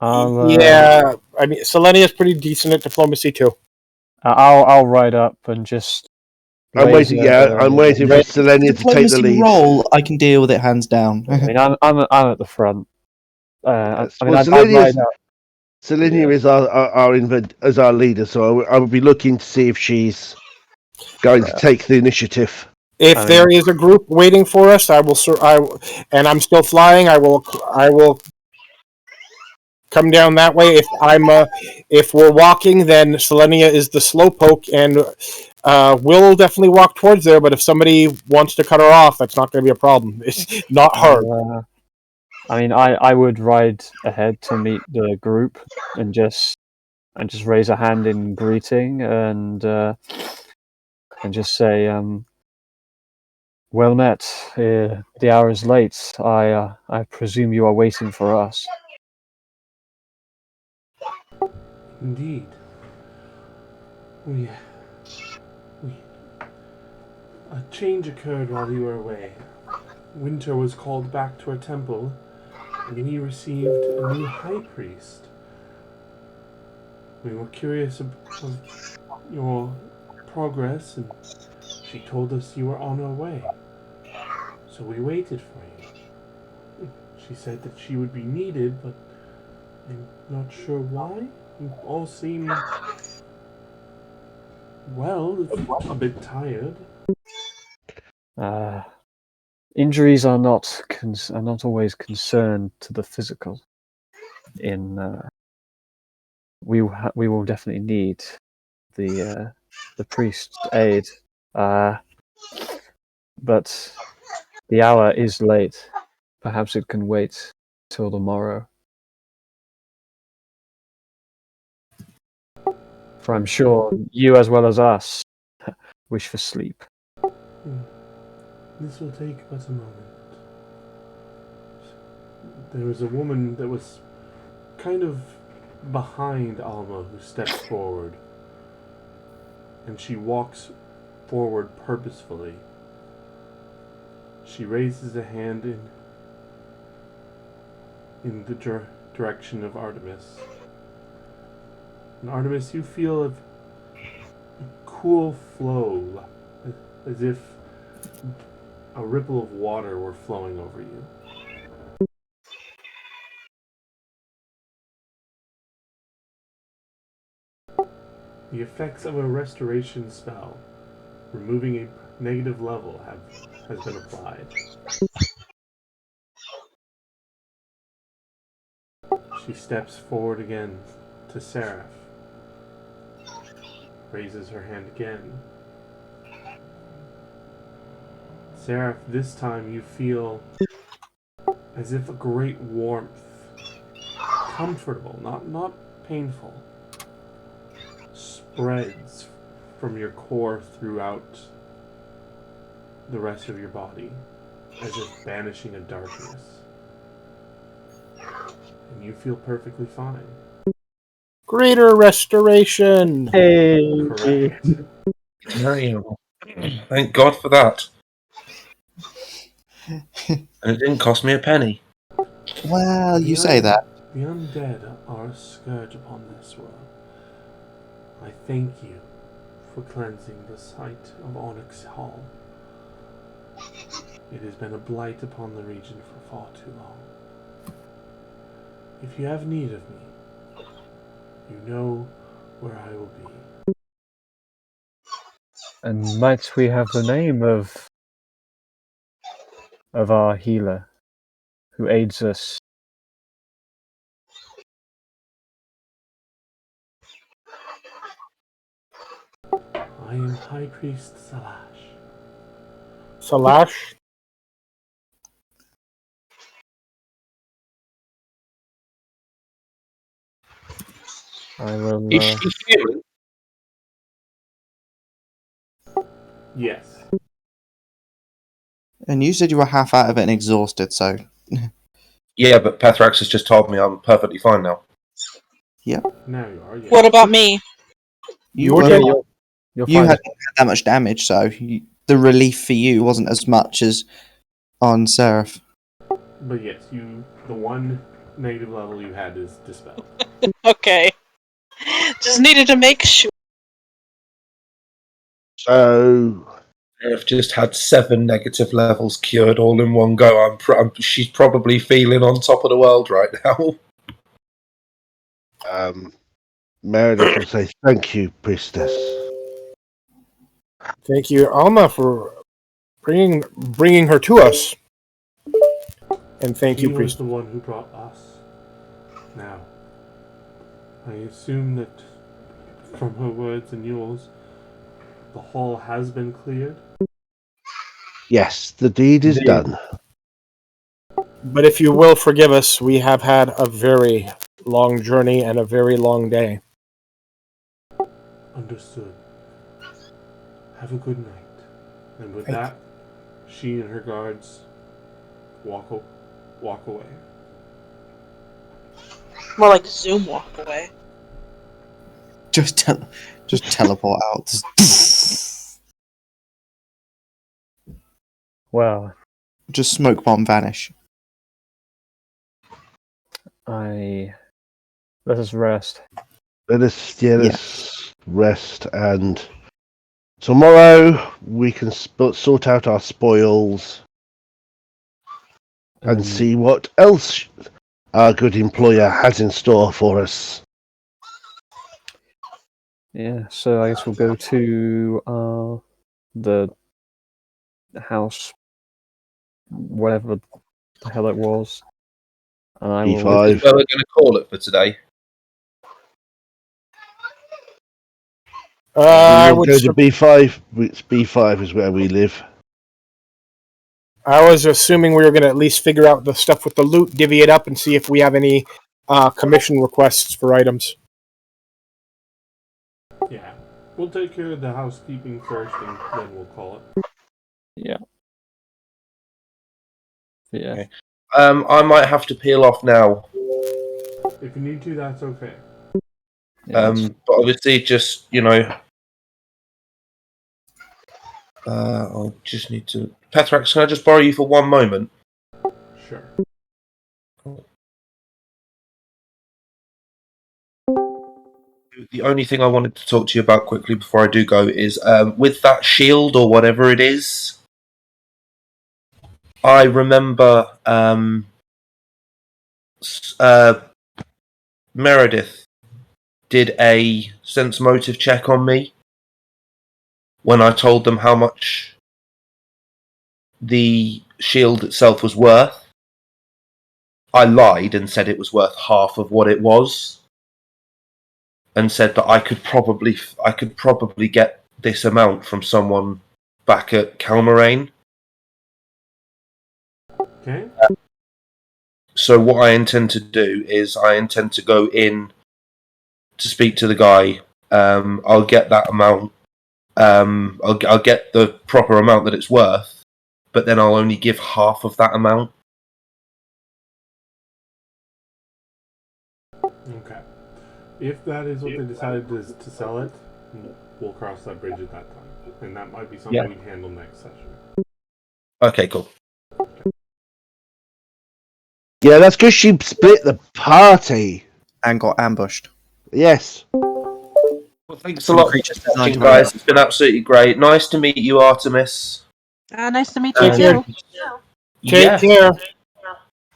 Yeah, I mean, Selenia's pretty decent at diplomacy too. I'll ride up and just. I'm waiting. Yeah, I'm waiting for Selenia to take the lead. Roll, I can deal with it hands down. I mean, I'm at the front. Selenia is our leader, so I would be looking to see if she's going to take the initiative. If there is a group waiting for us, and I'm still flying, I will come down that way. If we're walking, then Selenia is the slowpoke, and We'll definitely walk towards there, but if somebody wants to cut her off, that's not going to be a problem. It's not hard. I mean, I would ride ahead to meet the group and just raise a hand in greeting and just say, "Well met. The hour is late. I presume you are waiting for us." Indeed. A change occurred while we were away. Winter was called back to our temple, and we received a new high priest. We were curious of your progress, and she told us you were on her way. So we waited for you. She said that she would be needed, but I'm not sure why. You all seem, well, a bit tired. Injuries are not always concerned to the physical. We will definitely need the priest's aid, but the hour is late. Perhaps it can wait till the morrow. For I'm sure you, as well as us, wish for sleep. This will take but a moment. There was a woman that was kind of behind Alma who steps forward. And she walks forward purposefully. She raises a hand in the direction of Artemis. And Artemis, you feel a cool flow, as if a ripple of water were flowing over you. The effects of a restoration spell, removing a negative level, has been applied. She steps forward again to Seraph, raises her hand again. Seraph, this time you feel as if a great warmth, comfortable, not painful, spreads from your core throughout the rest of your body, as if banishing a darkness. And you feel perfectly fine. Greater restoration! Hey! Correct. Thank God for that. And it didn't cost me a penny. Well, you say that. The undead are a scourge upon this world. I thank you for cleansing the site of Onyx Hall. It has been a blight upon the region for far too long. If you have need of me, you know where I will be. And might we have the name of our healer who aids us? I am High Priest Salash. Salash? I will. Is she human? Yes. And you said you were half out of it and exhausted, so. Yeah, but Pathrax has just told me I'm perfectly fine now. Yep. Now you are, yes. What about me? You You're hadn't fine. had that much damage, so the relief for you wasn't as much as on Seraph. But yes, the one negative level you had is dispelled. Okay. Just needed to make sure. So I've just had 7 negative levels cured all in one go. She's probably feeling on top of the world right now. Meredith will say thank you, priestess. Thank you, Alma, for bringing her to us. And thank you, He was priest. the one who brought us. Now, I assume that from her words and yours, the hall has been cleared? Yes, the deed is done. But if you will forgive us, we have had a very long journey and a very long day. Understood. Have a good night. And with that, she and her guards walk away. More like Zoom walk away. Just teleport out. Well, Just smoke bomb vanish. let us rest. Let us rest, and tomorrow we can sort out our spoils and see what else our good employer has in store for us. Yeah, so I guess we'll go to the house, whatever the hell it was. And I will. Is that what we're going to call it for today? I would would go to B5. B5 is where we live. I was assuming we were going to at least figure out the stuff with the loot, divvy it up, and see if we have any commission requests for items. Yeah. We'll take care of the housekeeping first, and then we'll call it. Yeah. Yeah. Okay. I might have to peel off now. If you need to, that's okay. But obviously, just I'll just need to. Pethrax, can I just borrow you for one moment? Sure. The only thing I wanted to talk to you about quickly before I do go is with that shield or whatever it is. I remember Meredith did a sense motive check on me when I told them how much the shield itself was worth. I lied and said it was worth half of what it was, and said that I could probably get this amount from someone back at Calmaraine. Okay. So what I intend to do is I intend to go in to speak to the guy. I'll get that amount. I'll get the proper amount that it's worth, but then I'll only give half of that amount. Okay. If that is what they decided to sell it, we'll cross that bridge at that time. And that might be something we handle next session. Okay, cool. Yeah, that's because she split the party. And got ambushed. Yes. Well, thanks a lot for watching, guys. It's been absolutely great. Nice to meet you, Artemis. Nice to meet you too. Take care.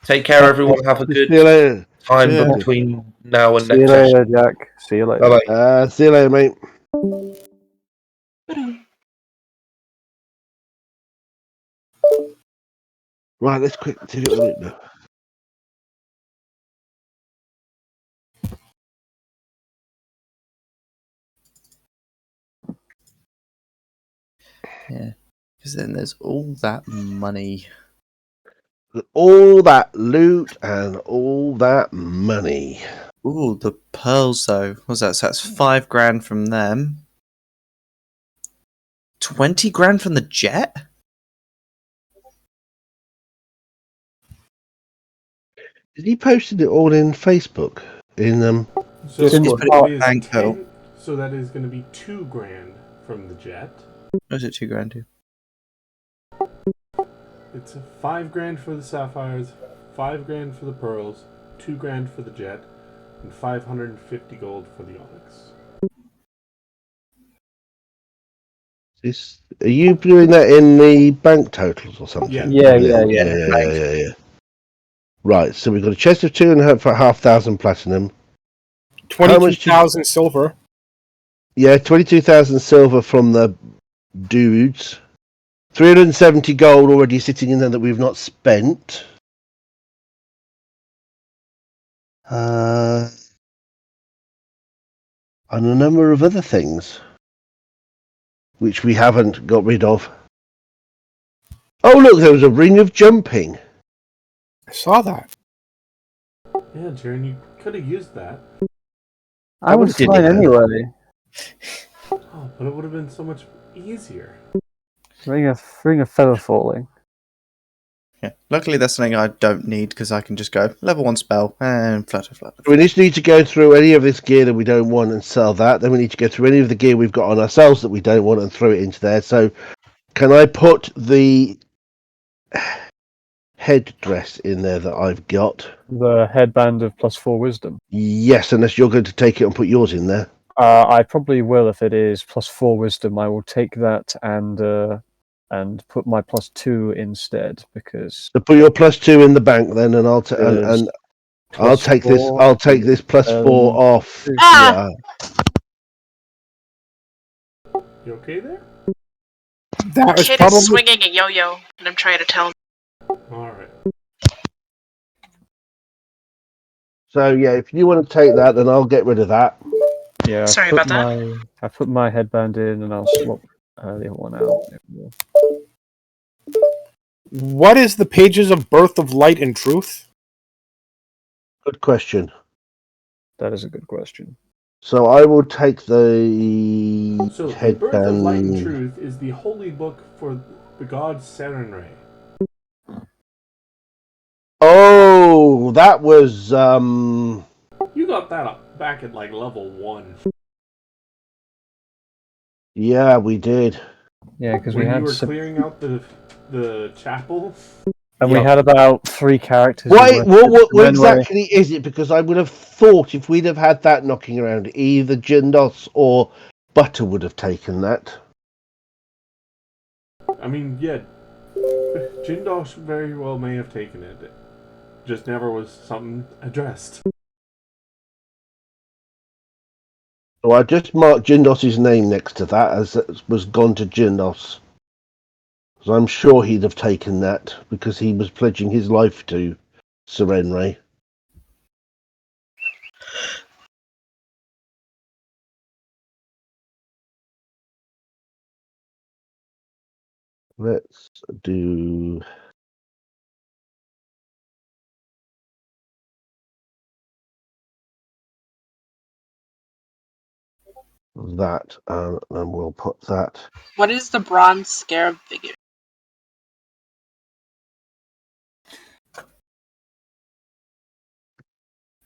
Take care, everyone. Have a good time between now and See you next later, session. Jack. See you later. Bye-bye. See you later, mate. Right, let's quick take it a look now. Yeah, because then there's all that money. All that loot and all that money. Ooh, the pearls though. What's that? So that's 5 grand from them. 20 grand from the jet? Did he posted it all in Facebook? So, So that is going to be 2 grand from the jet. Or is it 2 grand too? It's 5 grand for the sapphires, 5 grand for the pearls, 2 grand for the jet, and 550 gold for the onyx. Are you doing that in the bank totals or something? Yeah. Right, so we've got a chest of 2,500 platinum. 22,000 silver. Yeah, 22,000 silver from the dudes. 370 gold already sitting in there that we've not spent. And a number of other things. which we haven't got rid of. Oh, look, there was a ring of jumping. I saw that. Yeah, Jaren, you could have used that. I was fine anyway. Oh, but it would have been so much easier. Ring of feather falling. Yeah. Luckily, that's something I don't need because I can just go level 1 spell and flutter. We just need to go through any of this gear that we don't want and sell that. Then we need to go through any of the gear we've got on ourselves that we don't want and throw it into there. So, can I put the headdress in there that I've got? The headband of +4 wisdom. Yes, unless you're going to take it and put yours in there. I probably will if it is +4 wisdom. I will take that and put my +2 instead because. So put your +2 in the bank then, and I'll take this. I'll take this +4 off. Ah! You okay there? That is Kid probably is swinging a yo-yo, and I'm trying to tell him. Alright. So yeah, if you want to take that, then I'll get rid of that. Yeah. Sorry about that. I put my headband in and I'll swap the other one out. What is the pages of Birth of Light and Truth? Good question. That is a good question. So I will take the So, the Birth of Light and headband. Truth is the holy book for the god Sarenrae. Oh, that was You got that up back at like level 1. Yeah, we did. Yeah, because we When had you were clearing out the chapel. and we had about 3 characters. Wait, what exactly is it? Because I would have thought if we'd have had that knocking around, either Jindos or Butter would have taken that. I mean, yeah, Jindosh very well may have taken it. Just never was something addressed. So I just marked Jindos's name next to that as it was gone to Jindos. So I'm sure he'd have taken that because he was pledging his life to Sarenrae. Let's do that, and we'll put that. What is the bronze scarab figure?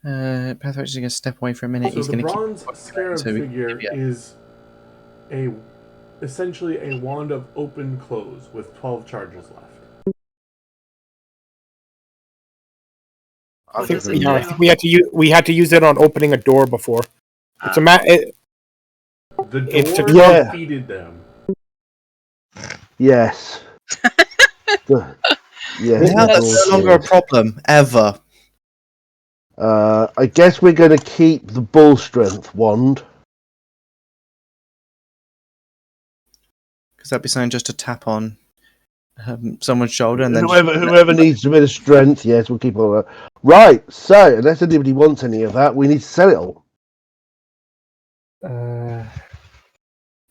Pathway's just going to step away for a minute. So He's the going to bronze scarab figure is essentially a wand of open close with 12 charges left. I think we had to use it on opening a door before. It's a The it's door Yeah. defeated them. Yes. Yes. Now that's no longer a problem, ever. I guess we're going to keep the bull strength wand. Because that'd be something just to tap on someone's shoulder and then Whoever needs a bit of strength, yes, we'll keep all that. Right, so unless anybody wants any of that, we need to sell it all.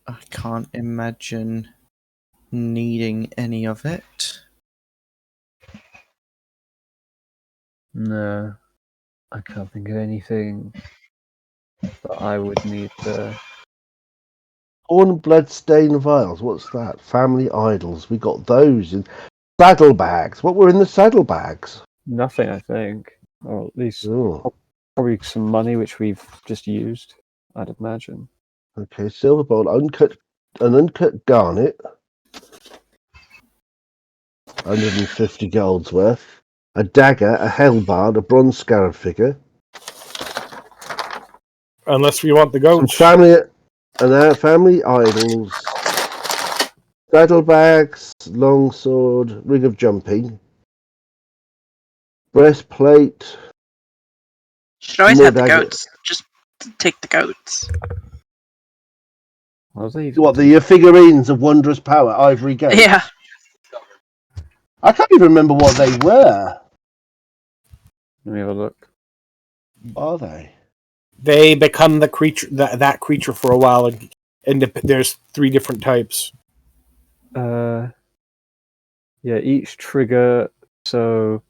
I can't imagine needing any of it. No, I can't think of anything that I would need to. Horn blood-stained vials, what's that? Family idols, we got those in saddlebags. What were in the saddlebags? Nothing, I think. Or at least probably some money, which we've just used, I'd imagine. Okay, silver bowl, an uncut garnet, 150 gold's worth, a dagger, a hellbard, a bronze scarab figure. Unless we want the goats. Family idols, saddlebags, longsword, ring of jumping, breastplate. Should always more have the dagger. goats. Just take the goats. What the figurines of wondrous power, ivory goats? Yeah. I can't even remember what they were. Let me have a look. Are they? They become the creature that creature for a while and And there's 3 different types. Yeah, each trigger. So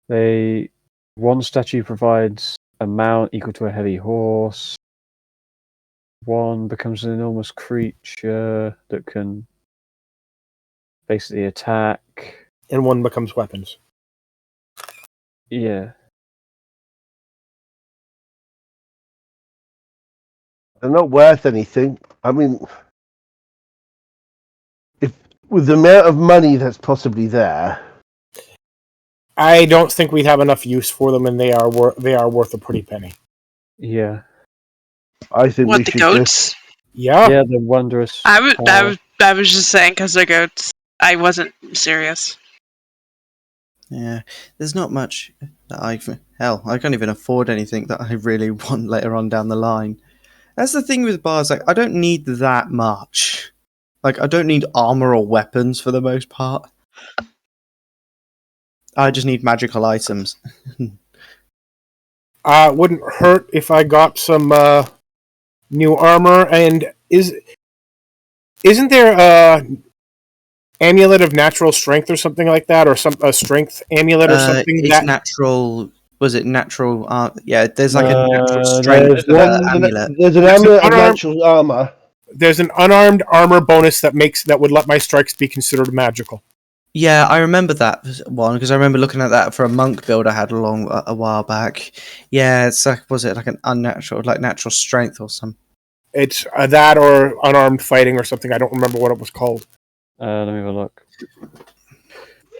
one statue provides a mount equal to a heavy horse. One becomes an enormous creature that can basically attack. And one becomes weapons. Yeah. They're not worth anything. I mean, if with the amount of money that's possibly there, I don't think we'd have enough use for them, and they are worth a pretty penny. Yeah. I think What, we the should goats? just. Yeah. Yeah, the wondrous. I was just saying because they're goats. I wasn't serious. Yeah, there's not much that I can't even afford anything that I really want later on down the line. That's the thing with bars, like I don't need that much. Like I don't need armor or weapons for the most part. I just need magical items. Wouldn't hurt if I got some new armor. And isn't there a amulet of natural strength or something like that, or a strength amulet or something? It's natural. Was it natural? Yeah, there's like a natural strength amulet. There's an amulet of natural armor. There's an unarmed armor bonus that would let my strikes be considered magical. Yeah, I remember that one because I remember looking at that for a monk build I had a while back. Yeah, it's like, was it like an unnatural, like natural strength or something? It's that or unarmed fighting or something. I don't remember what it was called. Let me have a look.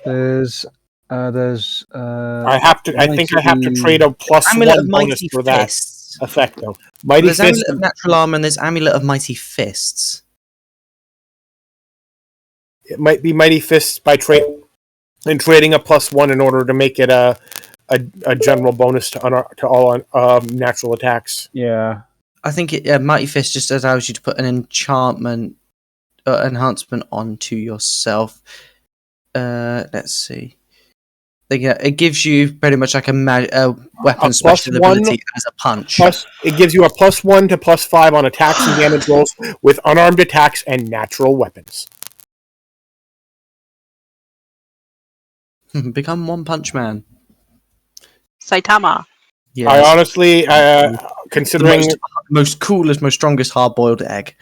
There's. I think I have to trade a +1 bonus for that effect though. Mighty There's Fist Amulet of Natural Armor and there's Amulet of Mighty Fists. It might be Mighty Fists by trading a +1 in order to make it a general bonus to all natural attacks. Yeah, I think Mighty Fist just allows you to put an enchantment enhancement onto yourself. Let's see. It gives you pretty much like a weapon special ability as a punch. It gives you a +1 to +5 on attacks and damage rolls with unarmed attacks and natural weapons. Become One Punch Man. Saitama. Yes. I honestly, considering the most coolest, most strongest hard-boiled egg.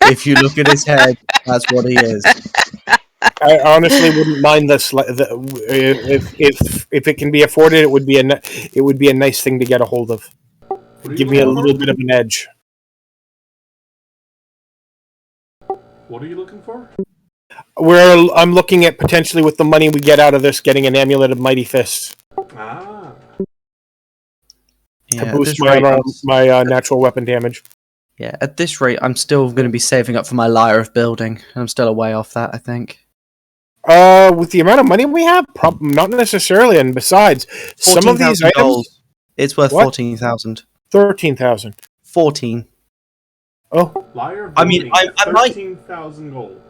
If you look at his head, that's what he is. I honestly wouldn't mind this. If it can be afforded, it would be a nice thing to get a hold of. Give me a little bit of an edge. What are you looking for? I'm looking at potentially with the money we get out of this, getting an amulet of Mighty Fists. Ah. To boost my natural weapon damage. Yeah, at this rate, I'm still going to be saving up for my Lyre of Building. I'm still a way off that, I think. With the amount of money we have, not necessarily. And besides, some of these items, gold. It's worth 14,000. 13,000. 14. Oh, Lyre of Building, I might 13,000 gold.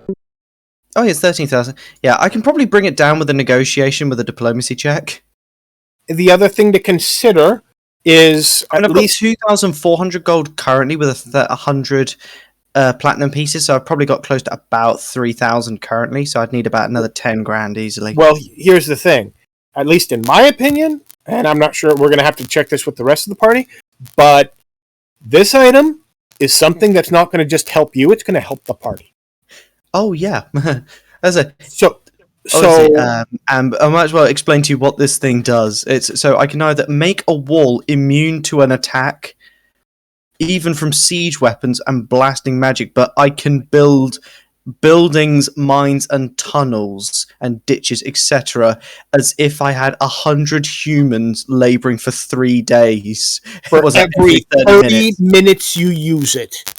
Oh, yeah, it's 13,000. Yeah, I can probably bring it down with a negotiation with a diplomacy check. The other thing to consider is at least 2,400 gold currently with 100 platinum pieces, so I've probably got close to about 3,000 currently, so I'd need about another 10 grand easily. Well, here's the thing. At least in my opinion, and I'm not sure, we're going to have to check this with the rest of the party, but this item is something that's not going to just help you, it's going to help the party. Oh, yeah. I might as well explain to you what this thing does. So I can either make a wall immune to an attack, even from siege weapons and blasting magic, but I can build buildings, mines, and tunnels and ditches, etc., as if I had 100 humans laboring for 3 days. For every 30 minutes you use it.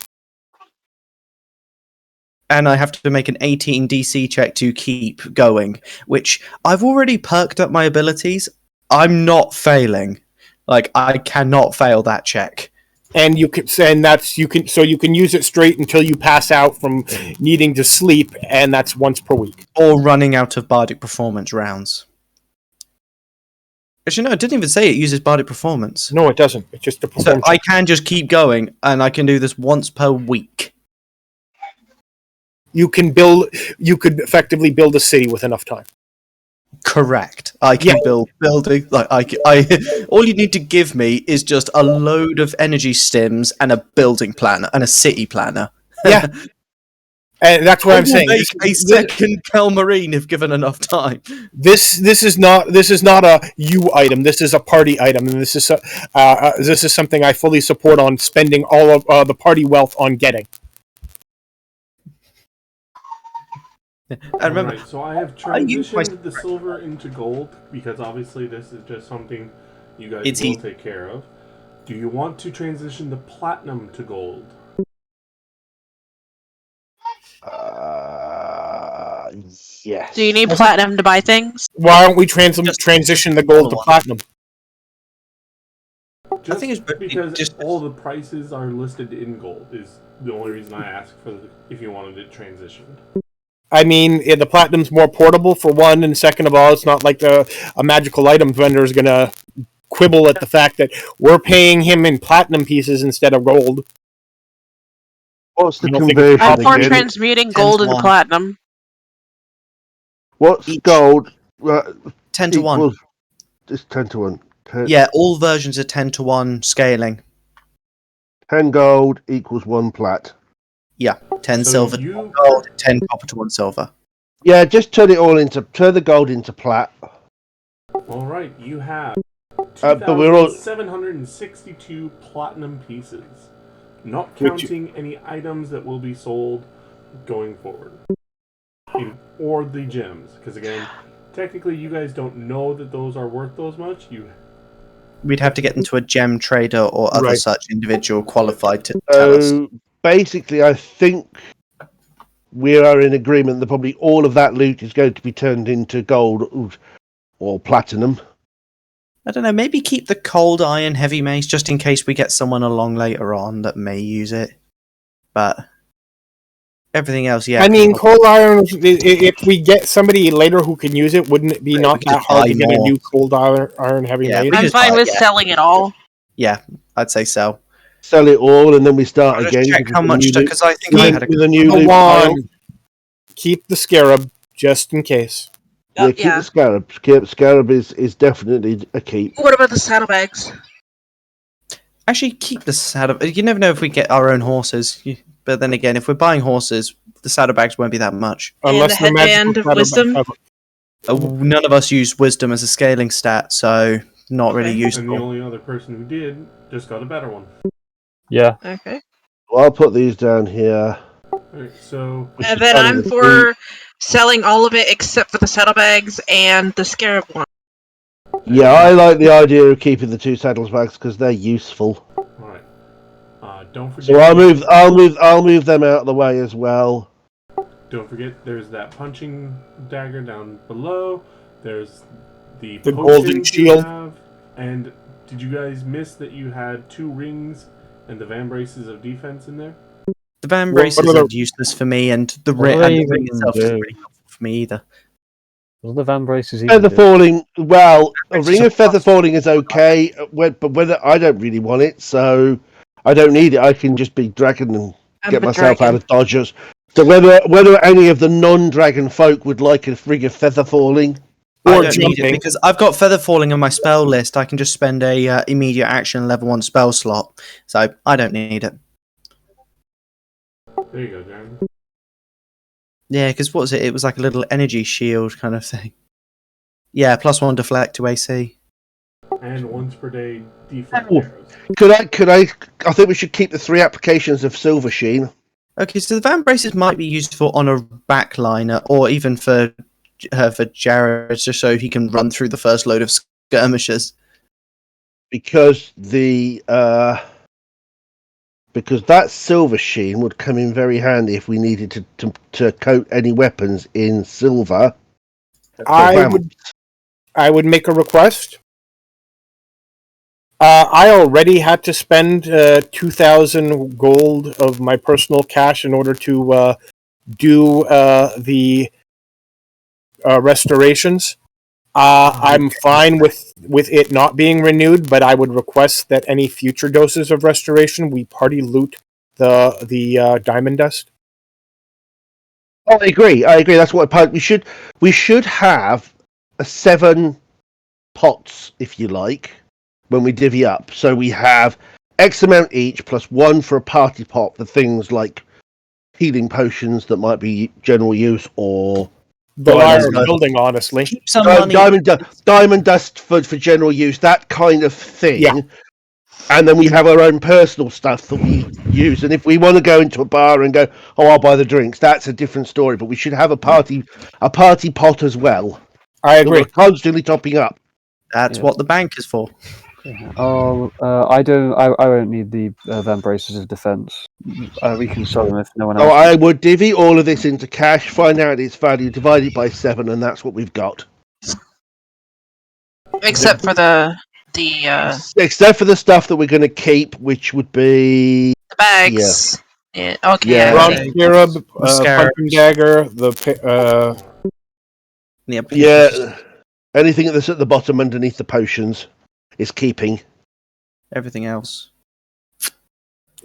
And I have to make an 18 DC check to keep going, which I've already perked up my abilities. I'm not failing. Like, I cannot fail that check. And you can use it straight until you pass out from needing to sleep, and that's once per week. Or running out of bardic performance rounds. Actually, no, it didn't even say it uses bardic performance. No, it doesn't. It's just a So performance. I can just keep going, and I can do this once per week. You could effectively build a city with enough time. Correct. I can build building like I. All you need to give me is just a load of energy stims and a building planner and a city planner. Yeah, and that's what I'm saying. Make a second Kelmarine if given enough time. This is not a you item. This is a party item, and this is something I fully support on spending all of the party wealth on getting. And remember, Alright, so I have transitioned the silver into gold because obviously this is just something you guys will take care of. Do you want to transition the platinum to gold? Yes. Do you need platinum to buy things? Why don't we transition the gold to platinum? I think it's because all the prices are listed in gold is the only reason I asked for if you wanted it transitioned. I mean, the platinum's more portable for one, and second of all, it's not like a magical items vendor is going to quibble at the fact that we're paying him in platinum pieces instead of gold. What's the conversion? I'm for transmuting gold and platinum. What's gold? 10 to 1. It's 10 to 1. Yeah, all versions are 10 to 1 scaling. 10 gold equals 1 plat. Yeah, 10 silver to 1 gold, 10 copper to 1 silver. Yeah, just turn the gold into plat. Alright, you have but we're all 762 platinum pieces, not counting any items that will be sold going forward. Or the gems, because again, technically you guys don't know that those are worth those much. We'd have to get into a gem trader or other such individual qualified to tell us. Basically, I think we are in agreement that probably all of that loot is going to be turned into gold or platinum. I don't know, maybe keep the cold iron heavy mace just in case we get someone along later on that may use it. But everything else, yeah. I mean, cold iron, if we get somebody later who can use it, wouldn't it be not that hard to get a new cold iron heavy mace? I'm fine with selling it all. Yeah, I'd say so. Sell it all, and then we start again. Check how much, because I think I had a new loot pile. Keep the scarab just in case. Yeah, keep the scarab. Scarab is definitely a keep. What about the saddlebags? Actually, keep the saddle. You never know if we get our own horses. But then again, if we're buying horses, the saddlebags won't be that much. Unless the headband of wisdom. None of us use wisdom as a scaling stat, so not really useful. And the only other person who did just got a better one. Yeah. Okay. Well, I'll put these down here. Alright, so... And then I'm for selling all of it except for the saddlebags and the scarab one. Yeah, I like the idea of keeping the 2 saddlebags because they're useful. Alright. Don't forget... So I'll move them out of the way as well. Don't forget, there's that punching dagger down below. There's the golden shield. And did you guys miss that you had 2 rings and the van braces of defense in there? The van braces are useless for me, and the ring itself isn't really helpful for me either. What the van braces? Feather falling. Well, a ring of feather falling is okay, but whether I don't really want it, so I don't need it. I can just be dragon and get myself out of dodges. So whether any of the non-dragon folk would like a ring of feather falling. I don't need it because I've got feather falling on my spell list. I can just spend a immediate action level 1 spell slot, so I don't need it. There you go, Darren. Yeah, because what was it? It was like a little energy shield kind of thing. Yeah, +1 deflect to AC. And once per day deflect arrows. Could I think we should keep the 3 applications of Silver Sheen. Okay, so the van braces might be useful on a backliner, or even for Jared, just so he can run through the first load of skirmishers. Because that Silver Sheen would come in very handy if we needed to coat any weapons in silver. I would make a request. I already had to spend 2,000 gold of my personal cash in order to do the restorations. I'm fine with it not being renewed, but I would request that any future doses of restoration we party loot the diamond dust. Oh, I agree. That's what we should have 7 pots, if you like, when we divvy up. So we have X amount each plus 1 for a party pot for things like healing potions that might be general use or the Lyre building, honestly. Keep some money. Diamond dust for general use, that kind of thing. Yeah. And then we have our own personal stuff that we use. And if we want to go into a bar and go, oh, I'll buy the drinks, that's a different story. But we should have a party pot as well. I agree. We're constantly topping up. That's what the bank is for. Oh, I won't need the Van Braces of defense. We can sell them if no one else. So I would divvy all of this into cash, find out its value, divide it by 7, and that's what we've got. Except for the Except for the stuff that we're going to keep, which would be bags. Yeah. Okay. Yeah. Bronze Scarab, Punching Dagger, yeah, anything that's at the bottom underneath the potions is keeping. Everything else.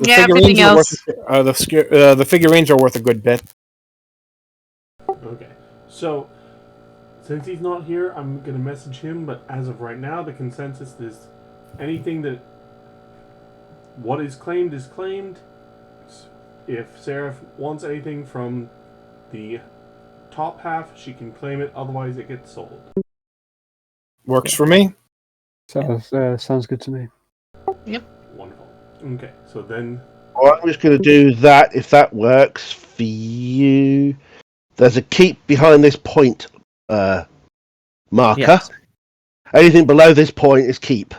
Everything else. The figurines are worth a good bit. Okay, so since he's not here, I'm gonna message him. But as of right now, the consensus is anything that what is claimed is claimed. If Seraph wants anything from the top half, she can claim it. Otherwise, it gets sold. Works for me. Sounds good to me. Yep. Wonderful. Okay, so then. Well, I'm just going to do that if that works for you. There's a keep behind this point marker. Yes. Anything below this point is keep.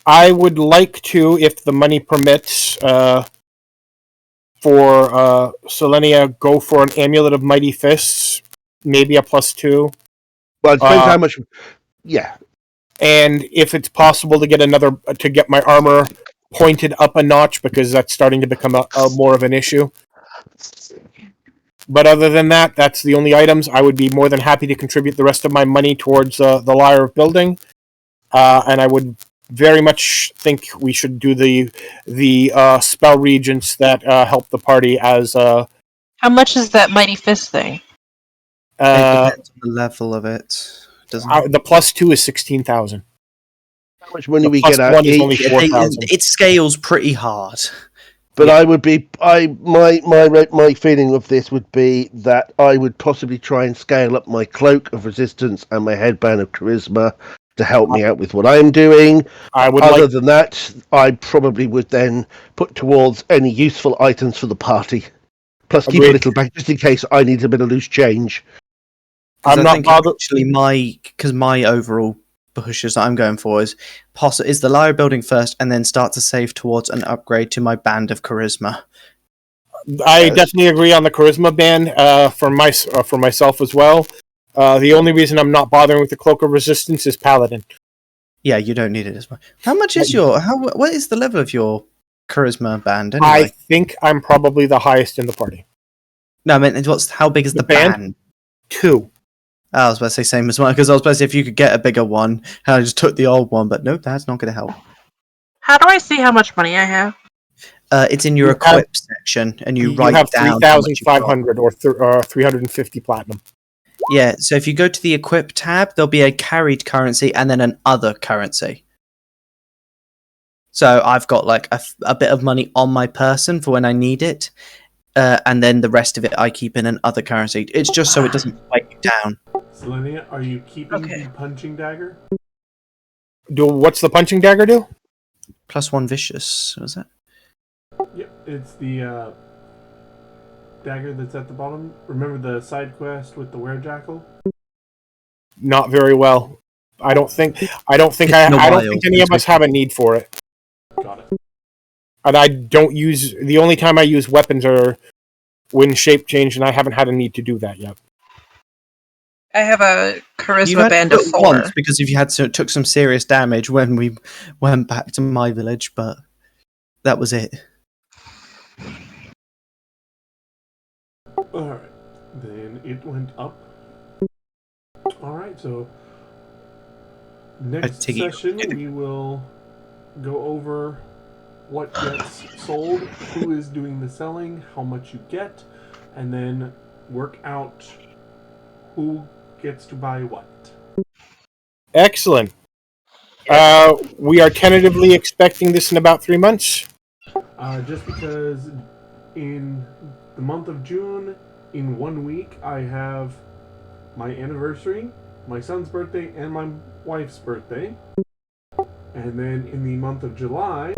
I would like to, if the money permits, for Selenia, go for an Amulet of Mighty Fists, maybe a +2. Well, it depends how much. Yeah. And if it's possible to get my armor pointed up a notch, because that's starting to become a more of an issue. But other than that, that's the only items. I would be more than happy to contribute the rest of my money towards the Lyre of Building, and I would very much think we should do the spell regents that help the party as. How much is that Mighty Fist thing? It depends on the level of it. Doesn't the +2 is 16,000. How much money we get out each? It scales pretty hard. But I would be my feeling of this would be that I would possibly try and scale up my cloak of resistance and my headband of charisma to help me out with what I'm doing. Other than that, I probably would then put towards any useful items for the party. Plus keep a little back just in case I need a bit of loose change. I'm not bothered. Actually, my overall pushes that I'm going for is the Lyre building first, and then start to save towards an upgrade to my band of charisma. I definitely agree on the charisma band for myself as well. The only reason I'm not bothering with the cloak of resistance is paladin. Yeah, you don't need it as much. How much is what is the level of your charisma band anyway? I think I'm probably the highest in the party. No, I mean, how big is the band? 2. I was about to say same as mine, because I was about to say if you could get a bigger one, and I just took the old one, but nope, that's not going to help. How do I see how much money I have? It's in your equip section, and you write have down 3,500 or 350 platinum. Yeah, so if you go to the equip tab, there'll be a carried currency and then an other currency. So I've got like a bit of money on my person for when I need it, and then the rest of it I keep in an other currency. It's just so it doesn't weigh you down. Selenia, are you keeping the punching dagger? What's the punching dagger do? +1 vicious, was it? Yep, it's the dagger that's at the bottom. Remember the side quest with the werejackal? Not very well. I don't think any of us have a need for it. Got it. And I don't use the only time I use weapons are when shape change, and I haven't had a need to do that yet. I have a charisma You had band to of do it 4. once because if you took some serious damage when we went back to my village, but that was it. Alright, then it went up. Alright, So next Tiggy. session we will go over what gets sold, who is doing the selling, how much you get, and then work out who gets to buy what. Excellent. We are tentatively expecting this in about 3 months. Just because in the month of June, in 1 week, I have my anniversary, my son's birthday, and my wife's birthday. And then in the month of July,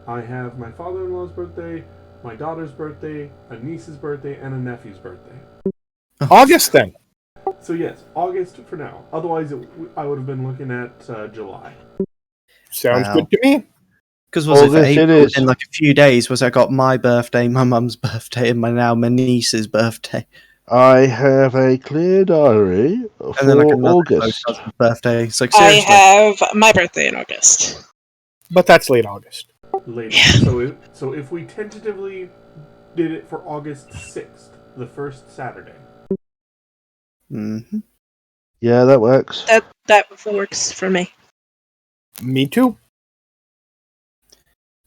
I have my father-in-law's birthday, my daughter's birthday, a niece's birthday, and a nephew's birthday. August, then. So yes, August for now. Otherwise, I would have been looking at July. Sounds good to me. Because was it for August it April? is. In like a few days, was I got my birthday, my mum's birthday, and my niece's birthday. I have a clear diary And then like for another August. birthday. It's like I seriously. have my birthday in August. But that's late August. Later. So if we tentatively did it for August 6th, the first Saturday. Mm-hmm. Yeah, that works. That works for me. Me too.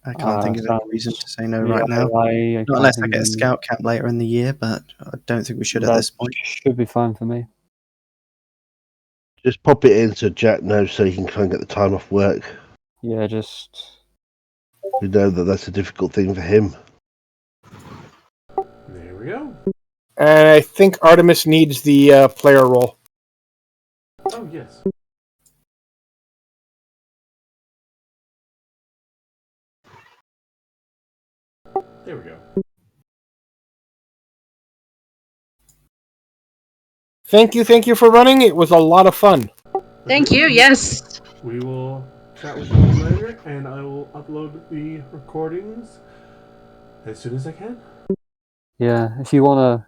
I can't think of any reason to say no Yeah, right now. I Not can't unless I think get a of- scout camp later in the year, but I don't think we should at That this point. should be fine for me. Just pop it in so Jack knows so he can try and get the time off work. Yeah, just We know that that's a difficult thing for him. There we go. And I think Artemis needs the player role. Oh, yes. There we go. Thank you for running. It was a lot of fun. Thank you, yes. We will chat with you later, and I will upload the recordings as soon as I can. yeah. If you wanna